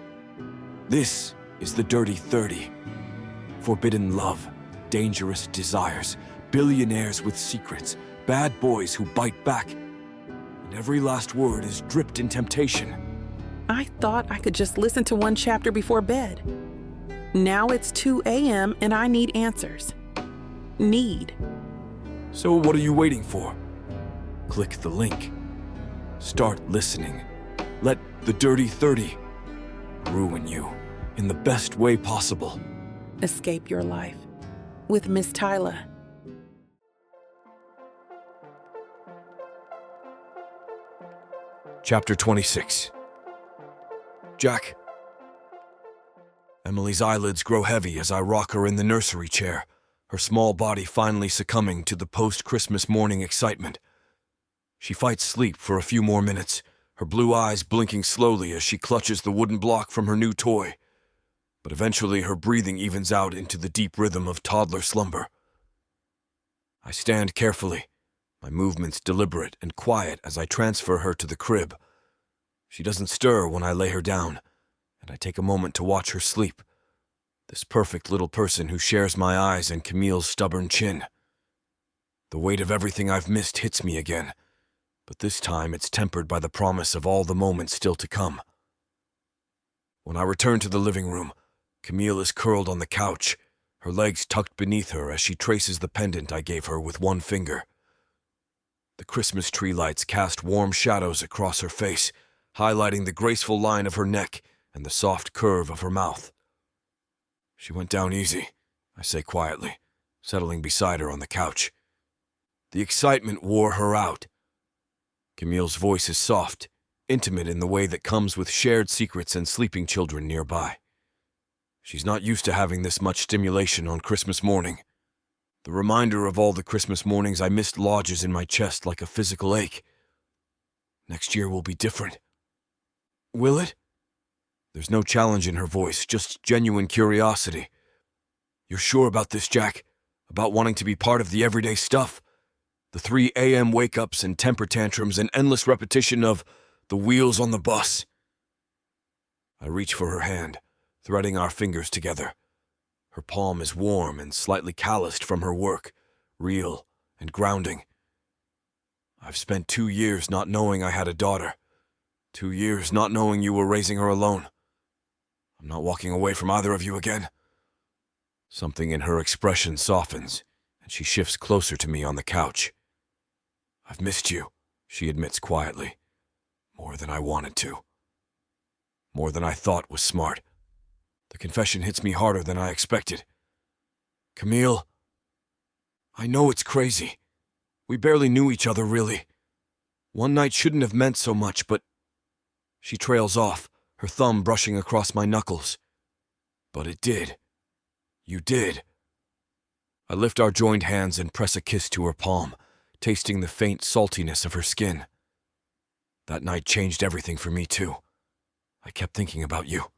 This is the Dirty 30. Forbidden love, dangerous desires, billionaires with secrets, bad boys who bite back. And every last word is dripped in temptation. I thought I could just listen to one chapter before bed. Now it's 2 a.m. and I need answers. Need. So what are you waiting for? Click the link. Start listening. Let the Dirty 30 ruin you in the best way possible. Escape your life with Miss Tyla. Chapter 26. Jack. Emily's eyelids grow heavy as I rock her in the nursery chair, her small body finally succumbing to the post-Christmas morning excitement. She fights sleep for a few more minutes, her blue eyes blinking slowly as she clutches the wooden block from her new toy. But eventually her breathing evens out into the deep rhythm of toddler slumber. I stand carefully, my movements deliberate and quiet as I transfer her to the crib. She doesn't stir when I lay her down, and I take a moment to watch her sleep. This perfect little person who shares my eyes and Camille's stubborn chin. The weight of everything I've missed hits me again, but this time it's tempered by the promise of all the moments still to come. When I return to the living room, Camille is curled on the couch, her legs tucked beneath her as she traces the pendant I gave her with one finger. The Christmas tree lights cast warm shadows across her face, highlighting the graceful line of her neck and the soft curve of her mouth. She went down easy, I say quietly, settling beside her on the couch. The excitement wore her out. Camille's voice is soft, intimate in the way that comes with shared secrets and sleeping children nearby. She's not used to having this much stimulation on Christmas morning. The reminder of all the Christmas mornings I missed lodges in my chest like a physical ache. Next year will be different. Will it? There's no challenge in her voice, just genuine curiosity. You're sure about this, Jack? About wanting to be part of the everyday stuff? The 3 a.m. wake-ups and temper tantrums and endless repetition of the wheels on the bus. I reach for her hand, threading our fingers together. Her palm is warm and slightly calloused from her work, real and grounding. I've spent 2 years not knowing I had a daughter. 2 years not knowing you were raising her alone. I'm not walking away from either of you again. Something in her expression softens, and she shifts closer to me on the couch. I've missed you, she admits quietly. More than I wanted to. More than I thought was smart. The confession hits me harder than I expected. Camille, I know it's crazy. We barely knew each other, really. One night shouldn't have meant so much, but... She trails off, her thumb brushing across my knuckles. But it did. You did. I lift our joined hands and press a kiss to her palm, tasting the faint saltiness of her skin. That night changed everything for me, too. I kept thinking about you,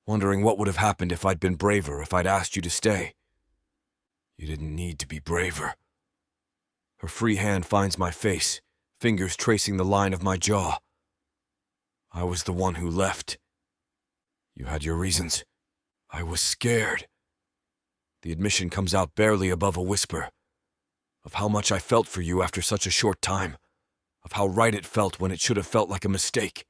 wondering what would have happened if I'd been braver, if I'd asked you to stay. You didn't need to be braver. Her free hand finds my face, fingers tracing the line of my jaw. I was the one who left. You had your reasons. I was scared. The admission comes out barely above a whisper. Of how much I felt for you after such a short time. Of how right it felt when it should have felt like a mistake.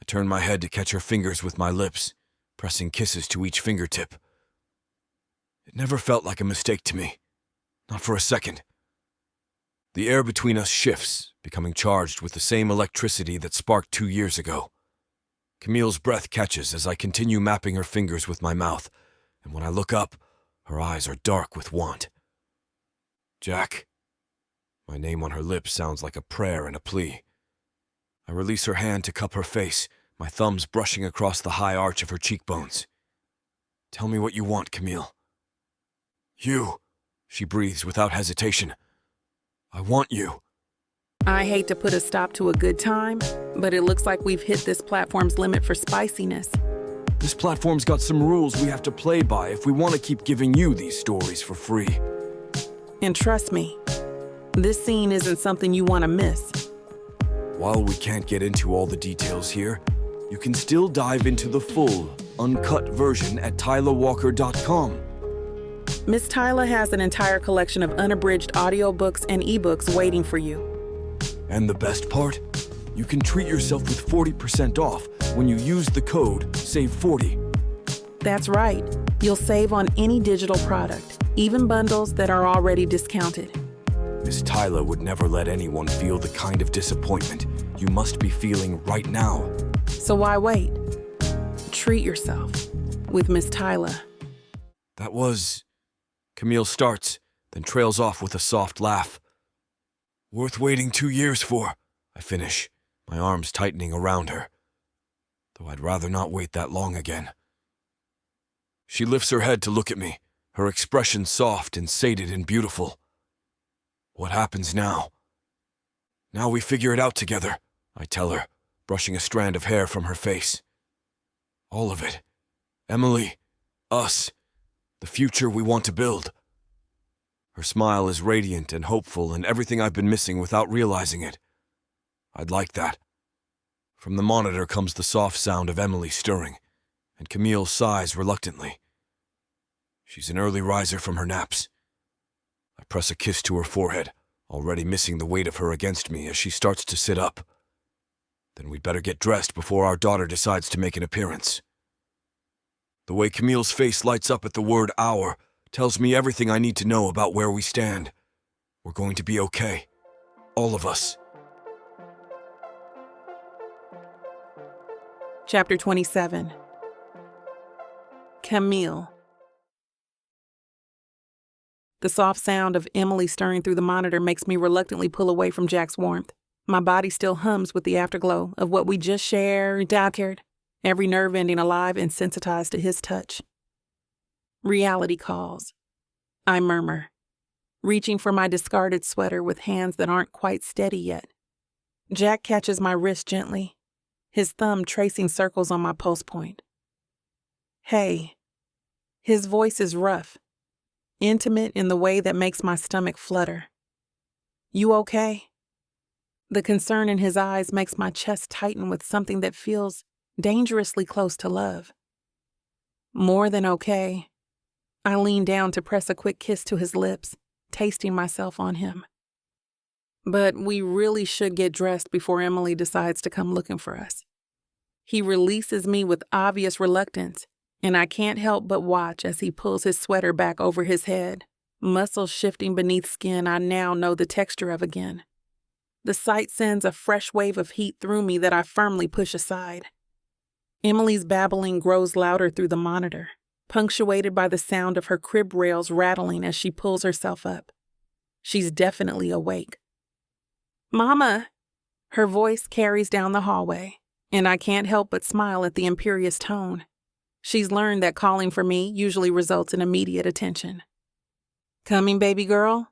I turned my head to catch her fingers with my lips, pressing kisses to each fingertip. It never felt like a mistake to me. Not for a second. The air between us shifts, becoming charged with the same electricity that sparked 2 years ago. Camille's breath catches as I continue mapping her fingers with my mouth, and when I look up, her eyes are dark with want. Jack. My name on her lips sounds like a prayer and a plea. I release her hand to cup her face, my thumbs brushing across the high arch of her cheekbones. Tell me what you want, Camille. You, she breathes without hesitation. I want you. I hate to put a stop to a good time, but it looks like we've hit this platform's limit for spiciness. This platform's got some rules we have to play by if we want to keep giving you these stories for free. And trust me, this scene isn't something you want to miss. While we can't get into all the details here, you can still dive into the full, uncut version at tylawalker.com. Miss Tyla has an entire collection of unabridged audiobooks and ebooks waiting for you. And the best part? You can treat yourself with 40% off when you use the code SAVE40. That's right. You'll save on any digital product, even bundles that are already discounted. Miss Tyla would never let anyone feel the kind of disappointment you must be feeling right now. So why wait? Treat yourself with Miss Tyla. That was... Camille starts, then trails off with a soft laugh. Worth waiting 2 years for, I finish, my arms tightening around her. Though I'd rather not wait that long again. She lifts her head to look at me, her expression soft and sated and beautiful. What happens now? Now we figure it out together, I tell her, brushing a strand of hair from her face. All of it. Emily, us, the future we want to build. Her smile is radiant and hopeful and everything I've been missing without realizing it. I'd like that. From the monitor comes the soft sound of Emily stirring, and Camille sighs reluctantly. She's an early riser from her naps. I press a kiss to her forehead, already missing the weight of her against me as she starts to sit up. Then we'd better get dressed before our daughter decides to make an appearance. The way Camille's face lights up at the word "our" tells me everything I need to know about where we stand. We're going to be okay. All of us. Chapter 27. Camille. The soft sound of Emily stirring through the monitor makes me reluctantly pull away from Jack's warmth. My body still hums with the afterglow of what we just shared, every nerve ending alive and sensitized to his touch. Reality calls. I murmur, reaching for my discarded sweater with hands that aren't quite steady yet. Jack catches my wrist gently, his thumb tracing circles on my pulse point. Hey. His voice is rough, intimate in the way that makes my stomach flutter. You okay? The concern in his eyes makes my chest tighten with something that feels dangerously close to love. More than okay. I lean down to press a quick kiss to his lips, tasting myself on him. But we really should get dressed before Emily decides to come looking for us. He releases me with obvious reluctance, and I can't help but watch as he pulls his sweater back over his head, muscles shifting beneath skin I now know the texture of again. The sight sends a fresh wave of heat through me that I firmly push aside. Emily's babbling grows louder through the monitor, punctuated by the sound of her crib rails rattling as she pulls herself up. She's definitely awake. Mama! Her voice carries down the hallway, and I can't help but smile at the imperious tone. She's learned that calling for me usually results in immediate attention. Coming, baby girl?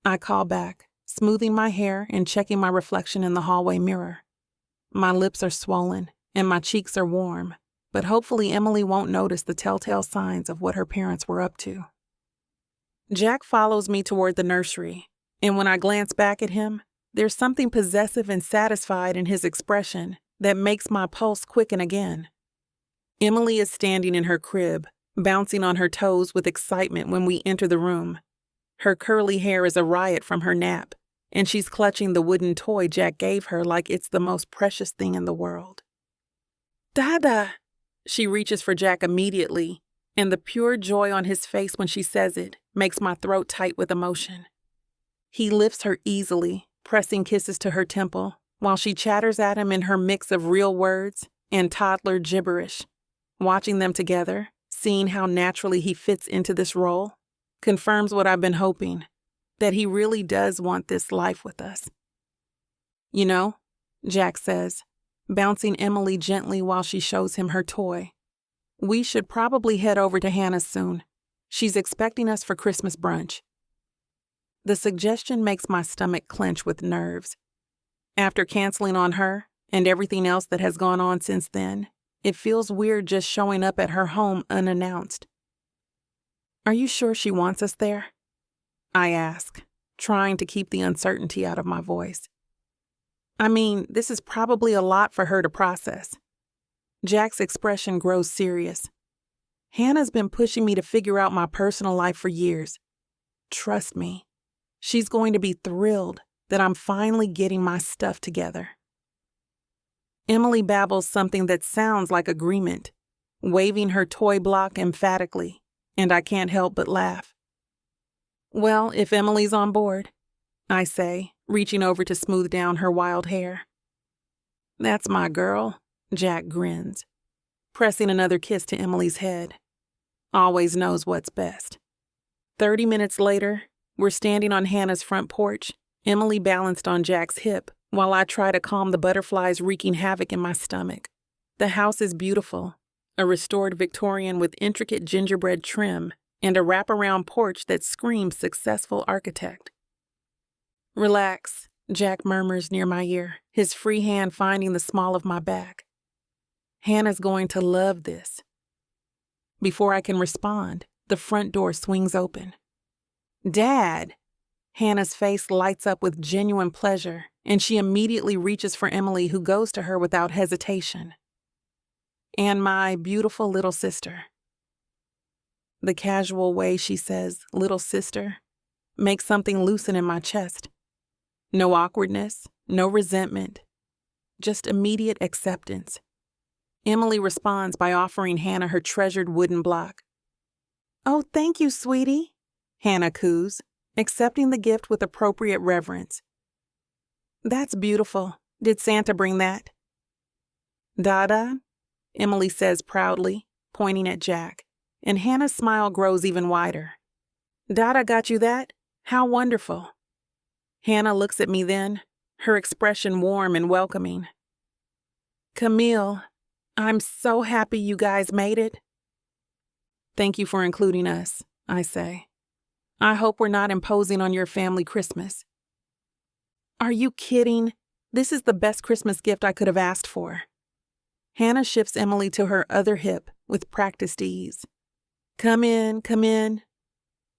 I call back, smoothing my hair and checking my reflection in the hallway mirror. My lips are swollen, and my cheeks are warm, but hopefully Emily won't notice the telltale signs of what her parents were up to. Jack follows me toward the nursery, and when I glance back at him, there's something possessive and satisfied in his expression that makes my pulse quicken again. Emily is standing in her crib, bouncing on her toes with excitement when we enter the room. Her curly hair is a riot from her nap, and she's clutching the wooden toy Jack gave her like it's the most precious thing in the world. Dada! She reaches for Jack immediately, and the pure joy on his face when she says it makes my throat tight with emotion. He lifts her easily, pressing kisses to her temple, while she chatters at him in her mix of real words and toddler gibberish. Watching them together, seeing how naturally he fits into this role, confirms what I've been hoping, that he really does want this life with us. You know, Jack says, bouncing Emily gently while she shows him her toy. We should probably head over to Hannah's soon. She's expecting us for Christmas brunch. The suggestion makes my stomach clench with nerves. After canceling on her and everything else that has gone on since then, it feels weird just showing up at her home unannounced. Are you sure she wants us there? I ask, trying to keep the uncertainty out of my voice. I mean, this is probably a lot for her to process. Jack's expression grows serious. Hannah's been pushing me to figure out my personal life for years. Trust me, she's going to be thrilled that I'm finally getting my stuff together. Emily babbles something that sounds like agreement, waving her toy block emphatically, and I can't help but laugh. Well, if Emily's on board, I say, reaching over to smooth down her wild hair. That's my girl, Jack grins, pressing another kiss to Emily's head. Always knows what's best. 30 minutes later, we're standing on Hannah's front porch, Emily balanced on Jack's hip, while I try to calm the butterflies wreaking havoc in my stomach. The house is beautiful, a restored Victorian with intricate gingerbread trim and a wraparound porch that screams successful architect. Relax, Jack murmurs near my ear, his free hand finding the small of my back. Hannah's going to love this. Before I can respond, the front door swings open. Dad! Hannah's face lights up with genuine pleasure, and she immediately reaches for Emily, who goes to her without hesitation. And my beautiful little sister. The casual way she says, little sister, makes something loosen in my chest. No awkwardness, no resentment, just immediate acceptance. Emily responds by offering Hannah her treasured wooden block. Oh, thank you, sweetie, Hannah coos, accepting the gift with appropriate reverence. That's beautiful. Did Santa bring that? Dada, Emily says proudly, pointing at Jack, and Hannah's smile grows even wider. Dada got you that? How wonderful. Hannah looks at me then, her expression warm and welcoming. Camille, I'm so happy you guys made it. Thank you for including us, I say. I hope we're not imposing on your family Christmas. Are you kidding? This is the best Christmas gift I could have asked for. Hannah shifts Emily to her other hip with practiced ease. Come in, come in.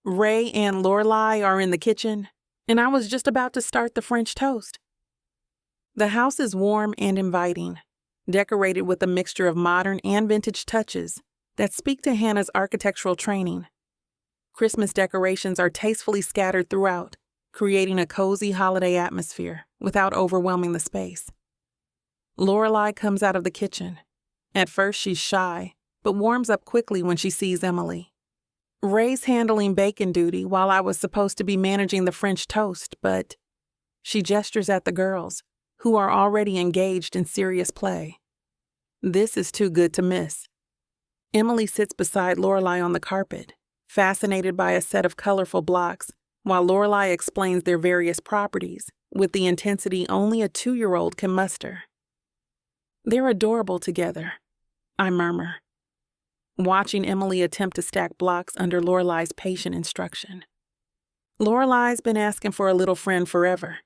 Ray and Lorelai are in the kitchen, and I was just about to start the French toast. The house is warm and inviting, decorated with a mixture of modern and vintage touches that speak to Hannah's architectural training. Christmas decorations are tastefully scattered throughout, creating a cozy holiday atmosphere without overwhelming the space. Lorelai comes out of the kitchen. At first she's shy, but warms up quickly when she sees Emily. Ray's handling bacon duty while I was supposed to be managing the French toast, but she gestures at the girls, who are already engaged in serious play. This is too good to miss. Emily sits beside Lorelai on the carpet, fascinated by a set of colorful blocks, while Lorelai explains their various properties with the intensity only a 2-year-old can muster. They're adorable together, I murmur, watching Emily attempt to stack blocks under Lorelai's patient instruction. Lorelai's been asking for a little friend forever,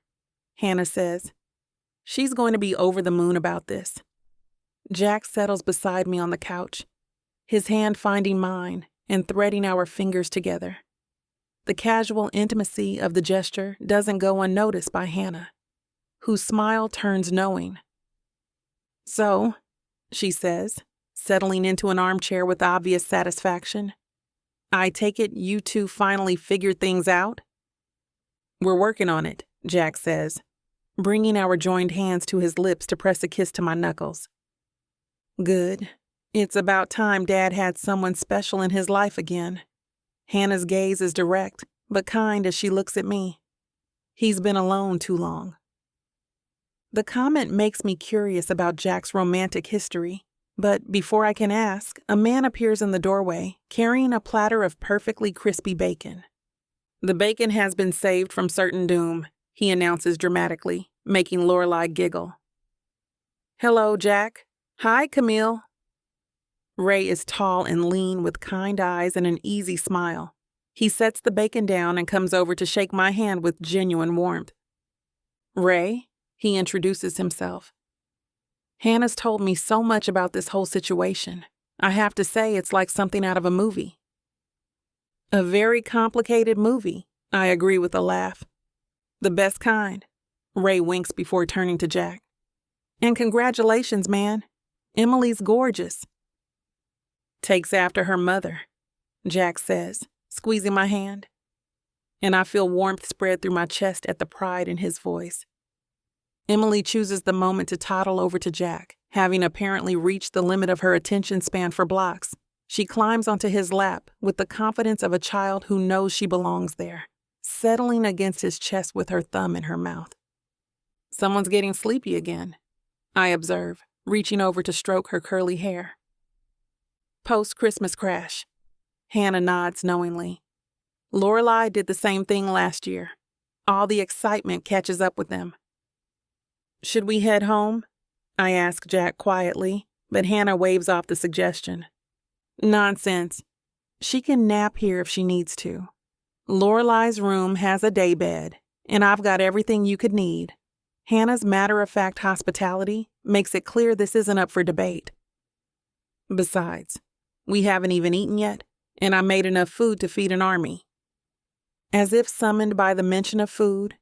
Hannah says. She's going to be over the moon about this. Jack settles beside me on the couch, his hand finding mine and threading our fingers together. The casual intimacy of the gesture doesn't go unnoticed by Hannah, whose smile turns knowing. So, she says, settling into an armchair with obvious satisfaction, I take it you two finally figured things out? We're working on it, Jack says, bringing our joined hands to his lips to press a kiss to my knuckles. Good. It's about time Dad had someone special in his life again. Hannah's gaze is direct, but kind as she looks at me. He's been alone too long. The comment makes me curious about Jack's romantic history, but before I can ask, a man appears in the doorway carrying a platter of perfectly crispy bacon. The bacon has been saved from certain doom, he announces dramatically, making Lorelai giggle. Hello, Jack. Hi, Camille. Ray is tall and lean with kind eyes and an easy smile. He sets the bacon down and comes over to shake my hand with genuine warmth. Ray, he introduces himself. Hannah's told me so much about this whole situation. I have to say it's like something out of a movie. A very complicated movie, I agree with a laugh. The best kind. Ray winks before turning to Jack. And congratulations, man. Emily's gorgeous. Takes after her mother, Jack says, squeezing my hand. And I feel warmth spread through my chest at the pride in his voice. Emily chooses the moment to toddle over to Jack, having apparently reached the limit of her attention span for blocks. She climbs onto his lap with the confidence of a child who knows she belongs there, settling against his chest with her thumb in her mouth. Someone's getting sleepy again, I observe, reaching over to stroke her curly hair. Post-Christmas crash. Hannah nods knowingly. Lorelai did the same thing last year. All the excitement catches up with them. Should we head home? I ask Jack quietly, but Hannah waves off the suggestion. Nonsense. She can nap here if she needs to. Lorelai's room has a daybed, and I've got everything you could need. Hannah's matter-of-fact hospitality makes it clear this isn't up for debate. Besides, we haven't even eaten yet, and I made enough food to feed an army. As if summoned by the mention of food,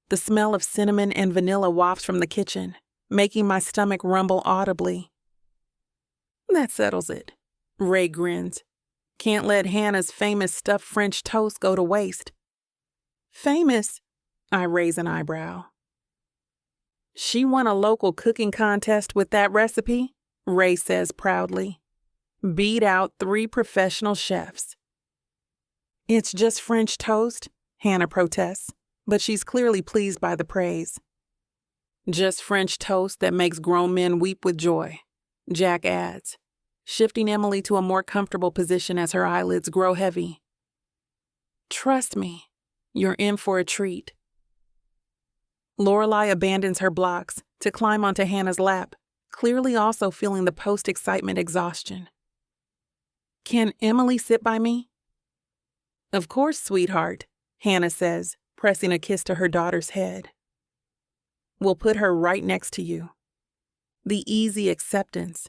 the smell of cinnamon and vanilla wafts from the kitchen, making my stomach rumble audibly. That settles it. Ray grins. Can't let Hannah's famous stuffed French toast go to waste. Famous? I raise an eyebrow. She won a local cooking contest with that recipe, Ray says proudly. Beat out 3 professional chefs. It's just French toast, Hannah protests, but she's clearly pleased by the praise. Just French toast that makes grown men weep with joy, Jack adds, shifting Emily to a more comfortable position as her eyelids grow heavy. Trust me, you're in for a treat. Lorelai abandons her blocks to climb onto Hannah's lap, clearly also feeling the post-excitement exhaustion. Can Emily sit by me? Of course, sweetheart, Hannah says, pressing a kiss to her daughter's head. We'll put her right next to you. The easy acceptance,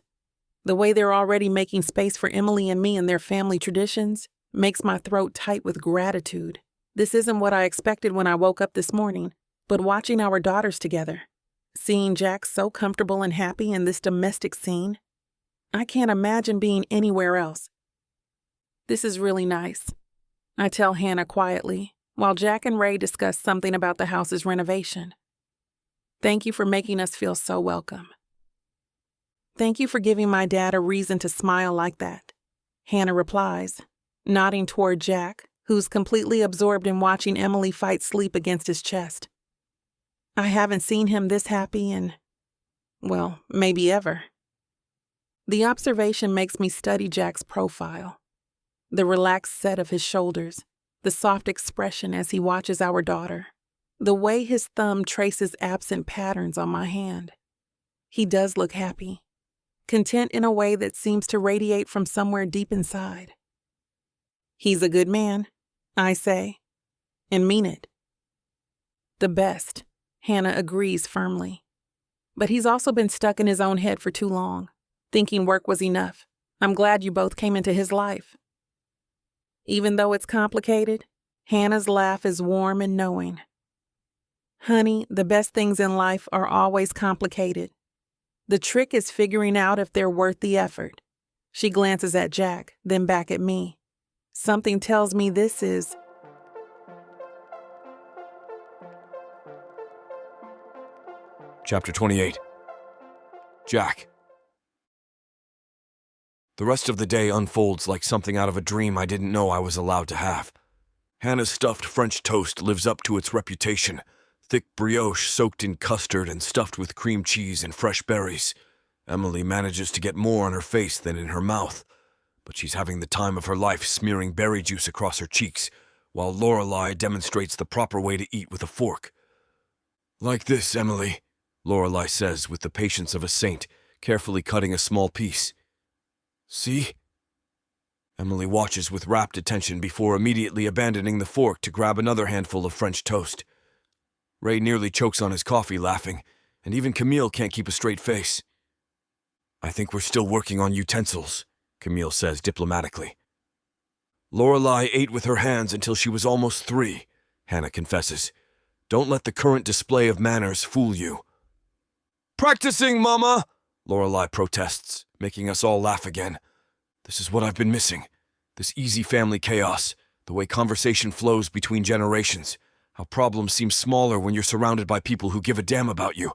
the way they're already making space for Emily and me and their family traditions, makes my throat tight with gratitude. This isn't what I expected when I woke up this morning, but watching our daughters together, seeing Jack so comfortable and happy in this domestic scene, I can't imagine being anywhere else. This is really nice, I tell Hannah quietly, while Jack and Ray discuss something about the house's renovation. Thank you for making us feel so welcome. Thank you for giving my dad a reason to smile like that, Hannah replies, nodding toward Jack, who's completely absorbed in watching Emily fight sleep against his chest. I haven't seen him this happy in, well, maybe ever. The observation makes me study Jack's profile. The relaxed set of his shoulders, the soft expression as he watches our daughter, the way his thumb traces absent patterns on my hand. He does look happy, content in a way that seems to radiate from somewhere deep inside. He's a good man, I say, and mean it. The best, Hannah agrees firmly. But he's also been stuck in his own head for too long, thinking work was enough. I'm glad you both came into his life. Even though it's complicated, Hannah's laugh is warm and knowing. Honey, the best things in life are always complicated. The trick is figuring out if they're worth the effort. She glances at Jack, then back at me. Something tells me this is... Chapter 28. Jack. The rest of the day unfolds like something out of a dream I didn't know I was allowed to have. Hannah's stuffed French toast lives up to its reputation, thick brioche soaked in custard and stuffed with cream cheese and fresh berries. Emily manages to get more on her face than in her mouth, but she's having the time of her life smearing berry juice across her cheeks, while Lorelei demonstrates the proper way to eat with a fork. "Like this, Emily," Lorelei says with the patience of a saint, carefully cutting a small piece. "See?" Emily watches with rapt attention before immediately abandoning the fork to grab another handful of French toast. Ray nearly chokes on his coffee laughing, and even Camille can't keep a straight face. "I think we're still working on utensils," Camille says diplomatically. "Lorelei ate with her hands until she was almost 3, Hannah confesses. "Don't let the current display of manners fool you." "Practicing, Mama!" Lorelei protests, making us all laugh again. This is what I've been missing. This easy family chaos, the way conversation flows between generations, how problems seem smaller when you're surrounded by people who give a damn about you.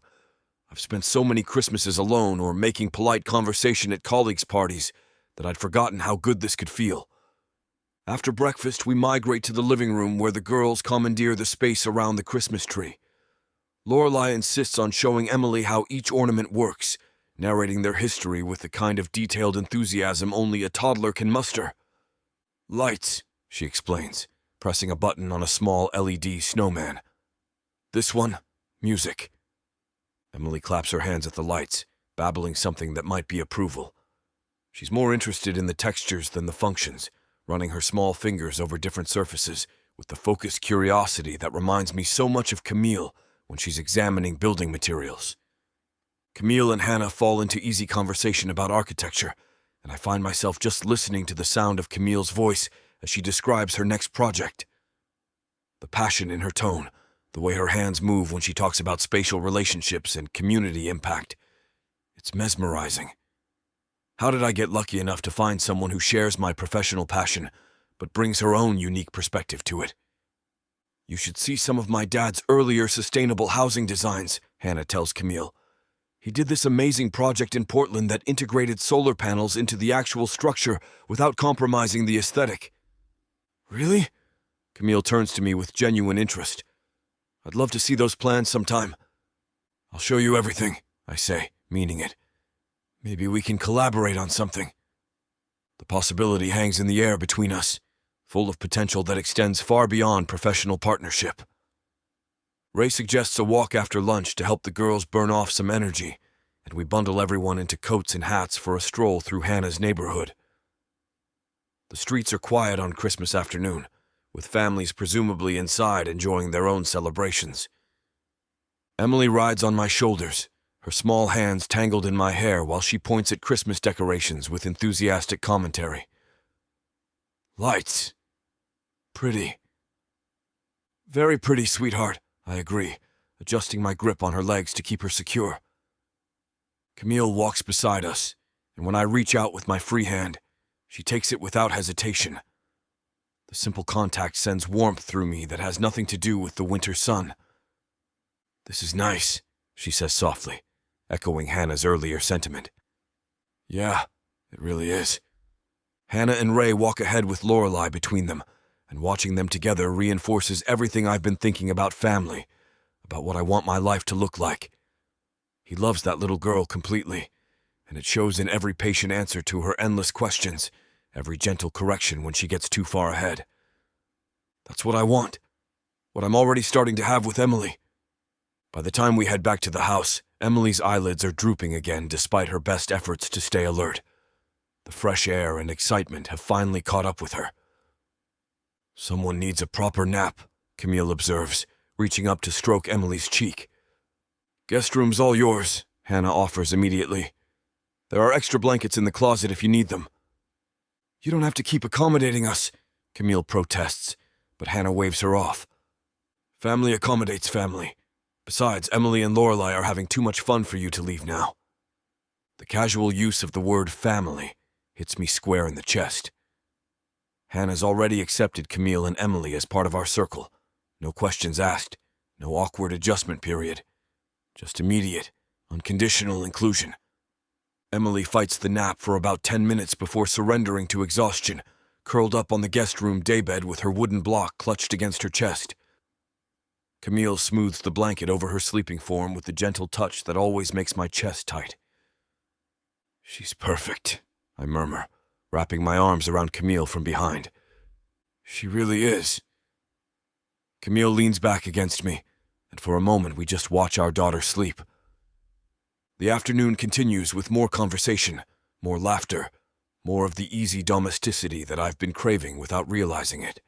I've spent so many Christmases alone or making polite conversation at colleagues' parties that I'd forgotten how good this could feel. After breakfast, we migrate to the living room where the girls commandeer the space around the Christmas tree. Lorelei insists on showing Emily how each ornament works, narrating their history with the kind of detailed enthusiasm only a toddler can muster. "Lights," she explains, pressing a button on a small LED snowman. "This one, music." Emily claps her hands at the lights, babbling something that might be approval. She's more interested in the textures than the functions, running her small fingers over different surfaces with the focused curiosity that reminds me so much of Camille when she's examining building materials. Camille and Hannah fall into easy conversation about architecture, and I find myself just listening to the sound of Camille's voice as she describes her next project. The passion in her tone, the way her hands move when she talks about spatial relationships and community impact. It's mesmerizing. How did I get lucky enough to find someone who shares my professional passion, but brings her own unique perspective to it? "You should see some of my dad's earlier sustainable housing designs," Hannah tells Camille. "He did this amazing project in Portland that integrated solar panels into the actual structure without compromising the aesthetic." "Really?" Camille turns to me with genuine interest. "I'd love to see those plans sometime." "I'll show you everything," I say, meaning it. "Maybe we can collaborate on something." The possibility hangs in the air between us, full of potential that extends far beyond professional partnership. Ray suggests a walk after lunch to help the girls burn off some energy, and we bundle everyone into coats and hats for a stroll through Hannah's neighborhood. The streets are quiet on Christmas afternoon, with families presumably inside enjoying their own celebrations. Emily rides on my shoulders, her small hands tangled in my hair while she points at Christmas decorations with enthusiastic commentary. "Lights. Pretty." "Very pretty, sweetheart," I agree, adjusting my grip on her legs to keep her secure. Camille walks beside us, and when I reach out with my free hand, she takes it without hesitation. The simple contact sends warmth through me that has nothing to do with the winter sun. "This is nice," she says softly, echoing Hannah's earlier sentiment. "Yeah, it really is." Hannah and Ray walk ahead with Lorelei between them, and watching them together reinforces everything I've been thinking about family, about what I want my life to look like. He loves that little girl completely, and it shows in every patient answer to her endless questions, every gentle correction when she gets too far ahead. That's what I want, what I'm already starting to have with Emily. By the time we head back to the house, Emily's eyelids are drooping again despite her best efforts to stay alert. The fresh air and excitement have finally caught up with her. "Someone needs a proper nap," Camille observes, reaching up to stroke Emily's cheek. "Guest room's all yours," Hannah offers immediately. "There are extra blankets in the closet if you need them." "You don't have to keep accommodating us," Camille protests, but Hannah waves her off. "Family accommodates family. Besides, Emily and Lorelei are having too much fun for you to leave now." The casual use of the word family hits me square in the chest. Hannah's already accepted Camille and Emily as part of our circle. No questions asked, no awkward adjustment period. Just immediate, unconditional inclusion. Emily fights the nap for about 10 minutes before surrendering to exhaustion, curled up on the guest room daybed with her wooden block clutched against her chest. Camille smooths the blanket over her sleeping form with the gentle touch that always makes my chest tight. She's perfect, I murmur, wrapping my arms around Camille from behind. She really is. Camille leans back against me, and for a moment we just watch our daughter sleep. The afternoon continues with more conversation, more laughter, more of the easy domesticity that I've been craving without realizing it.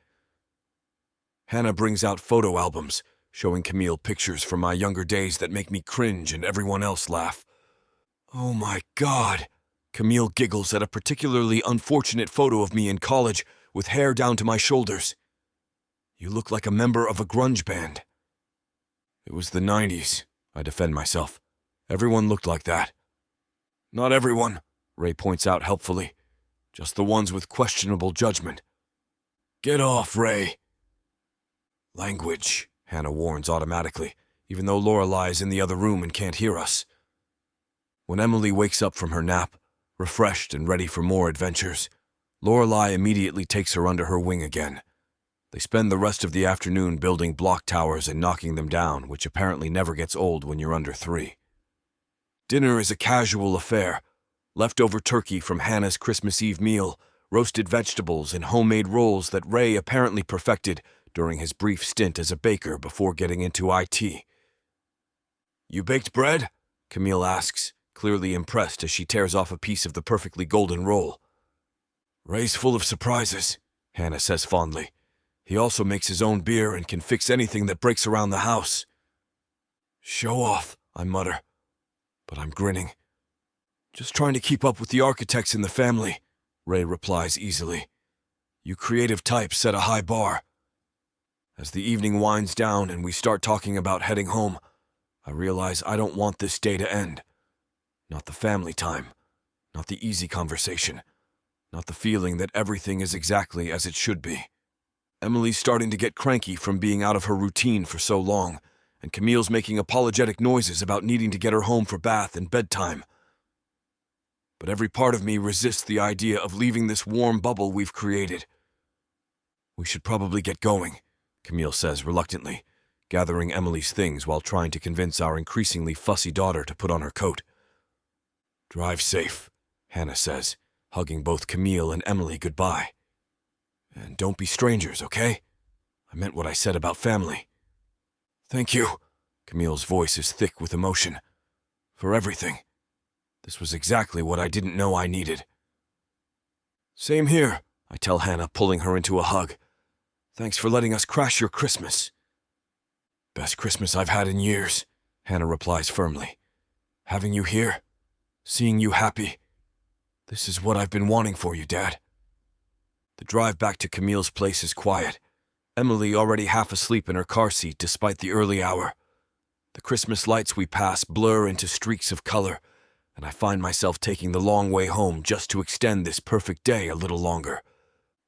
Hannah brings out photo albums, showing Camille pictures from my younger days that make me cringe and everyone else laugh. Oh my God! Camille giggles at a particularly unfortunate photo of me in college with hair down to my shoulders. You look like a member of a grunge band. It was the 90s, I defend myself. Everyone looked like that. Not everyone, Ray points out helpfully. Just the ones with questionable judgment. Get off, Ray. Language, Hannah warns automatically, even though Lorelei is in the other room and can't hear us. When Emily wakes up from her nap, refreshed and ready for more adventures, Lorelei immediately takes her under her wing again. They spend the rest of the afternoon building block towers and knocking them down, which apparently never gets old when you're under 3. Dinner is a casual affair. Leftover turkey from Hannah's Christmas Eve meal, roasted vegetables, and homemade rolls that Ray apparently perfected during his brief stint as a baker before getting into IT. You baked bread? Camille asks, clearly impressed as she tears off a piece of the perfectly golden roll. Ray's full of surprises, Hannah says fondly. He also makes his own beer and can fix anything that breaks around the house. Show off, I mutter, but I'm grinning. Just trying to keep up with the architects in the family, Ray replies easily. You creative types set a high bar. As the evening winds down and we start talking about heading home, I realize I don't want this day to end. Not the family time, not the easy conversation, not the feeling that everything is exactly as it should be. Emily's starting to get cranky from being out of her routine for so long, and Camille's making apologetic noises about needing to get her home for bath and bedtime. But every part of me resists the idea of leaving this warm bubble we've created. We should probably get going, Camille says reluctantly, gathering Emily's things while trying to convince our increasingly fussy daughter to put on her coat. Drive safe, Hannah says, hugging both Camille and Emily goodbye. And don't be strangers, okay? I meant what I said about family. Thank you. Camille's voice is thick with emotion. For everything. This was exactly what I didn't know I needed. Same here, I tell Hannah, pulling her into a hug. Thanks for letting us crash your Christmas. Best Christmas I've had in years, Hannah replies firmly. Having you here, seeing you happy. This is what I've been wanting for you, Dad. The drive back to Camille's place is quiet. Emily already half asleep in her car seat despite the early hour. The Christmas lights we pass blur into streaks of color, and I find myself taking the long way home just to extend this perfect day a little longer.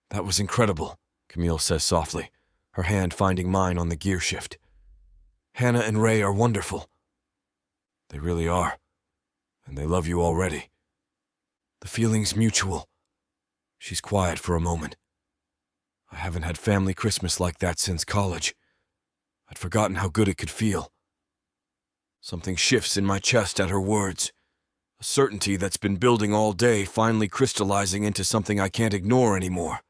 That was incredible, Camille says softly, her hand finding mine on the gear shift. Hannah and Ray are wonderful. They really are, and they love you already. The feeling's mutual. She's quiet for a moment. I haven't had family Christmas like that since college. I'd forgotten how good it could feel. Something shifts in my chest at her words. A certainty that's been building all day finally crystallizing into something I can't ignore anymore.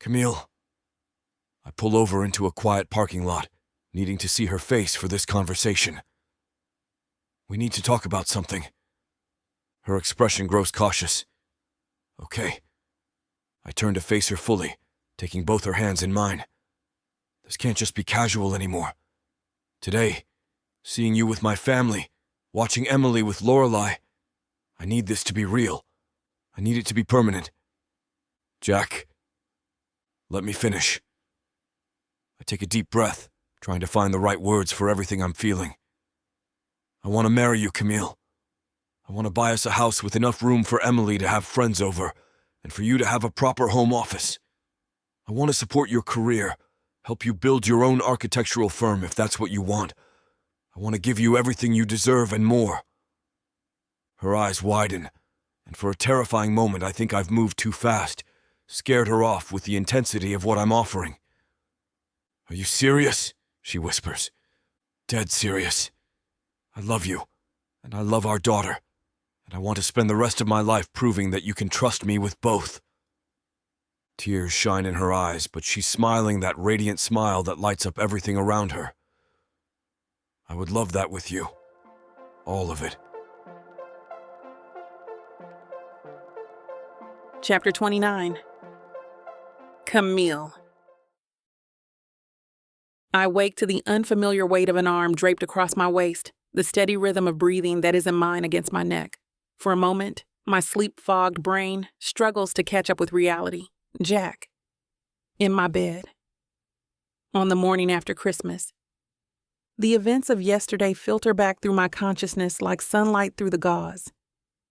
Camille. I pull over into a quiet parking lot, needing to see her face for this conversation. We need to talk about something. Her expression grows cautious. Okay. I turn to face her fully, taking both her hands in mine. This can't just be casual anymore. Today, seeing you with my family, watching Emily with Lorelei, I need this to be real. I need it to be permanent. Jack, let me finish. I take a deep breath, trying to find the right words for everything I'm feeling. I want to marry you, Camille. I want to buy us a house with enough room for Emily to have friends over, and for you to have a proper home office. I want to support your career, help you build your own architectural firm if that's what you want. I want to give you everything you deserve and more. Her eyes widen, and for a terrifying moment I think I've moved too fast, scared her off with the intensity of what I'm offering. Are you serious? she whispers. Dead serious. I love you, and I love our daughter, and I want to spend the rest of my life proving that you can trust me with both. Tears shine in her eyes, but she's smiling that radiant smile that lights up everything around her. I would love that with you. All of it. Chapter 29. Camille. I wake to the unfamiliar weight of an arm draped across my waist, the steady rhythm of breathing that isn't mine against my neck. For a moment, my sleep-fogged brain struggles to catch up with reality. Jack. In my bed. On the morning after Christmas. The events of yesterday filter back through my consciousness like sunlight through the gauze.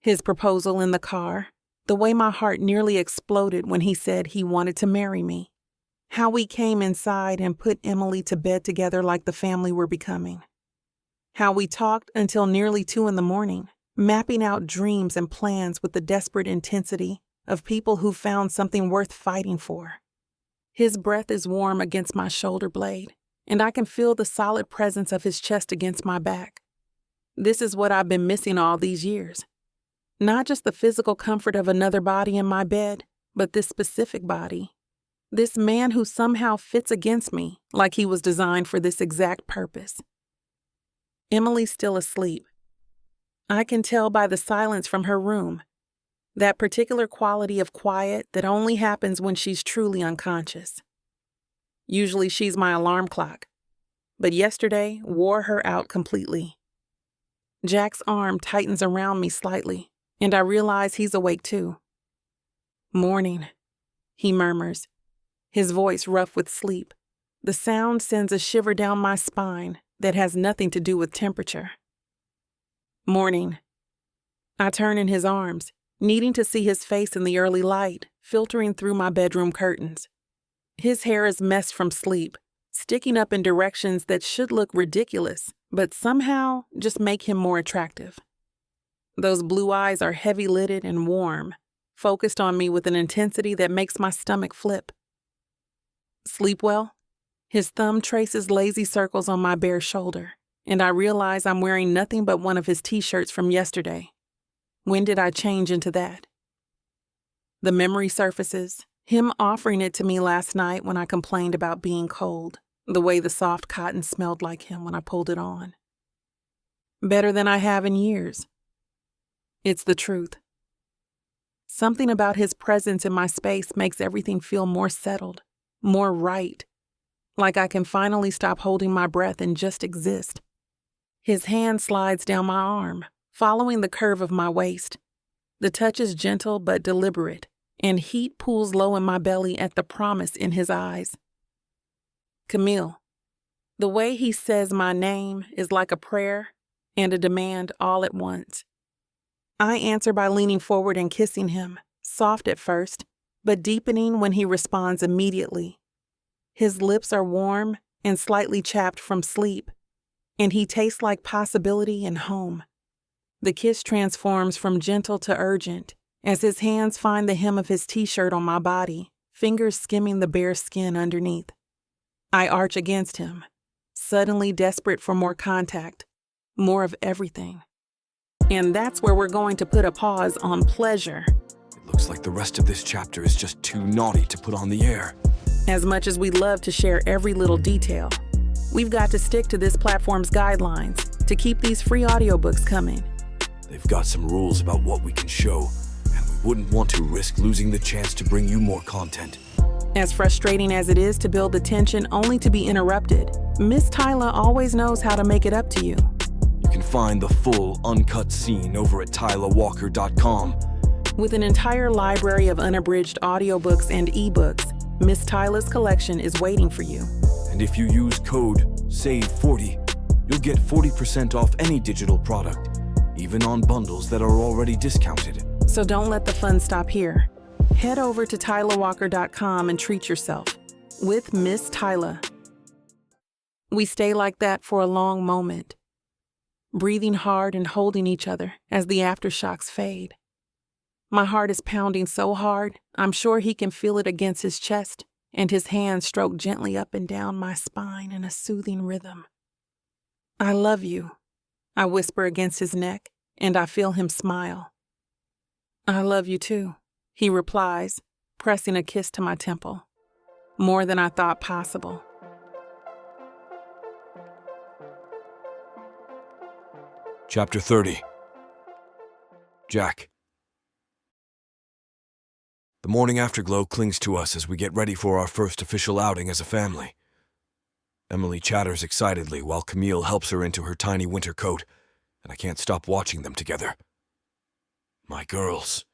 His proposal in the car, the way my heart nearly exploded when he said he wanted to marry me. How we came inside and put Emily to bed together like the family we're becoming. How we talked until nearly 2 a.m, mapping out dreams and plans with the desperate intensity of people who found something worth fighting for. His breath is warm against my shoulder blade, and I can feel the solid presence of his chest against my back. This is what I've been missing all these years. Not just the physical comfort of another body in my bed, but this specific body. This man who somehow fits against me like he was designed for this exact purpose. Emily's still asleep. I can tell by the silence from her room. That particular quality of quiet that only happens when she's truly unconscious. Usually she's my alarm clock, but yesterday wore her out completely. Jack's arm tightens around me slightly, and I realize he's awake too. Morning, he murmurs, his voice rough with sleep. The sound sends a shiver down my spine that has nothing to do with temperature. Morning. I turn in his arms, needing to see his face in the early light, filtering through my bedroom curtains. His hair is messed from sleep, sticking up in directions that should look ridiculous, but somehow just make him more attractive. Those blue eyes are heavy-lidded and warm, focused on me with an intensity that makes my stomach flip. Sleep well? His thumb traces lazy circles on my bare shoulder, and I realize I'm wearing nothing but one of his t-shirts from yesterday. When did I change into that? The memory surfaces, him offering it to me last night when I complained about being cold, the way the soft cotton smelled like him when I pulled it on. Better than I have in years. It's the truth. Something about his presence in my space makes everything feel more settled, more right, like I can finally stop holding my breath and just exist. His hand slides down my arm, following the curve of my waist. The touch is gentle but deliberate, and heat pools low in my belly at the promise in his eyes. Camille. The way he says my name is like a prayer and a demand all at once. I answer by leaning forward and kissing him, soft at first, but deepening when he responds immediately. His lips are warm and slightly chapped from sleep, and he tastes like possibility and home. The kiss transforms from gentle to urgent as his hands find the hem of his t-shirt on my body, fingers skimming the bare skin underneath. I arch against him, suddenly desperate for more contact, more of everything. And that's where we're going to put a pause on pleasure. It looks like the rest of this chapter is just too naughty to put on the air. As much as we'd love to share every little detail, we've got to stick to this platform's guidelines to keep these free audiobooks coming. They've got some rules about what we can show, and we wouldn't want to risk losing the chance to bring you more content. As frustrating as it is to build the tension only to be interrupted, Miss Tyla always knows how to make it up to you. You can find the full, uncut scene over at TylaWalker.com. With an entire library of unabridged audiobooks and ebooks, Miss Tyla's collection is waiting for you. And if you use code SAVE40, you'll get 40% off any digital product, even on bundles that are already discounted. So don't let the fun stop here. Head over to TylaWalker.com and treat yourself with Miss Tyla. We stay like that for a long moment, breathing hard and holding each other as the aftershocks fade. My heart is pounding so hard, I'm sure he can feel it against his chest and his hands stroke gently up and down my spine in a soothing rhythm. "I love you," I whisper against his neck, and I feel him smile. "I love you too," he replies, pressing a kiss to my temple. More than I thought possible. Chapter 30. Jack. The morning afterglow clings to us as we get ready for our first official outing as a family. Emily chatters excitedly while Camille helps her into her tiny winter coat, and I can't stop watching them together. My girls.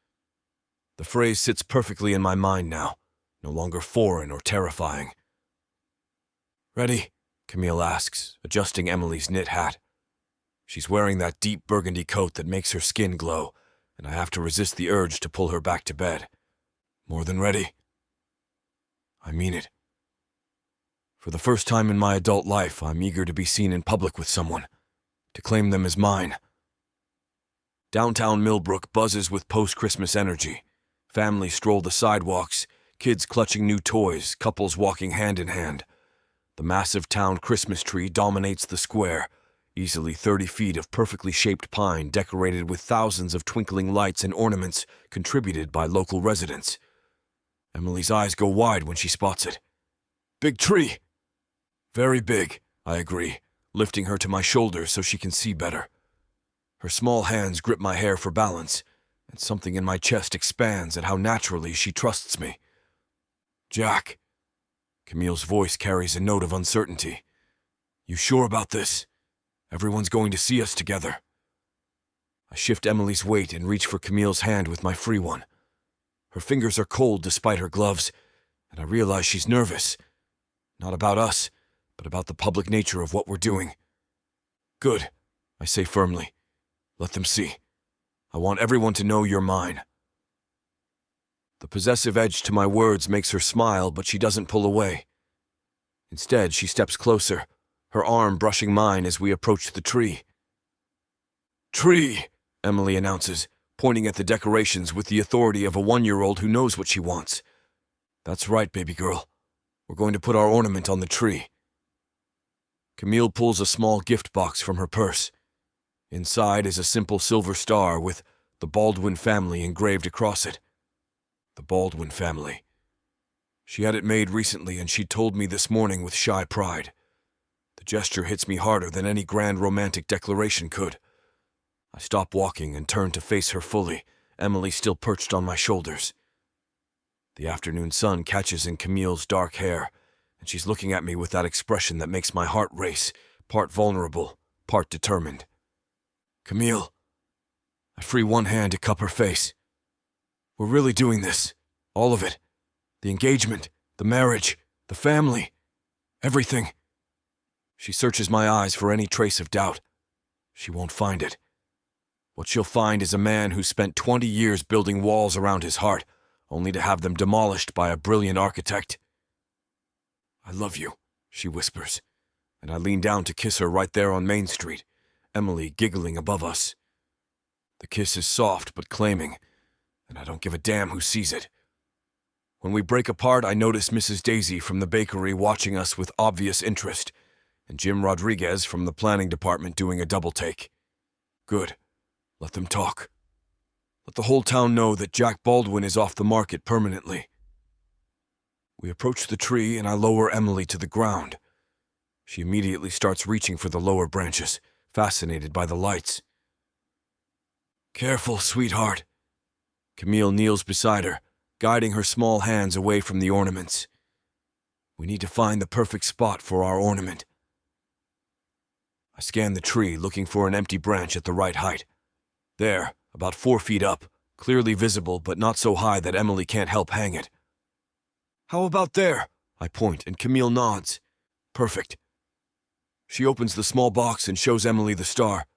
The phrase sits perfectly in my mind now, no longer foreign or terrifying. "Ready?" Camille asks, adjusting Emily's knit hat. She's wearing that deep burgundy coat that makes her skin glow, and I have to resist the urge to pull her back to bed. More than ready. I mean it. For the first time in my adult life, I'm eager to be seen in public with someone, to claim them as mine. Downtown Millbrook buzzes with post-Christmas energy. Families stroll the sidewalks, kids clutching new toys, couples walking hand in hand. The massive town Christmas tree dominates the square, easily 30 feet of perfectly shaped pine decorated with thousands of twinkling lights and ornaments contributed by local residents. Emily's eyes go wide when she spots it. "Big tree!" "Very big," I agree, lifting her to my shoulders so she can see better. Her small hands grip my hair for balance, and something in my chest expands at how naturally she trusts me. "Jack." Camille's voice carries a note of uncertainty. "You sure about this? Everyone's going to see us together." I shift Emily's weight and reach for Camille's hand with my free one. Her fingers are cold despite her gloves, and I realize she's nervous. Not about us, but about the public nature of what we're doing. "Good," I say firmly. "Let them see. I want everyone to know you're mine." The possessive edge to my words makes her smile, but she doesn't pull away. Instead, she steps closer, her arm brushing mine as we approach the tree. "Tree," Emily announces, pointing at the decorations with the authority of a 1-year-old who knows what she wants. "That's right, baby girl. We're going to put our ornament on the tree." Camille pulls a small gift box from her purse. Inside is a simple silver star with the Baldwin family engraved across it. The Baldwin family. She had it made recently, and she told me this morning with shy pride. The gesture hits me harder than any grand romantic declaration could. I stop walking and turn to face her fully, Emily still perched on my shoulders. The afternoon sun catches in Camille's dark hair, and she's looking at me with that expression that makes my heart race, part vulnerable, part determined. "Camille." I free one hand to cup her face. "We're really doing this. All of it. The engagement, the marriage, the family. Everything." She searches my eyes for any trace of doubt. She won't find it. What she'll find is a man who spent 20 years building walls around his heart, only to have them demolished by a brilliant architect. "I love you," she whispers, and I lean down to kiss her right there on Main Street, Emily giggling above us. The kiss is soft but claiming, and I don't give a damn who sees it. When we break apart, I notice Mrs. Daisy from the bakery watching us with obvious interest, and Jim Rodriguez from the planning department doing a double take. Good. Let them talk. Let the whole town know that Jack Baldwin is off the market permanently. We approach the tree and I lower Emily to the ground. She immediately starts reaching for the lower branches, fascinated by the lights. "Careful, sweetheart." Camille kneels beside her, guiding her small hands away from the ornaments. We need to find the perfect spot for our ornament. I scan the tree, looking for an empty branch at the right height. There, about 4 feet up, clearly visible but not so high that Emily can't help hang it. "How about there?" I point, and Camille nods. "Perfect." She opens the small box and shows Emily the star.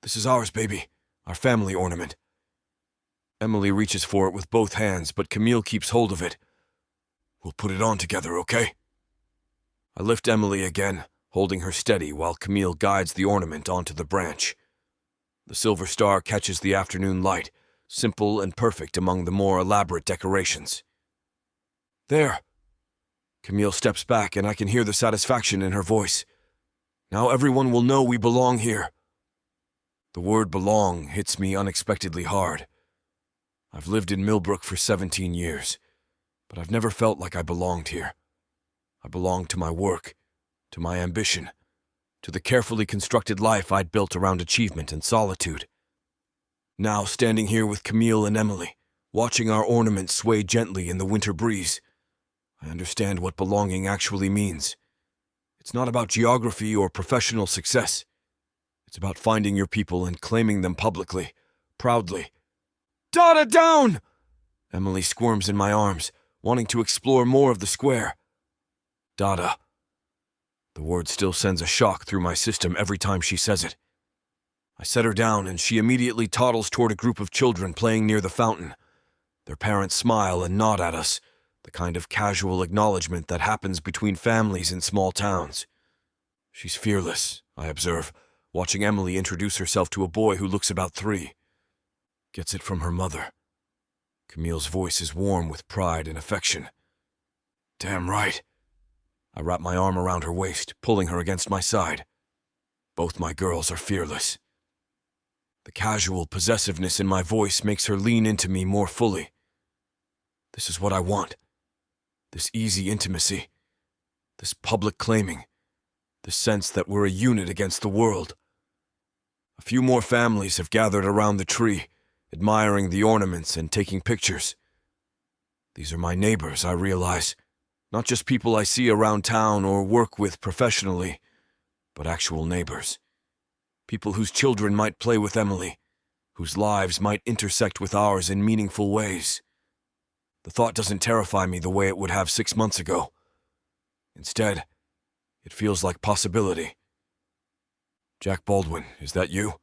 "This is ours, baby. Our family ornament." Emily reaches for it with both hands, but Camille keeps hold of it. "We'll put it on together, okay?" I lift Emily again, holding her steady while Camille guides the ornament onto the branch. The silver star catches the afternoon light, simple and perfect among the more elaborate decorations. "There." Camille steps back, and I can hear the satisfaction in her voice. Now everyone will know we belong here. The word belong hits me unexpectedly hard. I've lived in Millbrook for 17 years, but I've never felt like I belonged here. I belonged to my work, to my ambition, to the carefully constructed life I'd built around achievement and solitude. Now, standing here with Camille and Emily, watching our ornaments sway gently in the winter breeze, I understand what belonging actually means. It's not about geography or professional success. It's about finding your people and claiming them publicly, proudly. "Dada down!" Emily squirms in my arms, wanting to explore more of the square. Dada. The word still sends a shock through my system every time she says it. I set her down, and she immediately toddles toward a group of children playing near the fountain. Their parents smile and nod at us, the kind of casual acknowledgement that happens between families in small towns. She's fearless, I observe, watching Emily introduce herself to a boy who looks about 3. Gets it from her mother. Camille's voice is warm with pride and affection. Damn right. I wrap my arm around her waist, pulling her against my side. Both my girls are fearless. The casual possessiveness in my voice makes her lean into me more fully. This is what I want. This easy intimacy. This public claiming. The sense that we're a unit against the world. A few more families have gathered around the tree, admiring the ornaments and taking pictures. These are my neighbors, I realize. Not just people I see around town or work with professionally, but actual neighbors. People whose children might play with Emily, whose lives might intersect with ours in meaningful ways. The thought doesn't terrify me the way it would have 6 months ago. Instead, it feels like possibility. Jack Baldwin, is that you?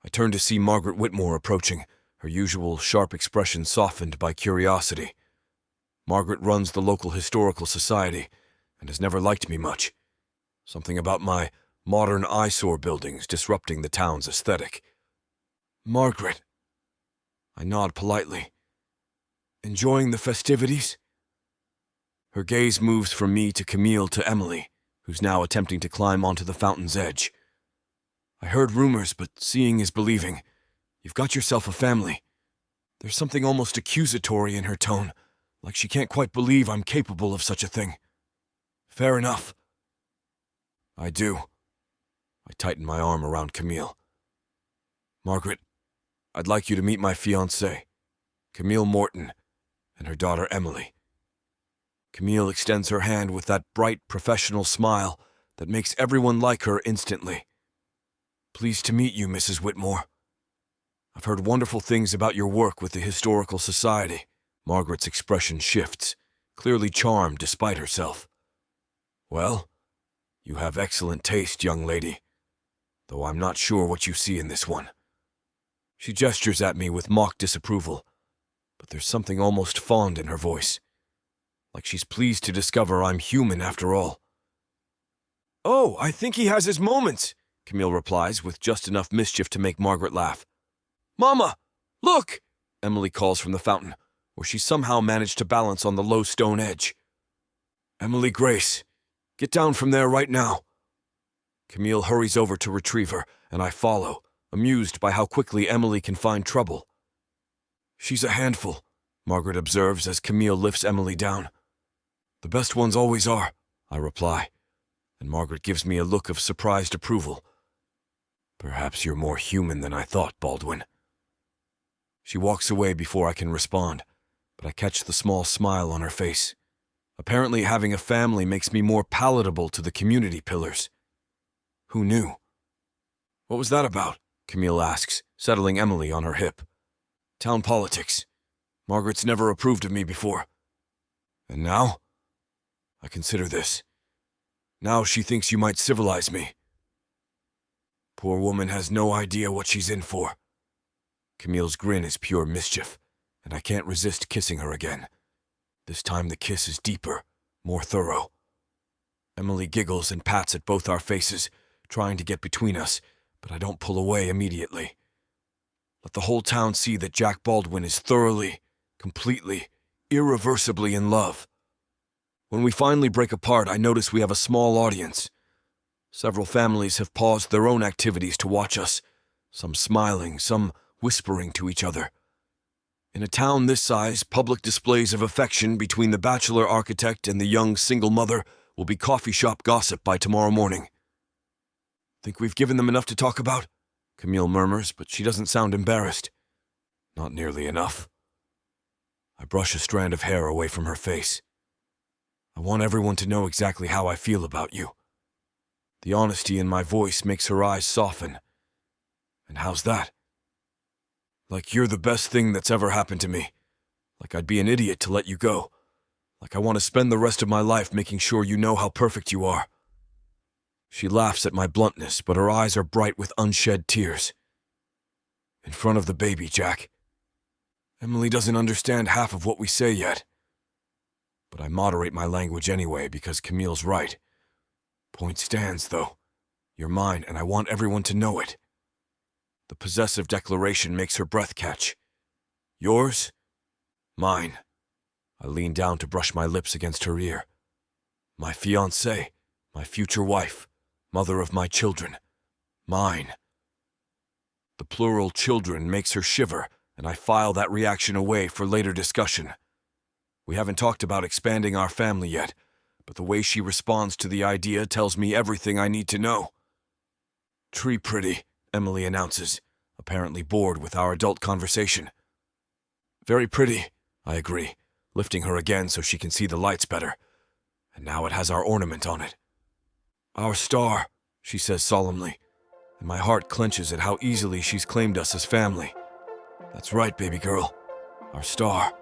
I turn to see Margaret Whitmore approaching, her usual sharp expression softened by curiosity. Margaret runs the local historical society and has never liked me much. Something about my modern eyesore buildings disrupting the town's aesthetic. Margaret. I nod politely. Enjoying the festivities? Her gaze moves from me to Camille to Emily, who's now attempting to climb onto the fountain's edge. I heard rumors, but seeing is believing. You've got yourself a family. There's something almost accusatory in her tone, like she can't quite believe I'm capable of such a thing. Fair enough. I do. I tighten my arm around Camille. Margaret, I'd like you to meet my fiancée, Camille Morton, and her daughter Emily. Camille extends her hand with that bright professional smile that makes everyone like her instantly. Pleased to meet you, Mrs. Whitmore. I've heard wonderful things about your work with the Historical Society. Margaret's expression shifts, clearly charmed despite herself. Well, you have excellent taste, young lady, though I'm not sure what you see in this one. She gestures at me with mock disapproval, but there's something almost fond in her voice, like she's pleased to discover I'm human after all. Oh, I think he has his moments, Camille replies with just enough mischief to make Margaret laugh. Mama, look, Emily calls from the fountain, where she somehow managed to balance on the low stone edge. Emily Grace, get down from there right now. Camille hurries over to retrieve her, and I follow, amused by how quickly Emily can find trouble. She's a handful, Margaret observes as Camille lifts Emily down. The best ones always are, I reply, and Margaret gives me a look of surprised approval. Perhaps you're more human than I thought, Baldwin. She walks away before I can respond, but I catch the small smile on her face. Apparently having a family makes me more palatable to the community pillars. Who knew? What was that about? Camille asks, settling Emily on her hip. Town politics. Margaret's never approved of me before. And now? I consider this. Now she thinks you might civilize me. Poor woman has no idea what she's in for. Camille's grin is pure mischief, and I can't resist kissing her again. This time the kiss is deeper, more thorough. Emily giggles and pats at both our faces, trying to get between us, but I don't pull away immediately. Let the whole town see that Jack Baldwin is thoroughly, completely, irreversibly in love. When we finally break apart, I notice we have a small audience. Several families have paused their own activities to watch us, some smiling, some whispering to each other. In a town this size, public displays of affection between the bachelor architect and the young single mother will be coffee shop gossip by tomorrow morning. Think we've given them enough to talk about? Camille murmurs, but she doesn't sound embarrassed. Not nearly enough. I brush a strand of hair away from her face. I want everyone to know exactly how I feel about you. The honesty in my voice makes her eyes soften. And how's that? Like you're the best thing that's ever happened to me. Like I'd be an idiot to let you go. Like I want to spend the rest of my life making sure you know how perfect you are. She laughs at my bluntness, but her eyes are bright with unshed tears. In front of the baby, Jack. Emily doesn't understand half of what we say yet. But I moderate my language anyway because Camille's right. Point stands, though. You're mine, and I want everyone to know it. The possessive declaration makes her breath catch. Yours? Mine. I lean down to brush my lips against her ear. My fiancée, my future wife, mother of my children. Mine. The plural children makes her shiver, and I file that reaction away for later discussion. We haven't talked about expanding our family yet, but the way she responds to the idea tells me everything I need to know. Tree pretty, Emily announces, apparently bored with our adult conversation. Very pretty, I agree, lifting her again so she can see the lights better. And now it has our ornament on it. Our star, she says solemnly, and my heart clenches at how easily she's claimed us as family. That's right, baby girl. Our star.